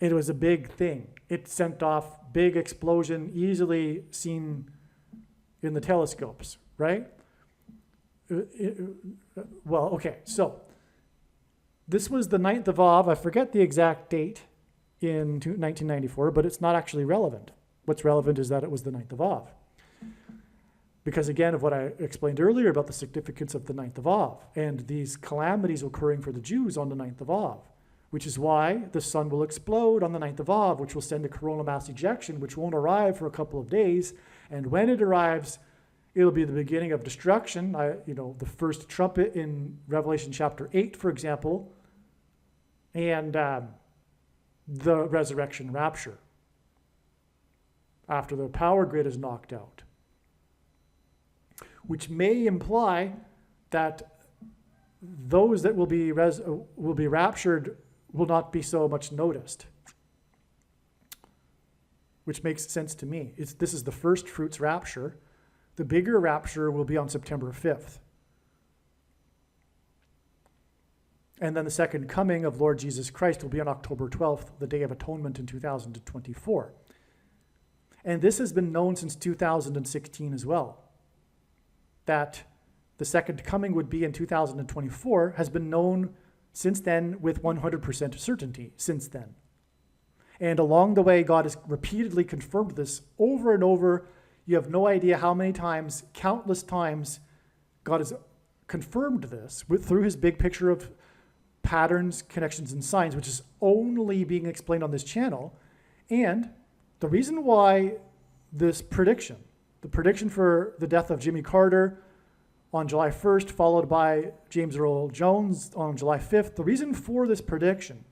It was a big thing. It sent off big explosion, easily seen in the telescopes, right? So this was the 9th of Av. I forget the exact date in 1994, but it's not actually relevant. What's relevant is that it was the 9th of Av. Because again, of what I explained earlier about the significance of the 9th of Av and these calamities occurring for the Jews on the 9th of Av, which is why the sun will explode on the 9th of Av, which will send a coronal mass ejection, which won't arrive for a couple of days. And when it arrives, it'll be the beginning of destruction. The first trumpet in Revelation chapter 8, for example, and the resurrection rapture after the power grid is knocked out, which may imply that those that will be raptured will not be so much noticed, which makes sense to me. This is the first fruits rapture. The bigger rapture will be on September 5th. And then the second coming of Lord Jesus Christ will be on October 12th, the Day of Atonement in 2024. And this has been known since 2016 as well. That the second coming would be in 2024 has been known since then with 100% certainty since then. And along the way, God has repeatedly confirmed this over and over. You have no idea how many times, countless times, God has confirmed this through his big picture of patterns, connections, and signs, which is only being explained on this channel. And the reason why this prediction, the prediction for the death of Jimmy Carter on July 1st, followed by James Earl Jones on July 5th, the reason for this prediction,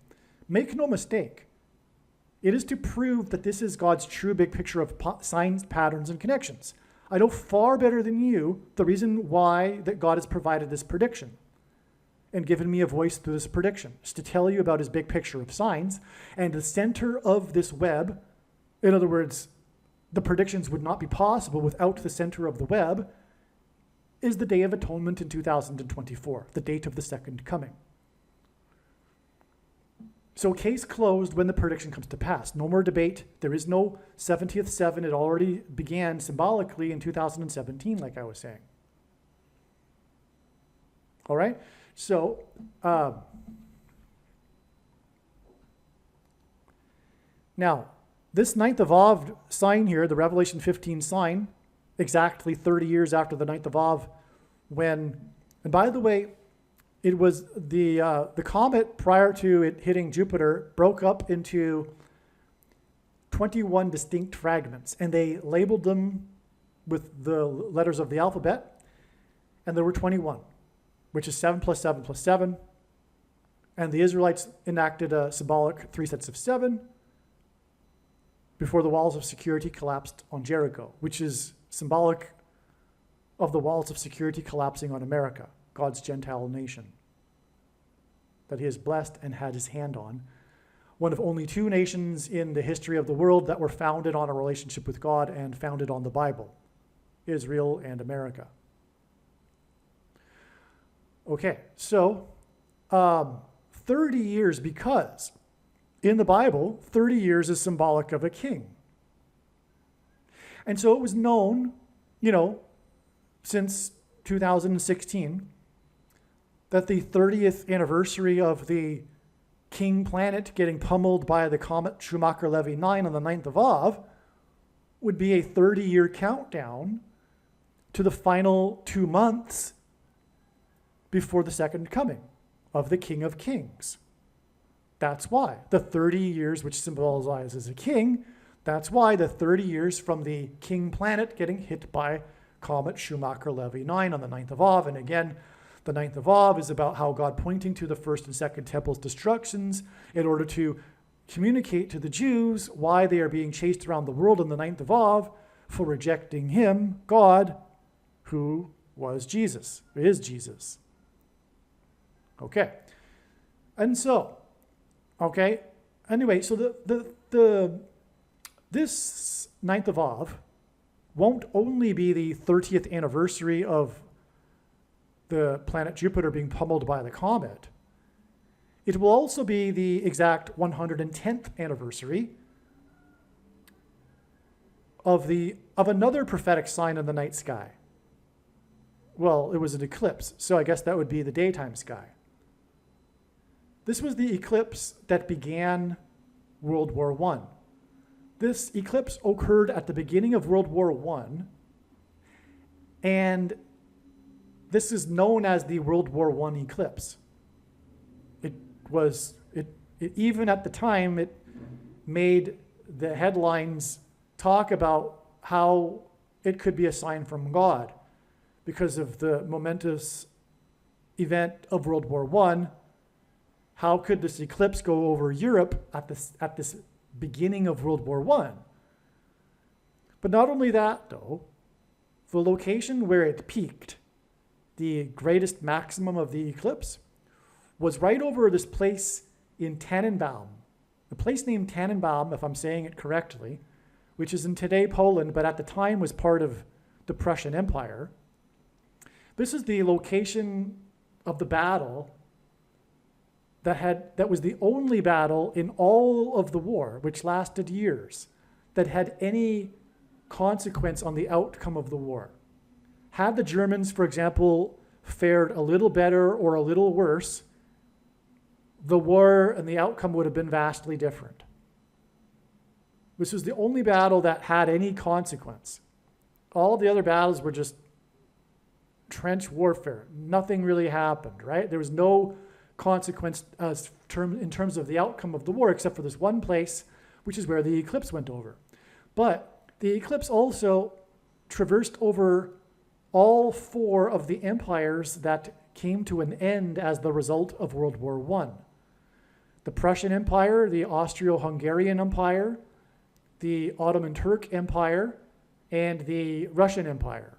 make no mistake, it is to prove that this is God's true big picture of signs, patterns, and connections. I know far better than you the reason why that God has provided this prediction and given me a voice through this prediction, is to tell you about his big picture of signs. And the center of this web, in other words, the predictions would not be possible without the center of the web, is the Day of Atonement in 2024, the date of the second coming. So case closed when the prediction comes to pass. No more debate. There is no 70th seven. It already began symbolically in 2017, like I was saying. All right? So, now, this 9th of Av sign here, the Revelation 15 sign, exactly 30 years after the 9th of Av, when, and by the way, it was the comet prior to it hitting Jupiter broke up into 21 distinct fragments, and they labeled them with the letters of the alphabet, and there were 21, which is 7 plus 7 plus 7, and the Israelites enacted a symbolic 3 sets of 7 before the walls of security collapsed on Jericho, which is symbolic of the walls of security collapsing on America, God's Gentile nation, that he has blessed and had his hand on. One of only 2 nations in the history of the world that were founded on a relationship with God and founded on the Bible, Israel and America. Okay, so 30 years, because in the Bible, 30 years is symbolic of a king. And so it was known, since 2016, that the 30th anniversary of the king planet getting pummeled by the comet Schumacher-Levy 9 on the 9th of Av would be a 30-year countdown to the final 2 months before the second coming of the King of Kings. That's why the 30 years, which symbolizes a king, that's why the 30 years from the king planet getting hit by comet Schumacher-Levy 9 on the 9th of Av. And again, the 9th of Av is about how God pointing to the first and second temple's destructions in order to communicate to the Jews why they are being chased around the world on the 9th of Av for rejecting him, God, who was Jesus, is Jesus. Okay. And so, anyway, so this 9th of Av won't only be the 30th anniversary of the planet Jupiter being pummeled by the comet. It will also be the exact 110th anniversary of another prophetic sign in the night sky. Well, it was an eclipse, so I guess that would be the daytime sky. This was the eclipse that began World War I. This eclipse occurred at the beginning of World War I, and this is known as the World War I eclipse. Even at the time, it made the headlines talk about how it could be a sign from God because of the momentous event of World War I. How could this eclipse go over Europe at this beginning of World War I? But not only that, though, the location where it peaked, the greatest maximum of the eclipse, was right over this place in Tannenbaum, a place named Tannenbaum, if I'm saying it correctly, which is in today Poland, but at the time was part of the Prussian Empire. This is the location of the battle that was the only battle in all of the war, which lasted years, that had any consequence on the outcome of the war. Had the Germans, for example, fared a little better or a little worse, the war and the outcome would have been vastly different. This was the only battle that had any consequence. All the other battles were just trench warfare. Nothing really happened, right? There was no consequence in terms of the outcome of the war, except for this one place, which is where the eclipse went over. But the eclipse also traversed over all 4 of the empires that came to an end as the result of World War I. The Prussian Empire, the Austro-Hungarian Empire, the Ottoman Turk Empire, and the Russian Empire.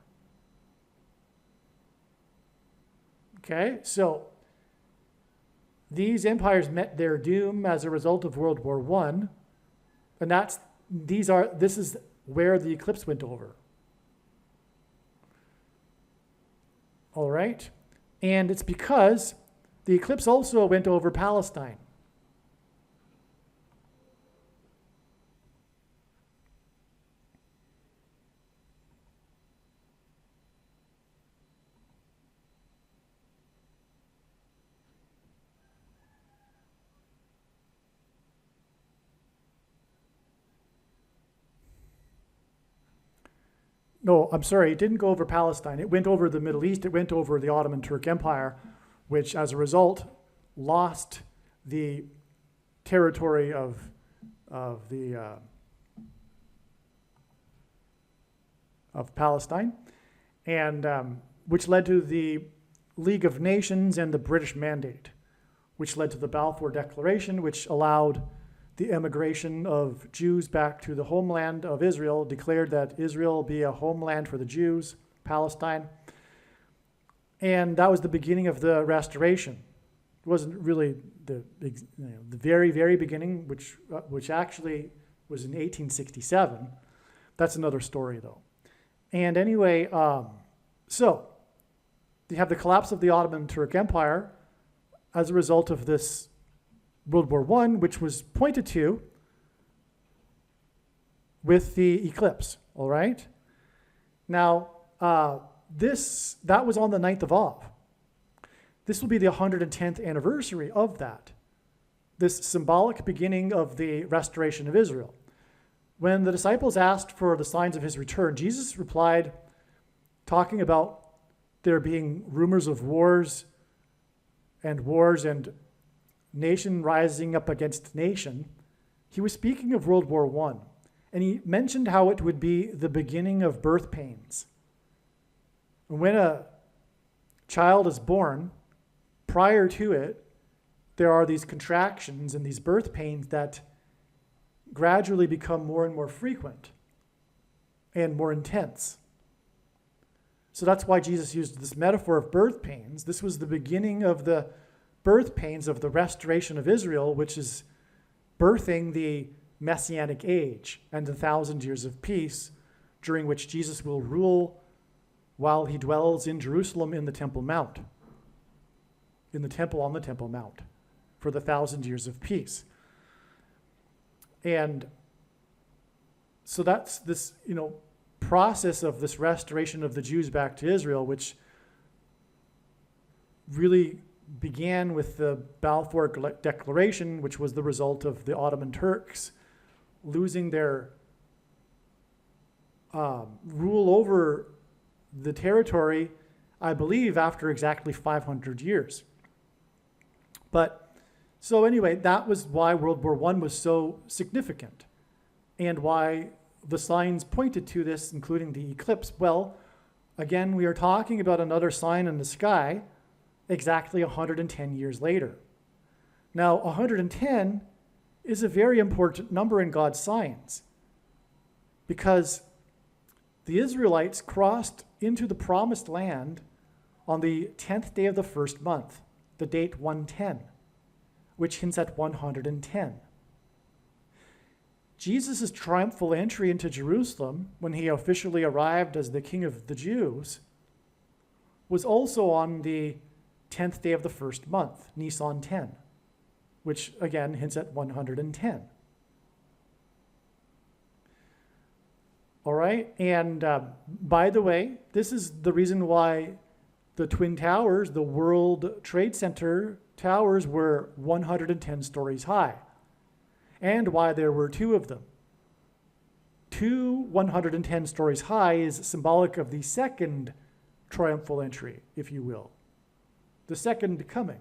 Okay, so these empires met their doom as a result of World War I, and this is where the eclipse went over. All right, and it's because the eclipse also went over Palestine. No, I'm sorry, it didn't go over Palestine. It went over the Middle East. It went over the Ottoman Turk Empire, which as a result lost the territory of Palestine, and which led to the League of Nations and the British Mandate, which led to the Balfour Declaration, which allowed the emigration of Jews back to the homeland of Israel, declared that Israel be a homeland for the Jews, Palestine. And that was the beginning of the restoration. It wasn't really the very, very beginning, which actually was in 1867. That's another story, though. And anyway, so you have the collapse of the Ottoman Turk Empire as a result of this World War I, which was pointed to with the eclipse, all right? Now, that was on the 9th of Av. This will be the 110th anniversary of that, this symbolic beginning of the restoration of Israel. When the disciples asked for the signs of his return, Jesus replied, talking about there being rumors of wars and nation rising up against nation. He was speaking of World War I, and he mentioned how it would be the beginning of birth pains. When a child is born, prior to it, there are these contractions and these birth pains that gradually become more and more frequent and more intense. So that's why Jesus used this metaphor of birth pains. This was the beginning of the birth pains of the restoration of Israel, which is birthing the Messianic age and the 1,000 years of peace, during which Jesus will rule while he dwells in Jerusalem in the Temple Mount, in the temple on the Temple Mount, for the 1,000 years of peace. And so that's this, process of this restoration of the Jews back to Israel, which really began with the Balfour Declaration, which was the result of the Ottoman Turks losing their rule over the territory, I believe, after exactly 500 years. But so anyway, that was why World War I was so significant, and why the signs pointed to this, including the eclipse. Well, again, we are talking about another sign in the sky exactly 110 years later. Now, 110 is a very important number in God's signs, because the Israelites crossed into the promised land on the 10th day of the first month, the date 110, which hints at 110. Jesus' triumphal entry into Jerusalem, when he officially arrived as the King of the Jews, was also on the 10th day of the first month, Nisan 10, which again hints at 110. All right, and by the way, this is the reason why the Twin Towers, the World Trade Center towers, were 110 stories high, and why there were two of them. 110 stories high is symbolic of the second triumphal entry, if you will, the second coming.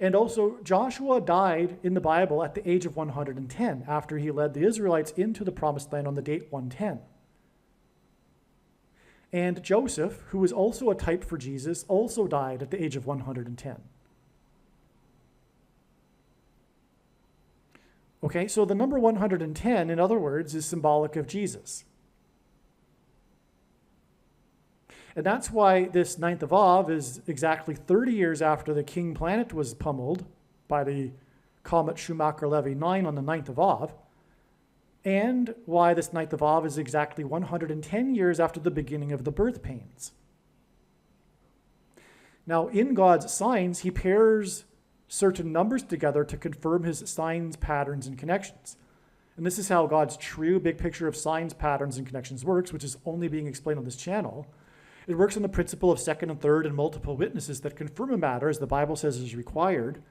And also, Joshua died in the Bible at the age of 110 after he led the Israelites into the promised land on the date 110. And Joseph, who was also a type for Jesus, also died at the age of 110. Okay, so the number 110, in other words, is symbolic of Jesus. And that's why this 9th of Av is exactly 30 years after the King planet was pummeled by the comet Schumacher-Levy 9 on the 9th of Av, and why this 9th of Av is exactly 110 years after the beginning of the birth pains. Now, in God's signs, he pairs certain numbers together to confirm his signs, patterns, and connections. And this is how God's true big picture of signs, patterns, and connections works, which is only being explained on this channel. It works on the principle of second and third and multiple witnesses that confirm a matter, as the Bible says is required.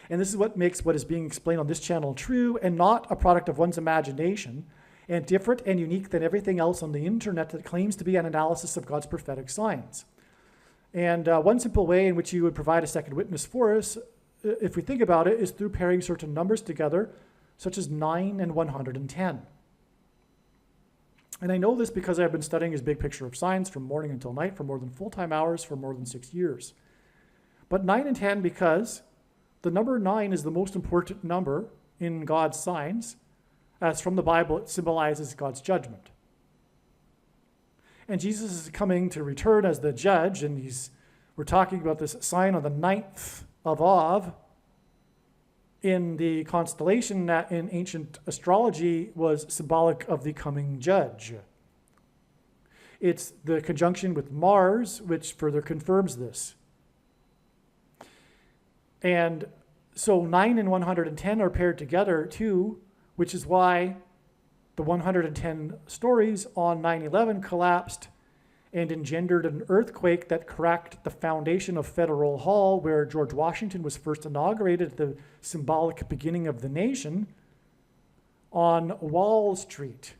And this is what makes what is being explained on this channel true and not a product of one's imagination, and different and unique than everything else on the internet that claims to be an analysis of God's prophetic signs. And one simple way in which you would provide a second witness for us, if we think about it, is through pairing certain numbers together, such as 9 and 110. And I know this because I've been studying his big picture of signs from morning until night for more than full-time hours for more than 6 years. But 9 and 10 because the number 9 is the most important number in God's signs, as from the Bible it symbolizes God's judgment. And Jesus is coming to return as the judge, and we're talking about this sign on the 9th of Av in the constellation that in ancient astrology was symbolic of the coming judge. It's the conjunction with Mars which further confirms this. And so 9 and 110 are paired together too, which is why the 110 stories on 9/11 collapsed and engendered an earthquake that cracked the foundation of Federal Hall, where George Washington was first inaugurated, the symbolic beginning of the nation, on Wall Street.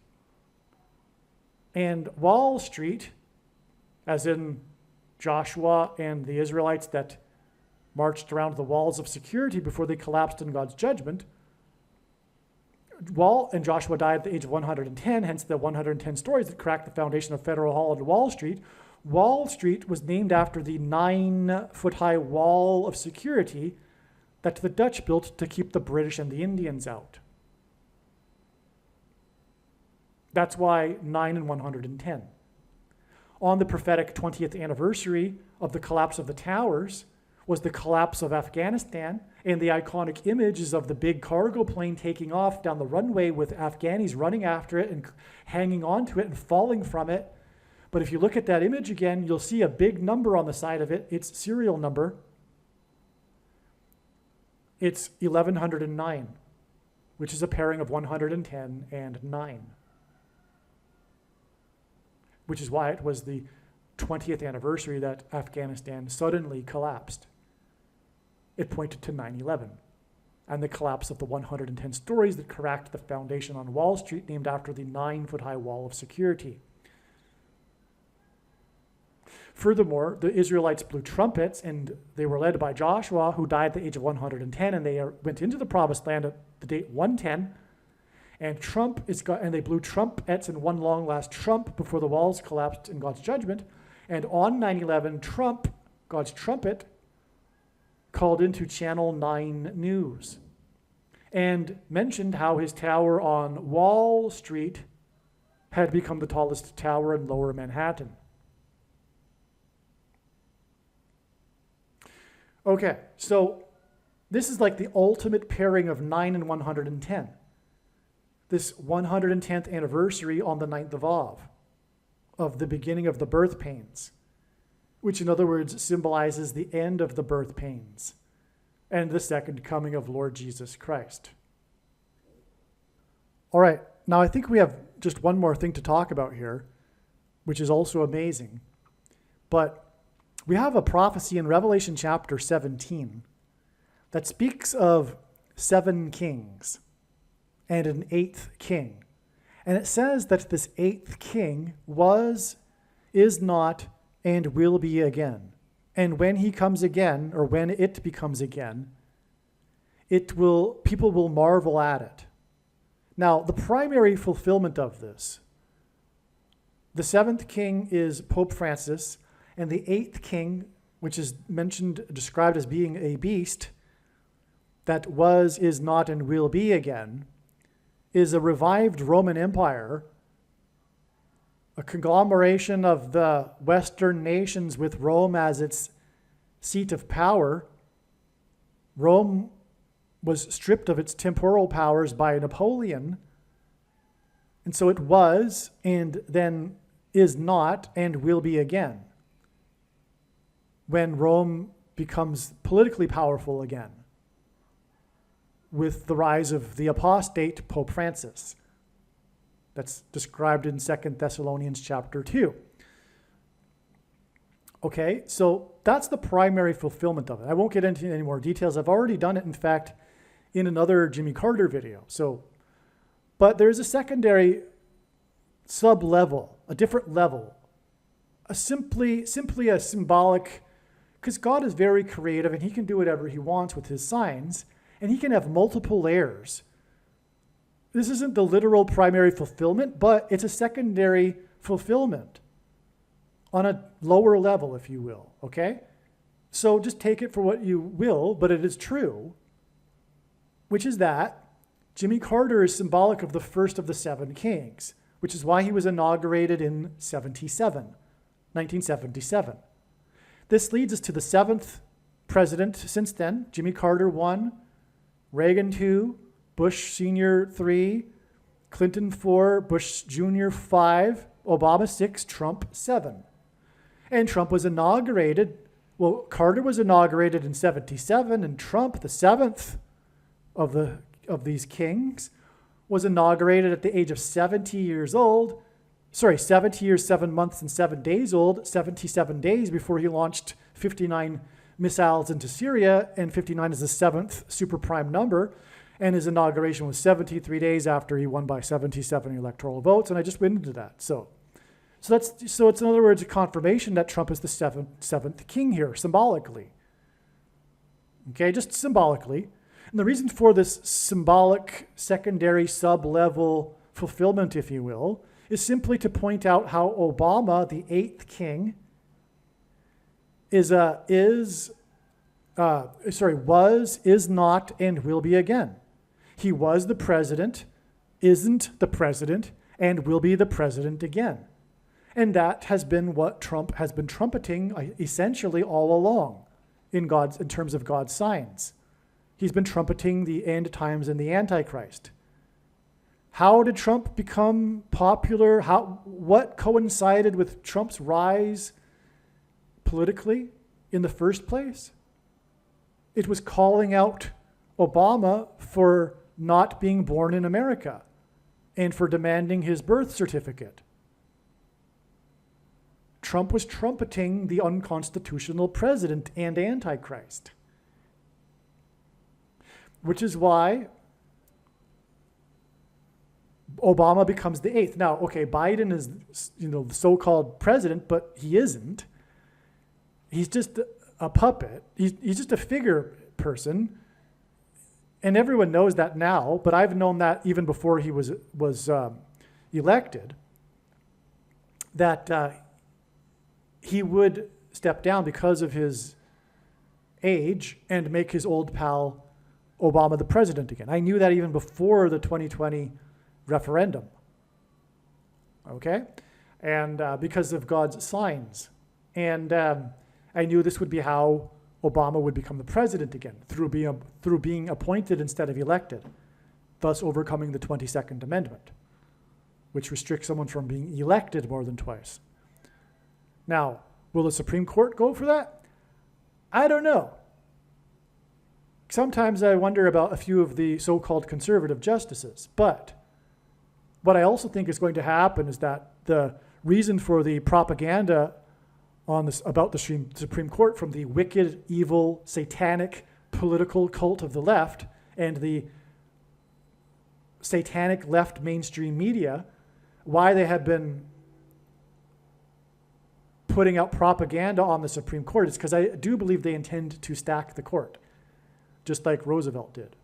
And Wall Street, as in Joshua and the Israelites that marched around the walls of security before they collapsed in God's judgment, and Joshua died at the age of 110, hence the 110 stories that cracked the foundation of Federal Hall and Wall Street. Wall Street was named after the 9-foot-high wall of security that the Dutch built to keep the British and the Indians out. That's why 9 and 110. On the prophetic 20th anniversary of the collapse of the towers was the collapse of Afghanistan, and the iconic images of the big cargo plane taking off down the runway with Afghanis running after it and hanging onto it and falling from it. But if you look at that image again, you'll see a big number on the side of it. Its serial number. It's 1109, which is a pairing of 110 and 9. Which is why it was the 20th anniversary that Afghanistan suddenly collapsed. It pointed to 9/11 and the collapse of the 110 stories that cracked the foundation on Wall Street, named after the 9-foot-high wall of security. Furthermore, the Israelites blew trumpets, and they were led by Joshua, who died at the age of 110, and they went into the promised land at the date 110. And they blew trumpets in one long last trump before the walls collapsed in God's judgment. And on 9/11, God's trumpet, called into Channel 9 News and mentioned how his tower on Wall Street had become the tallest tower in Lower Manhattan. Okay, so this is like the ultimate pairing of 9 and 110. This 110th anniversary on the 9th of Av, of the beginning of the birth pains, which in other words symbolizes the end of the birth pains and the second coming of Lord Jesus Christ. All right, now I think we have just one more thing to talk about here, which is also amazing. But we have a prophecy in Revelation chapter 17 that speaks of 7 kings and an 8th king. And it says that this 8th king was, is not, and will be again. And when he comes again, or when it becomes again, people will marvel at it. Now, the primary fulfillment of this, the 7th king is Pope Francis, and the 8th king, which is described as being a beast that was, is not, and will be again, is a revived Roman Empire, a conglomeration of the Western nations with Rome as its seat of power. Rome was stripped of its temporal powers by Napoleon, and so it was, and then is not, and will be again, when Rome becomes politically powerful again, with the rise of the apostate Pope Francis. That's described in 2 Thessalonians chapter 2. Okay, so that's the primary fulfillment of it. I won't get into any more details. I've already done it, in fact, in another Jimmy Carter video. But there's a secondary sub-level, a different level, simply a symbolic, because God is very creative and he can do whatever he wants with his signs, and he can have multiple layers. This isn't the literal primary fulfillment, but it's a secondary fulfillment on a lower level, if you will, okay? So just take it for what you will, but it is true, which is that Jimmy Carter is symbolic of the first of the 7 kings, which is why he was inaugurated in 1977. This leads us to the 7th president since then, Jimmy Carter 1, Reagan 2, Bush Sr. 3, Clinton 4, Bush Jr. 5, Obama 6, Trump 7. And Trump was inaugurated, well, Carter was inaugurated in 77, and Trump, the 7th of these kings, was inaugurated at the age of 70 years old. 70 years, 7 months, and 7 days old, 77 days before he launched 59 missiles into Syria, and 59 is the 7th super prime number. And his inauguration was 73 days after he won by 77 electoral votes, and I just went into that. So it's in other words a confirmation that Trump is the seventh king here, symbolically. Okay, just symbolically. And the reason for this symbolic secondary sub-level fulfillment, if you will, is simply to point out how Obama, the 8th king, was, is not, and will be again. He was the president, isn't the president, and will be the president again. And that has been what Trump has been trumpeting essentially all along in terms of God's signs. He's been trumpeting the end times and the Antichrist. How did Trump become popular? What coincided with Trump's rise politically in the first place? It was calling out Obama for not being born in America and for demanding his birth certificate. Trump was trumpeting the unconstitutional president and Antichrist, which is why Obama becomes the 8th. Now, okay, Biden is, the so-called president, but he isn't. He's just a puppet. He's just a figure person, and everyone knows that now. But I've known that even before he was elected, that he would step down because of his age and make his old pal Obama the president again. I knew that even before the 2020 referendum. Okay? And because of God's signs. And I knew this would be how Obama would become the president again, through being appointed instead of elected, thus overcoming the 22nd Amendment, which restricts someone from being elected more than twice. Now, will the Supreme Court go for that? I don't know. Sometimes I wonder about a few of the so-called conservative justices, but what I also think is going to happen is that the reason for the propaganda on this about the Supreme Court from the wicked, evil, satanic political cult of the left and the satanic left mainstream media, why they have been putting out propaganda on the Supreme Court is because I do believe they intend to stack the court, just like Roosevelt did,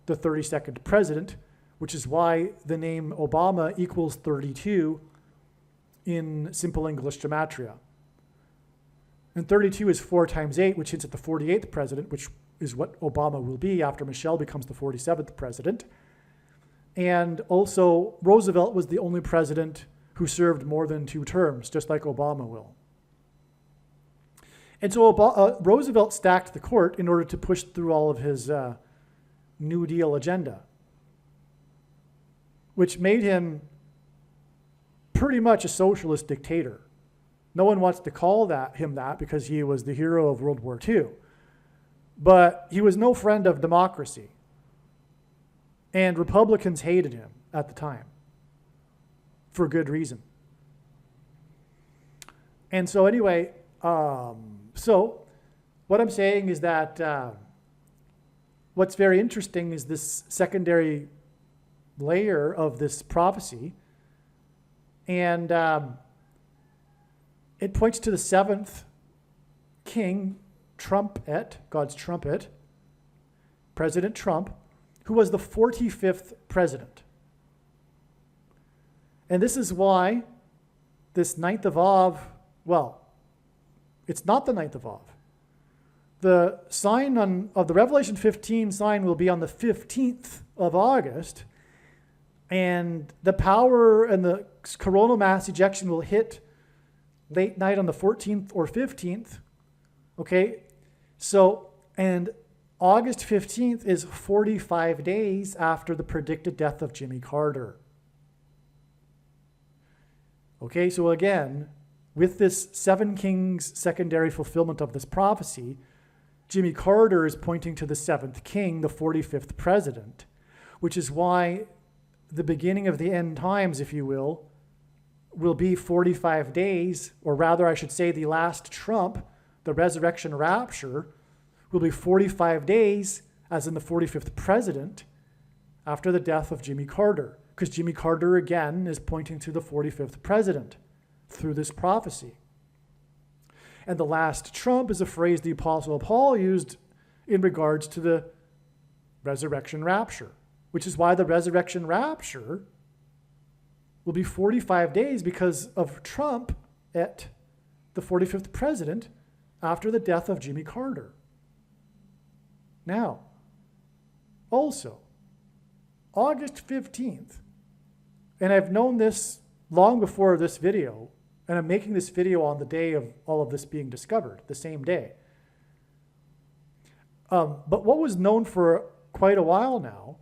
the 32nd president, which is why the name Obama equals 32 in simple English gematria. And 32 is 4 times 8, which hints at the 48th president, which is what Obama will be after Michelle becomes the 47th president. And also, Roosevelt was the only president who served more than 2 terms, just like Obama will. And so Roosevelt stacked the court in order to push through all of his New Deal agenda, which made him pretty much a socialist dictator. No one wants to call him that because he was the hero of World War II. But he was no friend of democracy. And Republicans hated him at the time for good reason. And so anyway, so what I'm saying is that what's very interesting is this secondary layer of this prophecy And it points to the seventh king, trumpet, God's trumpet, President Trump, who was the 45th president. And this is why this 9th of Av, well, it's not the 9th of Av. The sign of the Revelation 15 sign will be on the 15th of August, and the power and the coronal mass ejection will hit late night on the 14th or 15th. Okay, so, and August 15th is 45 days after the predicted death of Jimmy Carter. Okay, so again, with this seven kings secondary fulfillment of this prophecy, Jimmy Carter is pointing to the seventh king, the 45th president, which is why the beginning of the end times, if you will be 45 days, or rather I should say the last trump, the resurrection rapture, will be 45 days, as in the 45th president, after the death of Jimmy Carter. Because Jimmy Carter, again, is pointing to the 45th president through this prophecy. And the last trump is a phrase the Apostle Paul used in regards to the resurrection rapture, which is why the resurrection rapture will be 45 days because of Trump at the 45th president after the death of Jimmy Carter. Now, also, August 15th, and I've known this long before this video, and I'm making this video on the day of all of this being discovered, the same day. But what was known for quite a while now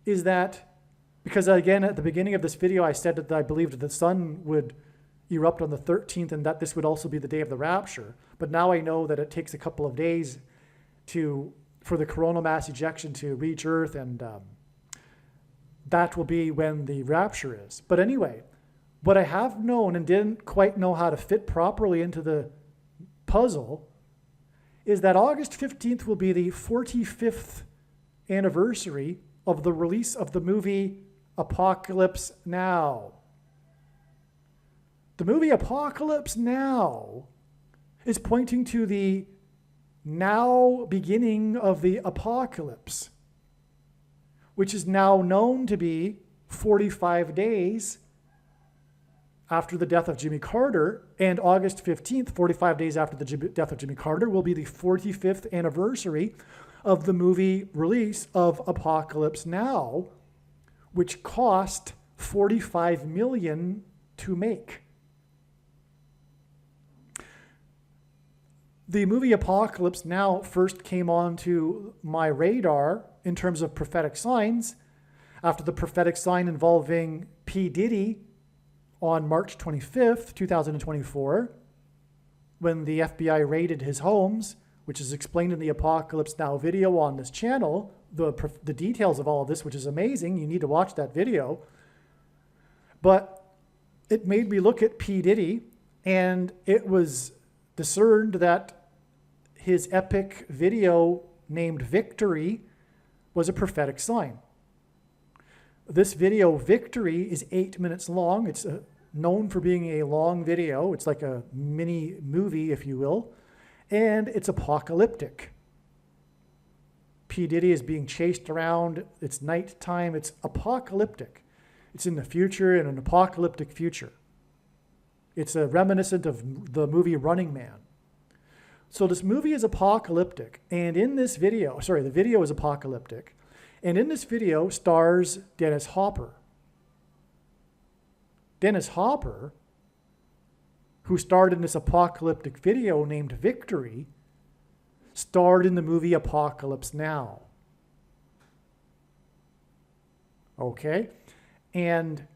is that, because again, at the beginning of this video, I said that I believed the sun would erupt on the 13th and that this would also be the day of the rapture. But now I know that it takes a couple of days for the coronal mass ejection to reach Earth, and that will be when the rapture is. But anyway, what I have known and didn't quite know how to fit properly into the puzzle is that August 15th will be the 45th anniversary of the release of the movie Apocalypse Now. The movie Apocalypse Now is pointing to the now beginning of the apocalypse, which is now known to be 45 days after the death of Jimmy Carter, and August 15th, 45 days after the death of Jimmy Carter, will be the 45th anniversary of the movie release of Apocalypse Now, which cost $45 million to make. The movie Apocalypse Now first came onto my radar in terms of prophetic signs after the prophetic sign involving P. Diddy on March 25th, 2024, when the FBI raided his homes, which is explained in the Apocalypse Now video on this channel, the details of all of this, which is amazing. You need to watch that video. But it made me look at P. Diddy, and it was discerned that his epic video named Victory was a prophetic sign. This video, Victory, is 8 minutes long. It's known for being a long video. It's like a mini movie, if you will. And it's apocalyptic. P. Diddy is being chased around. It's nighttime. It's apocalyptic. It's in the future, in an apocalyptic future. It's a reminiscent of the movie Running Man. So this movie is apocalyptic. And in this video, the video is apocalyptic. And in this video stars Dennis Hopper. Dennis Hopper, who starred in this apocalyptic video named Victory, starred in the movie Apocalypse Now. Okay? And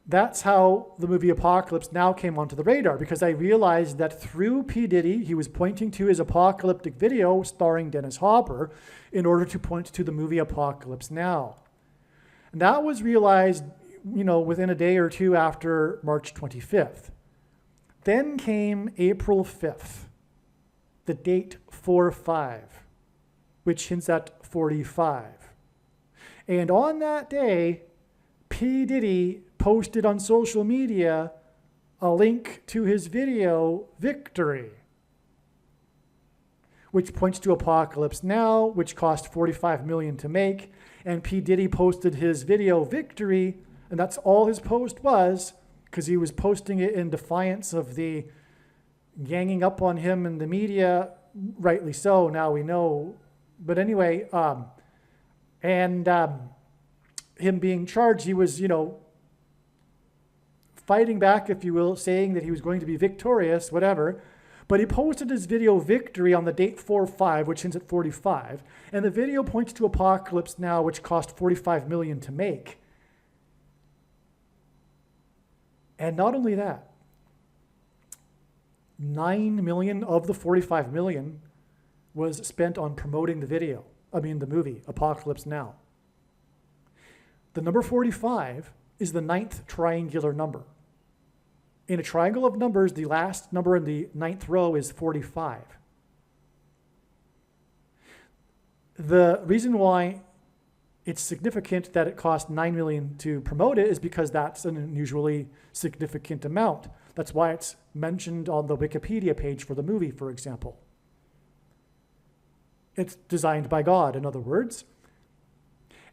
that's how the movie Apocalypse Now came onto the radar, because I realized that through P. Diddy, he was pointing to his apocalyptic video starring Dennis Hopper in order to point to the movie Apocalypse Now. And that was realized, within a day or two after March 25th. Then came April 5th, the date 4-5, which hints at 45. And on that day, P. Diddy posted on social media a link to his video Victory, which points to Apocalypse Now, which cost $45 million to make. And P. Diddy posted his video Victory, and that's all his post was, because he was posting it in defiance of the ganging up on him in the media, rightly so, now we know. But anyway, him being charged, he was, fighting back, if you will, saying that he was going to be victorious, whatever. But he posted his video Victory on the date 4/5, which ends at 45. And the video points to Apocalypse Now, which cost $45 million to make. And not only that, $9 million of the $45 million was spent on promoting the movie, Apocalypse Now. The number 45 is the 9th triangular number. In a triangle of numbers, the last number in the 9th row is 45. The reason why it's significant that it cost $9 million to promote it is because that's an unusually significant amount. That's why it's mentioned on the Wikipedia page for the movie, for example. It's designed by God, in other words.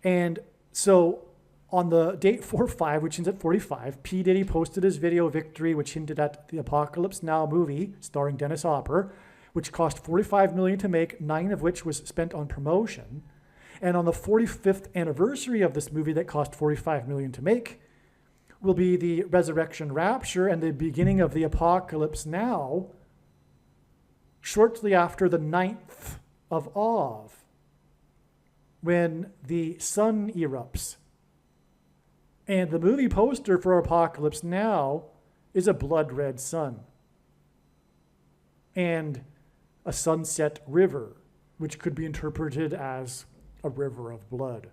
And so on the date 4/5, which ends at 45, P. Diddy posted his video Victory, which hinted at the Apocalypse Now movie starring Dennis Hopper, which cost $45 million to make, 9 of which was spent on promotion. And on the 45th anniversary of this movie that cost $45 million to make will be the Resurrection Rapture and the beginning of the Apocalypse Now, shortly after the 9th of Av, when the sun erupts. And the movie poster for Apocalypse Now is a blood red sun and a sunset river, which could be interpreted as a river of blood.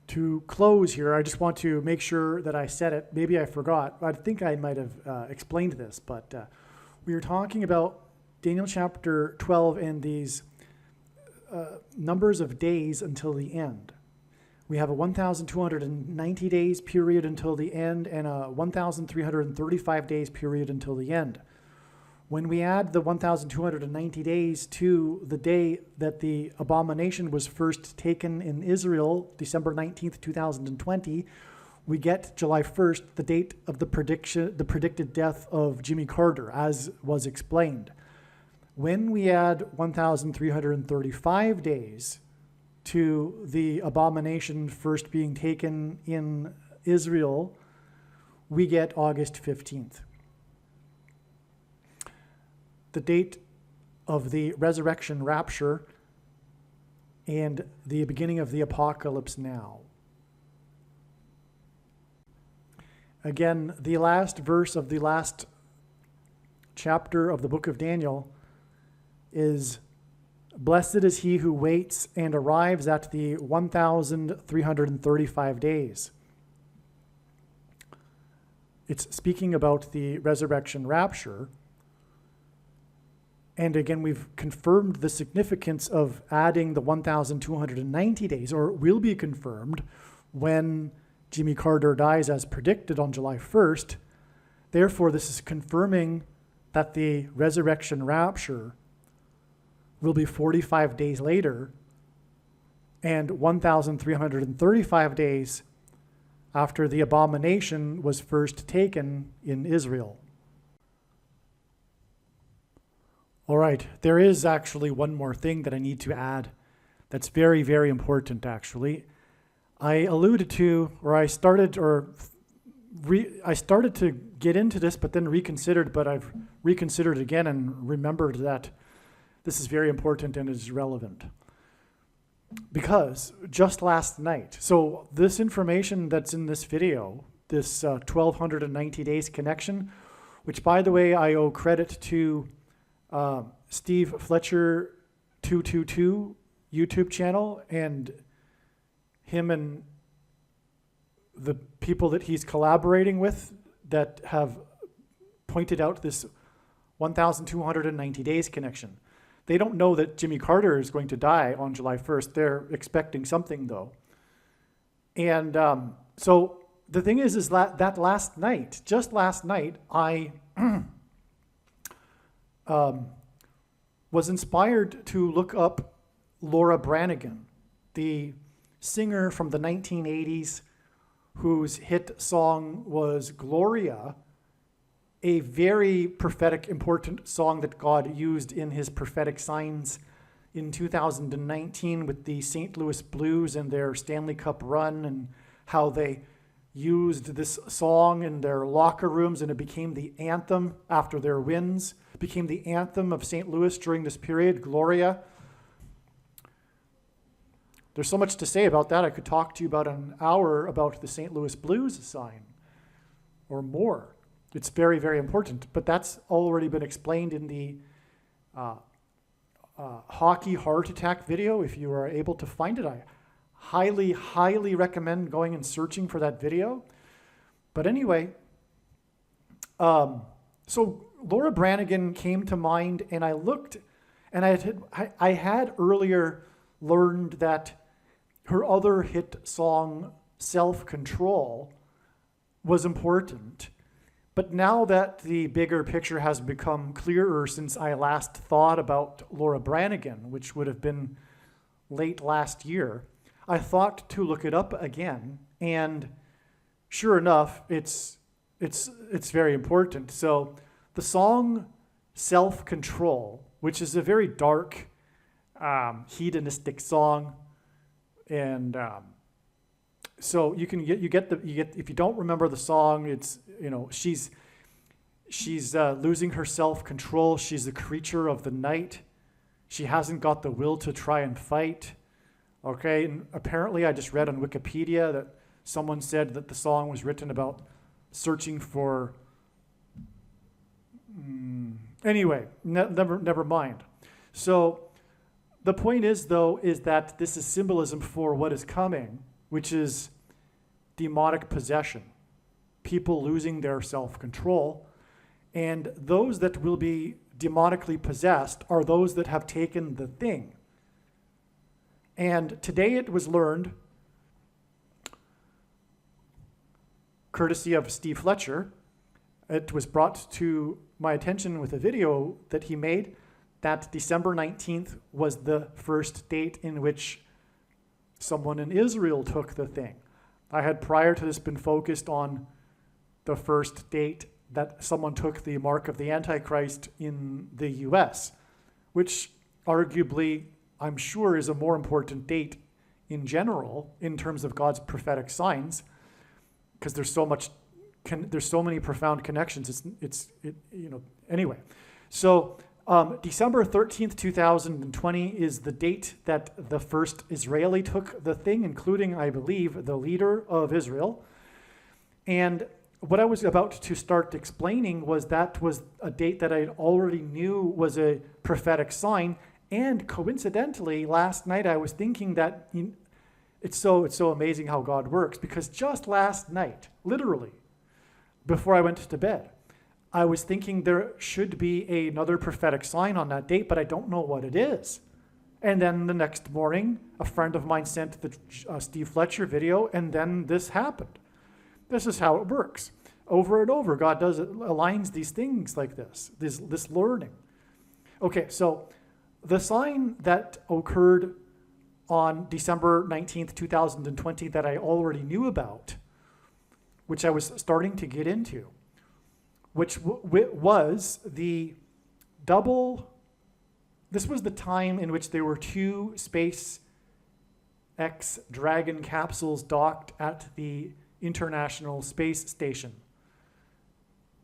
To close here, I just want to make sure that I said it. Maybe I forgot. I think I might have explained this, but we were talking about Daniel chapter 12 and these numbers of days until the end. We have a 1,290 days period until the end and a 1,335 days period until the end. When we add the 1,290 days to the day that the abomination was first taken in Israel, December 19th, 2020, we get July 1st, the date of the predicted death of Jimmy Carter, as was explained. When we add 1,335 days to the abomination first being taken in Israel, we get August 15th. The date of the resurrection rapture and the beginning of the Apocalypse Now. Again, the last verse of the last chapter of the book of Daniel is, "Blessed is he who waits and arrives at the 1,335 days." It's speaking about the resurrection rapture. And again, we've confirmed the significance of adding the 1,290 days, or will be confirmed when Jimmy Carter dies as predicted on July 1st. Therefore, this is confirming that the resurrection rapture will be 45 days later and 1,335 days after the abomination was first taken in Israel. All right, there is actually one more thing that I need to add that's very, very important, actually. I alluded to, or I started to get into this, but then reconsidered, but I've reconsidered again and remembered that this is very important and is relevant. Because just last night, so this information that's in this video, this 1,290 days connection, which by the way, I owe credit to Steve Fletcher 222 YouTube channel, and him and the people that he's collaborating with that have pointed out this 1,290 days connection. They don't know that Jimmy Carter is going to die on July 1st. They're expecting something though. And so the thing is that last night, just last night, I was inspired to look up Laura Branigan, the singer from the 1980s whose hit song was Gloria, a very prophetic, important song that God used in his prophetic signs in 2019 with the St. Louis Blues and their Stanley Cup run, and how they used this song in their locker rooms, and it became the anthem after their wins, became the anthem of St. Louis during this period, Gloria. There's so much to say about that. I could talk to you about an hour about the St. Louis Blues sign or more. It's very, very important, but that's already been explained in the hockey heart attack video. If you are able to find it, I highly, highly recommend going and searching for that video. But anyway, so Laura Branigan came to mind, and I looked, and I had earlier learned that her other hit song, Self-Control, was important. But now that the bigger picture has become clearer since I last thought about Laura Branigan, which would have been late last year, I thought to look it up again, and sure enough, it's very important. So the song Self-Control, which is a very dark, hedonistic song, and so you get if you don't remember the song, it's, she's losing her self-control. She's a creature of the night. She hasn't got the will to try and fight. Okay, and apparently I just read on Wikipedia that someone said that the song was written about searching for. Anyway, never mind. So the point is, though, is that this is symbolism for what is coming, which is demonic possession, people losing their self-control. And those that will be demonically possessed are those that have taken the thing. And today it was learned, courtesy of Steve Fletcher, it was brought to my attention with a video that he made, that December 19th was the first date in which someone in Israel took the thing. I had prior to this been focused on the first date that someone took the mark of the Antichrist in the US, which arguably, I'm sure, is a more important date in general in terms of God's prophetic signs, because there's so many profound connections. Anyway. So December 13th, 2020 is the date that the first Israeli took the thing, including, I believe, the leader of Israel. And what I was about to start explaining was that was a date that I already knew was a prophetic sign. And coincidentally, last night I was thinking that it's so amazing how God works, because just last night, literally, before I went to bed, I was thinking there should be another prophetic sign on that date, but I don't know what it is. And then the next morning, a friend of mine sent the Steve Fletcher video, and then this happened. This is how it works. Over and over, God aligns these things like this learning. Okay, so the sign that occurred on December 19th, 2020 that I already knew about, which I was starting to get into, which was the double. This was the time in which there were two SpaceX Dragon capsules docked at the International Space Station.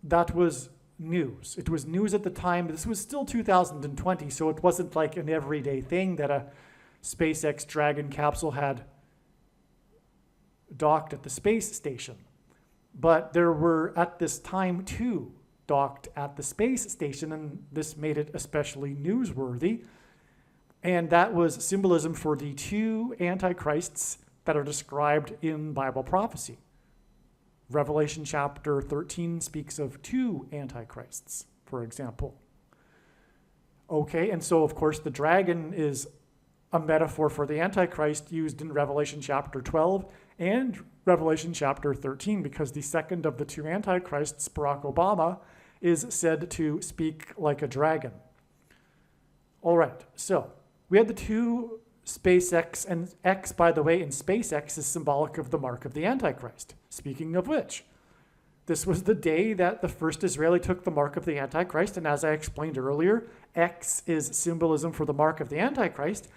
That was news. It was news at the time. This was still 2020, so it wasn't like an everyday thing that a SpaceX Dragon capsule had docked at the space station. But there were, at this time, two docked at the space station, and this made it especially newsworthy. And that was symbolism for the two antichrists that are described in Bible prophecy. Revelation chapter 13 speaks of two antichrists, for example. Okay, and so, of course, the dragon is a metaphor for the Antichrist used in Revelation chapter 12, and Revelation chapter 13, because the second of the two antichrists, Barack Obama, is said to speak like a dragon. All right, so we had the two SpaceX, and X, by the way, in SpaceX is symbolic of the mark of the Antichrist. Speaking of which, this was the day that the first Israeli took the mark of the Antichrist, and as I explained earlier, X is symbolism for the mark of the Antichrist,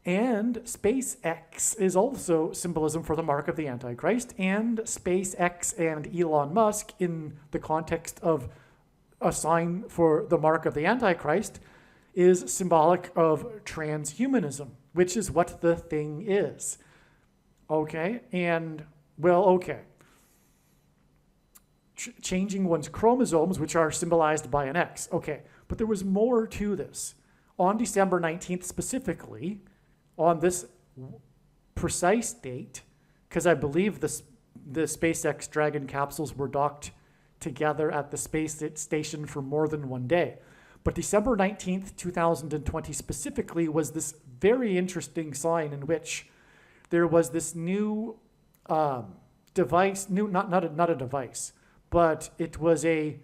and SpaceX is also symbolism for the mark of the Antichrist, and SpaceX and Elon Musk, in the context of a sign for the mark of the Antichrist, is symbolic of transhumanism, which is what the thing is. Okay? And, well, okay. Changing one's chromosomes, which are symbolized by an X. Okay, but there was more to this. On December 19th specifically, on this precise date, because I believe the SpaceX Dragon capsules were docked together at the space station for more than one day. But December 19th, 2020 specifically was this very interesting sign in which there was this new device, not a device, but it was a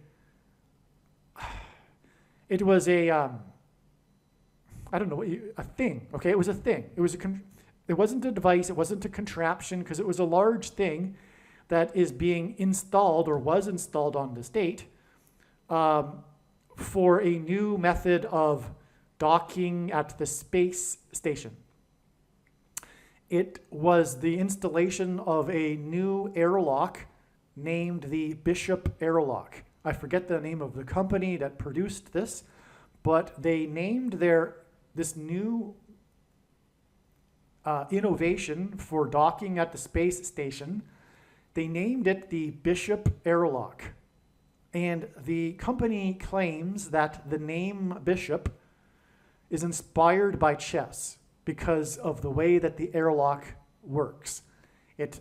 I don't know, a thing. Okay, it was a thing. It wasn't a device. It wasn't a contraption, because it was a large thing that is being installed or was installed on this date for a new method of docking at the space station. It was the installation of a new airlock named the Bishop Airlock. I forget the name of the company that produced this, but they named this new innovation for docking at the space station. They named it the Bishop Airlock. And the company claims that the name Bishop is inspired by chess because of the way that the airlock works. It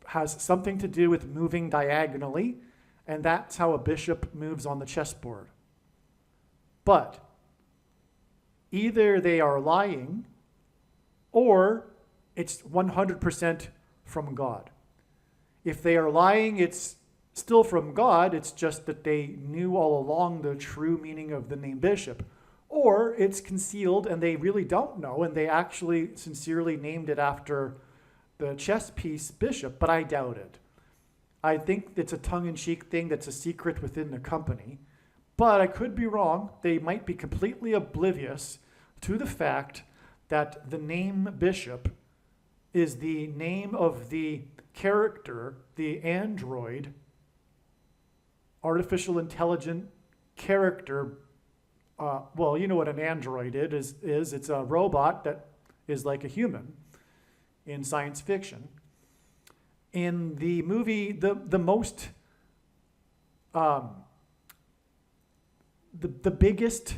has something to do with moving diagonally, and that's how a bishop moves on the chessboard. But either they are lying or it's 100% from God. If they are lying, it's still from God. It's just that they knew all along the true meaning of the name bishop. Or it's concealed and they really don't know, and they actually sincerely named it after the chess piece bishop, but I doubt it. I think it's a tongue-in-cheek thing that's a secret within the company, but I could be wrong. They might be completely oblivious to the fact that the name Bishop is the name of the character, the android, artificial intelligent character. Well, you know what an android is. It's a robot that is like a human in science fiction. In the movie, the most, the biggest,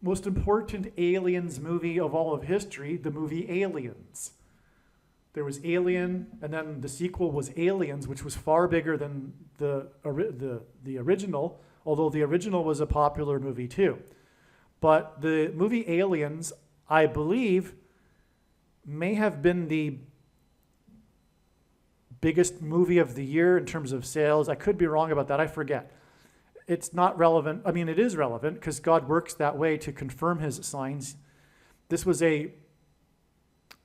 most important aliens movie of all of history, the movie Aliens. There was Alien, and then the sequel was Aliens, which was far bigger than the original, although the original was a popular movie too. But the movie Aliens, I believe, may have been the biggest movie of the year in terms of sales. I could be wrong about that. I forget. It's not relevant. I mean, it is relevant because God works that way to confirm his signs. This was a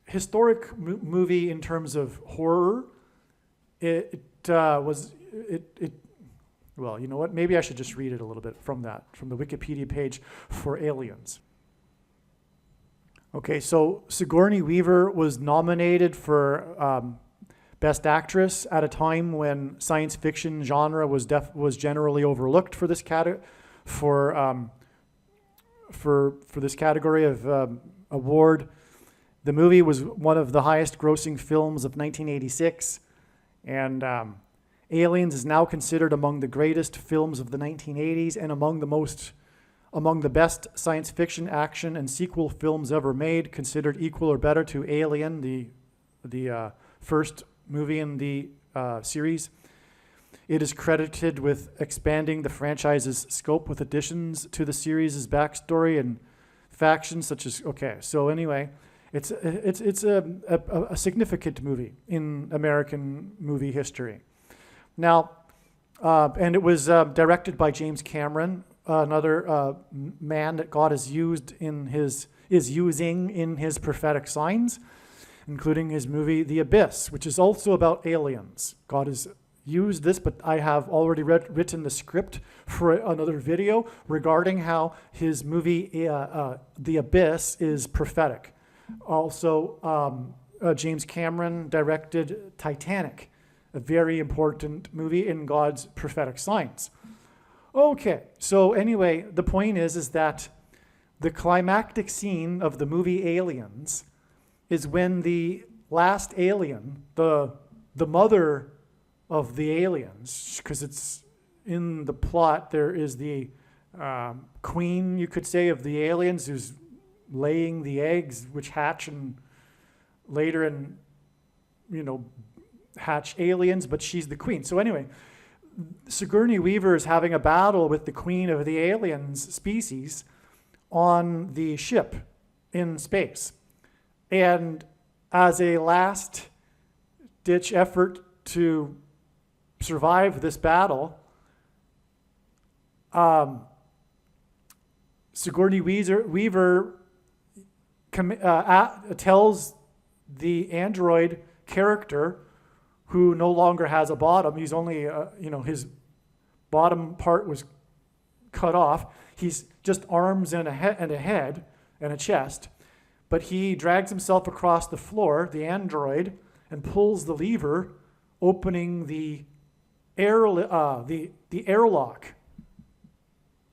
historic movie in terms of horror. Well, you know what? Maybe I should just read it a little bit from the Wikipedia page for Aliens. Okay, so Sigourney Weaver was nominated for Best Actress at a time when science fiction genre was generally overlooked for this this category of award. The movie was one of the highest grossing films of 1986, and Aliens is now considered among the greatest films of the 1980s and among the best science fiction, action, and sequel films ever made, considered equal or better to Alien, the first movie in the series. It is credited with expanding the franchise's scope with additions to the series' backstory and factions such as, okay, so anyway, It's a significant movie in American movie history. Now, and it was directed by James Cameron, another man that God is using in his prophetic signs, including his movie The Abyss, which is also about aliens. God has used this, but I have already written the script for another video regarding how his movie The Abyss is prophetic. Also, James Cameron directed Titanic, a very important movie in God's prophetic signs. Okay, so anyway, the point is that the climactic scene of the movie Aliens is when the last alien, the mother of the aliens, because it's in the plot, there is the queen, you could say, of the aliens who's laying the eggs which hatch and later and hatch aliens, but she's the queen. So anyway, Sigourney Weaver is having a battle with the queen of the aliens species on the ship in space. And as a last ditch effort to survive this battle, Sigourney Weaver tells the android character, who no longer has a bottom. He's only, his bottom part was cut off. He's just arms and a head and a chest. But he drags himself across the floor, the android, and pulls the lever, opening the airlock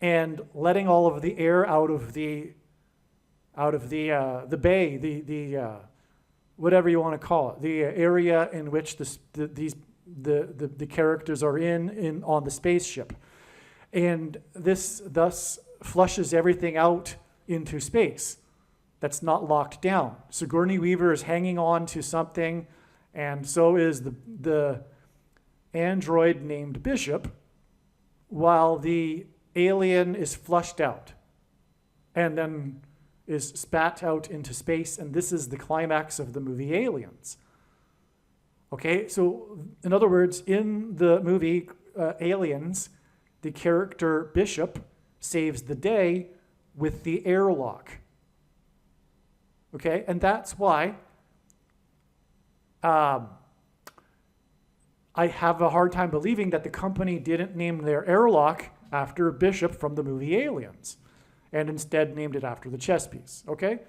and letting all of the air out of the bay, the whatever you want to call it, the area in which the characters are in on the spaceship. And this thus flushes everything out into space that's not locked down. Sigourney Weaver is hanging on to something, and so is the android named Bishop, while the alien is flushed out and then is spat out into space, and this is the climax of the movie Aliens. Okay, so in other words, in the movie Aliens, the character Bishop saves the day with the airlock. Okay, and that's why I have a hard time believing that the company didn't name their airlock after Bishop from the movie Aliens, and instead named it after the chess piece, okay?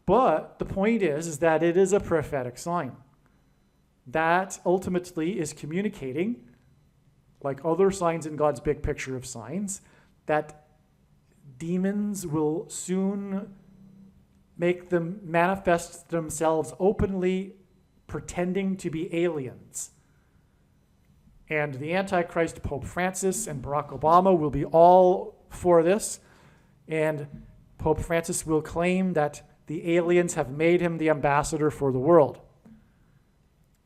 But the point is that it is a prophetic sign. That ultimately is communicating, like other signs in God's big picture of signs, that demons will soon make them manifest themselves openly, pretending to be aliens. And the Antichrist, Pope Francis and Barack Obama, will be all for this. And Pope Francis will claim that the aliens have made him the ambassador for the world.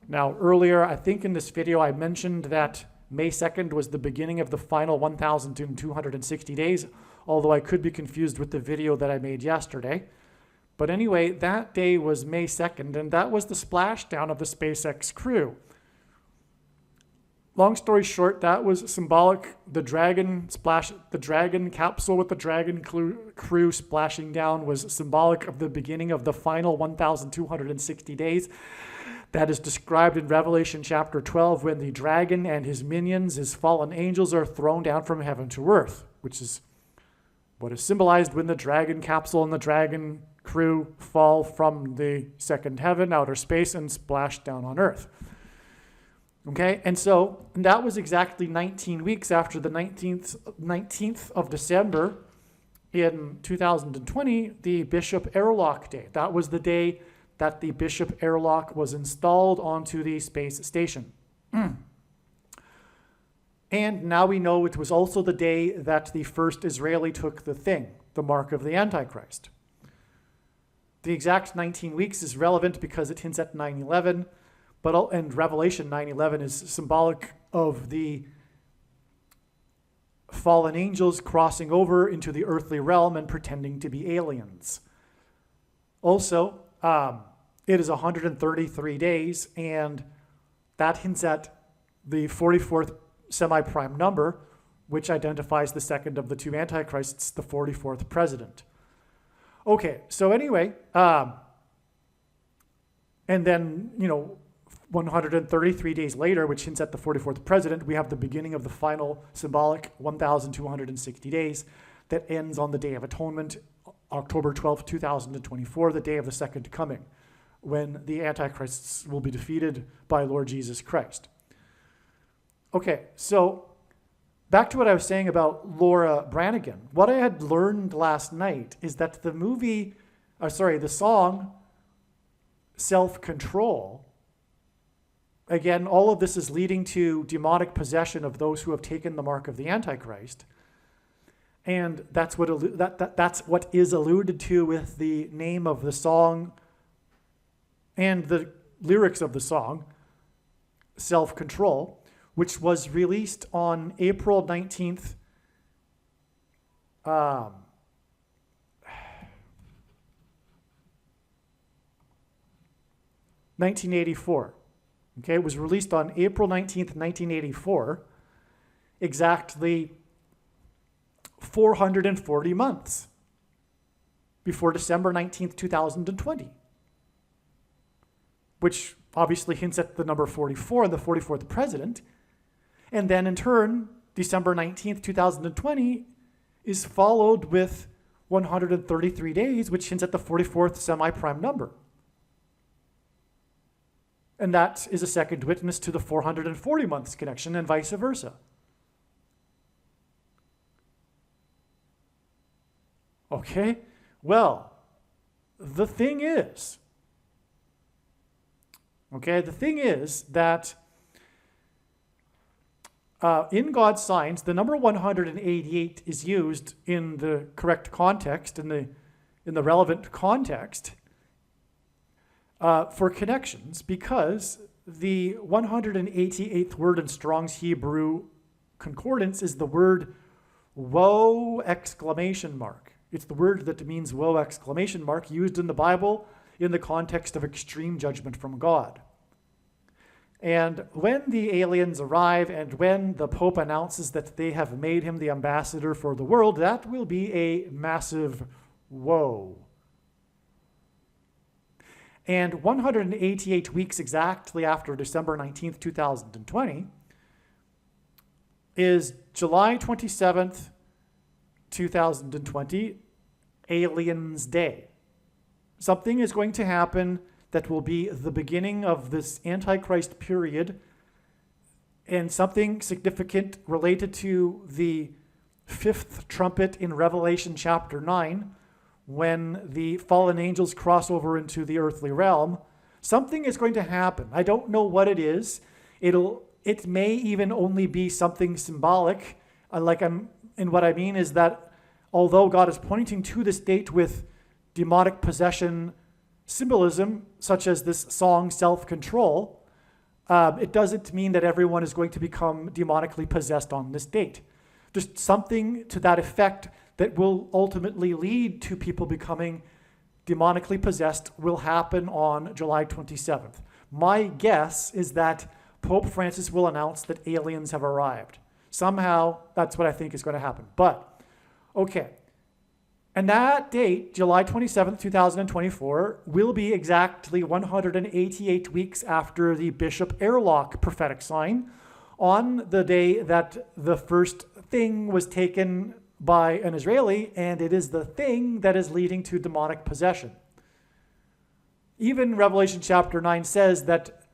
Now, earlier, I think in this video, I mentioned that May 2nd was the beginning of the final 1,260 days, although I could be confused with the video that I made yesterday. But anyway, that day was May 2nd, and that was the splashdown of the SpaceX crew. Long story short, that was symbolic. The Dragon capsule with the Dragon crew splashing down was symbolic of the beginning of the final 1,260 days. That is described in Revelation chapter 12, when the dragon and his minions, his fallen angels, are thrown down from heaven to earth, which is what is symbolized when the Dragon capsule and the Dragon crew fall from the second heaven, outer space, and splash down on earth. Okay, and that was exactly 19 weeks after the 19th of December in 2020, the Bishop Airlock Day. That was the day that the Bishop Airlock was installed onto the space station. And now we know it was also the day that the first Israeli took the thing, the mark of the Antichrist. The exact 19 weeks is relevant because it hints at 9/11, and Revelation 9/11 is symbolic of the fallen angels crossing over into the earthly realm and pretending to be aliens. Also, it is 133 days, and that hints at the 44th semi-prime number, which identifies the second of the two antichrists, the 44th president. Okay, so anyway, and then, 133 days later, which hints at the 44th president, we have the beginning of the final symbolic 1,260 days that ends on the Day of Atonement, October 12th, 2024, the day of the second coming, when the antichrists will be defeated by Lord Jesus Christ. Okay, so back to what I was saying about Laura Branigan. What I had learned last night is that the song Self-Control, again, all of this is leading to demonic possession of those who have taken the mark of the Antichrist. And that's what is alluded to with the name of the song and the lyrics of the song, Self-Control, which was released on April 19th, 1984. Okay, it was released on April 19th, 1984, exactly 440 months before December 19th, 2020, which obviously hints at the number 44 and the 44th president. And then in turn, December 19th, 2020 is followed with 133 days, which hints at the 44th semi-prime number. And that is a second witness to the 440 months connection, and vice versa. Okay, well, the thing is that in God's signs, the number 188 is used in the correct context, in the relevant context, for connections, because the 188th word in Strong's Hebrew Concordance is the word woe exclamation mark. It's the word that means woe exclamation mark, used in the Bible in the context of extreme judgment from God. And when the aliens arrive and when the Pope announces that they have made him the ambassador for the world, that will be a massive woe. And 188 weeks exactly after December 19th, 2020, is July 27th, 2020, Aliens Day. Something is going to happen that will be the beginning of this Antichrist period, and something significant related to the fifth trumpet in Revelation chapter 9, when the fallen angels cross over into the earthly realm. Something is going to happen. I don't know what it is. It may even only be something symbolic. And what I mean is that although God is pointing to this date with demonic possession symbolism, such as this song Self-Control, it doesn't mean that everyone is going to become demonically possessed on this date. Just something to that effect that will ultimately lead to people becoming demonically possessed will happen on July 27th. My guess is that Pope Francis will announce that aliens have arrived. Somehow, that's what I think is going to happen. But, okay. And that date, July 27th, 2024, will be exactly 188 weeks after the Bishop Airlock prophetic sign, on the day that the first thing was taken by an Israeli, and it is the thing that is leading to demonic possession. Even Revelation chapter 9 says that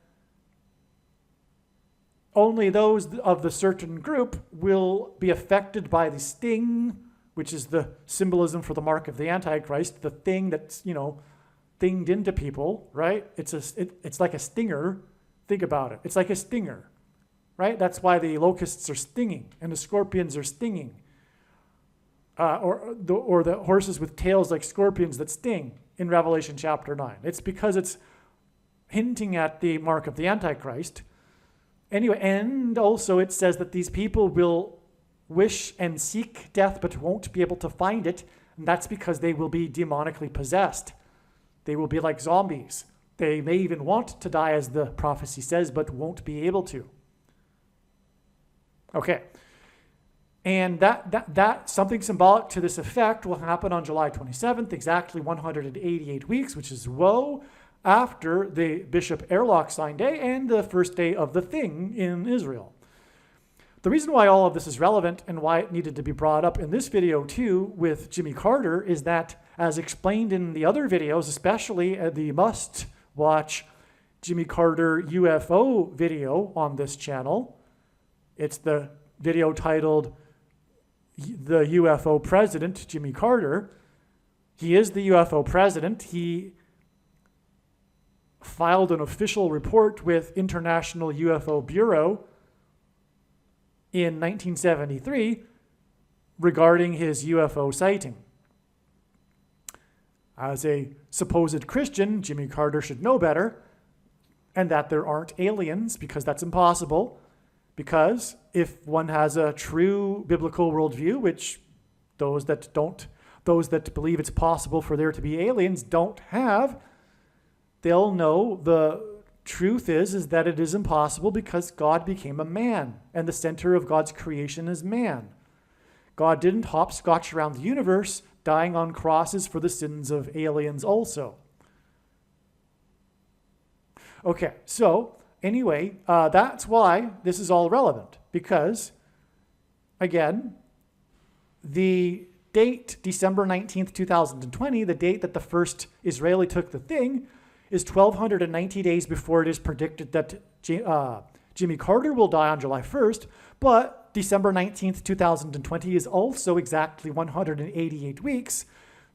only those of the certain group will be affected by the sting, which is the symbolism for the mark of the Antichrist, the thing that's, thinged into people, right? It's like a stinger. Think about it. It's like a stinger, right? That's why the locusts are stinging and the scorpions are stinging. Or the horses with tails like scorpions that sting in Revelation chapter 9. It's because it's hinting at the mark of the Antichrist. Anyway, and also it says that these people will wish and seek death but won't be able to find it, and that's because they will be demonically possessed. They will be like zombies. They may even want to die, as the prophecy says, but won't be able to. Okay. And that something symbolic to this effect will happen on July 27th, exactly 188 weeks, which is after the Bishop Airlock sign day and the first day of the thing in Israel. The reason why all of this is relevant and why it needed to be brought up in this video too with Jimmy Carter is that, as explained in the other videos, especially the must-watch Jimmy Carter UFO video on this channel, it's the video titled "The UFO President, Jimmy Carter." He is the UFO president. He filed an official report with International UFO Bureau in 1973 regarding his UFO sighting. As a supposed Christian, Jimmy Carter should know better, and that there aren't aliens, because that's impossible. Because if one has a true biblical worldview, which those that believe it's possible for there to be aliens don't have, they'll know the truth is that it is impossible because God became a man, and the center of God's creation is man. God didn't hopscotch around the universe, dying on crosses for the sins of aliens also. Okay, so anyway, that's why this is all relevant, because, again, the date, December 19th, 2020, the date that the first Israeli took the thing, is 1,290 days before it is predicted that Jimmy Carter will die on July 1st, but December 19th, 2020 is also exactly 188 weeks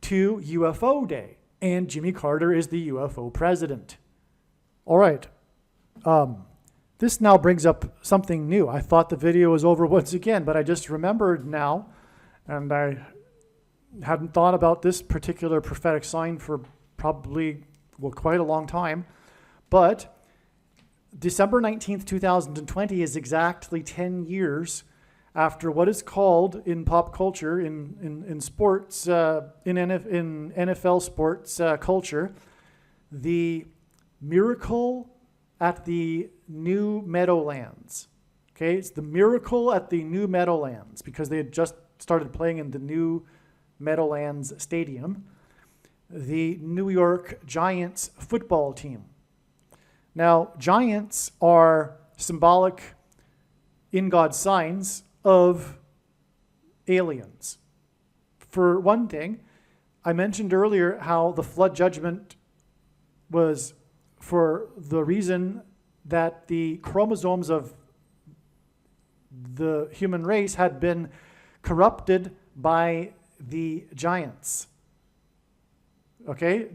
to UFO Day, and Jimmy Carter is the UFO president. All right. This now brings up something new. I thought the video was over once again, but I just remembered now, and I hadn't thought about this particular prophetic sign for probably, quite a long time. But December 19th, 2020 is exactly 10 years after what is called in pop culture, in sports, in NFL sports culture, the miracle at the New Meadowlands. Okay, it's the miracle at the New Meadowlands, because they had just started playing in the New Meadowlands Stadium, the New York Giants football team. Now, giants are symbolic in God's signs of aliens. For one thing, I mentioned earlier how the flood judgment was for the reason that the chromosomes of the human race had been corrupted by the giants. Okay,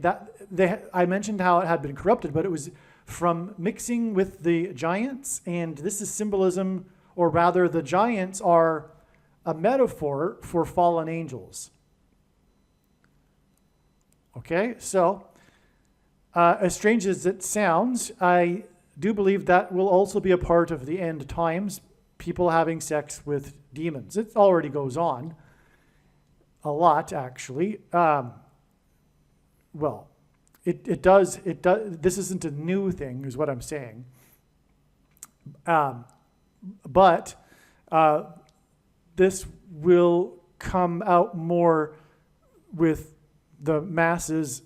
I mentioned how it had been corrupted, but it was from mixing with the giants, and this is symbolism, or rather the giants are a metaphor for fallen angels. Okay, so as strange as it sounds, I do believe that will also be a part of the end times, people having sex with demons. It already goes on a lot, actually. Well, it does. This isn't a new thing, is what I'm saying. But this will come out more with the masses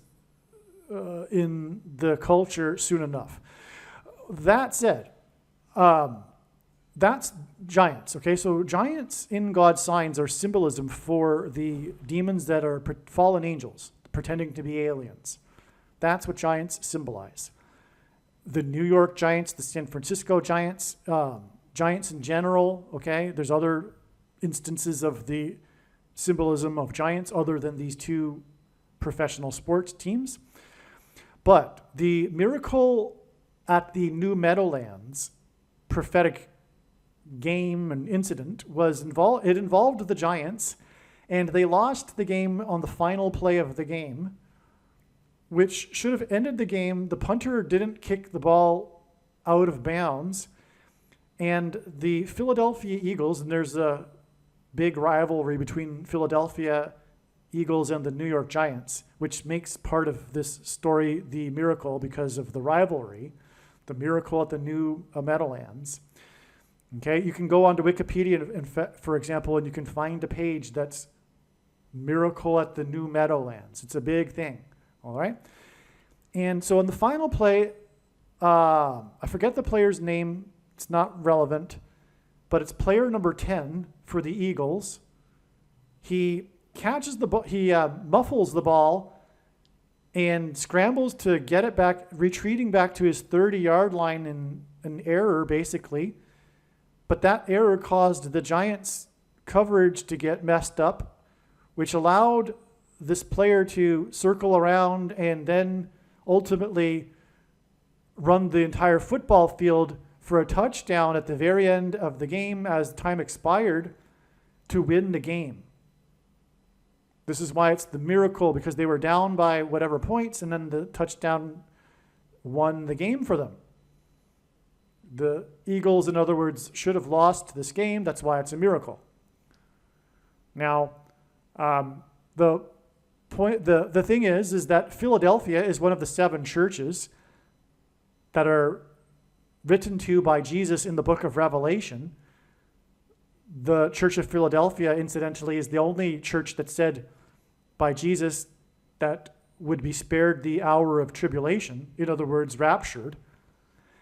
in the culture soon enough. That said, that's giants. Okay, so giants in God's signs are symbolism for the demons that are fallen angels, pretending to be aliens. That's what giants symbolize. The New York Giants, the San Francisco Giants, giants in general, okay? There's other instances of the symbolism of giants other than these two professional sports teams. But the miracle at the New Meadowlands prophetic game and incident involved the Giants, and they lost the game on the final play of the game, which should have ended the game. The punter didn't kick the ball out of bounds, and the Philadelphia Eagles, and there's a big rivalry between Philadelphia Eagles and the New York Giants, which makes part of this story the miracle because of the rivalry, the miracle at the New Meadowlands. Okay, you can go onto Wikipedia, for example, and you can find a page that's Miracle at the New Meadowlands. It's a big thing, all right? And so in the final play, I forget the player's name. It's not relevant, but it's player number 10 for the Eagles. He catches the ball, he muffles the ball and scrambles to get it back, retreating back to his 30-yard line in an error, basically. But that error caused the Giants' coverage to get messed up, which allowed this player to circle around and then ultimately run the entire football field for a touchdown at the very end of the game as time expired to win the game. This is why it's the miracle, because they were down by whatever points and then the touchdown won the game for them. The Eagles, in other words, should have lost this game. That's why it's a miracle. Now, the thing is that Philadelphia is one of the 7 churches that are written to by Jesus in the book of Revelation. The Church of Philadelphia, incidentally, is the only church that said by Jesus that would be spared the hour of tribulation, in other words, raptured.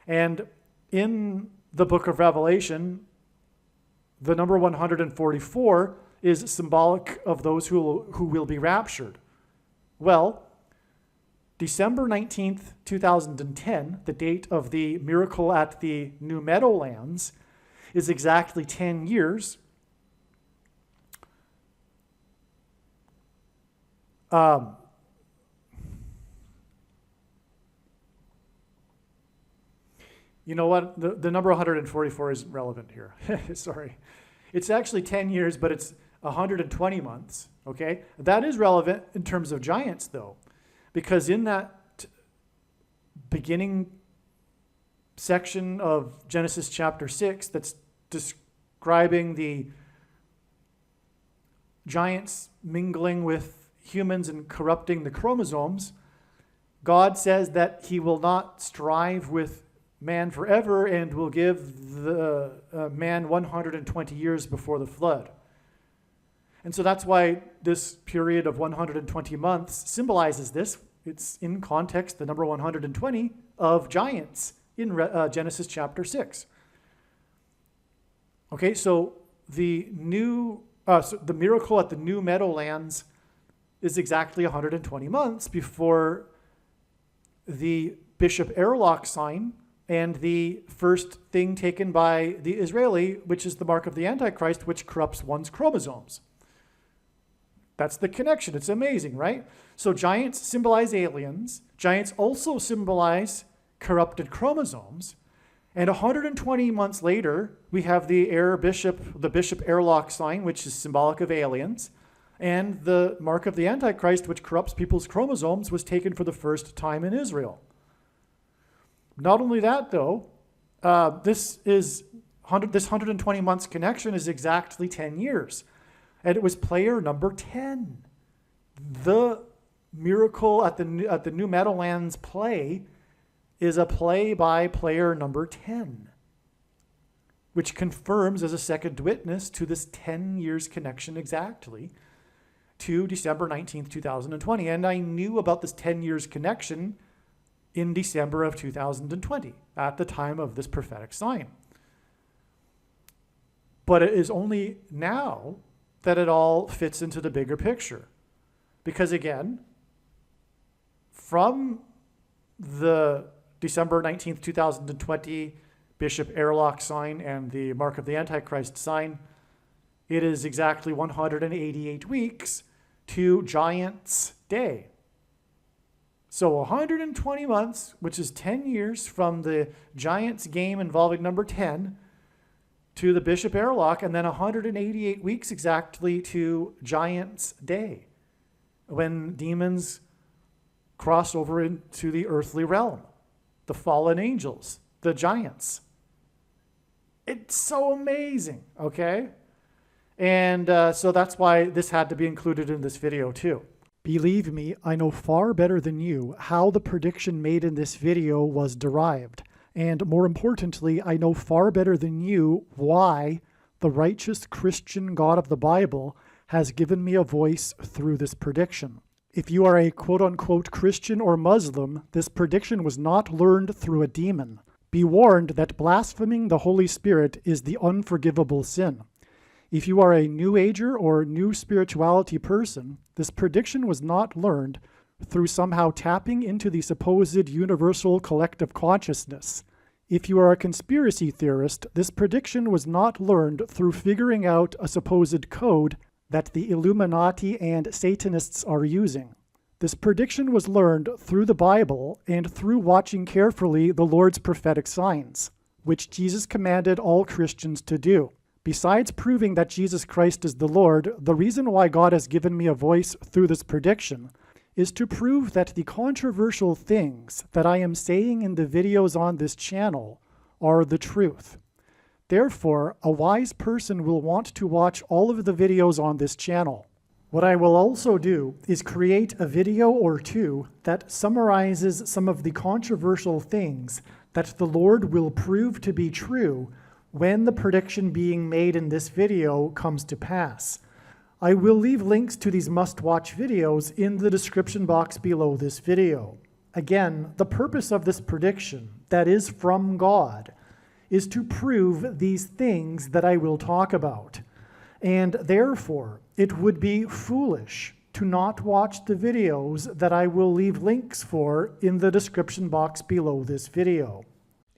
And in the book of Revelation, the number 144 is symbolic of those who will be raptured. Well, December 19th, 2010, the date of the miracle at the New Meadowlands, is exactly 10 years. You know what? The number 144 isn't relevant here. Sorry. It's actually 10 years, but it's 120 months, okay? That is relevant in terms of Giants, though, because in that beginning section of Genesis chapter 6 that's describing the giants mingling with humans and corrupting the chromosomes, God says that he will not strive with man forever and will give the man 120 years before the flood. And so that's why this period of 120 months symbolizes this. It's in context, the number 120 of giants in Genesis chapter 6. Okay, so the miracle at the New Meadowlands is exactly 120 months before the Bishop Airlock sign and the first thing taken by the Israeli, which is the mark of the Antichrist, which corrupts one's chromosomes. That's the connection. It's amazing, right? So giants symbolize aliens. Giants also symbolize corrupted chromosomes. And 120 months later, we have the Bishop Airlock sign, which is symbolic of aliens. And the mark of the Antichrist, which corrupts people's chromosomes, was taken for the first time in Israel. Not only that, though, this 120 months connection is exactly 10 years. And it was player number 10. The miracle at the New Meadowlands play is a play by player number 10, which confirms as a second witness to this 10 years connection exactly to December 19th, 2020. And I knew about this 10 years connection in December of 2020 at the time of this prophetic sign. But it is only now that it all fits into the bigger picture. Because again, from the December 19th, 2020 Bishop Airlock sign and the mark of the Antichrist sign, it is exactly 188 weeks to Giants Day. So 120 months, which is 10 years from the Giants game involving number 10 to the Bishop Airlock, and then 188 weeks exactly to Giants Day, when demons cross over into the earthly realm, the fallen angels, the giants. It's so amazing, okay? And so that's why this had to be included in this video too. Believe me, I know far better than you how the prediction made in this video was derived. And more importantly, I know far better than you why the righteous Christian God of the Bible has given me a voice through this prediction. If you are a quote-unquote Christian or Muslim, this prediction was not learned through a demon. Be warned that blaspheming the Holy Spirit is the unforgivable sin. If you are a New Ager or New Spirituality person, this prediction was not learned through somehow tapping into the supposed universal collective consciousness. If you are a conspiracy theorist, this prediction was not learned through figuring out a supposed code that the Illuminati and Satanists are using. This prediction was learned through the Bible and through watching carefully the Lord's prophetic signs, which Jesus commanded all Christians to do. Besides proving that Jesus Christ is the Lord, the reason why God has given me a voice through this prediction is to prove that the controversial things that I am saying in the videos on this channel are the truth. Therefore, a wise person will want to watch all of the videos on this channel. What I will also do is create a video or two that summarizes some of the controversial things that the Lord will prove to be true when the prediction being made in this video comes to pass. I will leave links to these must-watch videos in the description box below this video. Again, the purpose of this prediction, that is from God, is to prove these things that I will talk about. And therefore, it would be foolish to not watch the videos that I will leave links for in the description box below this video.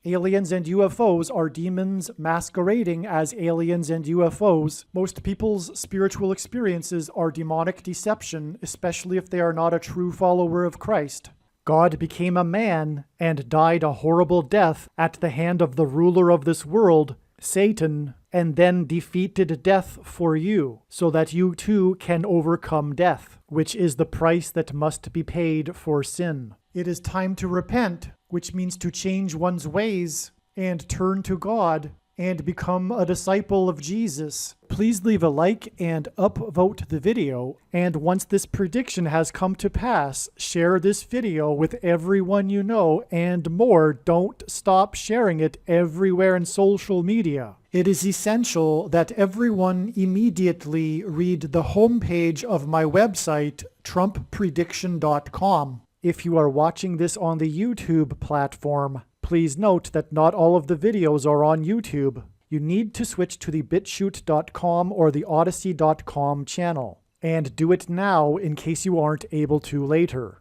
Aliens and UFOs are demons masquerading as aliens and UFOs. Most people's spiritual experiences are demonic deception, especially if they are not a true follower of Christ. God became a man and died a horrible death at the hand of the ruler of this world, Satan, and then defeated death for you, so that you too can overcome death, which is the price that must be paid for sin. It is time to repent, which means to change one's ways and turn to God and become a disciple of Jesus. Please leave a like and upvote the video. And once this prediction has come to pass, share this video with everyone you know, and more. Don't stop sharing it everywhere in social media. It is essential that everyone immediately read the homepage of my website, TrumpPrediction.com. If you are watching this on the YouTube platform, please note that not all of the videos are on YouTube. You need to switch to the BitChute.com or the Odyssey.com channel. And do it now in case you aren't able to later.